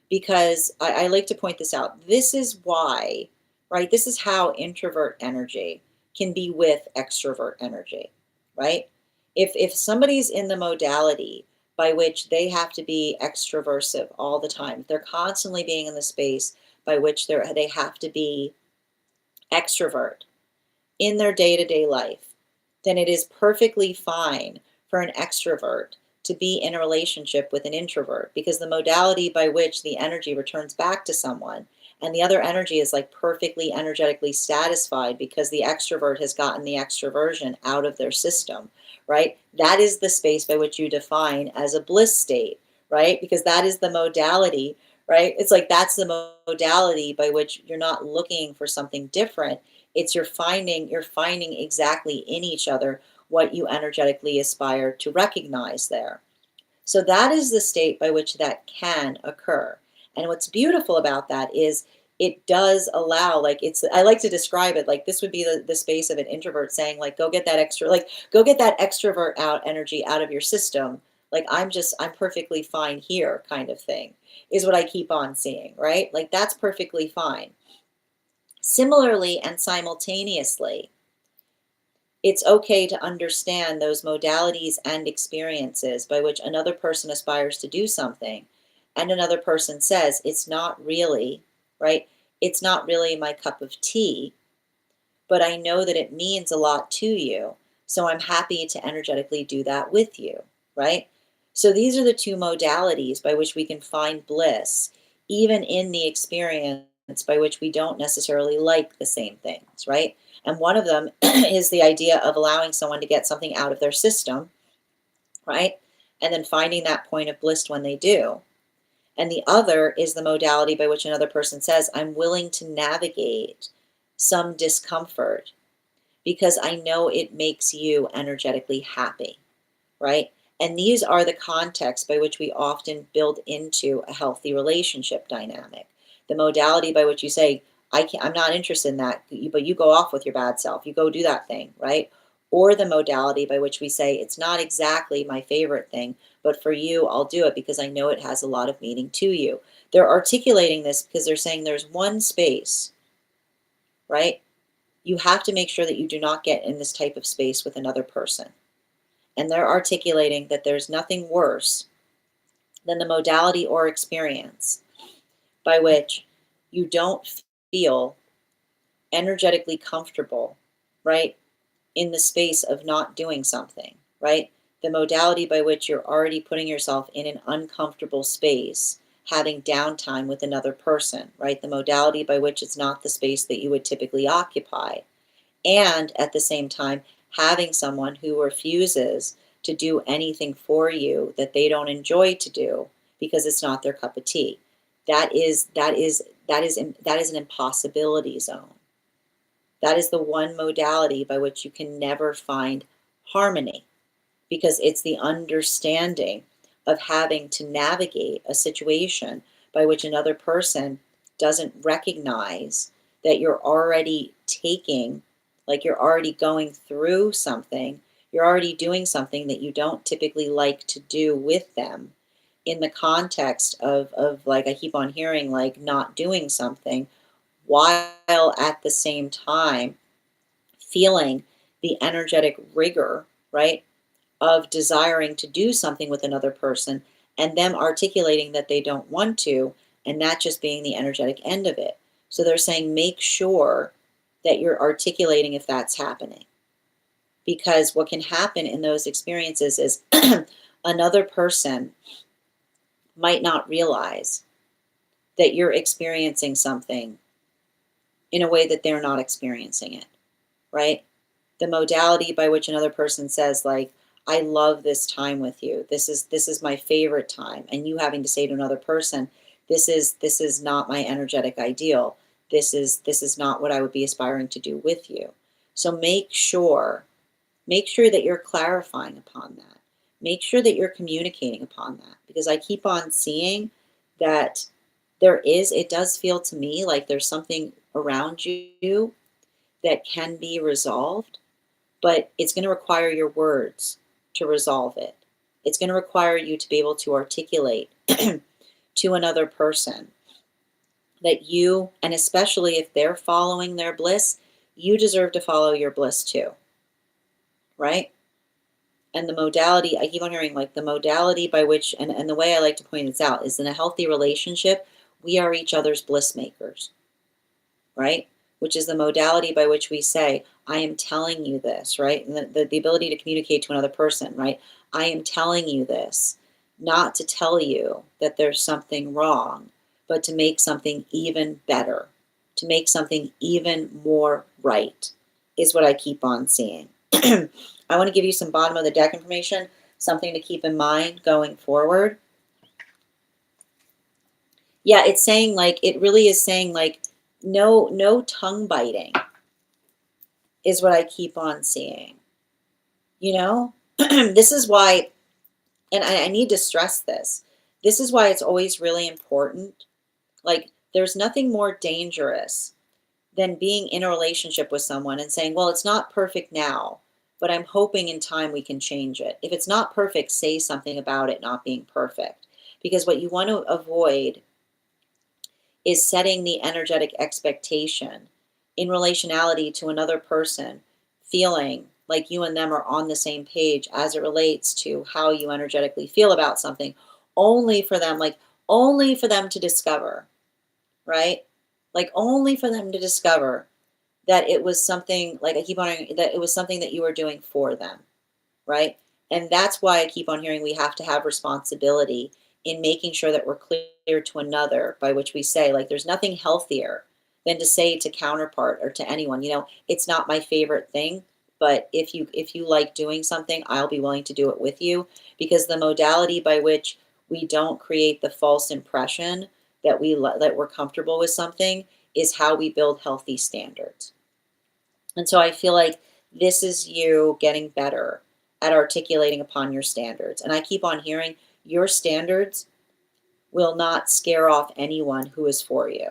Because I like to point this out. This is why, right? This is how introvert energy can be with extrovert energy, right? If somebody's in the modality by which they have to be extroversive all the time, they're constantly being in the space by which they have to be extrovert in their day-to-day life, then it is perfectly fine for an extrovert to be in a relationship with an introvert, because the modality by which the energy returns back to someone and the other energy is like perfectly energetically satisfied because the extrovert has gotten the extroversion out of their system, right? That is the space by which you define as a bliss state, right? Because that is the modality, right? It's like that's the modality by which you're not looking for something different. It's you're finding exactly in each other what you energetically aspire to recognize there. So that is the state by which that can occur. And what's beautiful about that is it does allow, like I like to describe it like this would be the space of an introvert saying, like, go get that go get that extrovert out energy out of your system. Like I'm perfectly fine here kind of thing is what I keep on seeing, right? Like that's perfectly fine. Similarly and simultaneously, it's okay to understand those modalities and experiences by which another person aspires to do something and another person says, it's not really, right? It's not really my cup of tea, but I know that it means a lot to you. So I'm happy to energetically do that with you, right? So these are the two modalities by which we can find bliss, even in the experience by which we don't necessarily like the same things, right? And one of them is the idea of allowing someone to get something out of their system, right? And then finding that point of bliss when they do. And the other is the modality by which another person says, I'm willing to navigate some discomfort because I know it makes you energetically happy, right? And these are the contexts by which we often build into a healthy relationship dynamic. The modality by which you say, I'm not interested in that, but you go off with your bad self. You go do that thing, right? Or the modality by which we say, it's not exactly my favorite thing, but for you, I'll do it because I know it has a lot of meaning to you. They're articulating this because they're saying there's one space, right? You have to make sure that you do not get in this type of space with another person. And they're articulating that there's nothing worse than the modality or experience by which you don't feel energetically comfortable, right, in the space of not doing something, right? The modality by which you're already putting yourself in an uncomfortable space, having downtime with another person, right? The modality by which it's not the space that you would typically occupy. And at the same time, having someone who refuses to do anything for you that they don't enjoy to do because it's not their cup of tea. That is an impossibility zone. That is the one modality by which you can never find harmony because it's the understanding of having to navigate a situation by which another person doesn't recognize that you're already taking, like you're already going through something, you're already doing something that you don't typically like to do with them in the context of like I keep on hearing like not doing something while at the same time feeling the energetic rigor, right, of desiring to do something with another person and them articulating that they don't want to, and that just being the energetic end of it. So they're saying make sure that you're articulating if that's happening. Because what can happen in those experiences is another person might not realize that you're experiencing something in a way that they're not experiencing it, right? The modality by which another person says like, I love this time with you. This is my favorite time. And you having to say to another person, this is not my energetic ideal. This is not what I would be aspiring to do with you. So make sure that you're clarifying upon that. Make sure that you're communicating upon that because I keep on seeing that it does feel to me like there's something around you that can be resolved, but it's going to require your words to resolve it. It's going to require you to be able to articulate to another person that you, and especially if they're following their bliss, you deserve to follow your bliss too, right? And the modality, I keep on hearing like the modality by which, and the way I like to point this out is in a healthy relationship, we are each other's bliss makers, right? Which is the modality by which we say, I am telling you this, right? And the ability to communicate to another person, right? I am telling you this, not to tell you that there's something wrong, but to make something even better, to make something even more right, is what I keep on seeing. I want to give you some bottom of the deck information, something to keep in mind going forward. Yeah, it's saying like, it really is saying like, no tongue biting is what I keep on seeing. You know, this is why, and I need to stress this. This is why it's always really important. Like, there's nothing more dangerous than being in a relationship with someone and saying, well, it's not perfect now, but I'm hoping in time we can change it. If it's not perfect, say something about it not being perfect. Because what you want to avoid is setting the energetic expectation in relationality to another person, feeling like you and them are on the same page as it relates to how you energetically feel about something, only for them, like only for them to discover, right? Like only for them to discover that it was something, like I keep on that it was something that you were doing for them, right? And that's why I keep on hearing we have to have responsibility in making sure that we're clear to another, by which we say, like, there's nothing healthier than to say to counterpart or to anyone, it's not my favorite thing, but if you like doing something, I'll be willing to do it with you, because the modality by which we don't create the false impression that that we're comfortable with something is how we build healthy standards. And so I feel like this is you getting better at articulating upon your standards. And I keep on hearing your standards will not scare off anyone who is for you,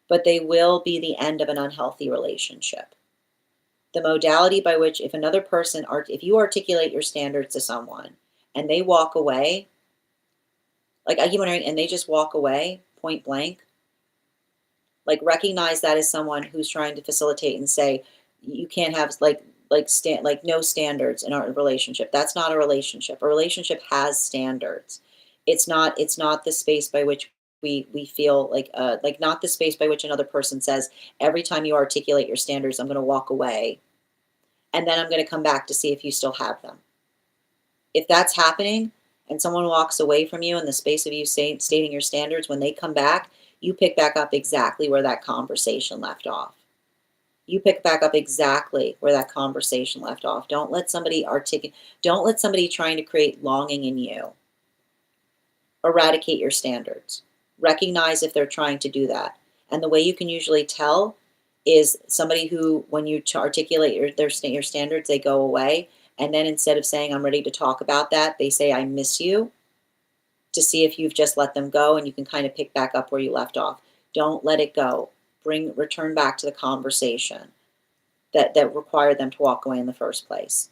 but they will be the end of an unhealthy relationship. The modality by which, if another person, if you articulate your standards to someone and they walk away, like I keep wondering, and they just walk away point blank, like recognize that as someone who's trying to facilitate and say, you can't have like no standards in our relationship. That's not a relationship. A relationship has standards. It's not the space by which we feel like not the space by which another person says, every time you articulate your standards, I'm going to walk away and then I'm going to come back to see if you still have them. If that's happening and someone walks away from you in the space of you stating your standards, when they come back, you pick back up exactly where that conversation left off. You pick back up exactly where that conversation left off. Don't let somebody trying to create longing in you eradicate your standards. Recognize if they're trying to do that. And the way you can usually tell is somebody who, when you articulate your standards, they go away. And then instead of saying, I'm ready to talk about that, they say, I miss you, to see if you've just let them go and you can kind of pick back up where you left off. Don't let it go. Return back to the conversation that required them to walk away in the first place.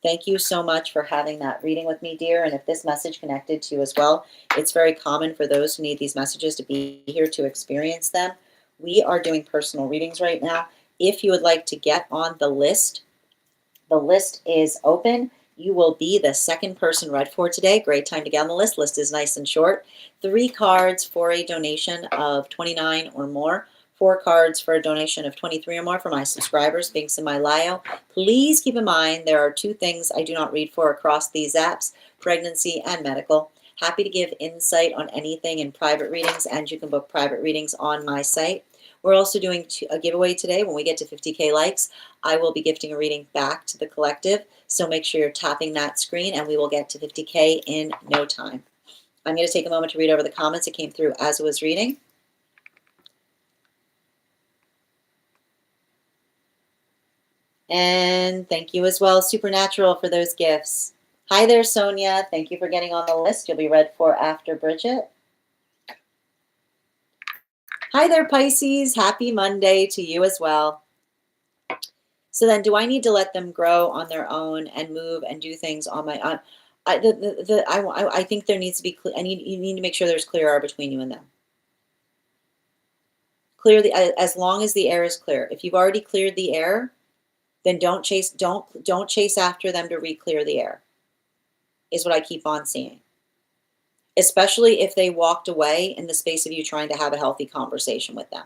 Thank you so much for having that reading with me, dear. And if this message connected to you as well, it's very common for those who need these messages to be here to experience them. We are doing personal readings right now. If you would like to get on the list is open. You will be the second person read for today. Great time to get on the list. List is nice and short. 3 cards for a donation of $29 or more. 4 cards for a donation of $23 or more for my subscribers. Links in my bio. Please keep in mind there are 2 things I do not read for across these apps: pregnancy and medical. Happy to give insight on anything in private readings, and you can book private readings on my site. We're also doing a giveaway today. When we get to 50K likes, I will be gifting a reading back to the collective. So make sure you're tapping that screen and we will get to 50K in no time. I'm going to take a moment to read over the comments that came through as I was reading. And thank you as well, Supernatural, for those gifts. Hi there, Sonia. Thank you for getting on the list. You'll be read for after Bridget. Hi there, Pisces. Happy Monday to you as well. So then, do I need to let them grow on their own and move and do things on my own? I think there needs to be, you need to make sure there's clear air between you and them. As long as the air is clear. If you've already cleared the air, then don't chase after them to re-clear the air, is what I keep on seeing. Especially if they walked away in the space of you trying to have a healthy conversation with them.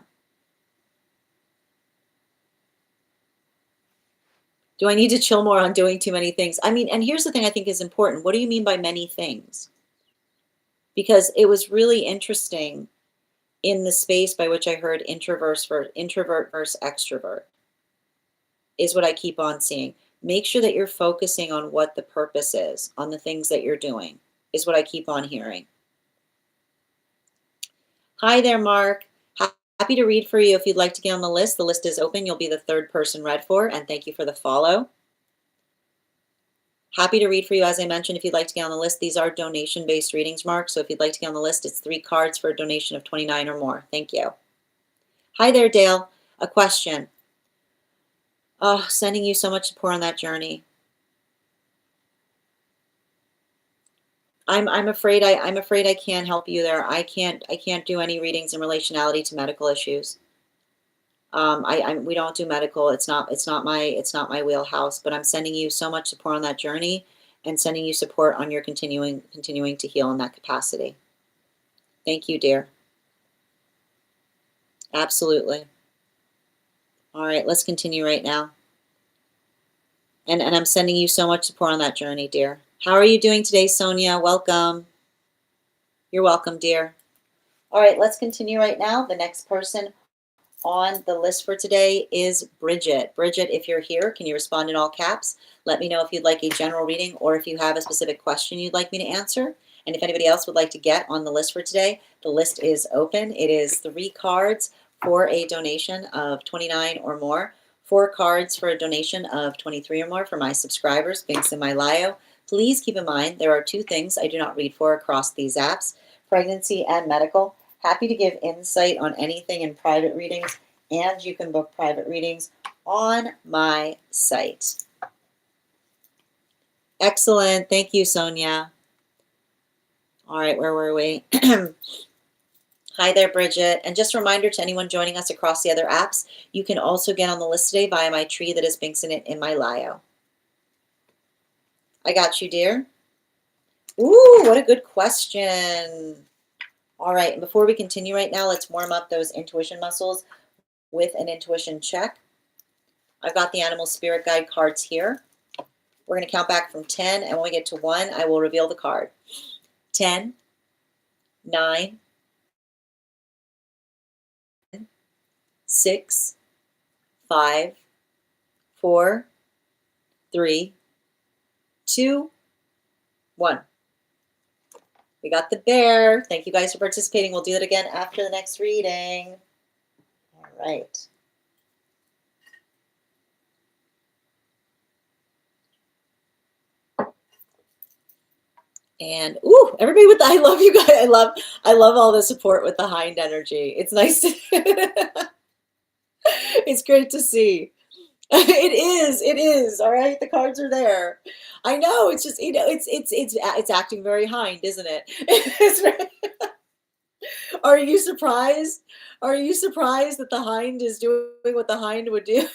Do I need to chill more on doing too many things? I mean, and here's the thing I think is important. What do you mean by many things? Because it was really interesting in the space by which I heard introvert versus extrovert, is what I keep on seeing. Make sure that you're focusing on what the purpose is, on the things that you're doing, is what I keep on hearing. Hi there, Mark. Happy to read for you if you'd like to get on the list. The list is open. You'll be the 3rd person read for, and thank you for the follow. Happy to read for you, as I mentioned, if you'd like to get on the list. These are donation-based readings, Mark, so if you'd like to get on the list, it's 3 cards for a donation of $29 or more. Thank you. Hi there, Dale. A question. Oh, sending you so much support on that journey. I'm afraid I can't help you there. I can't do any readings in relationality to medical issues. We don't do medical. It's not my wheelhouse. But I'm sending you so much support on that journey, and sending you support on your continuing to heal in that capacity. Thank you, dear. Absolutely. All right, let's continue right now. And I'm sending you so much support on that journey, dear. How are you doing today, Sonia? Welcome. You're welcome, dear. All right, let's continue right now. The next person on the list for today is Bridget. Bridget, if you're here, can you respond in all caps? Let me know if you'd like a general reading or if you have a specific question you'd like me to answer. And if anybody else would like to get on the list for today, the list is open. It is 3 cards for a donation of 29 or more, 4 cards for a donation of 23 or more for my subscribers, links in my bio. Please keep in mind there are 2 things I do not read for across these apps, pregnancy and medical. Happy to give insight on anything in private readings, and you can book private readings on my site. Excellent. Thank you, Sonia. All right, where were we? Hi there, Bridget. And just a reminder to anyone joining us across the other apps, you can also get on the list today via my tree that has links in it in my bio. I got you, dear. Ooh, what a good question. All right, and before we continue right now, let's warm up those intuition muscles with an intuition check. I've got the animal spirit guide cards here. We're going to count back from 10, and when we get to 1, I will reveal the card. 10, 9, 6, 5, 4, 3, 2, 1. We got the bear. Thank you guys for participating. We'll do that again after the next reading. All right. And ooh, everybody with the I love you guys. I love all the support with the hind energy. It's nice to it's great to see. It is. All right. The cards are there. I know. It's just, it's acting very hind, isn't it? Are you surprised? Are you surprised that the hind is doing what the hind would do?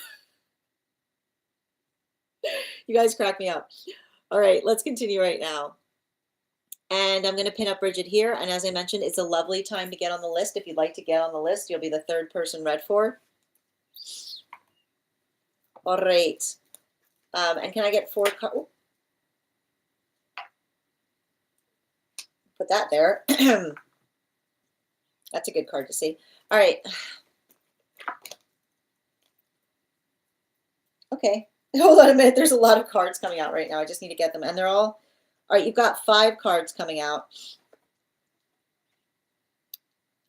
You guys crack me up. All right, let's continue right now. And I'm going to pin up Bridget here. And as I mentioned, it's a lovely time to get on the list. If you'd like to get on the list, you'll be the 3rd person read for. All right. And can I get 4 cards? Put that there. That's a good card to see. All right. Okay. Hold on a minute. There's a lot of cards coming out right now. I just need to get them. And they're all right. You've got 5 cards coming out.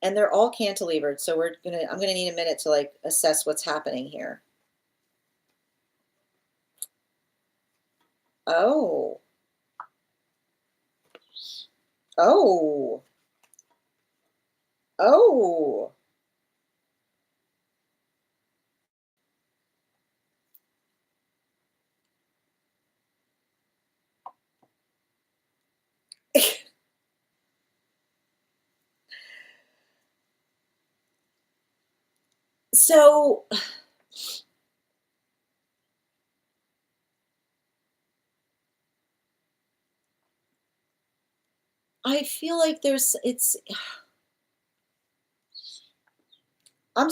And they're all cantilevered. So I'm gonna need a minute to like assess what's happening here. Oh. Oh. Oh. So I feel like I'm just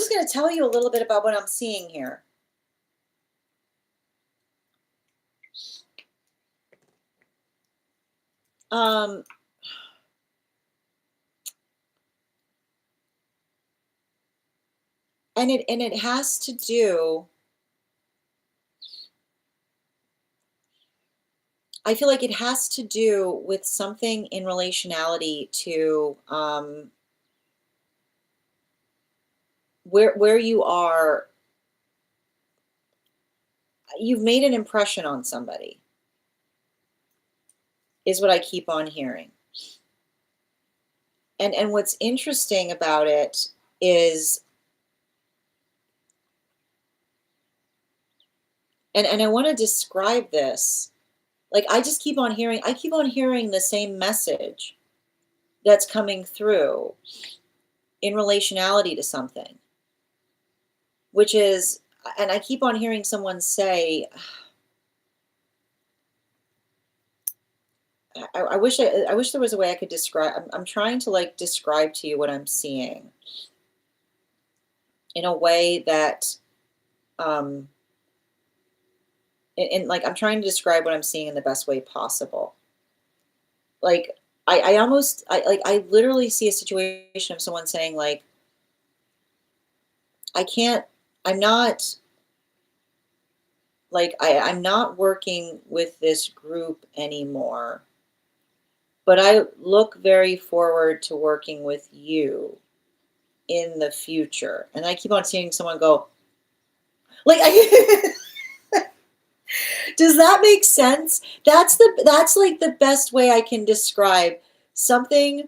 going to tell you a little bit about what I'm seeing here. And it has to do, I feel like it has to do with something in relationality to where you are. You've made an impression on somebody, is what I keep on hearing. And what's interesting about it is, and I want to describe this, like I keep on hearing the same message that's coming through in relationality to something, which is, and I keep on hearing someone say, I wish there was a way I could describe. I'm trying to like describe to you what I'm seeing in a way that and like I'm trying to describe what I'm seeing in the best way possible. Like I almost I literally see a situation of someone saying like, I can't, I'm not like I'm not working with this group anymore, but I look very forward to working with you in the future. And I keep on seeing someone go, like I does that make sense? That's like the best way I can describe something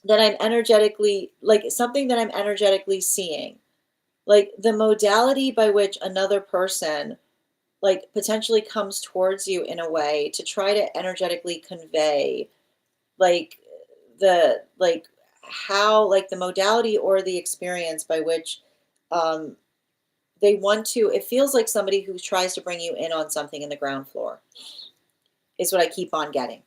that I'm energetically like something that I'm energetically seeing. Like the modality by which another person like potentially comes towards you in a way to try to energetically convey like like how like the modality or the experience by which um they want to, it feels like somebody who tries to bring you in on something in the ground floor is what I keep on getting.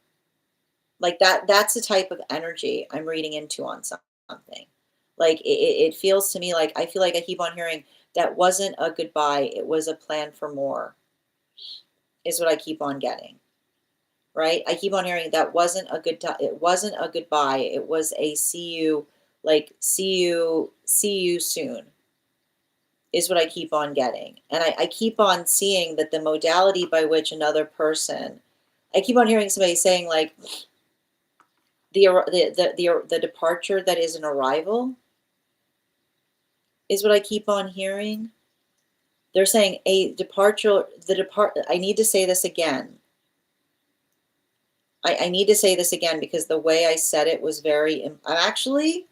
Like that's the type of energy I'm reading into on something. Like it feels to me like I feel like I keep on hearing that wasn't a goodbye, it was a plan for more, is what I keep on getting. Right? I keep on hearing that wasn't a good time, it wasn't a goodbye, it was a see you, like see you soon, is what I keep on getting. And I keep on seeing that the modality by which another person, I keep on hearing somebody saying like the departure that is an arrival is what I keep on hearing. They're saying a departure, I need to say this again. I need to say this again because the way I said it was very, I'm actually,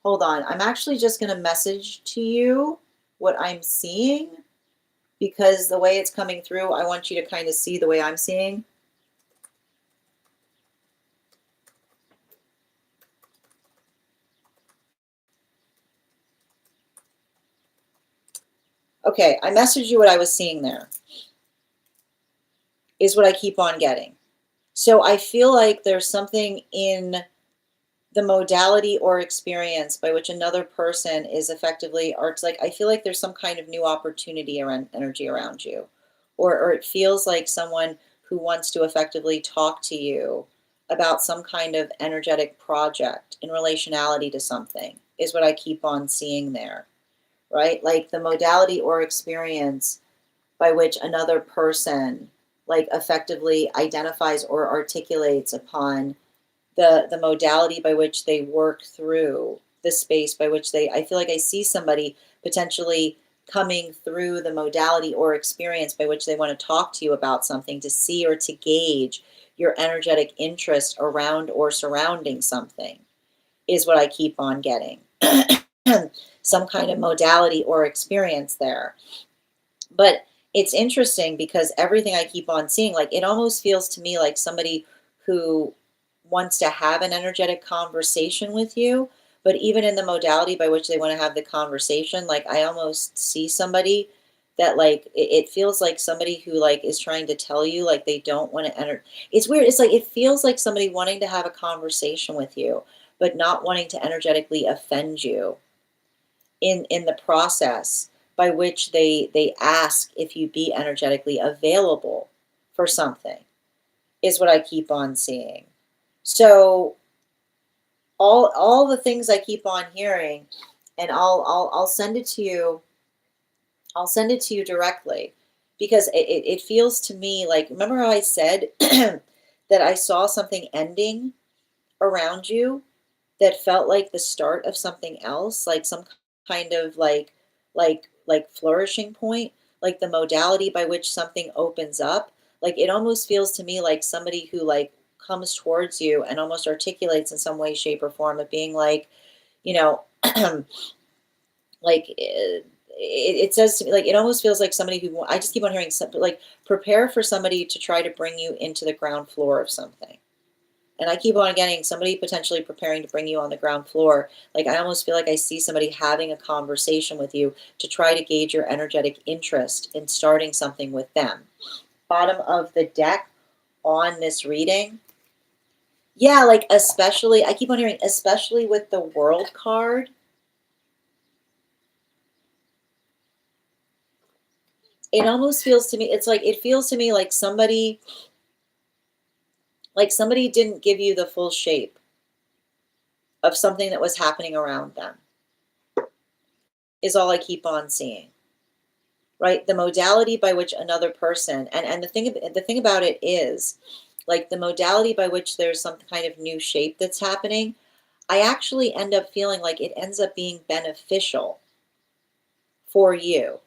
hold on, I'm actually just going to message to you what I'm seeing because the way it's coming through, I want you to kind of see the way I'm seeing. Okay, I messaged you what I was seeing there, is what I keep on getting. So I feel like there's something in the modality or experience by which another person is effectively, or it's like I feel like there's some kind of new opportunity around energy around you, or it feels like someone who wants to effectively talk to you about some kind of energetic project in relationality to something, is what I keep on seeing there, right? Like the modality or experience by which another person like effectively identifies or articulates upon the modality by which they work through the space by which they, I feel like I see somebody potentially coming through the modality or experience by which they want to talk to you about something, to see or to gauge your energetic interest around or surrounding something, is what I keep on getting. Some kind of modality or experience there. But it's interesting because everything I keep on seeing, like it almost feels to me like somebody who wants to have an energetic conversation with you, but even in the modality by which they want to have the conversation, like I almost see somebody that like it feels like somebody who like is trying to tell you like they don't want to enter. It's weird. It's like it feels like somebody wanting to have a conversation with you, but not wanting to energetically offend you in the process by which they ask if you be energetically available for something, is what I keep on seeing. So all the things I keep on hearing, and I'll send it to you. I'll send it to you directly because it feels to me like, remember how I said that I saw something ending around you that felt like the start of something else, like some kind of like flourishing point, like the modality by which something opens up. Like it almost feels to me like somebody who like comes towards you and almost articulates in some way, shape, or form of being like, you know, like it says to me like it almost feels like somebody who I just keep on hearing something like prepare for somebody to try to bring you into the ground floor of something. And I keep on getting somebody potentially preparing to bring you on the ground floor. Like I almost feel like I see somebody having a conversation with you to try to gauge your energetic interest in starting something with them. Bottom of the deck on this reading. Yeah, like especially, I keep on hearing, especially with the World card. It almost feels to me, it's like, it feels to me like somebody didn't give you the full shape of something that was happening around them, is all I keep on seeing. Right? The modality by which another person, and the thing about it is, like, the modality by which there's some kind of new shape that's happening, I actually end up feeling like it ends up being beneficial for you.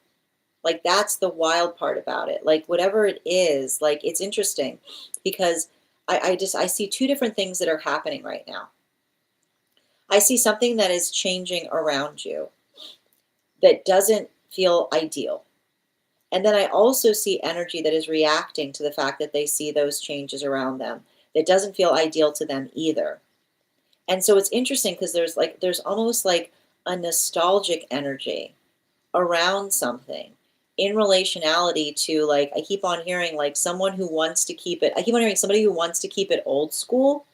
Like, that's the wild part about it. Like, whatever it is, like, it's interesting because I see two different things that are happening right now. I see something that is changing around you that doesn't feel ideal. And then I also see energy that is reacting to the fact that they see those changes around them that doesn't feel ideal to them either. And so it's interesting because there's almost like a nostalgic energy around something in relationality to, like, I keep on hearing like someone who wants to keep it, I keep on hearing somebody who wants to keep it old school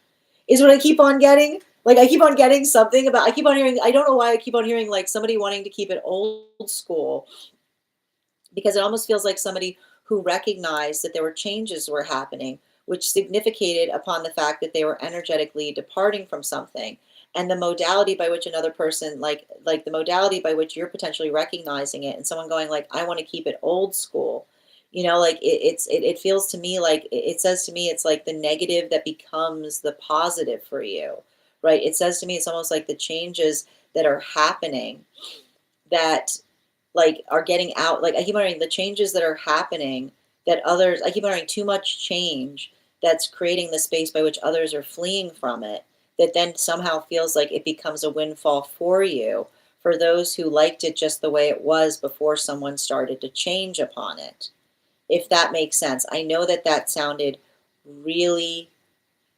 is what I keep on getting. Like, I keep on getting something about, I keep on hearing, I don't know why I keep on hearing like somebody wanting to keep it old school, because it almost feels like somebody who recognized that there were changes were happening, which significated upon the fact that they were energetically departing from something. And the modality by which another person, like the modality by which you're potentially recognizing it, and someone going like, I want to keep it old school, like it feels to me like it says to me it's like the negative that becomes the positive for you, right? It says to me it's almost like the changes that are happening that, like, are getting out, like, I keep wondering the changes that are happening that others, I keep wondering too much change that's creating the space by which others are fleeing from it, that then somehow feels like it becomes a windfall for you, for those who liked it just the way it was before someone started to change upon it, if that makes sense. I know that that sounded really,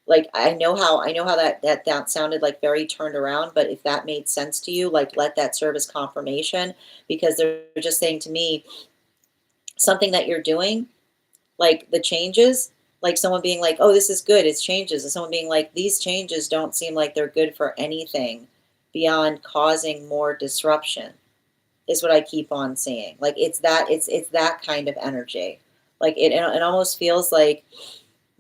like, I know how that sounded like very turned around, but if that made sense to you, like, let that serve as confirmation, because they're just saying to me something that you're doing, like the changes, like someone being like, oh, this is good, it's changes, and someone being like, these changes don't seem like they're good for anything beyond causing more disruption, is what I keep on seeing. Like, it's that kind of energy. Like, it almost feels like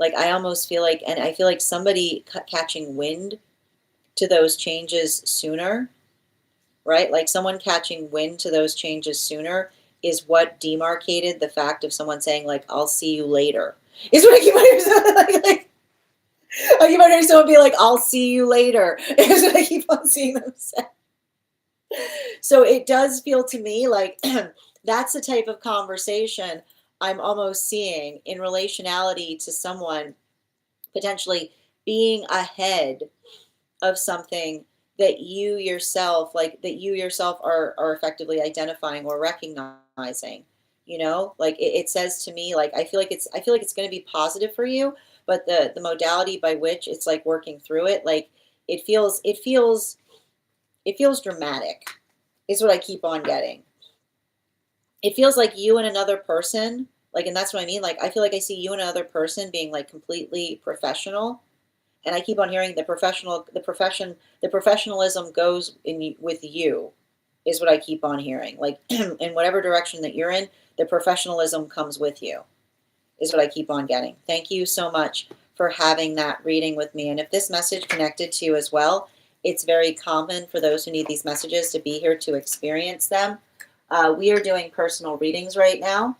I almost feel like, and I feel like somebody catching wind to those changes sooner, right? Like, someone catching wind to those changes sooner is what demarcated the fact of someone saying like, I'll see you later. Is what I keep on hearing. Like, I keep on hearing someone be like, I'll see you later. Is what I keep on seeing them say. So it does feel to me like that's the type of conversation I'm almost seeing in relationality to someone potentially being ahead of something that you yourself are effectively identifying or recognizing. Like, it says to me, like, I feel like it's going to be positive for you, but the modality by which it's like working through it, like, it feels dramatic, is what I keep on getting. It feels like you and another person, like, and that's what I mean, like, I feel like I see you and another person being like completely professional, and I keep on hearing the professionalism goes with you, is what I keep on hearing. Like, in whatever direction that you're in, the professionalism comes with you, is what I keep on getting. Thank you so much for having that reading with me. And if this message connected to you as well, it's very common for those who need these messages to be here to experience them. We are doing personal readings right now.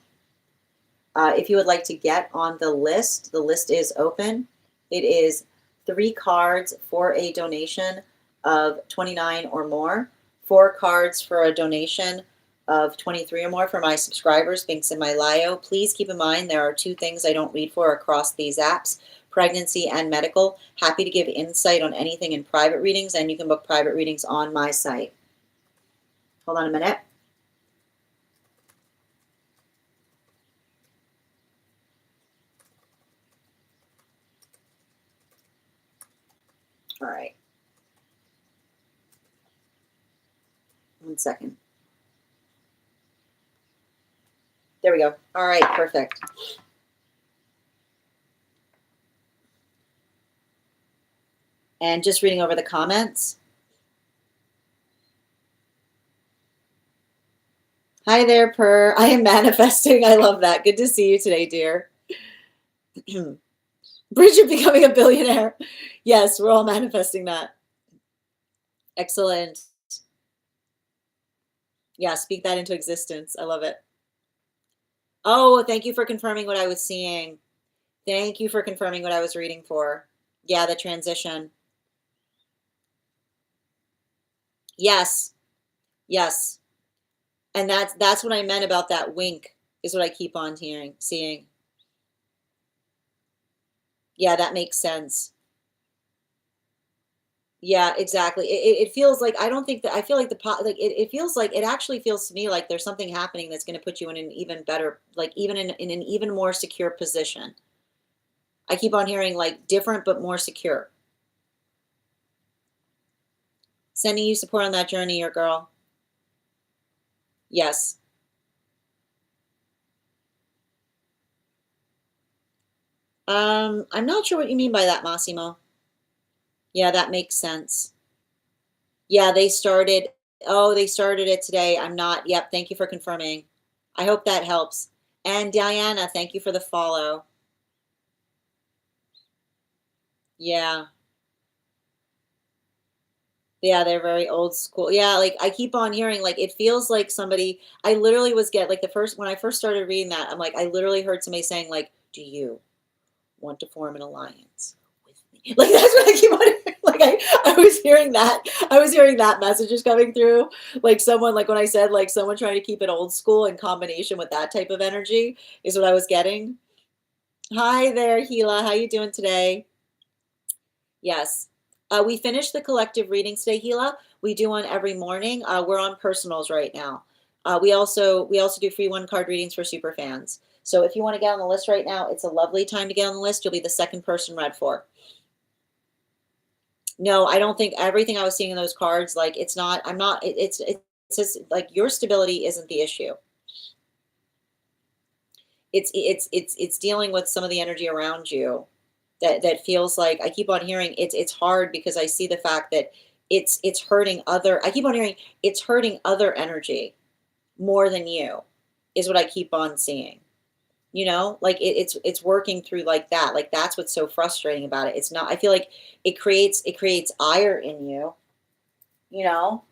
If you would like to get on the list is open. It is 3 cards for a donation of 29 or more, 4 cards for a donation of 23 or more for my subscribers, links in my bio. Please keep in mind there are 2 things I don't read for across these apps, pregnancy and medical. Happy to give insight on anything in private readings, and you can book private readings on my site. Hold on a minute. All right. 1 second. There we go. All right, perfect. And just reading over the comments. Hi there, Purr. I am manifesting. I love that. Good to see you today, dear. Bridget becoming a billionaire. Yes, we're all manifesting that. Excellent. Yeah, speak that into existence. I love it. Oh, thank you for confirming what I was seeing. Thank you for confirming what I was reading for. Yeah, the transition. Yes. Yes. And that's what I meant about that wink, is what I keep on hearing, seeing. Yeah, that makes sense. Yeah, exactly. It feels like, I don't think that, I feel like it feels like, it actually feels to me like there's something happening that's going to put you in an even better, like even in an even more secure position. I keep on hearing like different but more secure. Sending you support on that journey, your girl. Yes. I'm not sure what you mean by that, Massimo. Yeah, that makes sense. Yeah, they started, oh, they started it today. I'm not, yep, thank you for confirming. I hope that helps. And Diana, thank you for the follow. Yeah. Yeah, they're very old school. Yeah, like I keep on hearing, like it feels like somebody, I literally was get like the first, when I first started reading that, I'm like, I literally heard somebody saying like, do you want to form an alliance with me? Like that's what I keep on hearing. Like I was hearing that. I was hearing that messages coming through. Like someone, like when I said like someone trying to keep it old school in combination with that type of energy is what I was getting. Hi there, Gila. How you doing today? Yes. We finished the collective readings today, Gila. We do one every morning. We're on personals right now. We also do free one card readings for super fans. So if you want to get on the list right now, it's a lovely time to get on the list. You'll be the second person read for. No, I don't think everything I was seeing in those cards, like it's not, I'm not, it's just like your stability isn't the issue. It's dealing with some of the energy around you that feels like, I keep on hearing it's hard because I see the fact that it's hurting other, I keep on hearing it's hurting other energy more than you, is what I keep on seeing. You know, like it's working through like that. Like that's what's so frustrating about it. It's not, I feel like it creates ire in you, you know?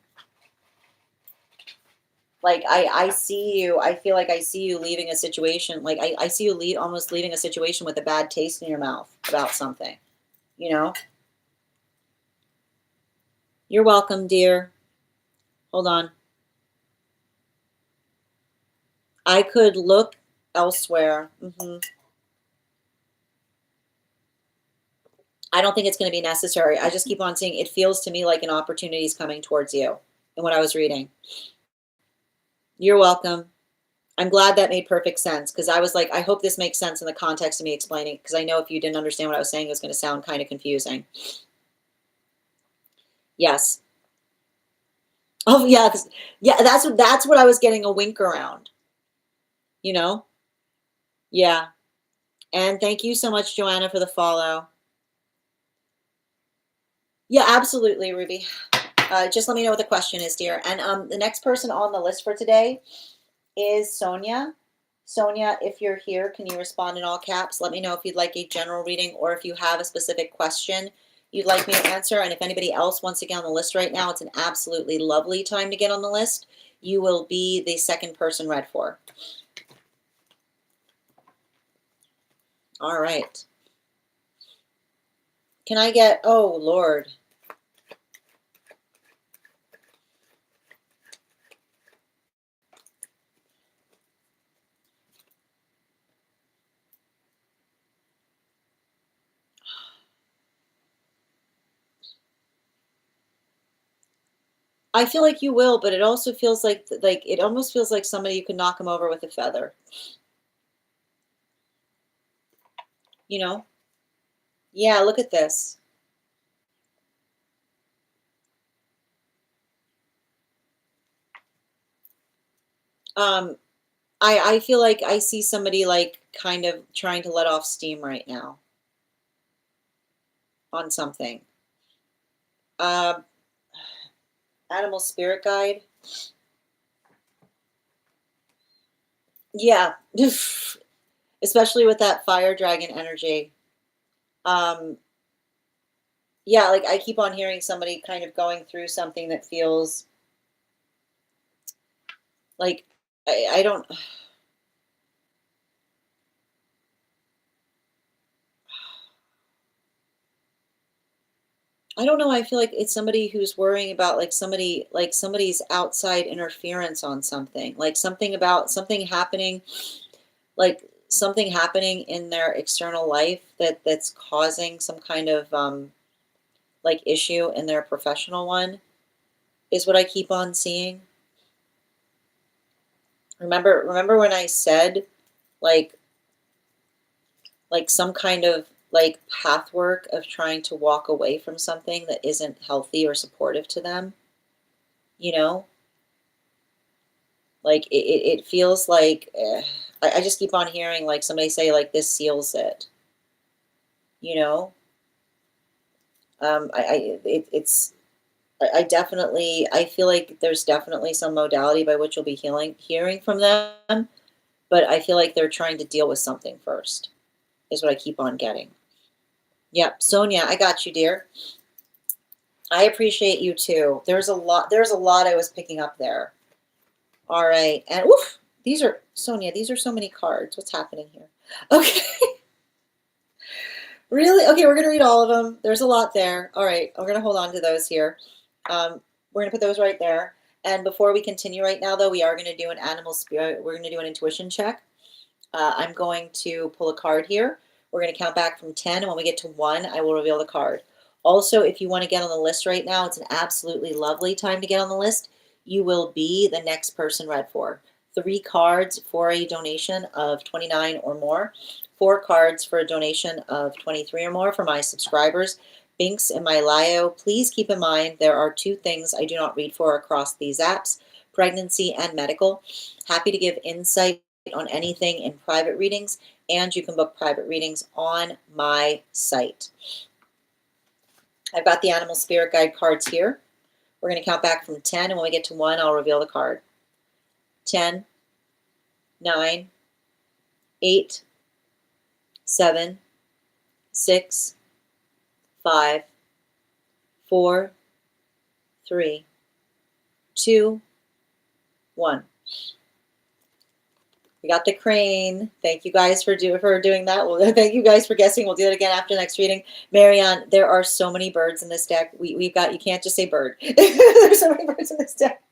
Like I see you, I feel like I see you leaving a situation, like I see you almost leaving a situation with a bad taste in your mouth about something, you know? You're welcome, dear. Hold on. I could look elsewhere. I don't think it's going to be necessary. I just keep on seeing, it feels to me like an opportunity is coming towards you in what I was reading. You're welcome. I'm glad that made perfect sense, because I was like, I hope this makes sense in the context of me explaining, because I know if you didn't understand what I was saying, it was going to sound kind of confusing. Yes. Oh yeah, yeah. That's what I was getting a wink around. You know. Yeah. And thank you so much, Joanna, for the follow. Yeah, absolutely, Ruby. Just let me know what the question is, dear. And the next person on the list for today is Sonia. Sonia, if you're here, can you respond in all caps? Let me know if you'd like a general reading or if you have a specific question you'd like me to answer. And if anybody else wants to get on the list right now, it's an absolutely lovely time to get on the list. You will be the second person read for. All right. Can I get, oh, Lord. I feel like you will, but it also feels like it almost feels like somebody you could knock him over with a feather. You know? Yeah, look at this. Um, I feel like I see somebody like kind of trying to let off steam right now on something. Uh, animal spirit guide. Yeah. Especially with that fire dragon energy. Um, yeah, like I keep on hearing somebody kind of going through something that feels like I don't I don't know. I feel like it's somebody who's worrying about like somebody's outside interference on something, like something about something happening, like something happening in their external life that's causing some kind of like issue in their professional one is what I keep on seeing. Remember when I said like some kind of like path work of trying to walk away from something that isn't healthy or supportive to them, you know? Like it feels like I just keep on hearing like somebody say like this seals it, you know. It's I definitely I feel like there's definitely some modality by which you'll be hearing from them, but I feel like they're trying to deal with something first. Is what I keep on getting. Yep, Sonia, I got you, dear. I appreciate you too. There's a lot I was picking up there. All right, and oof, these are Sonia. These are so many cards. What's happening here? Okay. Really? Okay, we're going to read all of them. There's a lot there. All right, I'm going to hold on to those here. We're going to put those right there. And before we continue right now, though, we are going to do an animal spirit. We're going to do an intuition check. I'm going to pull a card here. We're going to count back from 10, and when we get to 1, I will reveal the card. Also, if you want to get on the list right now, it's an absolutely lovely time to get on the list. You will be the next person read for. 3 cards for a donation of 29 or more. 4 cards for a donation of 23 or more for my subscribers. Binks and my Lio. Please keep in mind there are 2 things I do not read for across these apps, pregnancy and medical. Happy to give insight on anything in private readings, and you can book private readings on my site. I've got the animal spirit guide cards here. We're going to count back from 10, and when we get to 1, I'll reveal the card. 10, 9, 8, 7, 6, 5, 4, 3, 2, 1. We got the crane. Thank you guys for doing that. Well, thank you guys for guessing. We'll do it again after the next reading. Marianne, there are so many birds in this deck. We've got, you can't just say bird. There's so many birds in this deck.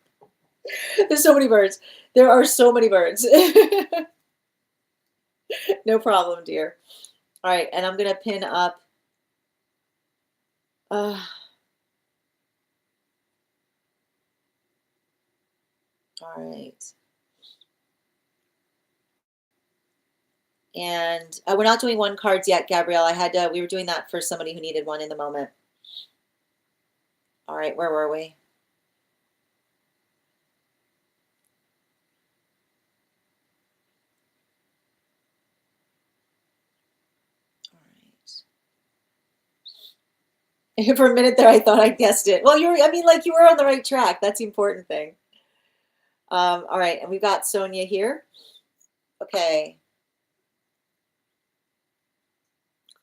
There's so many birds. There are so many birds. No problem, dear. All right, and I'm gonna pin up. All right. And we're not doing 1 cards yet, Gabrielle. We were doing that for somebody who needed one in the moment. All right, where were we? All right. For a minute there, I thought I guessed it. Well, I mean, like you were on the right track. That's the important thing. All right, and we've got Sonia here. Okay.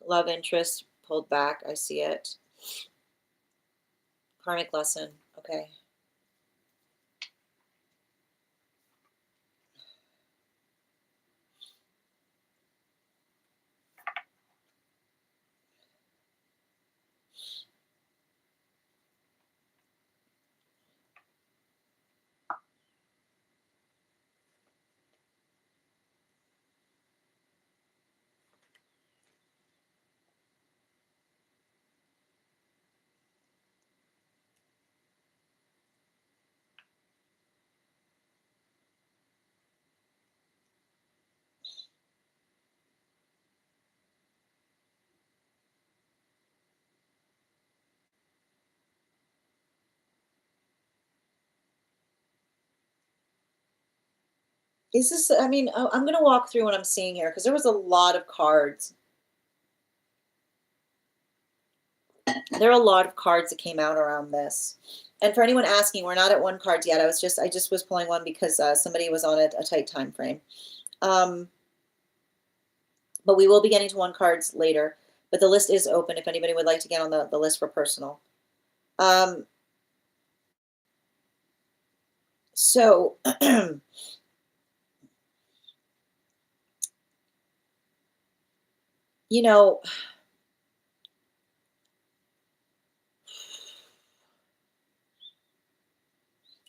Love interest pulled back. I see it. Karmic lesson. Okay. Is this, I mean, I'm going to walk through what I'm seeing here because there was a lot of cards. There are a lot of cards that came out around this. And for anyone asking, we're not at 1 card yet. I just was pulling one because somebody was on a tight time frame. But we will be getting to one cards later. But the list is open if anybody would like to get on the list for personal. Um, so, you know,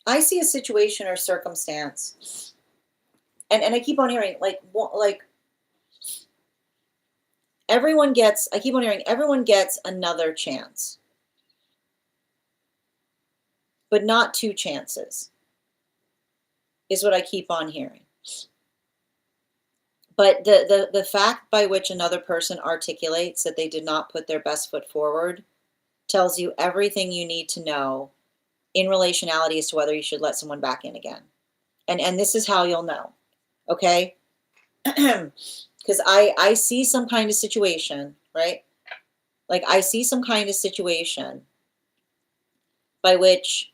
I see a situation or circumstance, and I keep on hearing like everyone gets. I keep on hearing everyone gets another chance, but not two chances, is what I keep on hearing. But the fact by which another person articulates that they did not put their best foot forward tells you everything you need to know in relationality as to whether you should let someone back in again. And this is how you'll know, okay? Because I see some kind of situation, right? Like I see some kind of situation by which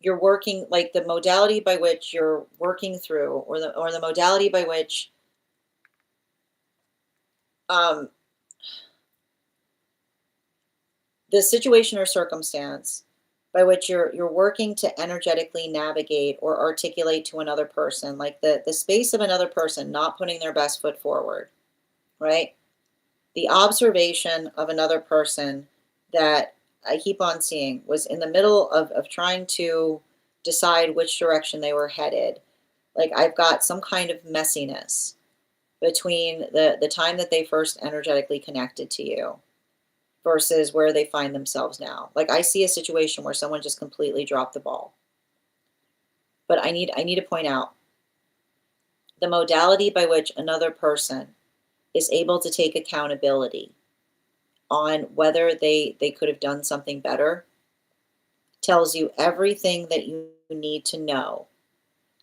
you're working, like the modality by which you're working through, or the modality by which um, the situation or circumstance by which you're working to energetically navigate or articulate to another person, like the space of another person not putting their best foot forward, right? The observation of another person that I keep on seeing was in the middle of trying to decide which direction they were headed. Like I've got some kind of messiness between the time that they first energetically connected to you versus where they find themselves now. Like I see a situation where someone just completely dropped the ball. But I need to point out the modality by which another person is able to take accountability on whether they could have done something better tells you everything that you need to know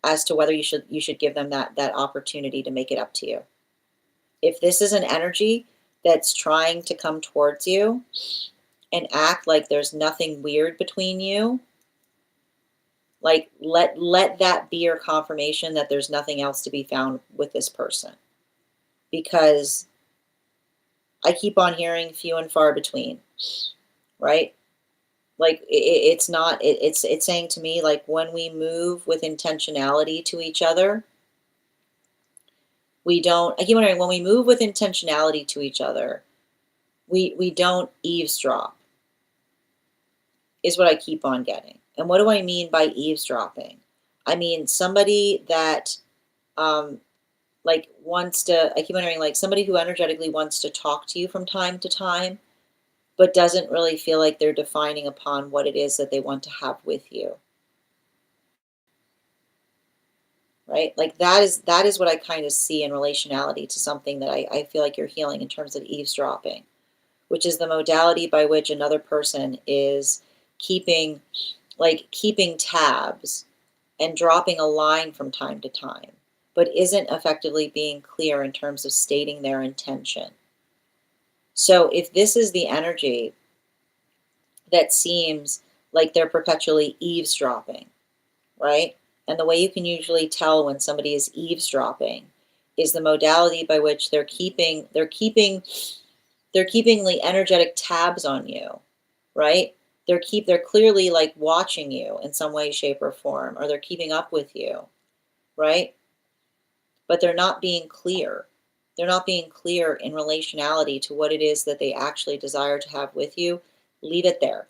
as to whether you should give them that opportunity to make it up to you. If this is an energy that's trying to come towards you and act like there's nothing weird between you, like let that be your confirmation that there's nothing else to be found with this person, because I keep on hearing few and far between, right? Like it's not it's saying to me, like when we move with intentionality to each other, we don't. I keep wondering, when we move with intentionality to each other, we don't eavesdrop, is what I keep on getting. And what do I mean by eavesdropping? I mean somebody that um like wants to. I keep wondering, like somebody who energetically wants to talk to you from time to time, but doesn't really feel like they're defining upon what it is that they want to have with you, right? Like that is what I kind of see in relationality to something that I feel like you're healing in terms of eavesdropping, which is the modality by which another person is keeping keeping tabs and dropping a line from time to time, but isn't effectively being clear in terms of stating their intention. So if this is the energy that seems like they're perpetually eavesdropping, right? And the way you can usually tell when somebody is eavesdropping is the modality by which they're keeping the energetic tabs on you, right? They're clearly like watching you in some way, shape, or form, or they're keeping up with you, right? But they're not being clear. They're not being clear in relationality to what it is that they actually desire to have with you. Leave it there.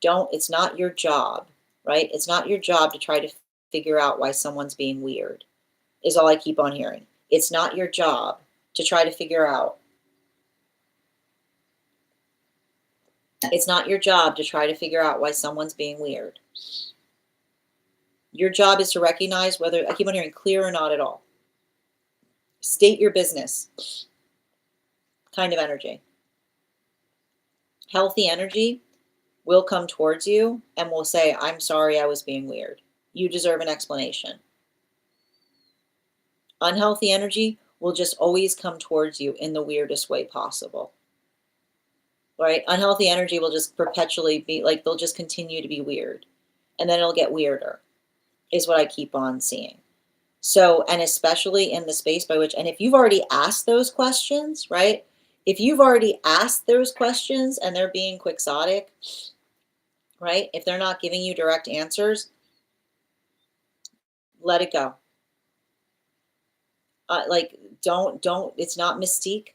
It's not your job, right? It's not your job to try to figure out why someone's being weird, is all I keep on hearing. It's not your job to try to figure out. It's not your job to try to figure out why someone's being weird. Your job is to recognize whether, I keep on hearing clear or not at all. State your business kind of energy. Healthy energy will come towards you and will say, I'm sorry I was being weird. You deserve an explanation. Unhealthy energy will just always come towards you in the weirdest way possible. Right? Unhealthy energy will just perpetually be like, they'll just continue to be weird. And then it'll get weirder, is what I keep on seeing. So, and especially in the space by which, and if you've already asked those questions, right? If you've already asked those questions and they're being quixotic, right? If they're not giving you direct answers, let it go. Like, don't, it's not mystique.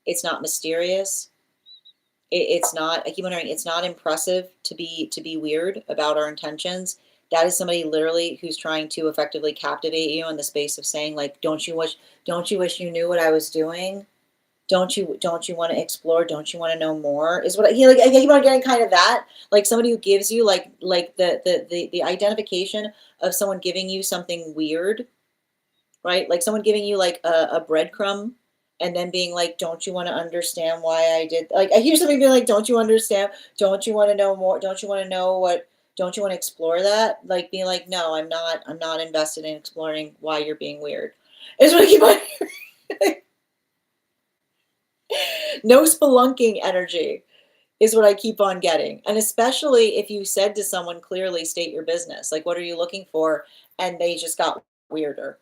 It's not mysterious. It's not, I keep wondering, it's not impressive to be weird about our intentions. That is somebody literally who's trying to effectively captivate you in the space of saying, like, don't you wish you knew what I was doing? Don't you want to explore? Don't you want to know more? Is what like I keep on getting kind of that. Like somebody who gives you like the identification of someone giving you something weird, right? Like someone giving you like a breadcrumb and then being like, don't you want to understand why I did, like I hear somebody being like, don't you understand? Don't you want to know more? Don't you want to know what, don't you want to explore that? Like being like, no, I'm not invested in exploring why you're being weird. Is what I keep on no spelunking energy is what I keep on getting. And especially if you said to someone clearly, state your business, like, what are you looking for? And they just got weirder.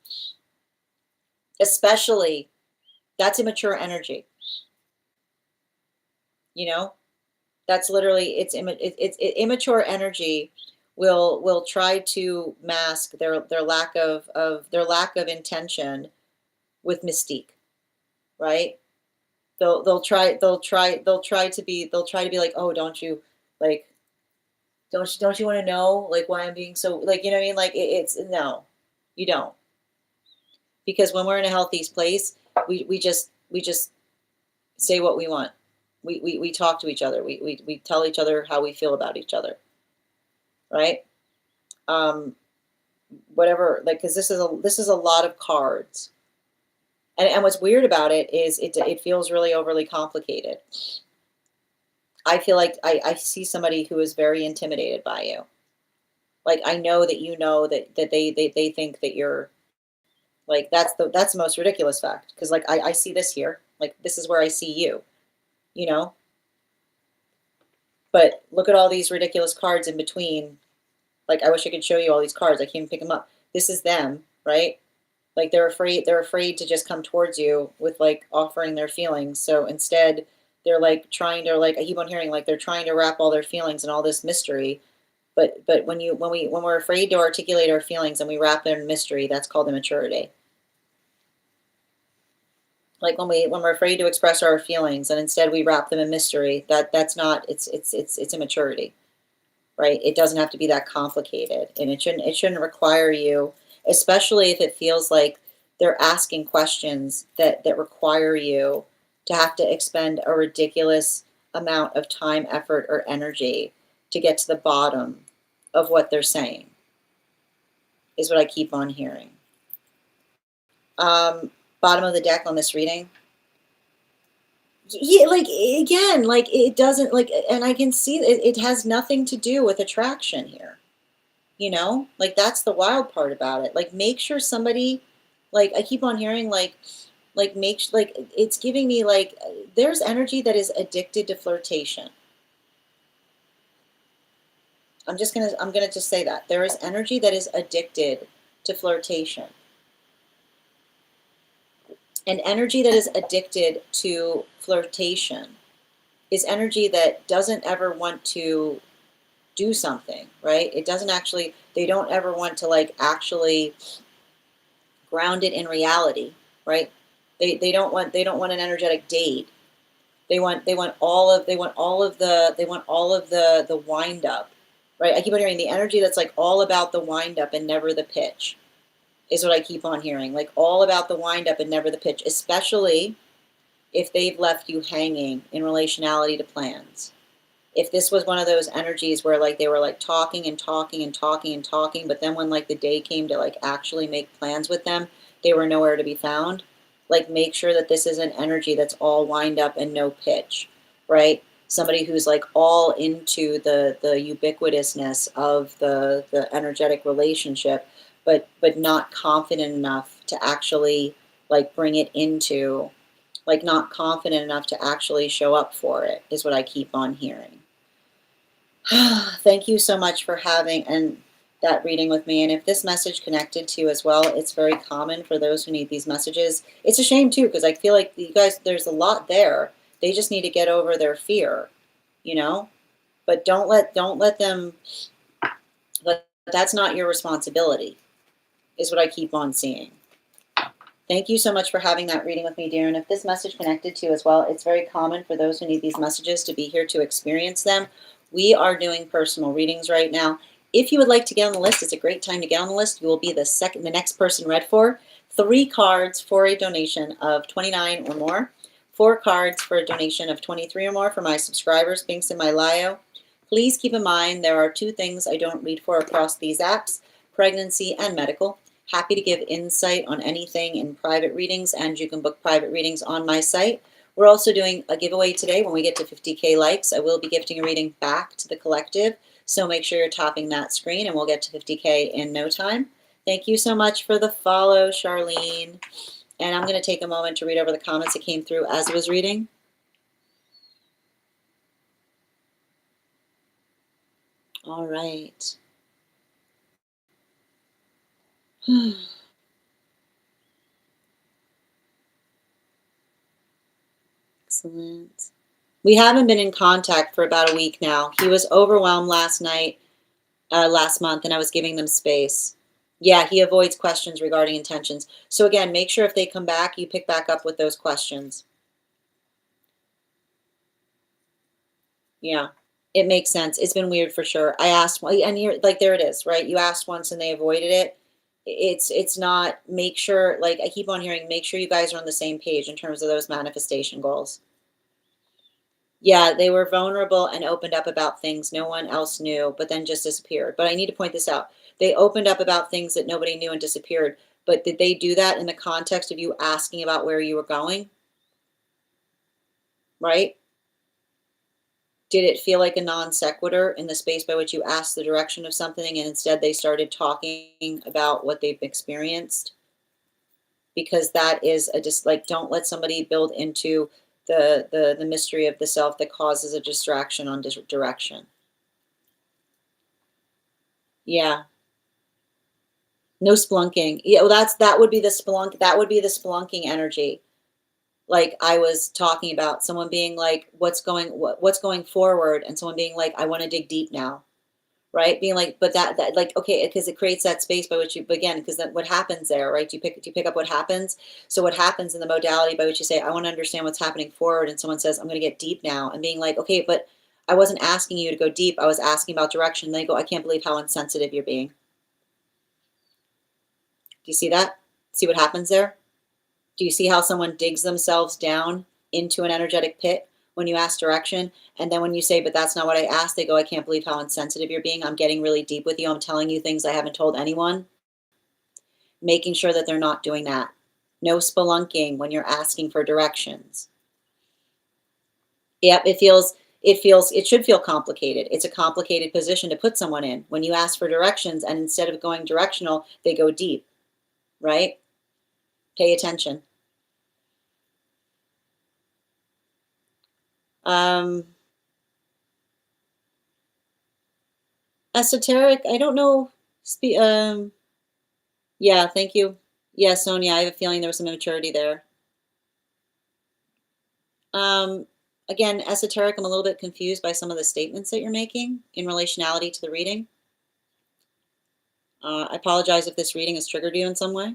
Especially, that's immature energy. You know, that's literally immature energy will try to mask their lack of their lack of intention with mystique, right? They'll try to be like, oh, don't you like don't you want to know like why I'm being so, like, you know what I mean? Like it's no, you don't. Because when we're in a healthy place, we just say what we want. We talk to each other. We tell each other how we feel about each other, right? Um, Whatever, like, because this is a lot of cards, and what's weird about it is it feels really overly complicated. I feel like I see somebody who is very intimidated by you. Like I know that you know that they think that you're like, that's the most ridiculous fact. Because like I see this here. Like this is where I see you, you know? But look at all these ridiculous cards in between. Like I wish I could show you all these cards. I can't even pick them up. This is them, right? Like they're afraid to just come towards you with like offering their feelings. So instead they're like trying to, like I keep on hearing, like they're trying to wrap all their feelings in all this mystery. But when we're afraid to articulate our feelings and we wrap it in mystery, that's called immaturity. Like when we're afraid to express our feelings and instead we wrap them in mystery, that's not, it's immaturity, right? It doesn't have to be that complicated, and it shouldn't require you, especially if it feels like they're asking questions that require you to have to expend a ridiculous amount of time, effort, or energy to get to the bottom of what they're saying, is what I keep on hearing. Bottom of the deck on this reading. Yeah, like again, like it doesn't like, and I can see it has nothing to do with attraction here. You know, like that's the wild part about it. Like make sure somebody, like I keep on hearing, like it's giving me like there's energy that is addicted to flirtation. I'm gonna just say that there is energy that is addicted to flirtation. And energy that is addicted to flirtation is energy that doesn't ever want to do something, right? It doesn't actually, they don't ever want to like actually ground it in reality, right? They don't want an energetic date. They want all of the wind up, right? I keep on hearing the energy that's like all about the wind up and never the pitch, is what I keep on hearing. Like all about the wind up and never the pitch, especially if they've left you hanging in relationality to plans. If this was one of those energies where like they were like talking and talking and talking and talking, but then when like the day came to like actually make plans with them, they were nowhere to be found. Like make sure that this is an energy that's all wind up and no pitch, right? Somebody who's like all into the ubiquitousness of the energetic relationship, but not confident enough to actually like bring it into, like not confident enough to actually show up for it, is what I keep on hearing. Thank you so much for having, and that reading with me. And if this message connected to you as well, it's very common for those who need these messages. It's a shame too, because I feel like you guys, there's a lot there. They just need to get over their fear, you know? But don't let them, but that's not your responsibility, is what I keep on seeing. Thank you so much for having that reading with me, dear. And if this message connected to you as well, it's very common for those who need these messages to be here to experience them. We are doing personal readings right now. If you would like to get on the list, it's a great time to get on the list. You will be the next person read for. 3 cards for a donation of $29 or more. 4 cards for a donation of $23 or more for my subscribers. Links in my bio. Please keep in mind there are 2 things I don't read for across these apps: pregnancy and medical. Happy to give insight on anything in private readings, and you can book private readings on my site. We're also doing a giveaway today. When we get to 50K likes, I will be gifting a reading back to the collective. So make sure you're tapping that screen, and we'll get to 50K in no time. Thank you so much for the follow, Charlene. And I'm going to take a moment to read over the comments that came through as I was reading. All right. Excellent. We haven't been in contact for about a week now. He was overwhelmed last month, and I was giving them space. Yeah, he avoids questions regarding intentions. So again, make sure if they come back, you pick back up with those questions. Yeah, it makes sense. It's been weird for sure. I asked, and you're like, there it is, right? You asked once and they avoided it. It's not, make sure, like I keep on hearing, make sure you guys are on the same page in terms of those manifestation goals. Yeah, they were vulnerable and opened up about things no one else knew, but then just disappeared. But I need to point this out. They opened up about things that nobody knew and disappeared. But did they do that in the context of you asking about where you were going? Right? Did it feel like a non sequitur in the space by which you asked the direction of something and instead they started talking about what they've experienced? Because that is just like, don't let somebody build into the mystery of the self that causes a distraction on direction. Yeah. No splunking. Yeah, well, that would be the splunk. That would be the splunking energy. Like I was talking about someone being like, what's going forward, and someone being like, I want to dig deep now, right? Being like, but that like, okay, because it creates that space by which you begin, because then what happens there, right? Do you pick up what happens? So what happens in the modality by which you say, I want to understand what's happening forward, and someone says, I'm going to get deep now, and being like, okay, but I wasn't asking you to go deep. I was asking about direction. And they go, I can't believe how insensitive you're being. Do you see that? See what happens there? Do you see how someone digs themselves down into an energetic pit when you ask direction? And then when you say, but that's not what I asked, they go, I can't believe how insensitive you're being. I'm getting really deep with you. I'm telling you things I haven't told anyone. Making sure that they're not doing that. No spelunking when you're asking for directions. Yep, it should feel complicated. It's a complicated position to put someone in when you ask for directions, and instead of going directional, they go deep, right? Pay attention. Esoteric, I don't know. Yeah, thank you. Yeah, Sonia, I have a feeling there was some immaturity there. Um, Again, esoteric, I'm a little bit confused by some of the statements that you're making in relationality to the reading. I apologize if this reading has triggered you in some way.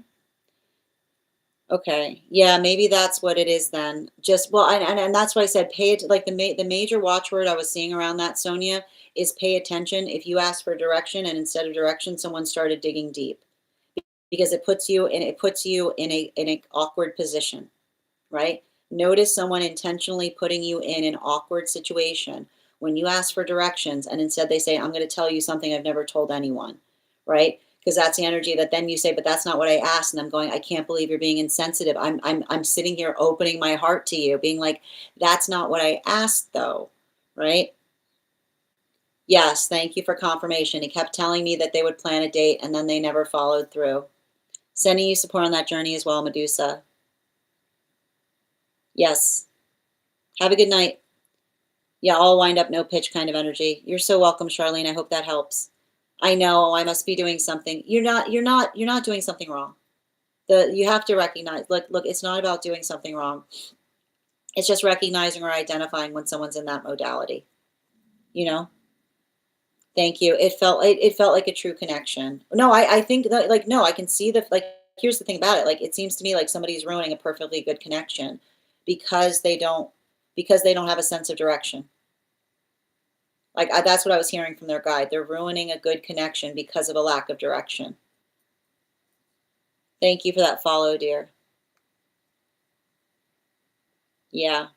Okay, yeah, maybe that's what it is then. Just, well, and that's why I said pay it, like the major watchword I was seeing around that, Sonia, is pay attention. If you ask for direction and instead of direction, someone started digging deep, because it puts you in a awkward position, right? Notice someone intentionally putting you in an awkward situation when you ask for directions and instead they say, I'm going to tell you something I've never told anyone, right? Because that's the energy that then you say, but that's not what I asked. And I'm going, I can't believe you're being insensitive. I'm sitting here opening my heart to you, being like, that's not what I asked though, right? Yes, thank you for confirmation. He kept telling me that they would plan a date and then they never followed through. Sending you support on that journey as well, Medusa. Yes. Have a good night. Yeah, all wind up, no pitch kind of energy. You're so welcome, Charlene. I hope that helps. I know I must be doing something. You're not doing something wrong. You have to recognize, look, it's not about doing something wrong. It's just recognizing or identifying when someone's in that modality, you know? Thank you. It felt like a true connection. No, I think that, like, no, I can see the, like, here's the thing about it. Like, it seems to me like somebody's ruining a perfectly good connection because they don't have a sense of direction. Like, that's what I was hearing from their guide. They're ruining a good connection because of a lack of direction. Thank you for that follow, dear. Yeah.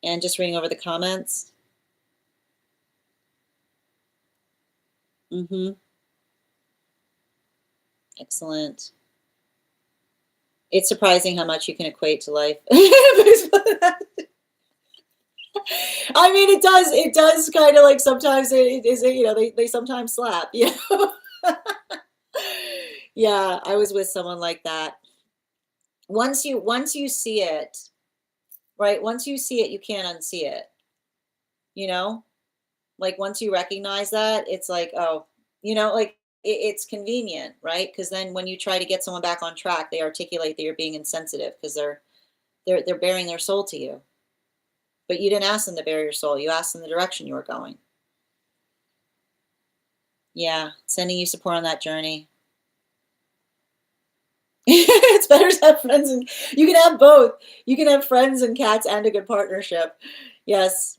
And just reading over the comments. Mm-hmm. Excellent. It's surprising how much you can equate to life. I mean, it does kind of like sometimes it is, you know, they sometimes slap, you know? Yeah, I was with someone like that. Once you see it, right? Once you see it, you can't unsee it, you know? Like once you recognize that, it's like, oh, you know, like it's convenient, right? Because then when you try to get someone back on track, they articulate that you're being insensitive because they're bearing their soul to you. But you didn't ask them to bear your soul. You asked them the direction you were going. Yeah, sending you support on that journey. It's better to have friends and you can have both. You can have friends and cats and a good partnership. Yes.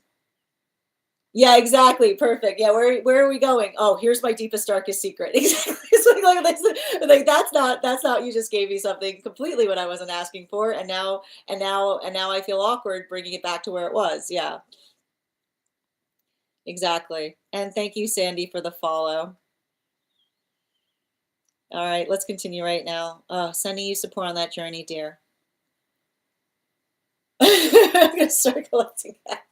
Yeah, exactly. Perfect. Yeah, where are we going? Oh, here's my deepest, darkest secret. Exactly. It's like that's not you just gave me something completely what I wasn't asking for, and now I feel awkward bringing it back to where it was. Yeah, exactly. And thank you, Sandy, for the follow. All right, let's continue right now. Sending you support on that journey, dear. I'm gonna start collecting that.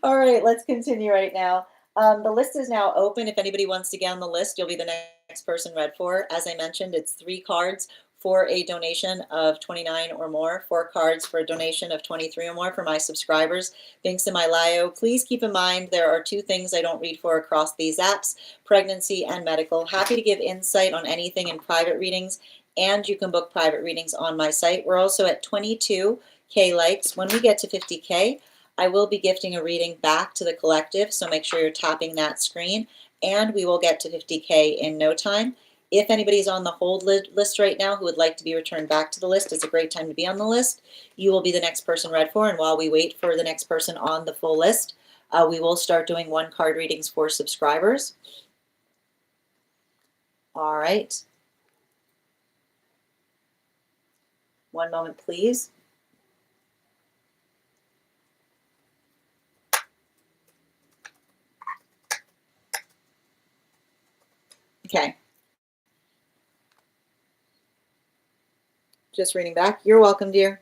All right, let's continue right now. The list is now open. If anybody wants to get on the list, you'll be the next person read for. As I mentioned, it's 3 cards for a donation of 29 or more, 4 cards for a donation of 23 or more for my subscribers. Thanks to my Lio. Please keep in mind there are 2 things I don't read for across these apps, pregnancy and medical. Happy to give insight on anything in private readings, and you can book private readings on my site. We're also at 22K likes. When we get to 50K, I will be gifting a reading back to the collective, so make sure you're tapping that screen, and we will get to 50K in no time. If anybody's on the hold list right now who would like to be returned back to the list, it's a great time to be on the list. You will be the next person read for, and while we wait for the next person on the full list, we will start doing 1-card readings for subscribers. All right. One moment, please. Okay. Just reading back. You're welcome, dear.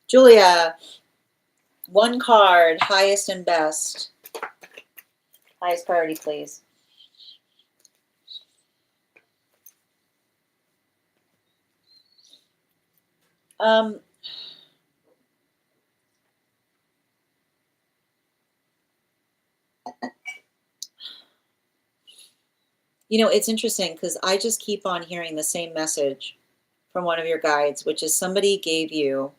Julia, 1 card, highest and best. Highest priority, please. Um, you know, it's interesting because I just keep on hearing the same message from one of your guides, which is somebody gave you,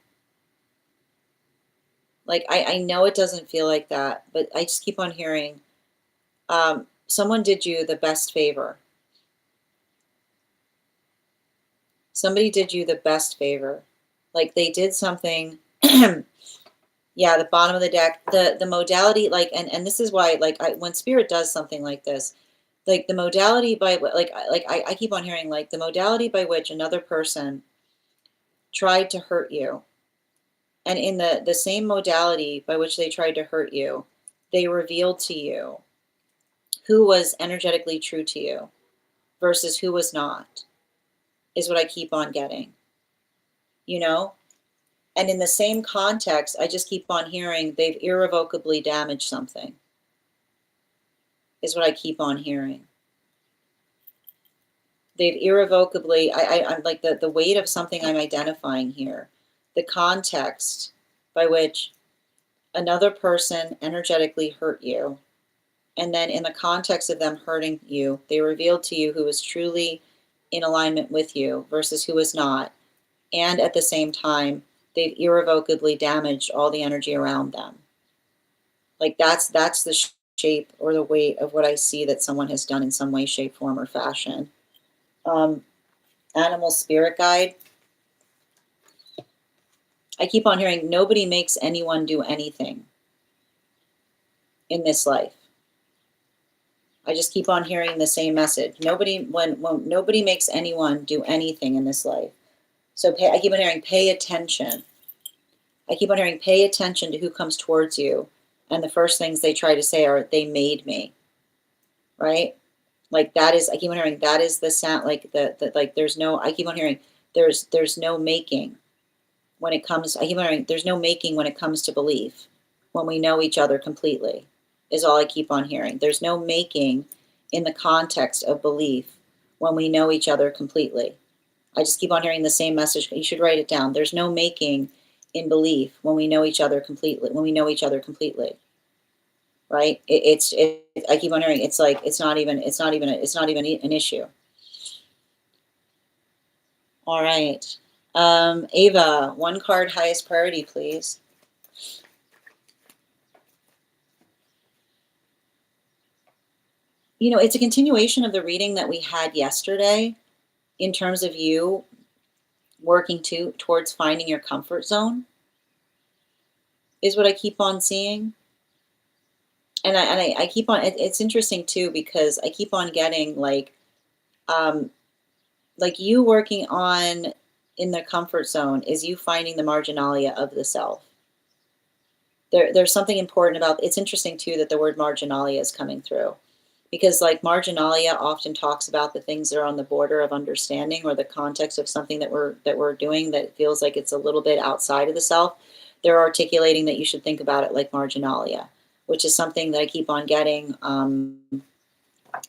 like, I know it doesn't feel like that, but I just keep on hearing, someone did you the best favor. Somebody did you the best favor. Like they did something. Yeah, the bottom of the deck, the modality, like, and this is why, like, when spirit does something like this, like the modality by, I keep on hearing, like, the modality by which another person tried to hurt you, and in the same modality by which they tried to hurt you, they revealed to you who was energetically true to you versus who was not, is what I keep on getting, you know? And in the same context, I just keep on hearing they've irrevocably damaged something, is what I keep on hearing. They've irrevocably, I'm like the weight of something I'm identifying here, the context by which another person energetically hurt you. And then in the context of them hurting you, they revealed to you who was truly in alignment with you versus who was not. And at the same time, they've irrevocably damaged all the energy around them. Like that's the shape or the weight of what I see that someone has done in some way, shape, form, or fashion. Um, Animal spirit guide. I keep on hearing nobody makes anyone do anything in this life. I just keep on hearing the same message. Nobody, when nobody makes anyone do anything in this life. So I keep on hearing pay attention. I keep on hearing pay attention to who comes towards you, and the first things they try to say are they made me, right? Like that is I keep on hearing that is the sound like the like there's no I keep on hearing there's no making when it comes I keep on hearing there's no making when it comes to belief when we know each other completely is all I keep on hearing. There's no making in the context of belief when we know each other completely. I just keep on hearing the same message. You should write it down. There's no making in belief when we know each other completely. When we know each other completely, right? I keep on hearing it's like it's not even an issue. All right, Ava, one card, highest priority, please. You know, it's a continuation of the reading that we had yesterday in terms of you working towards finding your comfort zone is what I keep on seeing. And I keep on it's interesting too because I keep on getting um like you working on in the comfort zone is you finding the marginalia of the self. There's something important about it's interesting too that the word marginalia is coming through because like marginalia often talks about the things that are on the border of understanding or the context of something that we're doing that feels like it's a little bit outside of the self. They're articulating that you should think about it like marginalia, which is something that I keep on getting.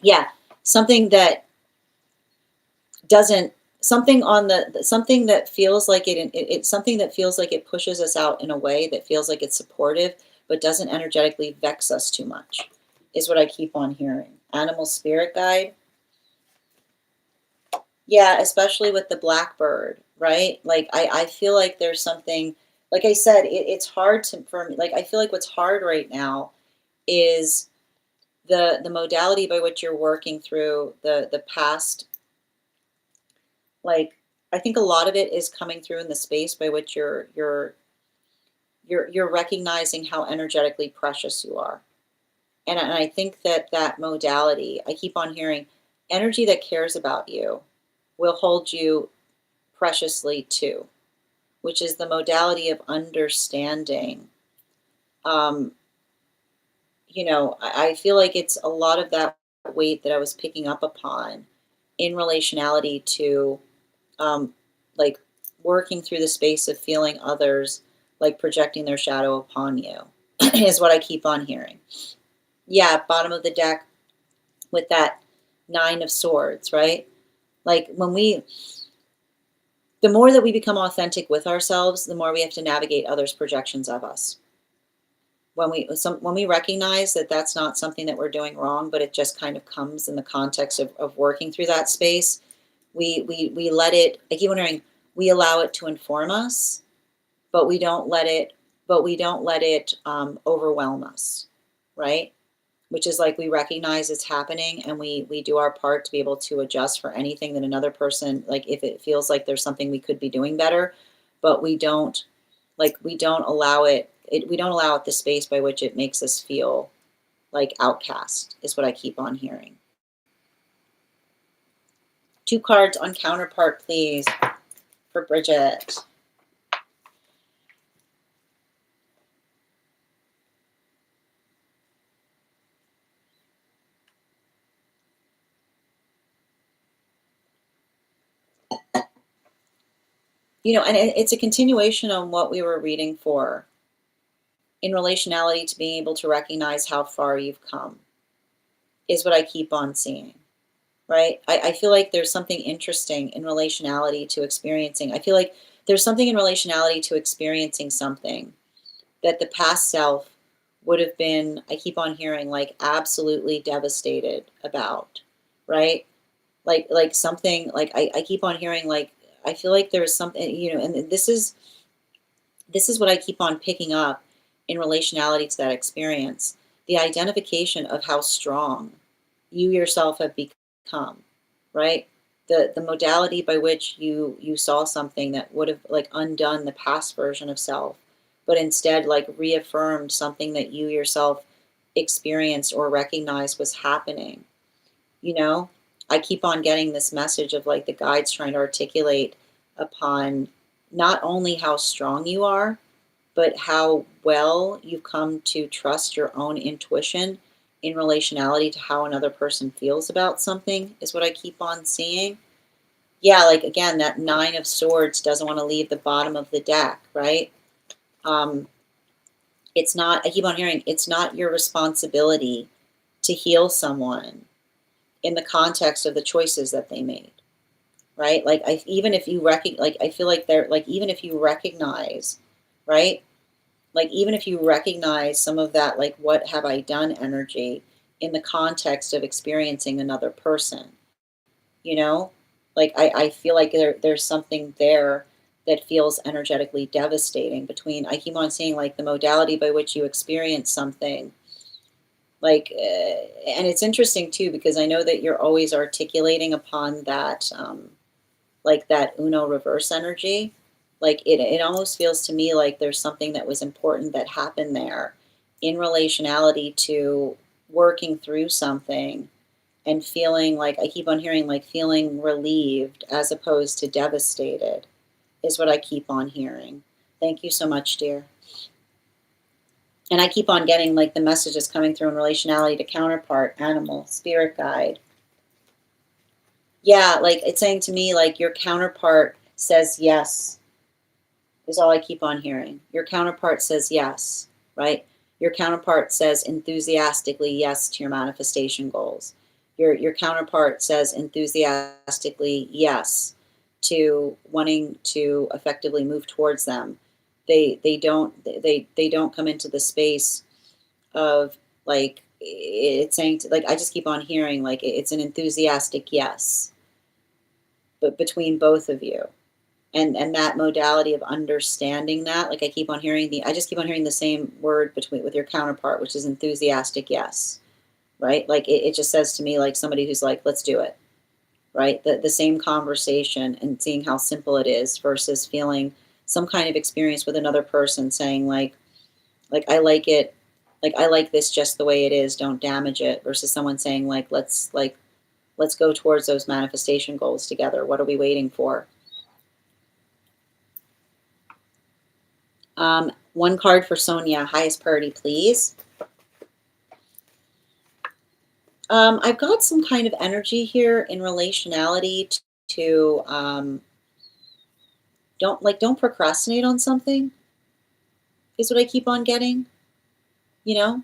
Yeah, something that doesn't something on the something that feels like it's something that feels like it pushes us out in a way that feels like it's supportive but doesn't energetically vex us too much is what I keep on hearing. Animal spirit guide. Yeah, especially with the blackbird, right? Like I feel like there's something like I said, it's hard to for me like I feel like what's hard right now is the modality by which you're working through the past. Like I think a lot of it is coming through in the space by which you're recognizing how energetically precious you are. And I think that that modality, I keep on hearing energy that cares about you will hold you preciously too, which is the modality of understanding. Um, you know, I feel like it's a lot of that weight that I was picking up upon in relationality to um, like working through the space of feeling others like projecting their shadow upon you is what I keep on hearing. Yeah, bottom of the deck with that nine of swords, right? Like the more that we become authentic with ourselves, the more we have to navigate others' projections of us. When we recognize that that's not something that we're doing wrong, but it just kind of comes in the context of working through that space, we let it. I keep wondering, we allow it to inform us, but we don't let it overwhelm us, right? Which is like we recognize it's happening and we do our part to be able to adjust for anything that another person like if it feels like there's something we could be doing better, but we don't allow we don't allow it the space by which it makes us feel like outcast is what I keep on hearing. Two cards on counterpart, please, for Bridget. You know, and it's a continuation on what we were reading for in relationality to being able to recognize how far you've come is what I keep on seeing, right? I feel like there's something interesting in relationality to experiencing. I feel like there's something in relationality to experiencing something that the past self would have been, I keep on hearing, like absolutely devastated about, right? Like something, like I keep on hearing, like I feel like there's something, and this is what I keep on picking up in relationality to that experience. The identification of how strong you yourself have become, right? The modality by which you saw something that would have like undone the past version of self, but instead like reaffirmed something that you yourself experienced or recognized was happening. You know, I keep on getting this message of like the guides trying to articulate upon not only how strong you are, but how well you've come to trust your own intuition in relationality to how another person feels about something, is what I keep on seeing. Yeah, like again, that Nine of Swords doesn't want to leave the bottom of the deck, right? Um, it's not, I keep on hearing, it's not your responsibility to heal someone in the context of the choices that they made, right? Like, even if you like, I feel like they're like, even if you recognize, right? Like, even if you recognize some of that, like, what have I done energy in the context of experiencing another person, you know? Like, I feel like there's something there that feels energetically devastating between, I keep on seeing, like, the modality by which you experience something. Like, and it's interesting too, because I know that you're always articulating upon that, like that Uno reverse energy. Like it almost feels to me like there's something that was important that happened there in relationality to working through something and feeling like, I keep on hearing like feeling relieved as opposed to devastated, is what I keep on hearing. Thank you so much, dear. And I keep on getting like the messages coming through in relationality to counterpart, animal, spirit guide. Yeah, like it's saying to me, like your counterpart says yes, is all I keep on hearing. Your counterpart says yes, right? Your counterpart says enthusiastically yes to your manifestation goals. Your counterpart says enthusiastically yes to wanting to effectively move towards them. They don't come into the space of like, it's saying to, like, I just keep on hearing like it's an enthusiastic yes, but between both of you, and that modality of understanding that, like I just keep on hearing the same word between with your counterpart, which is enthusiastic yes, right? Like it just says to me like somebody who's like, let's do it, right? The same conversation and seeing how simple it is versus feeling some kind of experience with another person saying like I like it, like I like this just the way it is, don't damage it, versus someone saying like let's go towards those manifestation goals together, what are we waiting for? One card for Sonia, highest priority please. I've got some kind of energy here in relationality to don't procrastinate on something, is what I keep on getting, you know.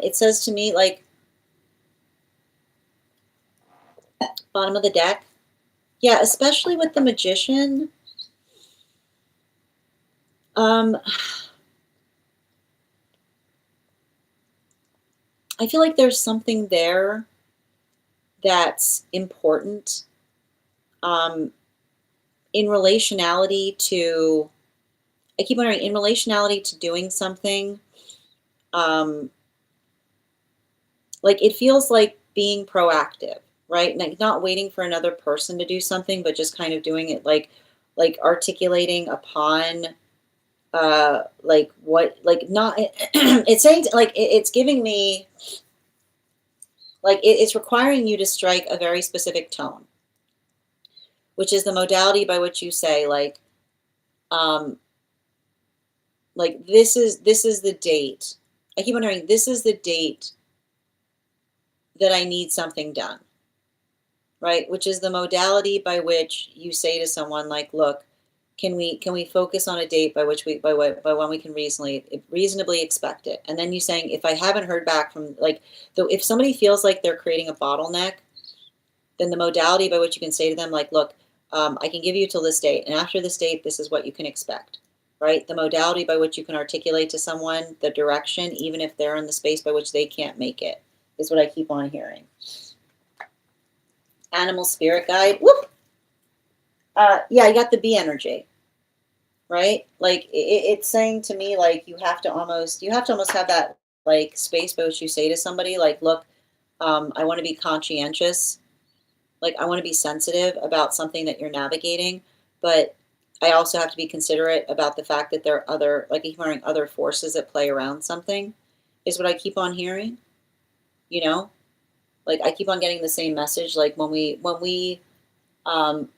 It says to me like bottom of the deck. Yeah, especially with the Magician. Um, I feel like there's something there that's important um, in relationality to, I keep wondering, in relationality to doing something, um, like it feels like being proactive, right? Like not waiting for another person to do something, but just kind of doing it like articulating upon like what, like not it's saying like it's giving me like it's requiring you to strike a very specific tone, which is the modality by which you say um like this is the date. I keep wondering, this is the date that I need something done, right? Which is the modality by which you say to someone like, look, can we focus on a date by which by when we can reasonably expect it? And then you saying, if I haven't heard back from like, though, if somebody feels like they're creating a bottleneck, then the modality by which you can say to them like, look, I can give you till this date, and after this date, this is what you can expect. right? The modality by which you can articulate to someone the direction, even if they're in the space by which they can't make it, is what I keep on hearing. Animal spirit guide. Whoop! Yeah, you got the bee energy, right? Like it's saying to me, like you have to almost have that like space by which you say to somebody, like, look, I want to be conscientious. Like I want to be sensitive about something that you're navigating, but I also have to be considerate about the fact that there are other, like I keep hearing other forces at play around something, is what I keep on hearing. You know, like I keep on getting the same message. Like um,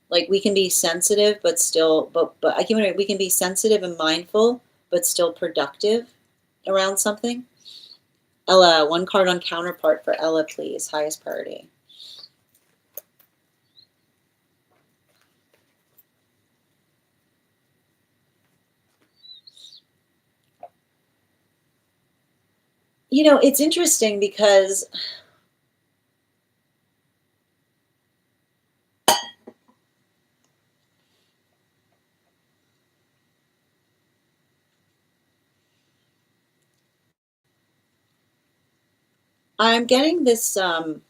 like we can be sensitive, but still, but I keep hearing we can be sensitive and mindful, but still productive around something. Ella, one card on counterpart for Ella, please. Highest priority. You know, it's interesting because I'm getting this I'm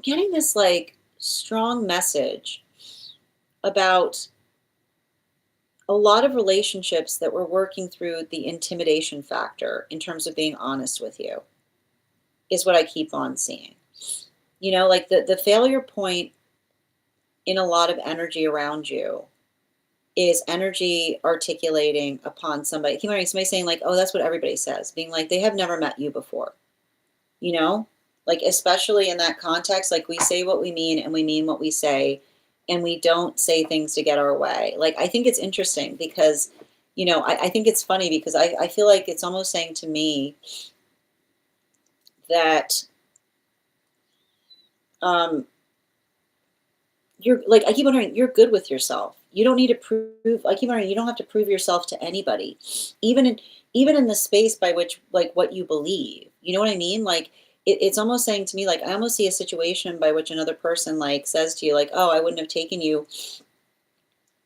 getting this like strong message about a lot of relationships that we're working through the intimidation factor in terms of being honest with you, is what I keep on seeing. You know, like the failure point in a lot of energy around you is energy articulating upon somebody. I keep hearing somebody saying, like, oh, that's what everybody says, being like, they have never met you before, you know? Like, especially in that context, like we say what we mean and we mean what we say, and we don't say things to get our way. Like, I think it's interesting because, you know, I think it's funny because I feel like it's almost saying to me that um, you're like, I keep wondering, you're good with yourself. You don't need to prove, I keep wondering, you don't have to prove yourself to anybody, even in, even in the space by which, like, what you believe. You know what I mean? Like, it's almost saying to me, like, I almost see a situation by which another person, like, says to you, like, oh, I wouldn't have taken you,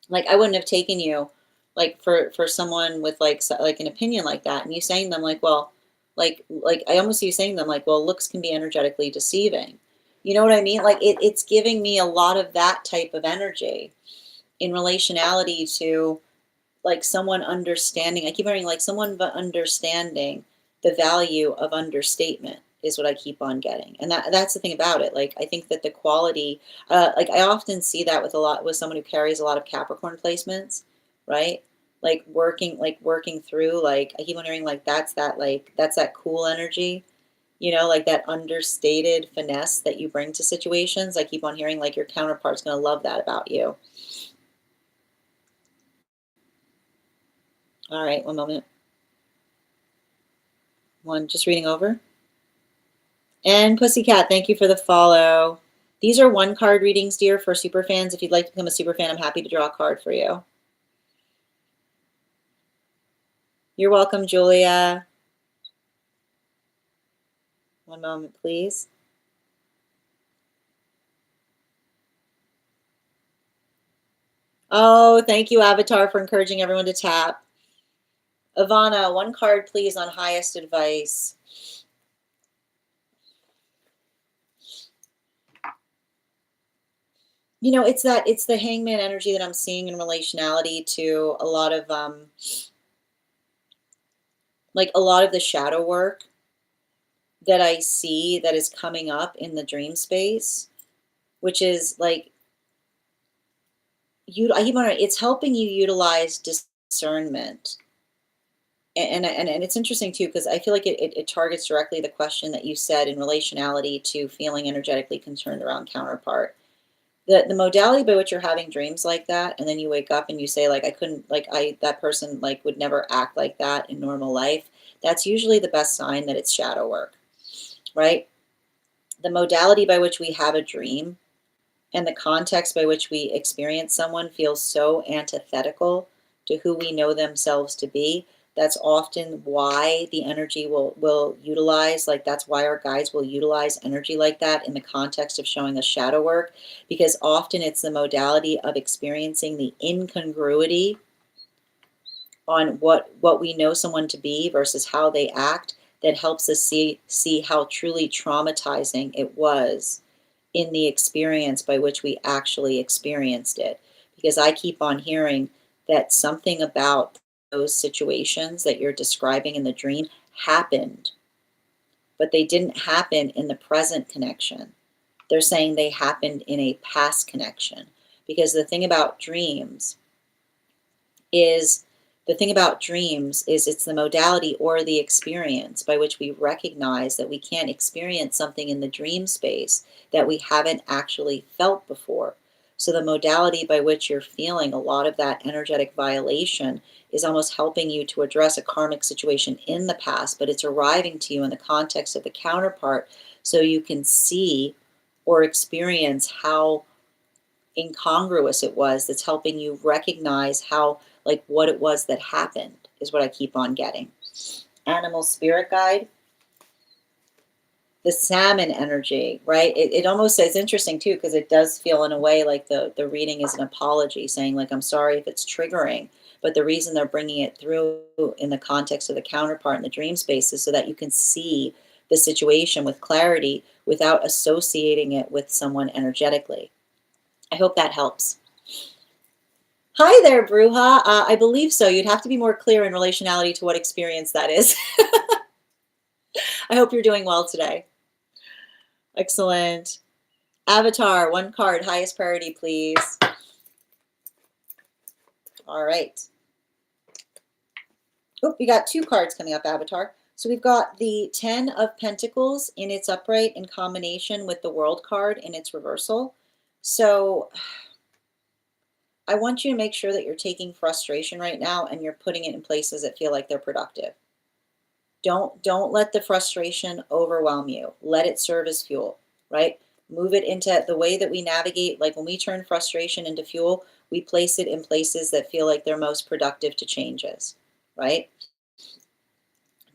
like, I wouldn't have taken you, like, for someone with, like, like an opinion like that. And you saying to them, like, well, like, I almost see you saying to them, like, well, looks can be energetically deceiving. You know what I mean? Like, it's giving me a lot of that type of energy in relationality to like someone understanding. I keep hearing like someone but understanding the value of understatement is what I keep on getting. And that's the thing about it. Like I think that the quality, like I often see that with a lot with someone who carries a lot of Capricorn placements, right? Like working through, like I keep wondering, like that's that cool energy, you know, like that understated finesse that you bring to situations. I keep on hearing like your counterpart's gonna love that about you. All right, one moment. One, just reading over. And Pussycat, thank you for the follow. These are one card readings, dear, for super fans. If you'd like to become a super fan, I'm happy to draw a card for you. You're welcome, Julia. One moment, please. Oh, thank you, Avatar, for encouraging everyone to tap. Ivana, one card, please, on highest advice. You know, it's the hangman energy that I'm seeing in relationality to a lot of like a lot of the shadow work that I see that is coming up in the dream space, which is like you. I keep on. It's helping you utilize discernment, and it's interesting too because I feel like it targets directly the question that you said in relationality to feeling energetically concerned around counterpart. The modality by which you're having dreams like that, and then you wake up and you say like I couldn't like I that person like would never act like that in normal life. That's usually the best sign that it's shadow work, right? The modality by which we have a dream and the context by which we experience someone feels so antithetical to who we know themselves to be That's often why the energy will utilize, like that's why our guides will utilize energy like that in the context of showing us shadow work, because often it's the modality of experiencing the incongruity on what we know someone to be versus how they act that helps us see how truly traumatizing it was in the experience by which we actually experienced it. Because I keep on hearing that something about those situations that you're describing in the dream happened, but they didn't happen in the present connection. They're saying they happened in a past connection. Because the thing about dreams is it's the modality or the experience by which we recognize that we can't experience something in the dream space that we haven't actually felt before. So the modality by which you're feeling a lot of that energetic violation is almost helping you to address a karmic situation in the past, but it's arriving to you in the context of the counterpart so you can see or experience how incongruous it was, that's helping you recognize how, like, what it was that happened is what I keep on getting. Animal spirit guide, the salmon energy, right? It almost says interesting too, because it does feel in a way like the reading is an apology, saying like, I'm sorry if it's triggering, but the reason they're bringing it through in the context of the counterpart in the dream space is so that you can see the situation with clarity without associating it with someone energetically. I hope that helps. Hi there, Bruja. I believe so. You'd have to be more clear in relationality to what experience that is. I hope you're doing well today. Excellent. Avatar, one card, highest priority, please. All right. Oh, we got two cards coming up, Avatar. So we've got the 10 of Pentacles in its upright in combination with the World card in its reversal. So I want you to make sure that you're taking frustration right now and you're putting it in places that feel like they're productive. Don't let the frustration overwhelm you. Let it serve as fuel, right? Move it into the way that we navigate. Like when we turn frustration into fuel, we place it in places that feel like they're most productive to changes, right?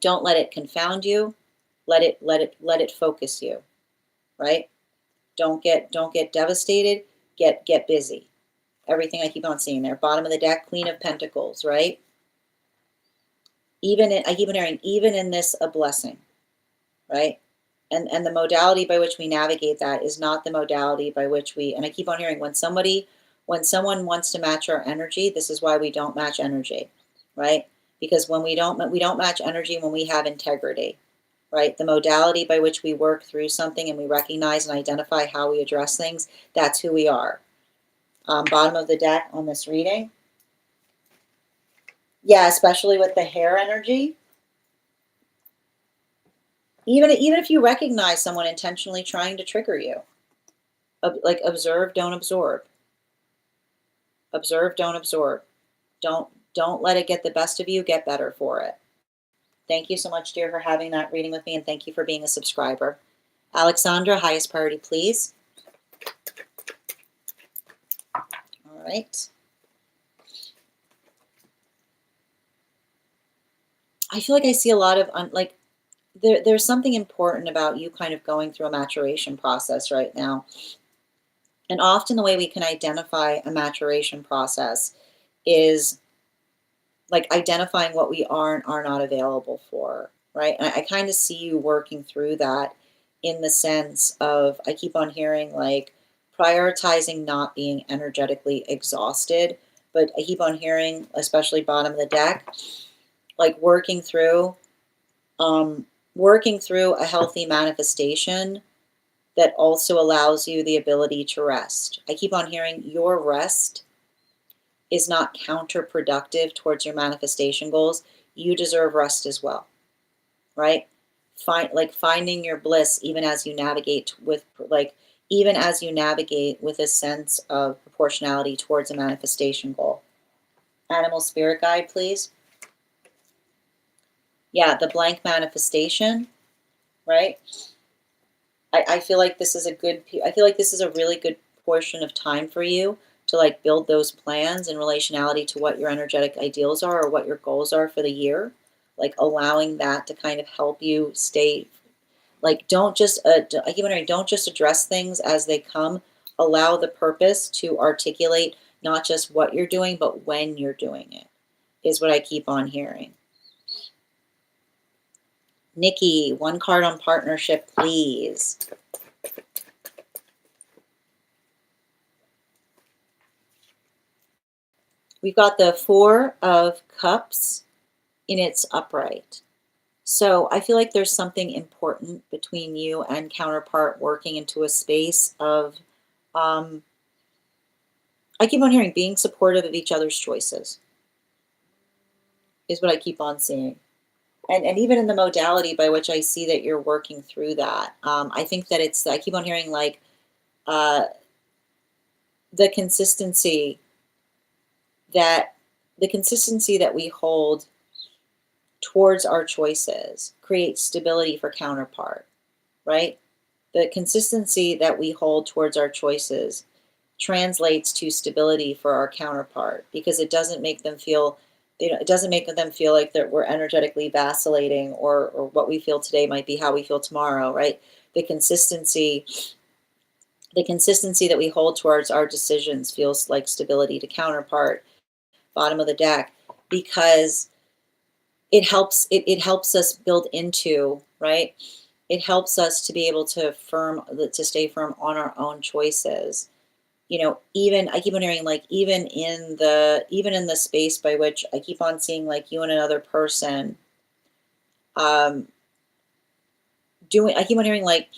Don't let it confound you. Let it focus you, right? Don't get devastated. Get busy. Everything I keep on seeing there. Bottom of the deck, Queen of Pentacles, right? I keep on hearing, even in this, a blessing, right? And the modality by which we navigate that is not the modality by which and I keep on hearing, when someone wants to match our energy, this is why we don't match energy, right? Because when we don't match energy when we have integrity, right? The modality by which we work through something and we recognize and identify how we address things, that's who we are. Bottom of the deck on this reading. Yeah, especially with the hair energy. Even if you recognize someone intentionally trying to trigger you, like observe, don't absorb. Observe, don't absorb. Don't let it get the best of you. Get better for it. Thank you so much, dear, for having that reading with me, and thank you for being a subscriber. Alexandra, highest priority, please. All right. I feel like I see a lot of there's something important about you kind of going through a maturation process right now. And often the way we can identify a maturation process is like identifying what we are and are not available for, right? And I kind of see you working through that in the sense of, I keep on hearing like prioritizing not being energetically exhausted, but I keep on hearing, especially bottom of the deck, like working through a healthy manifestation that also allows you the ability to rest. I keep on hearing your rest is not counterproductive towards your manifestation goals. You deserve rest as well, right? Finding your bliss even as you navigate with a sense of proportionality towards a manifestation goal. Animal spirit guide, please. Yeah, the blank manifestation, right? I feel like this is a really good portion of time for you to like build those plans in relationality to what your energetic ideals are or what your goals are for the year. Like allowing that to kind of help you stay, like don't just, I keep wondering, don't just address things as they come. Allow the purpose to articulate not just what you're doing, but when you're doing it, is what I keep on hearing. Nikki, one card on partnership, please. We've got the Four of Cups in its upright. So I feel like there's something important between you and counterpart working into a space of, I keep on hearing being supportive of each other's choices is what I keep on seeing. And even in the modality by which I see that you're working through that, I think that it's, I keep on hearing like uh, the consistency that we hold towards our choices creates stability for counterpart, right? The consistency that we hold towards our choices translates to stability for our counterpart because it doesn't make them feel, it doesn't make them feel like that we're energetically vacillating or what we feel today might be how we feel tomorrow, right? The consistency that we hold towards our decisions feels like stability to counterpart, bottom of the deck, because it helps us build into, right? It helps us to be able to stay firm on our own choices. Even I keep on hearing like even in the space by which I keep on seeing like you and another person um I keep on hearing like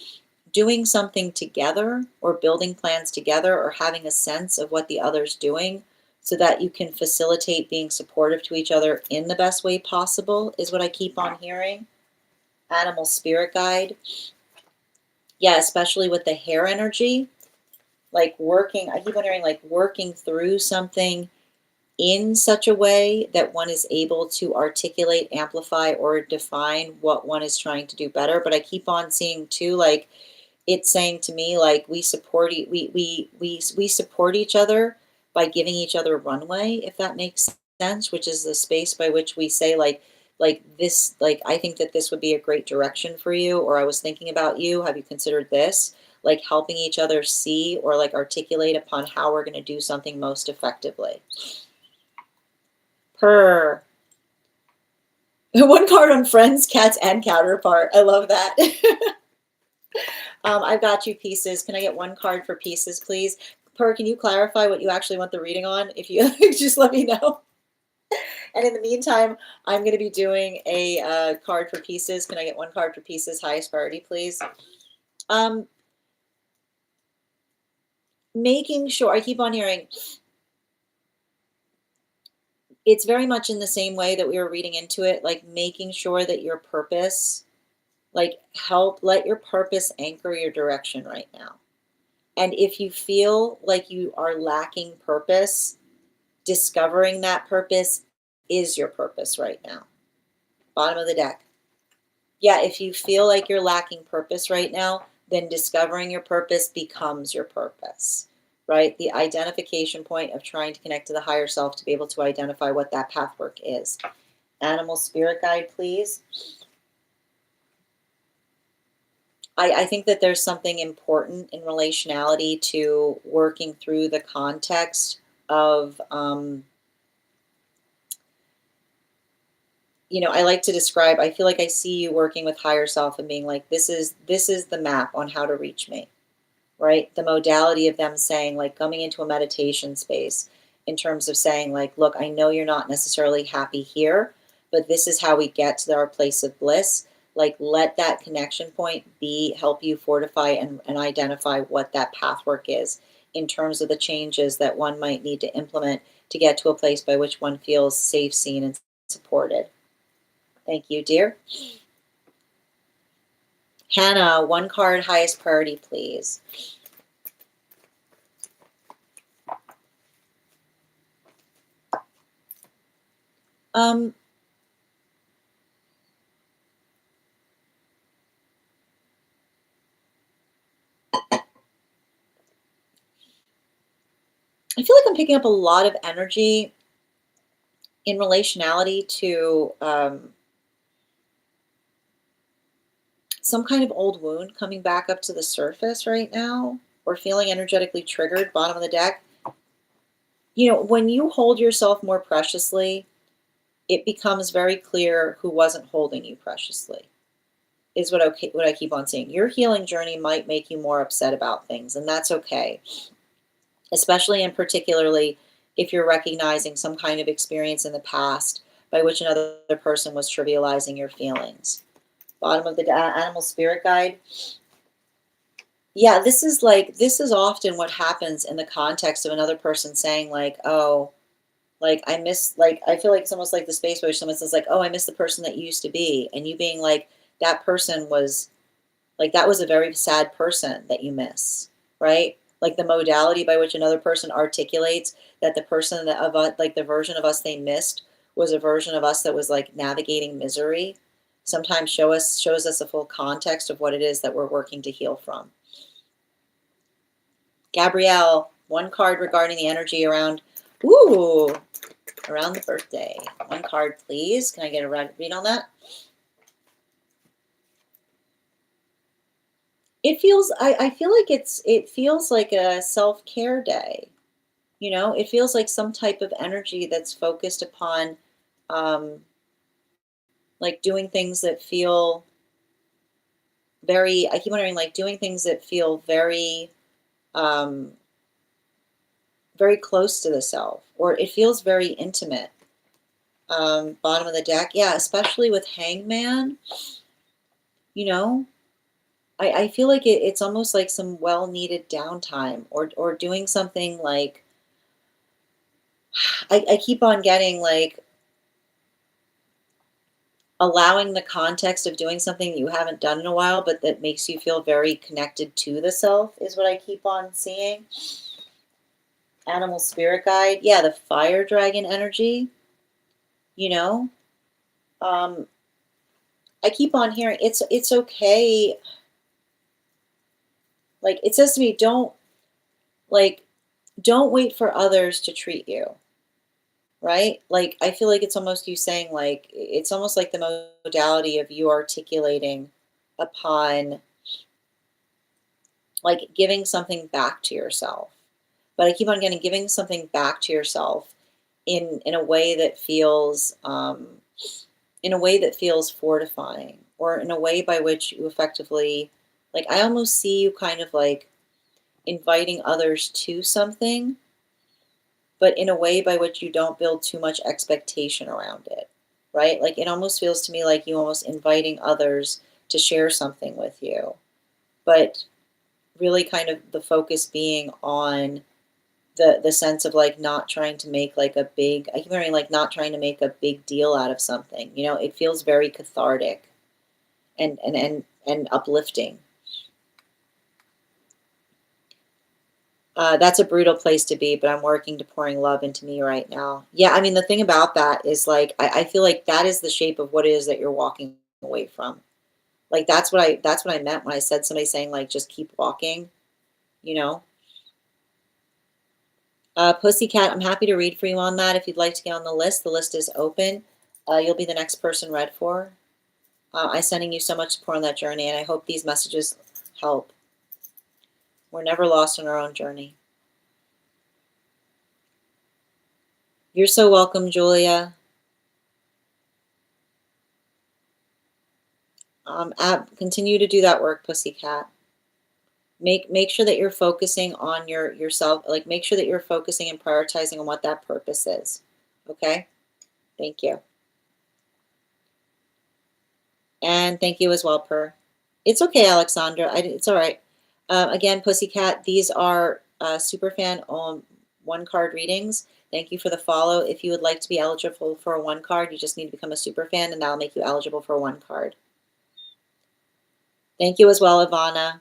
doing something together or building plans together or having a sense of what the other's doing so that you can facilitate being supportive to each other in the best way possible is what I keep on hearing. Animal spirit guide. Yeah, especially with the hair energy, like working, I keep wondering, like working through something in such a way that one is able to articulate, amplify, or define what one is trying to do better. But I keep on seeing too, like it's saying to me, like we support each other by giving each other runway, if that makes sense, which is the space by which we say like this, like I think that this would be a great direction for you, or I was thinking about you. Have you considered this? Like helping each other see or like articulate upon how we're going to do something most effectively. Per one card on friends, cats, and counterpart. I love that. I've got you pieces. Can I get one card for pieces, please? Per, can you clarify what you actually want the reading on? If you just let me know. And in the meantime, I'm going to be doing a card for pieces. Can I get one card for pieces? Highest priority, please. Making sure, I keep on hearing, it's very much in the same way that we were reading into it, like making sure that your purpose, like let your purpose anchor your direction right now. And if you feel like you are lacking purpose, discovering that purpose is your purpose right now. Bottom of the deck. Yeah, if you feel like you're lacking purpose right now, then discovering your purpose becomes your purpose, right? The identification point of trying to connect to the higher self to be able to identify what that pathwork is. Animal spirit guide, please. I think that there's something important in relationality to working through the context of, I like to describe, I feel like I see you working with higher self and being like, this is the map on how to reach me, right? The modality of them saying, like, coming into a meditation space in terms of saying, like, look, I know you're not necessarily happy here, but this is how we get to our place of bliss. Like, let that connection point help you fortify and identify what that pathwork is in terms of the changes that one might need to implement to get to a place by which one feels safe, seen, and supported. Thank you, dear. Hannah, one card, highest priority, please. Um, I feel like I'm picking up a lot of energy in relationality to some kind of old wound coming back up to the surface right now, or feeling energetically triggered, bottom of the deck. You know, when you hold yourself more preciously, it becomes very clear who wasn't holding you preciously, is what I keep on saying. Your healing journey might make you more upset about things, and that's okay, especially and particularly if you're recognizing some kind of experience in the past by which another person was trivializing your feelings. Bottom of the animal spirit guide. Yeah, this is often what happens in the context of another person saying like, oh, like I miss, like I feel like it's almost like the space where someone says like, oh, I miss the person that you used to be, and you being like, that person was like, that was a very sad person that you miss, right? Like the modality by which another person articulates that the person that of us, like the version of us they missed was a version of us that was like navigating misery. Sometimes shows us a full context of what it is that we're working to heal from. Gabrielle, one card regarding the energy around, ooh, around the birthday. One card, please. Can I get a read on that? It feels, I feel like it feels like a self-care day. You know, it feels like some type of energy that's focused upon um, like doing things that feel very, I keep wondering, like doing things that feel very, um, very close to the self, or it feels very intimate. Bottom of the deck. Yeah, especially with Hangman, you know, I feel like it's almost like some well-needed downtime, or doing something like, I keep on getting like allowing the context of doing something you haven't done in a while, but that makes you feel very connected to the self is what I keep on seeing. Animal spirit guide. Yeah, the fire dragon energy, you know. Um, I keep on hearing it's okay. Like it says to me, like don't wait for others to treat you, right? Like I feel like it's almost you saying like it's almost like the modality of you articulating upon like giving something back to yourself. But I keep on getting giving something back to yourself in a way that feels in a way that feels fortifying, or in a way by which you effectively, like I almost see you kind of like inviting others to something, but in a way by which you don't build too much expectation around it, right? Like it almost feels to me like you almost inviting others to share something with you, but really kind of the focus being on the sense of like not trying to make like a big, I keep hearing like not trying to make a big deal out of something. You know, it feels very cathartic and uplifting. That's a brutal place to be, but I'm working to pouring love into me right now. Yeah, I mean the thing about that is like I feel like that is the shape of what it is that you're walking away from. Like that's what I meant when I said somebody saying like just keep walking, you know. Pussycat, I'm happy to read for you on that. If you'd like to get on the list is open. You'll be the next person read for. I'm sending you so much support on that journey, and I hope these messages help. We're never lost on our own journey. You're so welcome, Julia. Continue to do that work, Pussycat. Make sure that you're focusing on yourself. Like make sure that you're focusing and prioritizing on what that purpose is. Okay? Thank you. And thank you as well, Per. It's okay, Alexandra. It's all right. Again, Pussycat, these are superfan one card readings. Thank you for the follow. If you would like to be eligible for a one card, you just need to become a superfan, and that'll make you eligible for a one card. Thank you as well, Ivana.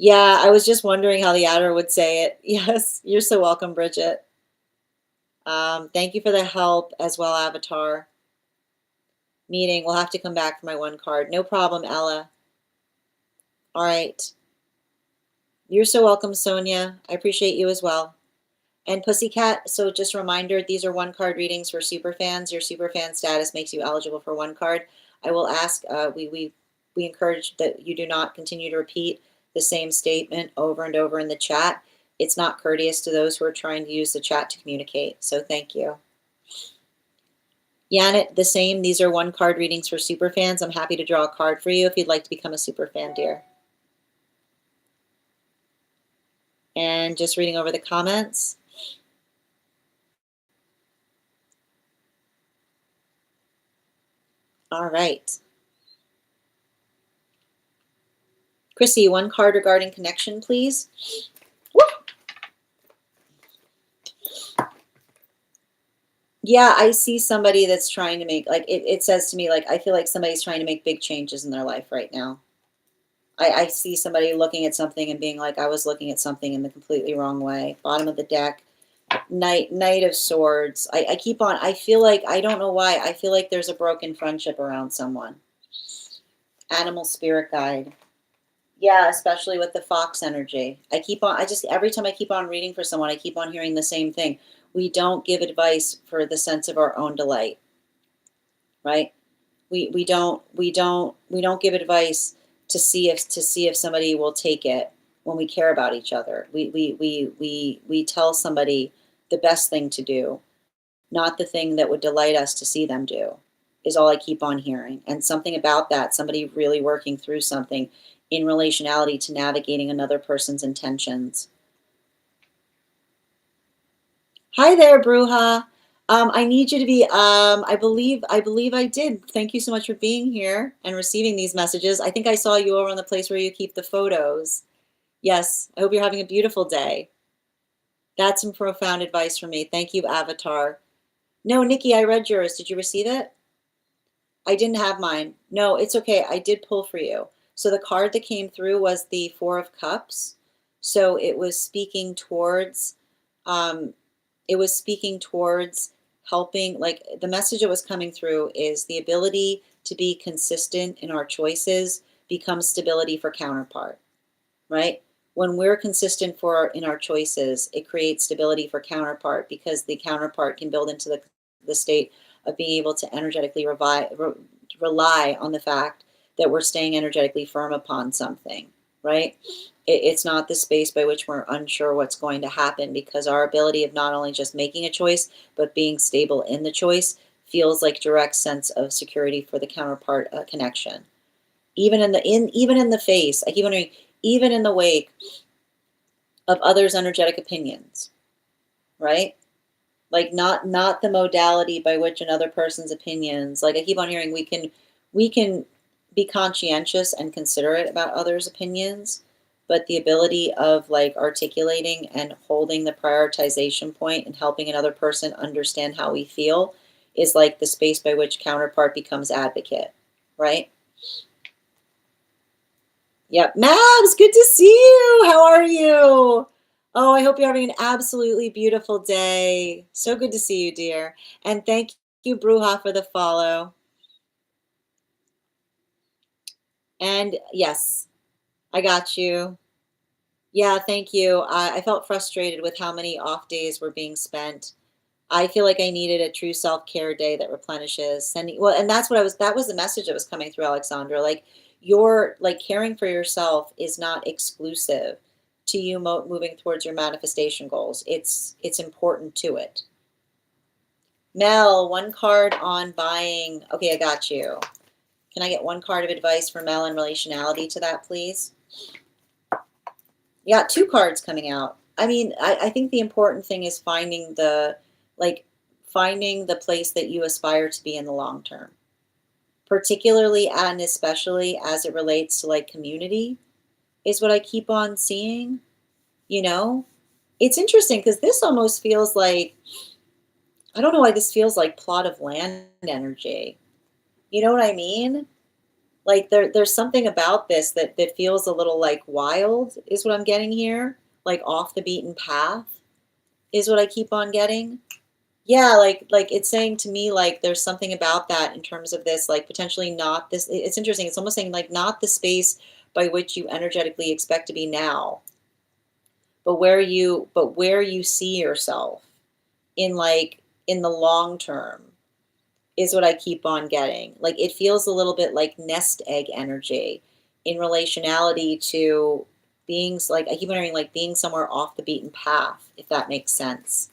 Yeah, I was just wondering how the adder would say it. Yes, you're so welcome, Bridget. Thank you for the help as well, Avatar. Meeting, we'll have to come back for my one card. No problem, Ella. All right. You're so welcome, Sonia. I appreciate you as well. And Pussycat, so just a reminder, these are one card readings for superfans. Your superfan status makes you eligible for one card. I will ask, we encourage that you do not continue to repeat the same statement over and over in the chat. It's not courteous to those who are trying to use the chat to communicate. So thank you. Janet, the same. These are one card readings for superfans. I'm happy to draw a card for you if you'd like to become a superfan, dear. And just reading over the comments. All right. Chrissy, one card regarding connection, please. Woo! Yeah, I see somebody that's trying to make, like, it says to me, like, I feel like somebody's trying to make big changes in their life right now. I see somebody looking at something and being like, I was looking at something in the completely wrong way. Bottom of the deck, Knight of Swords. I keep on, I feel like, I don't know why, I feel like there's a broken friendship around someone. Animal spirit guide. Yeah, especially with the fox energy. Every time I keep on reading for someone, I keep on hearing the same thing. We don't give advice for the sense of our own delight, right? We don't give advice to see if somebody will take it when we care about each other. We tell somebody the best thing to do, not the thing that would delight us to see them do, is all I keep on hearing. And something about that, somebody really working through something in relationality to navigating another person's intentions. Hi there, Bruja. I need you to be, I believe I did. Thank you so much for being here and receiving these messages. I think I saw you over on the place where you keep the photos. Yes, I hope you're having a beautiful day. That's some profound advice for me. Thank you, Avatar. No, Nikki, I read yours. Did you receive it? I didn't have mine. No, it's okay. I did pull for you. So the card that came through was the Four of Cups. So it was speaking towards, um, helping, like the message that was coming through is the ability to be consistent in our choices becomes stability for counterpart, right? When we're consistent in our choices, it creates stability for counterpart because the counterpart can build into the state of being able to energetically rely on the fact that we're staying energetically firm upon something, right? It's not the space by which we're unsure what's going to happen, because our ability of not only just making a choice, but being stable in the choice feels like direct sense of security for the counterpart connection. Even in the face, I keep wondering, even in the wake of others' energetic opinions, right? Like not the modality by which another person's opinions, like I keep on hearing, we can be conscientious and considerate about others' opinions, but the ability of like articulating and holding the prioritization point and helping another person understand how we feel is like the space by which counterpart becomes advocate, right? Yep. Mabs, good to see you. How are you? Oh, I hope you're having an absolutely beautiful day. So good to see you, dear. And thank you, Bruja, for the follow. And yes, I got you. Yeah, thank you. I felt frustrated with how many off days were being spent. I feel like I needed a true self-care day that replenishes. And that's that was the message that was coming through, Alexandra. Like your like caring for yourself is not exclusive to you moving towards your manifestation goals. It's important to it. Mel, one card on buying. Okay, I got you. Can I get one card of advice for Mel in relationality to that, please? You got two cards coming out. I mean, I think the important thing is finding the place that you aspire to be in the long term, particularly and especially as it relates to like community, is what I keep on seeing. You know, it's interesting because this almost feels like, I don't know why this feels like plot of land energy. You know what I mean? Like there's something about this that feels a little like wild, is what I'm getting here. Like off the beaten path is what I keep on getting. Yeah, like it's saying to me like there's something about that in terms of this, like potentially not this. It's interesting. It's almost saying like not the space by which you energetically expect to be now, but where you see yourself in in the long term is what I keep on getting. Like it feels a little bit like nest egg energy in relationality to beings, like I keep wondering, like being somewhere off the beaten path, if that makes sense.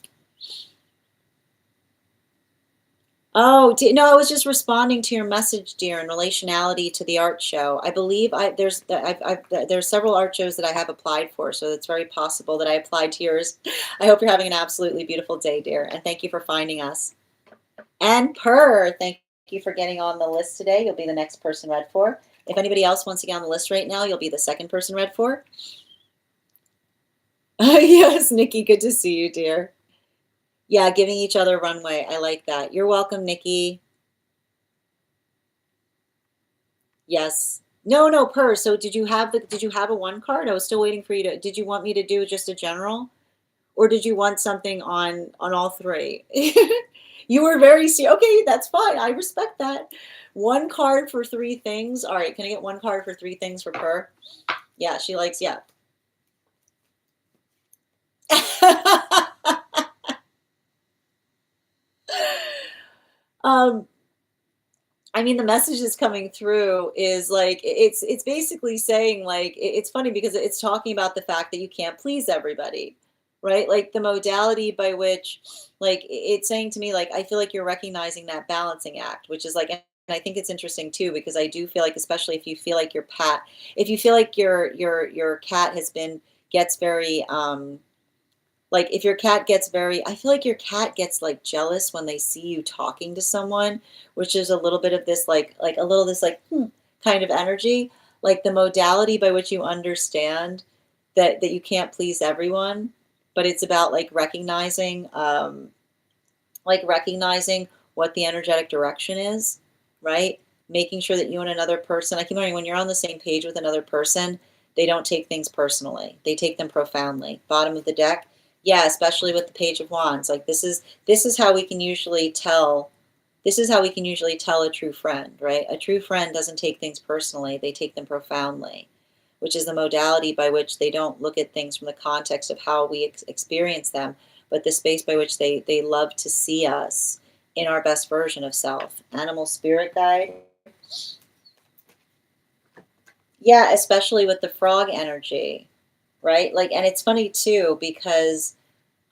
Oh, no, I was just responding to your message, dear, in relationality to the art show. I believe there's several art shows that I have applied for, so it's very possible that I applied to yours. I hope you're having an absolutely beautiful day, dear, and thank you for finding us. And thank you for getting on the list today. You'll be the next person read for. If anybody else wants to get on the list right now, you'll be the second person read for. Yes, Nikki, good to see you, dear. Yeah, giving each other runway. I like that. You're welcome, Nikki. Yes. No, no, So did you have a one card? I was still waiting for you to, did you want me to do just a general? Or did you want something on all three? You were very serious. Okay, that's fine. I respect that. One card for three things. All right, can I get one card for three things for Per? Yeah, she likes, yeah. um, I mean, the message that's coming through is like it's basically saying like it's funny because it's talking about the fact that you can't please everybody, right? Like the modality by which, like it's saying to me, like I feel like you're recognizing that balancing act, which is like, and I think it's interesting too because I do feel like, especially if you feel like if you feel like your cat has been gets very like if your cat gets very, I feel like your cat gets like jealous when they see you talking to someone, which is a little bit of this like a little this like kind of energy, like the modality by which you understand that you can't please everyone, but it's about like recognizing what the energetic direction is, right? Making sure that you and another person, I keep learning when you're on the same page with another person, they don't take things personally. They take them profoundly. Bottom of the deck, yeah, especially with the Page of Wands. Like this is how we can usually tell. This is how we can usually tell a true friend, right? A true friend doesn't take things personally. They take them profoundly, which is the modality by which they don't look at things from the context of how we experience them, but the space by which they love to see us in our best version of self. Animal spirit guide. Yeah, especially with the frog energy, right? Like, and it's funny too because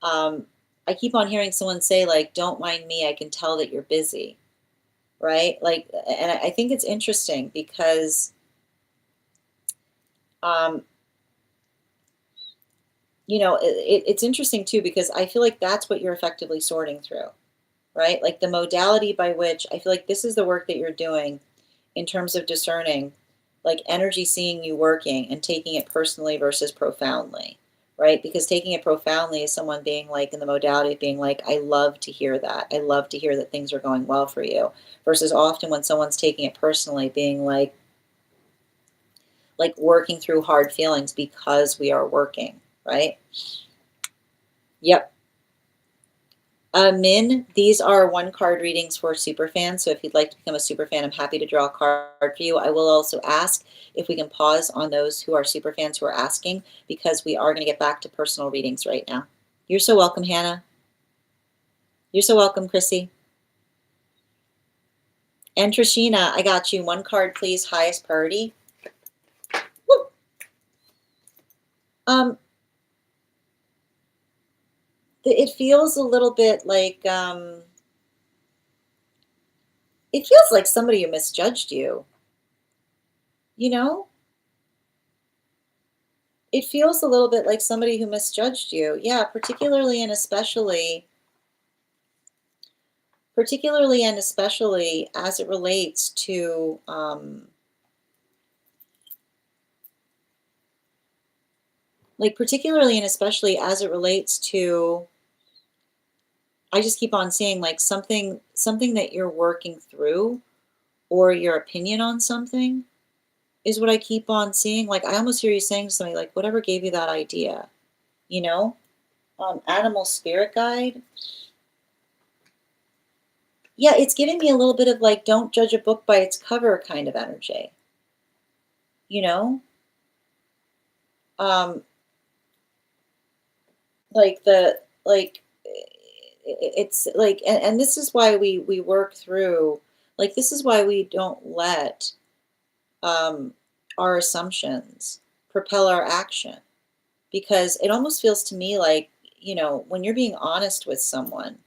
um, I keep on hearing someone say, like, don't mind me, I can tell that you're busy, right? Like, and I think it's interesting because um, it's interesting too because I feel like that's what you're effectively sorting through, right? Like the modality by which I feel like this is the work that you're doing in terms of discerning, like energy seeing you working and taking it personally versus profoundly, right? Because taking it profoundly is someone being like in the modality of being like, I love to hear that. I love to hear that things are going well for you. Versus often when someone's taking it personally, being like working through hard feelings because we are working, right? Yep. Min, these are one card readings for superfans. So if you'd like to become a superfan, I'm happy to draw a card for you. I will also ask if we can pause on those who are superfans who are asking, because we are going to get back to personal readings right now. You're so welcome, Hannah. You're so welcome, Chrissy. And Trishina, I got you. One card, please. Highest priority. Woo. Um, it feels a little bit like it feels like somebody who misjudged you. You know, it feels a little bit like somebody who misjudged you. Yeah, particularly and especially as it relates to like particularly and especially as it relates to, I just keep on seeing like something that you're working through, or your opinion on something is what I keep on seeing. Like I almost hear you saying to somebody like, whatever gave you that idea, you know? Animal spirit guide. Yeah, it's giving me a little bit of like, don't judge a book by its cover kind of energy, you know? Um, like it's like, and this is why we work through, like, this is why we don't let um our assumptions propel our action, because it almost feels to me like, when you're being honest with someone,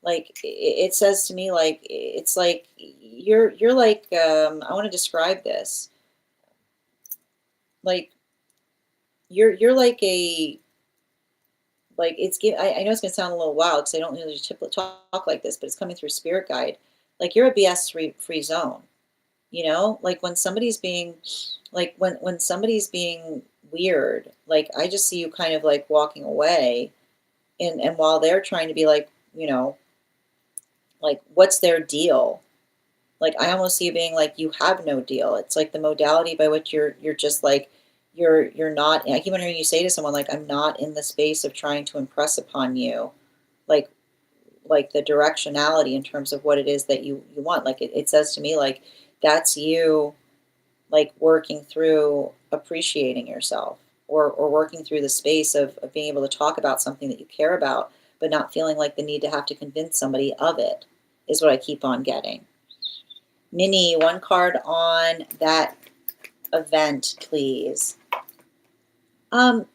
like, it says to me, like, it's like you're like, I want to describe this, like, you're like a, like, I know it's gonna sound a little wild because I don't usually talk like this, but it's coming through spirit guide. Like, you're a BS free zone. Like, when somebody's being, like, when somebody's being weird, like, I just see you kind of like walking away, and while they're trying to be like, like, what's their deal? Like, I almost see you being like, you have no deal. It's like the modality by which you're just like, you're not. I keep on hearing you say to someone, like, I'm not in the space of trying to impress upon you, like the directionality in terms of what it is that you want. Like, it says to me, like, that's you, like, working through appreciating yourself, or working through the space of being able to talk about something that you care about, but not feeling like the need to have to convince somebody of it, is what I keep on getting. Minnie, one card on that event, please. Um,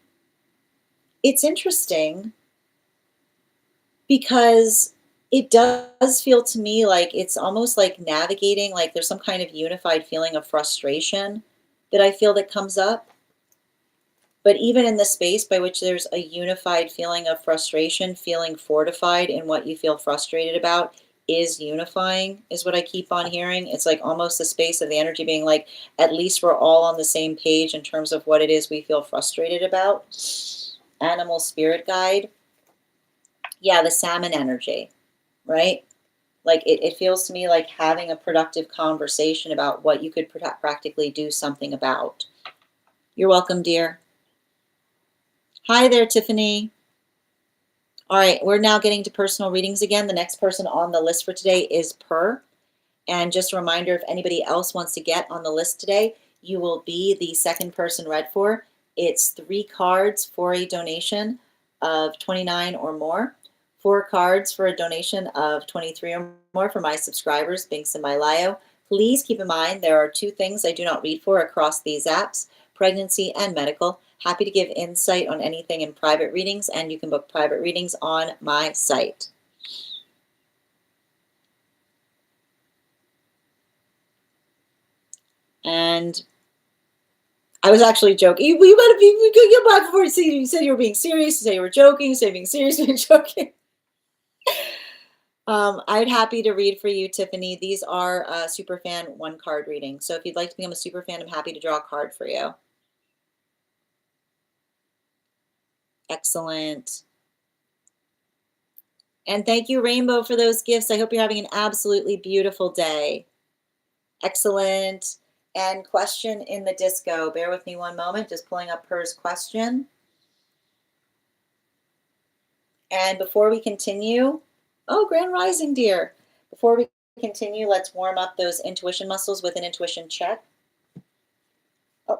it's interesting because it does feel to me like it's almost like navigating, like there's some kind of unified feeling of frustration that I feel that comes up. But even in the space by which there's a unified feeling of frustration, feeling fortified in what you feel frustrated about is unifying, is what I keep on hearing. It's like almost the space of the energy being like, at least we're all on the same page in terms of what it is we feel frustrated about. Animal spirit guide. Yeah, the salmon energy, right? Like, it feels to me like having a productive conversation about what you could practically do something about. You're welcome, dear. Hi there, Tiffany. All right, we're now getting to personal readings again. The next person on the list for today is Per. And just a reminder, if anybody else wants to get on the list today, you will be the second person read for. It's 3 cards for a donation of 29 or more, 4 cards for a donation of 23 or more for my subscribers, Binks and Lio. Please keep in mind there are 2 things I do not read for across these apps: pregnancy and medical. Happy to give insight on anything in private readings, and you can book private readings on my site. And I was actually joking. You better be, you could get back before you said you were being serious, you said you were joking, you said being serious, being joking. I'd happy to read for you, Tiffany. These are Superfan 1 card readings. So if you'd like to become a Superfan, I'm happy to draw a card for you. Excellent. And thank you, Rainbow, for those gifts. I hope you're having an absolutely beautiful day. Excellent. And question in the disco. Bear with me one moment, just pulling up Per's question. And before we continue, oh, Grand Rising, dear. Before we continue, let's warm up those intuition muscles with an intuition check. Oh,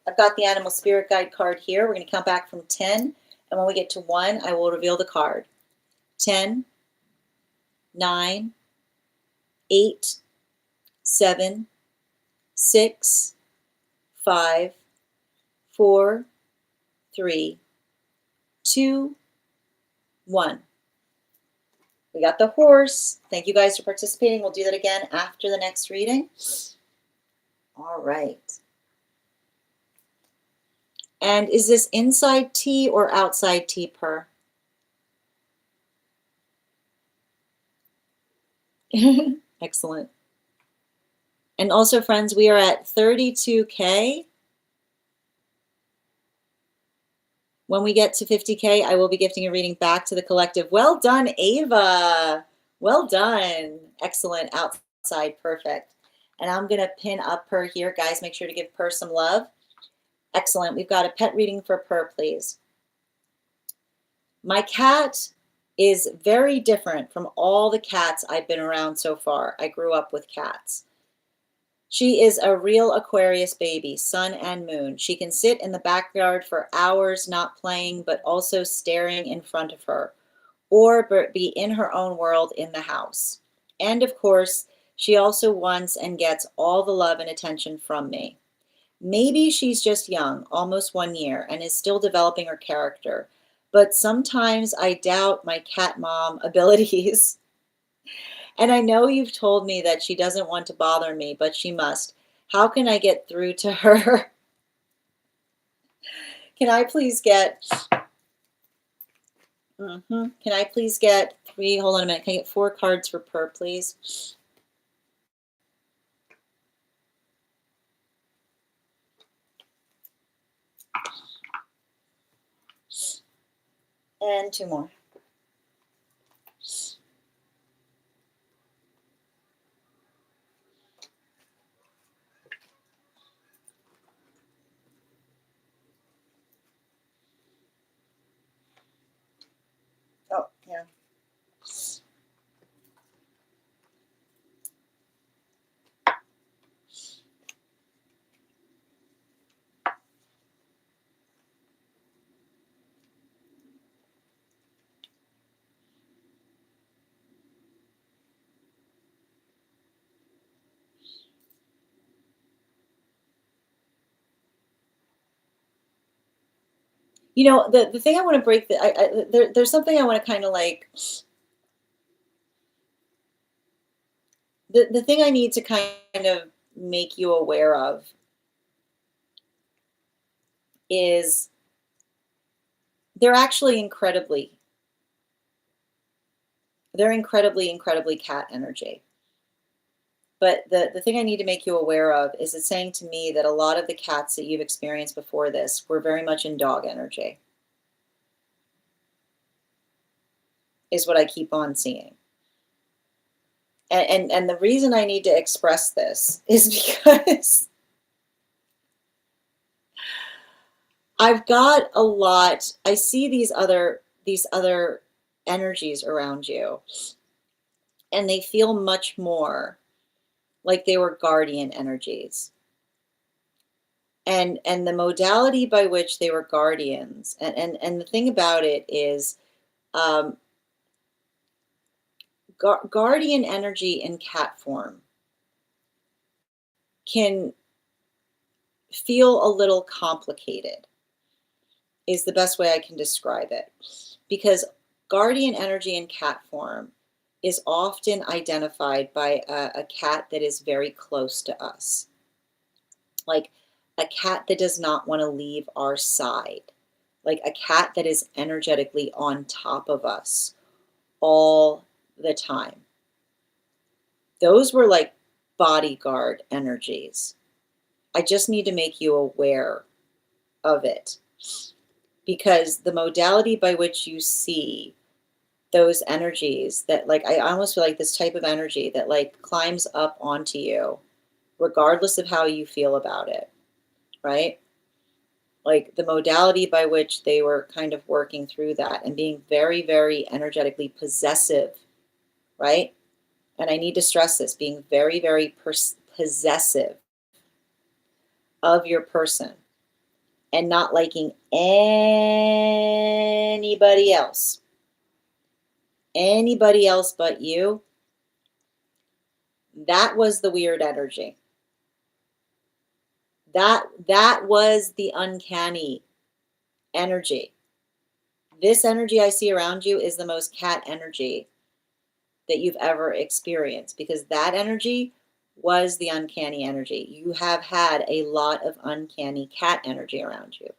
I've got the Animal Spirit Guide card here. We're going to count back from 10. And when we get to 1, I will reveal the card. 10, 9, 8, 7, 6, 5, 4, 3, 2, 1. We got the horse. Thank you guys for participating. We'll do that again after the next reading. All right. And is this inside tea or outside tea, Per? Excellent. And also, friends, we are at 32K. When we get to 50K, I will be gifting a reading back to the collective. Well done, Ava. Well done. Excellent. Outside. Perfect. And I'm going to pin up Per here. Guys, make sure to give Per some love. Excellent. We've got a pet reading for Per, please. My cat is very different from all the cats I've been around so far. I grew up with cats. She is a real Aquarius baby, sun and moon. She can sit in the backyard for hours not playing, but also staring in front of her, or be in her own world in the house. And of course, she also wants and gets all the love and attention from me. Maybe she's just young, almost 1 year, and is still developing her character. But sometimes I doubt my cat mom abilities. And I know you've told me that she doesn't want to bother me, but she must. How can I get through to her? Can I please get, can I please get three, hold on a minute, can I get 4 cards for Per, please? And 2 more. Oh, yeah. You know, the thing I want to break, there's something I want to kind of like, the thing I need to kind of make you aware of is they're actually incredibly cat energy. But the thing I need to make you aware of is it's saying to me that a lot of the cats that you've experienced before this were very much in dog energy, is what I keep on seeing. And the reason I need to express this is because I've got a lot, I see these other energies around you, and they feel much more like they were guardian energies. And the modality by which they were guardians, and the thing about it is, um, guardian energy in cat form can feel a little complicated, is the best way I can describe it. Because guardian energy in cat form is often identified by a cat that is very close to us, like a cat that does not want to leave our side, like a cat that is energetically on top of us all the time. Those were like bodyguard energies. I just need to make you aware of it, because the modality by which you see those energies, that like, I almost feel like this type of energy that like climbs up onto you regardless of how you feel about it, right? Like the modality by which they were kind of working through that and being very, very energetically possessive, right? And I need to stress this, being very, very possessive of your person and not liking anybody else but you. That was the weird energy. That was the uncanny energy. This energy I see around you is the most cat energy that you've ever experienced, because that energy was the uncanny energy. You have had a lot of uncanny cat energy around you.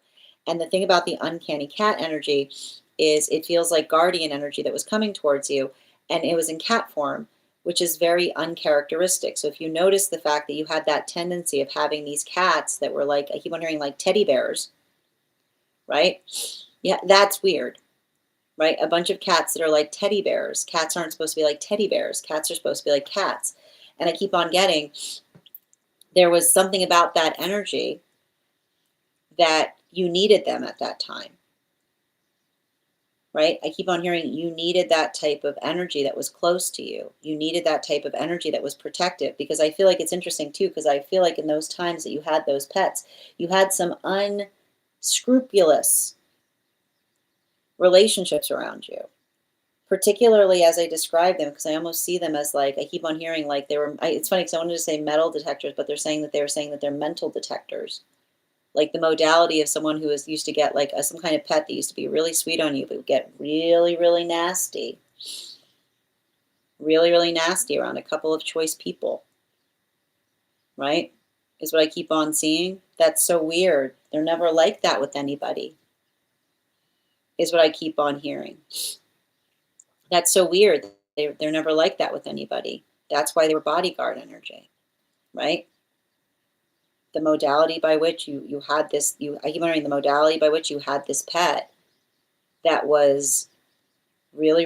And the thing about the uncanny cat energy is it feels like guardian energy that was coming towards you, and it was in cat form, which is very uncharacteristic. So if you notice the fact that you had that tendency of having these cats that were like, I keep wondering, like teddy bears, right? Yeah, that's weird, right? A bunch of cats that are like teddy bears. Cats aren't supposed to be like teddy bears. Cats are supposed to be like cats. And I keep on getting, there was something about that energy that you needed them at that time, right? I keep on hearing you needed that type of energy that was close to you. You needed that type of energy that was protective, because I feel like it's interesting too, because I feel like in those times that you had those pets, you had some unscrupulous relationships around you, particularly as I describe them, because I almost see them as like, I keep on hearing like they were, it's funny because I wanted to say metal detectors, but they're saying that they're mental detectors. Like the modality of someone who is used to get like some kind of pet that used to be really sweet on you, but would get really, really nasty around a couple of choice people, right? Is what I keep on seeing. That's so weird. They're never like that with anybody, is what I keep on hearing. That's so weird. They're never like that with anybody. That's why they were bodyguard energy, right? The modality by which you had this, I keep wondering the modality by which you had this pet that was really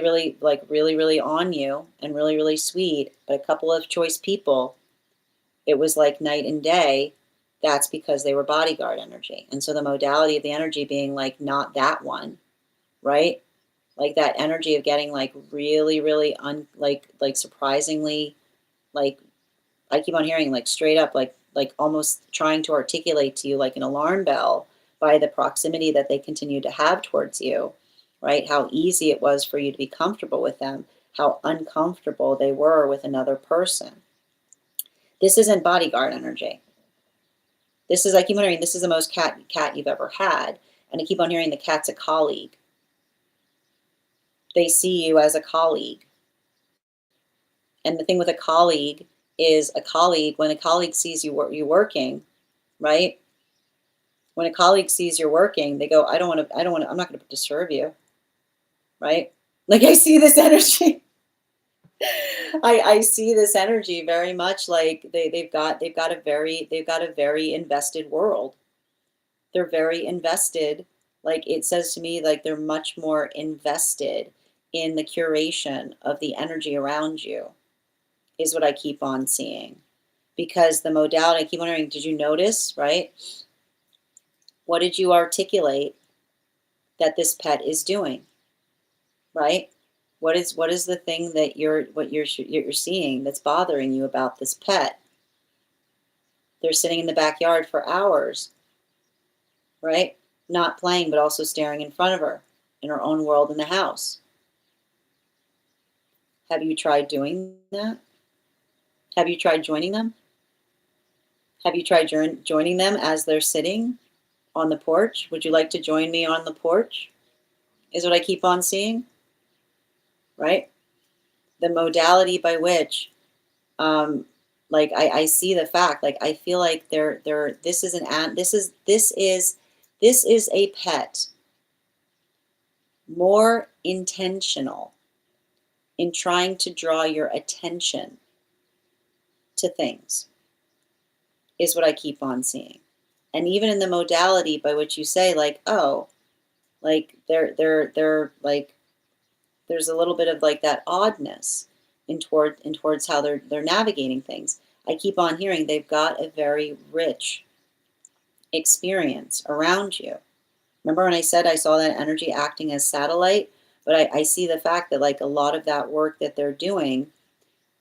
on you and really sweet, but a couple of choice people, it was like night and day. That's because they were bodyguard energy. And so the modality of the energy being like not that one, right? Like that energy of getting like really like surprisingly, like I keep on hearing like straight up like almost trying to articulate to you like an alarm bell by the proximity that they continue to have towards you, right? How easy it was for you to be comfortable with them, how uncomfortable they were with another person. This isn't bodyguard energy. This is, I keep on hearing, this is the most cat you've ever had. And I keep on hearing the cat's a colleague. They see you as a colleague. And the thing with a colleague is a colleague, when a colleague sees you working, right? When a colleague sees you're working, they go, I'm not going to disturb you, right? Like I see this energy. I see this energy very much like they've got a very invested world. They're very invested. Like it says to me, like they're much more invested in the curation of the energy around you, is what I keep on seeing. Because the modality, I keep wondering, did you notice, right? What did you articulate that this pet is doing, right? What is the thing that you're seeing that's bothering you about this pet? They're sitting in the backyard for hours, right? Not playing, but also staring in front of her in her own world in the house. Have you tried doing that? Have you tried joining them? Have you tried joining them as they're sitting on the porch? Would you like to join me on the porch? Is what I keep on seeing, right? The modality by which, like I see the fact, like I feel like this is this is a pet more intentional in trying to draw your attention to things, is what I keep on seeing. And even in the modality by which you say like, oh, like they're like there's a little bit of like that oddness in towards how they're navigating things. I keep on hearing they've got a very rich experience around you. Remember when I said I saw that energy acting as satellite? But I see the fact that like a lot of that work that they're doing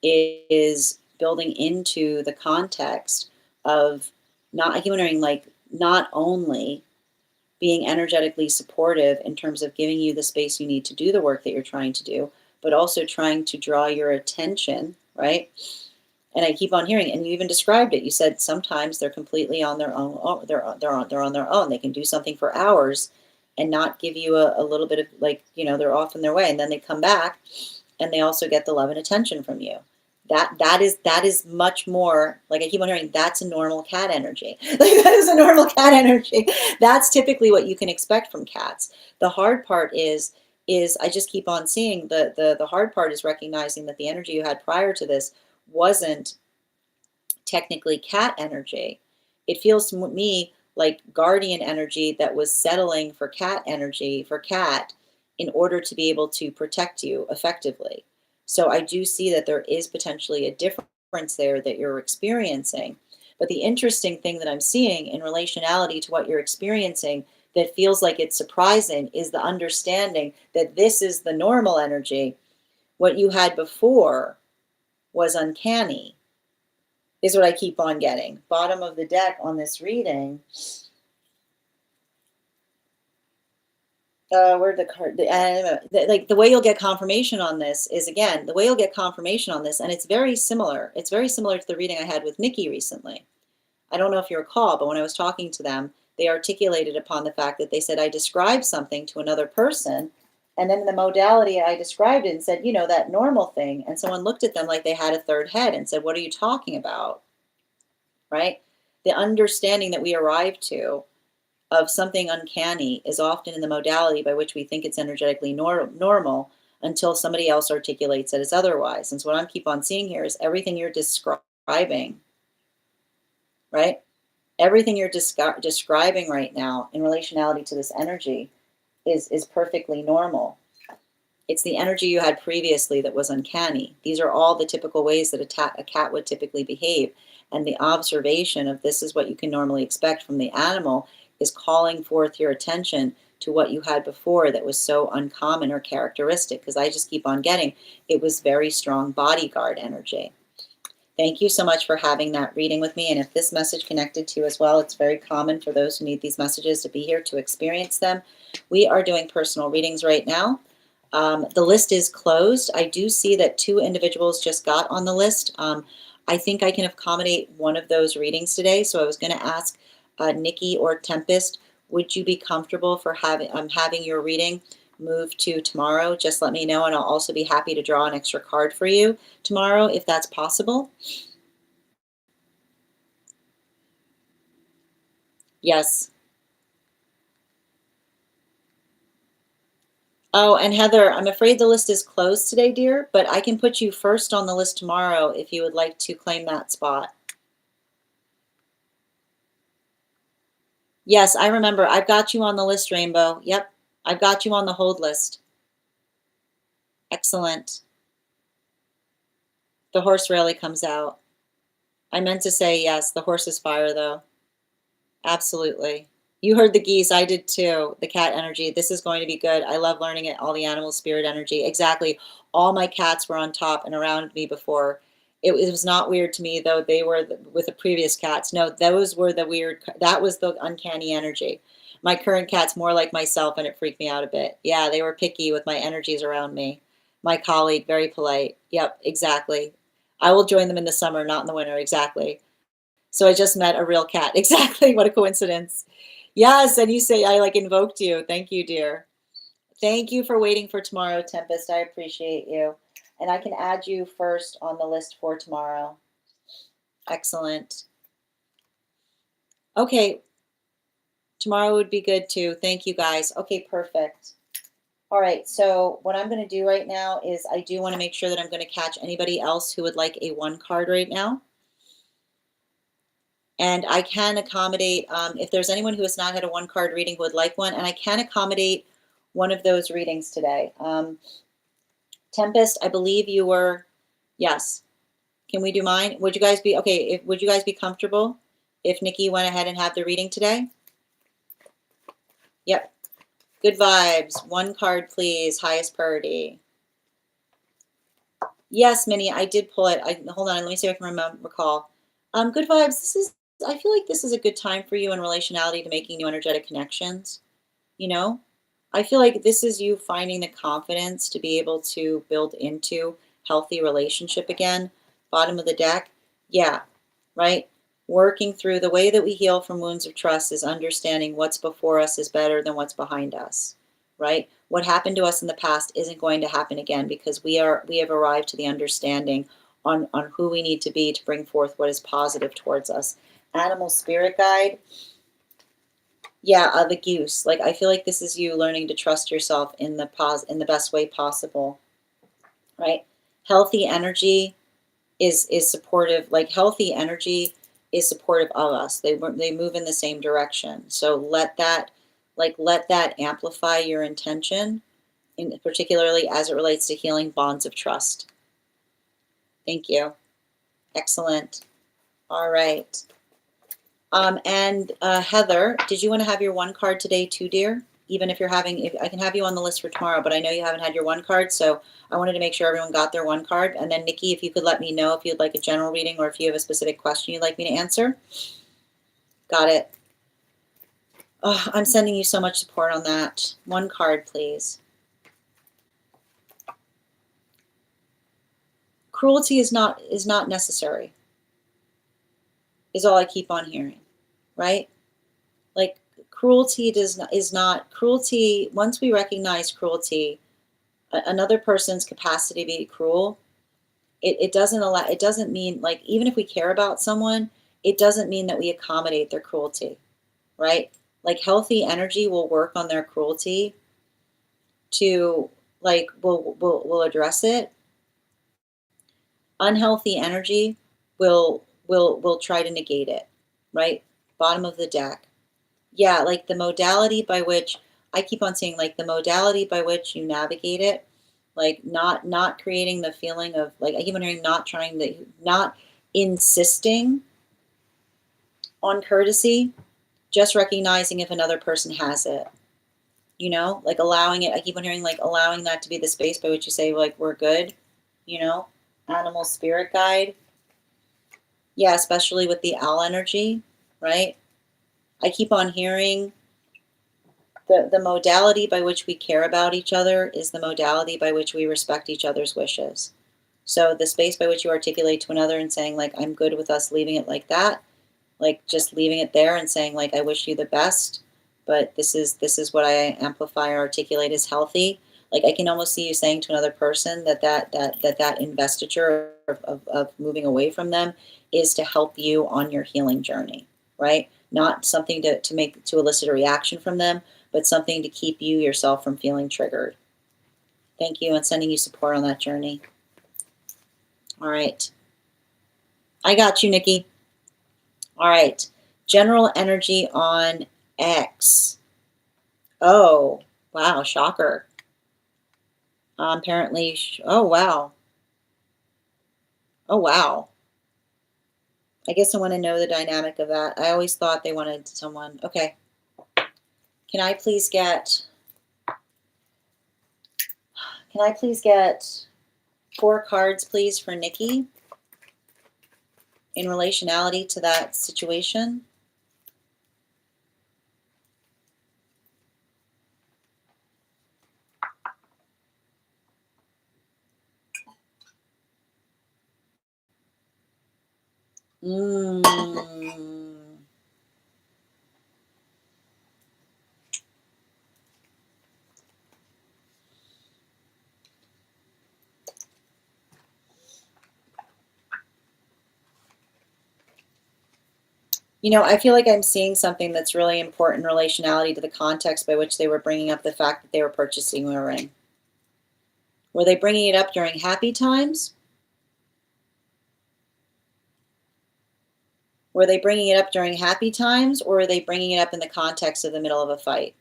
is building into the context of not, I keep wondering, like, not only being energetically supportive in terms of giving you the space you need to do the work that you're trying to do, but also trying to draw your attention, right? And I keep on hearing, and you even described it. You said sometimes they're completely on their own. They're on their own. They can do something for hours and not give you a little bit of like, they're off in their way, and then they come back and they also get the love and attention from you. That is much more, like I keep on hearing, that's a normal cat energy. Like that is a normal cat energy. That's typically what you can expect from cats. The hard part is I just keep on seeing the hard part is recognizing that the energy you had prior to this wasn't technically cat energy. It feels to me like guardian energy that was settling for cat energy, for cat, in order to be able to protect you effectively. So I do see that there is potentially a difference there that you're experiencing. But the interesting thing that I'm seeing in relationality to what you're experiencing, that feels like it's surprising is the understanding that this is the normal energy. What you had before was uncanny, is what I keep on getting. Bottom of the deck on this reading. Where'd the card? Like the way you'll get confirmation on this is, again, the way you'll get confirmation on this, and it's very similar. It's very similar to the reading I had with Nikki recently. I don't know if you recall, but when I was talking to them, they articulated upon the fact that they said I described something to another person, and then in the modality I described it and said, you know, that normal thing, and someone looked at them like they had a third head and said, what are you talking about? Right? The understanding that we arrive to of something uncanny is often in the modality by which we think it's energetically normal until somebody else articulates that it's otherwise. And so what I keep on seeing here is everything you're describing, right? Everything you're describing right now in relationality to this energy is perfectly normal. It's the energy you had previously that was uncanny. These are all the typical ways that a cat would typically behave. And the observation of this is what you can normally expect from the animal is calling forth your attention to what you had before that was so uncommon or characteristic. Because I just keep on getting, it was very strong bodyguard energy. Thank you so much for having that reading with me. And if this message connected to you as well, it's very common for those who need these messages to be here to experience them. We are doing personal readings right now. The list is closed. I do see that 2 individuals just got on the list. I think I can accommodate one of those readings today. So I was going to ask Nikki or Tempest, would you be comfortable for having your reading move to tomorrow? Just let me know, and I'll also be happy to draw an extra card for you tomorrow if that's possible. Yes. Oh, and Heather, I'm afraid the list is closed today, dear, but I can put you first on the list tomorrow if you would like to claim that spot. Yes, I remember. I've got you on the list, Rainbow. Yep, I've got you on the hold list. Excellent. The horse rarely comes out. I meant to say yes, the horse is fire, though. Absolutely. You heard the geese. I did too. The cat energy. This is going to be good. I love learning it. All the animal spirit energy. Exactly. All my cats were on top and around me before. It was not weird to me, though. They were with the previous cats. No, those were the weird. That was the uncanny energy. My current cat's more like myself, and it freaked me out a bit. Yeah, they were picky with my energies around me. My colleague, very polite. Yep, exactly. I will join them in the summer, not in the winter. Exactly. So I just met a real cat. Exactly. What a coincidence. Yes, and you say I like invoked you. Thank you, dear. Thank you for waiting for tomorrow, Tempest. I appreciate you. And I can add you first on the list for tomorrow. Excellent. Okay, tomorrow would be good too. Thank you, guys. Okay, perfect. All right, so what I'm going to do right now is I do want to make sure that I'm going to catch anybody else who would like a 1 card right now. And I can accommodate, if there's anyone who has not had a 1 card reading who would like one, and I can accommodate one of those readings today. Tempest, I believe you were, yes. Can we do mine? Would you guys be, okay, would you guys be comfortable if Nikki went ahead and had the reading today? Yep. Good vibes. 1 card, please. Highest priority. Yes, Minnie, I did pull it. Hold on, let me see if I can recall. Good vibes. I feel like this is a good time for you in relationality to making new energetic connections. You know, I feel like this is you finding the confidence to be able to build into healthy relationship again. Bottom of the deck. Yeah, right. Working through the way that we heal from wounds of trust is understanding what's before us is better than what's behind us, right? What happened to us in the past isn't going to happen again because we have arrived to the understanding on who we need to be to bring forth what is positive towards us. Animal spirit guide. Yeah, the goose. Like I feel like this is you learning to trust yourself in the best way possible, right? Healthy energy is supportive. Like healthy energy is supportive of us. They move in the same direction. So let that amplify your intention, particularly as it relates to healing bonds of trust. Thank you. Excellent. All right. And Heather, did you want to have your one card today too, dear? Even if you're having, if I can have you on the list for tomorrow, but I know you haven't had your one card, so I wanted to make sure everyone got their one card. And then Nikki, if you could let me know if you'd like a general reading or if you have a specific question you'd like me to answer. Got it. Oh, I'm sending you so much support on that. One card, please. Cruelty is not necessary, is all I keep on hearing, right? Like cruelty is not cruelty. Once we recognize cruelty, another person's capacity to be cruel, it doesn't allow, it doesn't mean, like, even if we care about someone, it doesn't mean that we accommodate their cruelty, right? Like healthy energy will work on their cruelty to, like, will address it. Unhealthy energy will try to negate it, right? Bottom of the deck. Yeah, like the modality by which, I keep on saying, like the modality by which you navigate it, like not creating the feeling of, like, I keep on hearing not trying to, not insisting on courtesy, just recognizing if another person has it, you know, like allowing it. I keep on hearing like allowing that to be the space by which you say, like, we're good, you know, animal spirit guide. Yeah, especially with the owl energy, right? I keep on hearing the modality by which we care about each other is the modality by which we respect each other's wishes. So the space by which you articulate to another and saying, like, I'm good with us leaving it like that, like just leaving it there and saying, like, I wish you the best, but this is what I amplify or articulate is healthy. Like I can almost see you saying to another person that investiture of moving away from them is to help you on your healing journey, right? Not something to make to elicit a reaction from them, but something to keep you yourself from feeling triggered. Thank you, and sending you support on that journey. All right. I got you, Nikki. All right. General energy on X. Oh, wow. Shocker. Apparently, oh, wow. Oh, wow. I guess I want to know the dynamic of that. I always thought they wanted someone. Okay. Can I please get 4 cards, please, for Nikki in relationality to that situation? Mm. You know, I feel like I'm seeing something that's really important in relationality to the context by which they were bringing up the fact that they were purchasing a ring. Were they bringing it up during happy times? Were they bringing it up during happy times, or were they bringing it up in the context of the middle of a fight?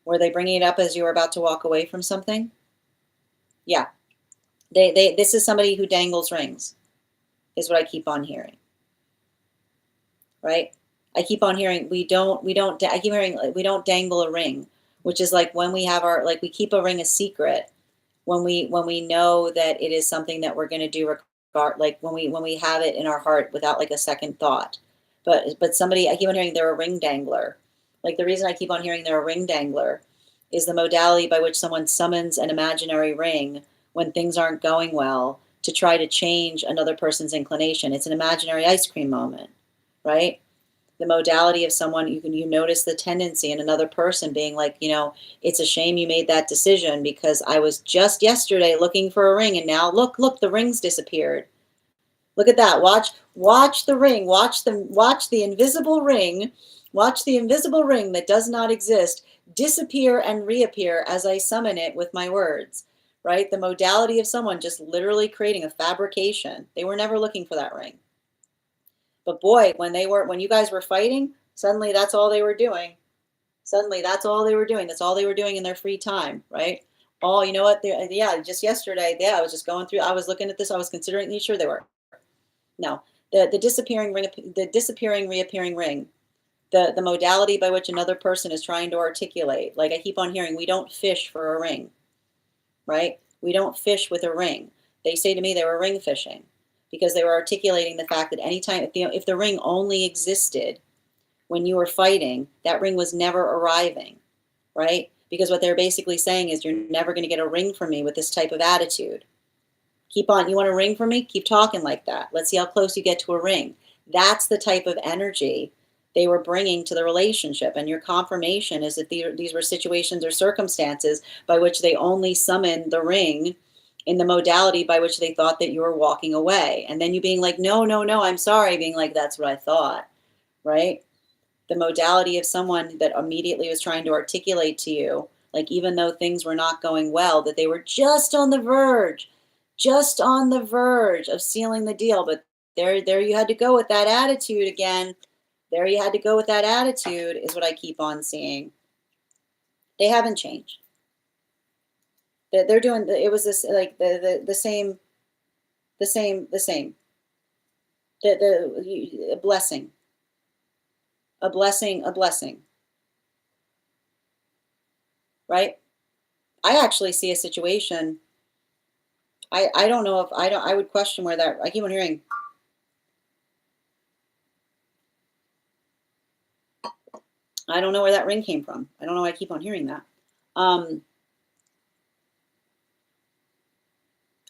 Were they bringing it up as you were about to walk away from something? Yeah. This is somebody who dangles rings, is what I keep on hearing. Right? I keep on hearing I keep hearing we don't dangle a ring, which is like when we have our, like, we keep a ring a secret when we know that it is something that we're going to do regard, like when we have it in our heart without like a second thought. But somebody, I keep on hearing they're a ring dangler. Like the reason I keep on hearing they're a ring dangler is the modality by which someone summons an imaginary ring when things aren't going well to try to change another person's inclination. It's an imaginary ice cream moment, right? The modality of someone, you notice the tendency in another person being like, you know, it's a shame you made that decision because I was just yesterday looking for a ring and now look, the ring's disappeared. Look at that. Watch the ring. Watch the invisible ring. Watch the invisible ring that does not exist disappear and reappear as I summon it with my words. Right? The modality of someone just literally creating a fabrication. They were never looking for that ring. But boy, when you guys were fighting, suddenly that's all they were doing. Suddenly that's all they were doing. That's all they were doing in their free time, right? Oh, you know what? Yeah, just yesterday, yeah, I was just going through, I was looking at this, I was considering, you sure they were? No, The disappearing ring, the disappearing, reappearing ring, the modality by which another person is trying to articulate. Like I keep on hearing, we don't fish for a ring, right? We don't fish with a ring. They say to me they were ring fishing because they were articulating the fact that anytime, if the ring only existed when you were fighting, that ring was never arriving, right? Because what they're basically saying is, you're never going to get a ring from me with this type of attitude. Keep on, you want a ring from me? Keep talking like that. Let's see how close you get to a ring. That's the type of energy they were bringing to the relationship. And your confirmation is that these were situations or circumstances by which they only summoned the ring in the modality by which they thought that you were walking away. And then you being like, no, no, no, I'm sorry, being like, that's what I thought, right? The modality of someone that immediately was trying to articulate to you, like even though things were not going well, that they were just on the verge of sealing the deal. But there you had to go with that attitude again. There you had to go with that attitude is what I keep on seeing. They haven't changed. They're doing, it was this like the same, a blessing, a blessing, right? I actually see a situation. I don't know if I would question where that, I keep on hearing, I don't know where that ring came from. I don't know why I keep on hearing that.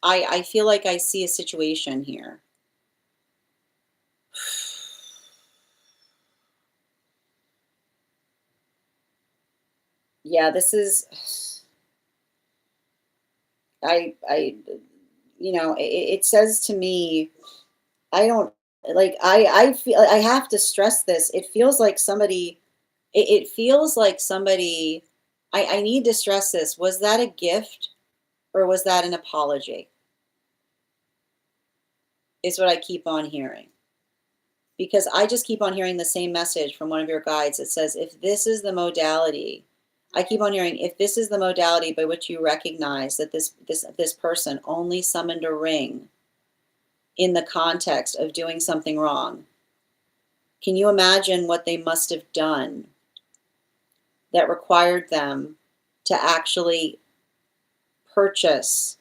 I feel like I see a situation here. Yeah, this is, I, it says to me, I don't, like, I feel, I have to stress this. It feels like somebody, it feels like somebody, I need to stress this. Was that a gift or was that an apology? Is what I keep on hearing. Because I just keep on hearing the same message from one of your guides that says, if this is the modality, I keep on hearing, if this is the modality by which you recognize that this person only summoned a ring in the context of doing something wrong, can you imagine what they must have done that required them to actually purchase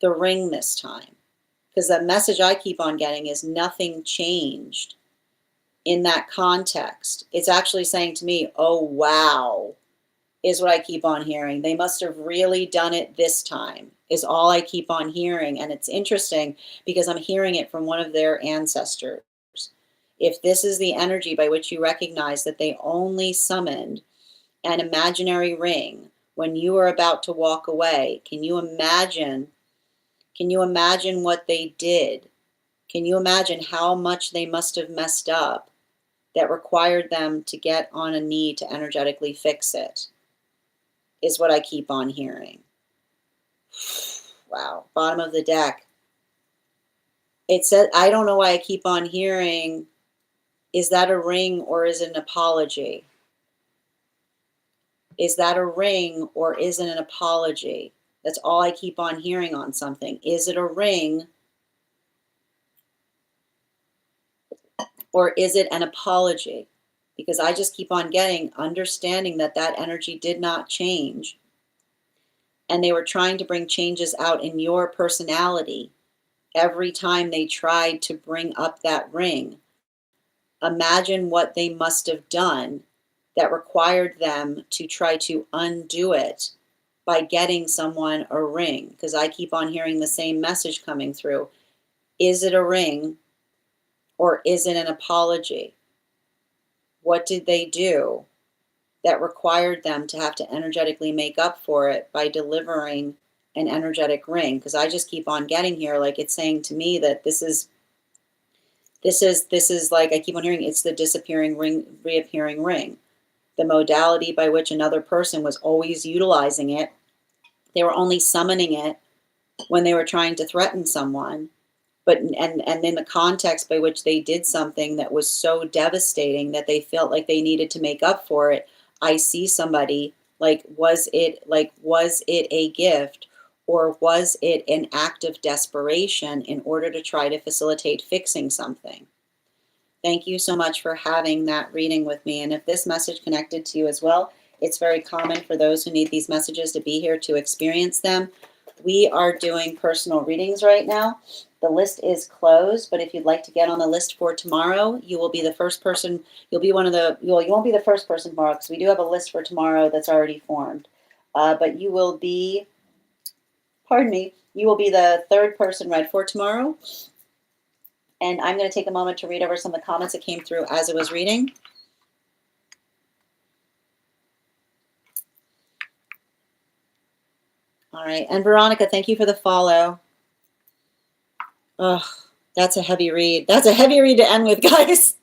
the ring this time? Because the message I keep on getting is nothing changed in that context. It's actually saying to me, oh, wow, is what I keep on hearing. They must have really done it this time, is all I keep on hearing. And it's interesting because I'm hearing it from one of their ancestors. If this is the energy by which you recognize that they only summoned an imaginary ring when you were about to walk away, can you imagine what they did? Can you imagine how much they must have messed up that required them to get on a knee to energetically fix it? Is what I keep on hearing. Wow. Bottom of the deck. It said, I don't know why I keep on hearing, is that a ring or is it an apology? Is that a ring or is it an apology? That's all I keep on hearing on something. Is it a ring or is it an apology? Because I just keep on getting, understanding that that energy did not change. And they were trying to bring changes out in your personality every time they tried to bring up that ring. Imagine what they must have done that required them to try to undo it by getting someone a ring. Because I keep on hearing the same message coming through. Is it a ring or is it an apology? What did they do that required them to have to energetically make up for it by delivering an energetic ring? Because I just keep on getting here, like it's saying to me that this is like, I keep on hearing, it's the disappearing ring, reappearing ring. The modality by which another person was always utilizing it. They were only summoning it when they were trying to threaten someone. But and in the context by which they did something that was so devastating that they felt like they needed to make up for it, I see somebody, like was it a gift or was it an act of desperation in order to try to facilitate fixing something? Thank you so much for having that reading with me. And if this message connected to you as well, it's very common for those who need these messages to be here to experience them. We are doing personal readings right now. The list is closed, but if you'd like to get on the list for tomorrow, you will be the first person. You'll be one of the, you won't be the first person tomorrow because we do have a list for tomorrow that's already formed. But you will be, pardon me, you will be the third person read for tomorrow. And I'm going to take a moment to read over some of the comments that came through as it was reading. All right. And Veronica, thank you for the follow. Oh, that's a heavy read. That's a heavy read to end with, guys.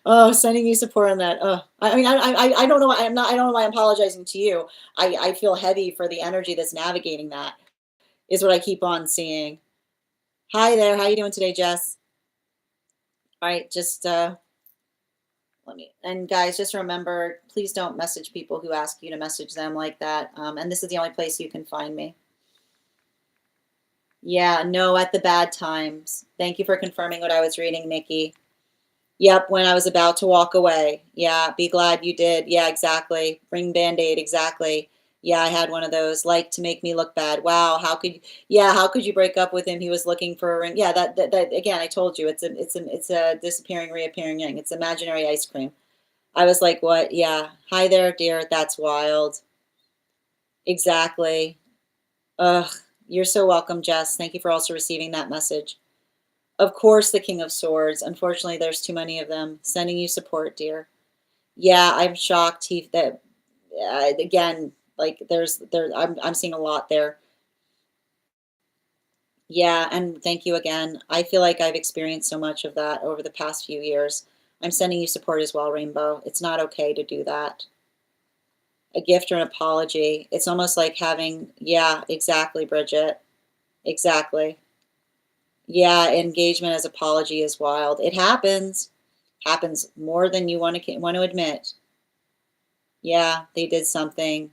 Oh, sending you support on that. Oh, I mean, I don't know. I don't know why I'm apologizing to you. I feel heavy for the energy that's navigating that, is what I keep on seeing. Hi there. How you doing today, Jess? All right, just let me, and guys, just remember, please don't message people who ask you to message them like that. And this is the only place you can find me. Yeah, no, at the bad times. Thank you for confirming what I was reading, Nikki. Yep, when I was about to walk away. Yeah, be glad you did. Yeah, exactly. Ring Band-Aid, exactly. Yeah, I had one of those. Like to make me look bad. Wow, how could you break up with him? He was looking for a ring. Yeah, that again, I told you, it's a disappearing, reappearing ring. It's imaginary ice cream. I was like, what? Yeah. Hi there, dear. That's wild. Exactly. Ugh, you're so welcome, Jess. Thank you for also receiving that message. Of course, the King of Swords. Unfortunately, there's too many of them. Sending you support, dear. Yeah, I'm shocked. That again, like I'm seeing a lot there. Yeah, and thank you again. I feel like I've experienced so much of that over the past few years. I'm sending you support as well, Rainbow. It's not okay to do that. A gift or an apology. It's almost like having, yeah, exactly, Bridget. Exactly. Yeah, engagement as apology is wild. It happens. Happens more than you want to admit. Yeah, they did something.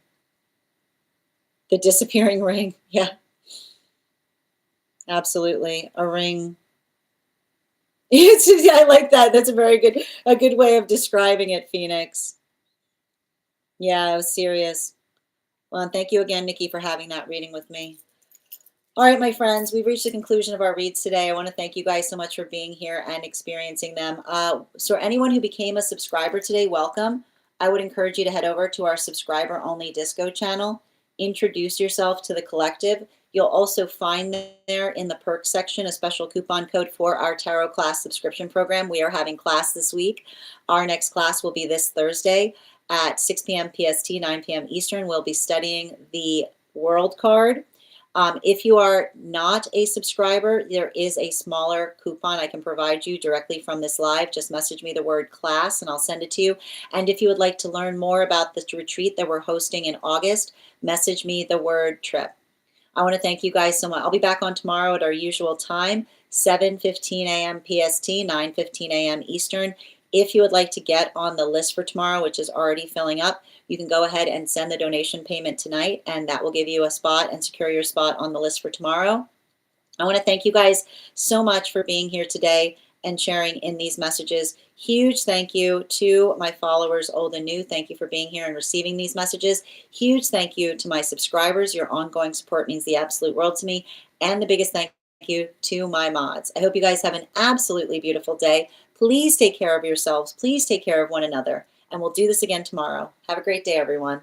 The disappearing ring. Yeah, absolutely. A ring. Yeah, I like that. That's a good way of describing it, Phoenix. Yeah, I was serious. Well, and thank you again, Nikki, for having that reading with me. All right, my friends, we've reached the conclusion of our reads today. I want to thank you guys so much for being here and experiencing them. So anyone who became a subscriber today, welcome. I would encourage you to head over to our subscriber-only Disco channel, introduce yourself to the collective. You'll also find there in the perks section a special coupon code for our tarot class subscription program. We are having class this week. Our next class will be this Thursday at 6 p.m. PST, 9 p.m. Eastern. We'll be studying the World card. If you are not a subscriber, there is a smaller coupon I can provide you directly from this live. Just message me the word class and I'll send it to you. And if you would like to learn more about this retreat that we're hosting in August, message me the word trip. I want to thank you guys so much. I'll be back on tomorrow at our usual time, 7:15 a.m. PST, 9:15 a.m. Eastern. If you would like to get on the list for tomorrow, which is already filling up, you can go ahead and send the donation payment tonight, and that will give you a spot and secure your spot on the list for tomorrow. I want to thank you guys so much for being here today and sharing in these messages. Huge thank you to my followers, old and new. Thank you for being here and receiving these messages. Huge thank you to my subscribers. Your ongoing support means the absolute world to me. And the biggest thank you to my mods. I hope you guys have an absolutely beautiful day. Please take care of yourselves. Please take care of one another. And we'll do this again tomorrow. Have a great day, everyone.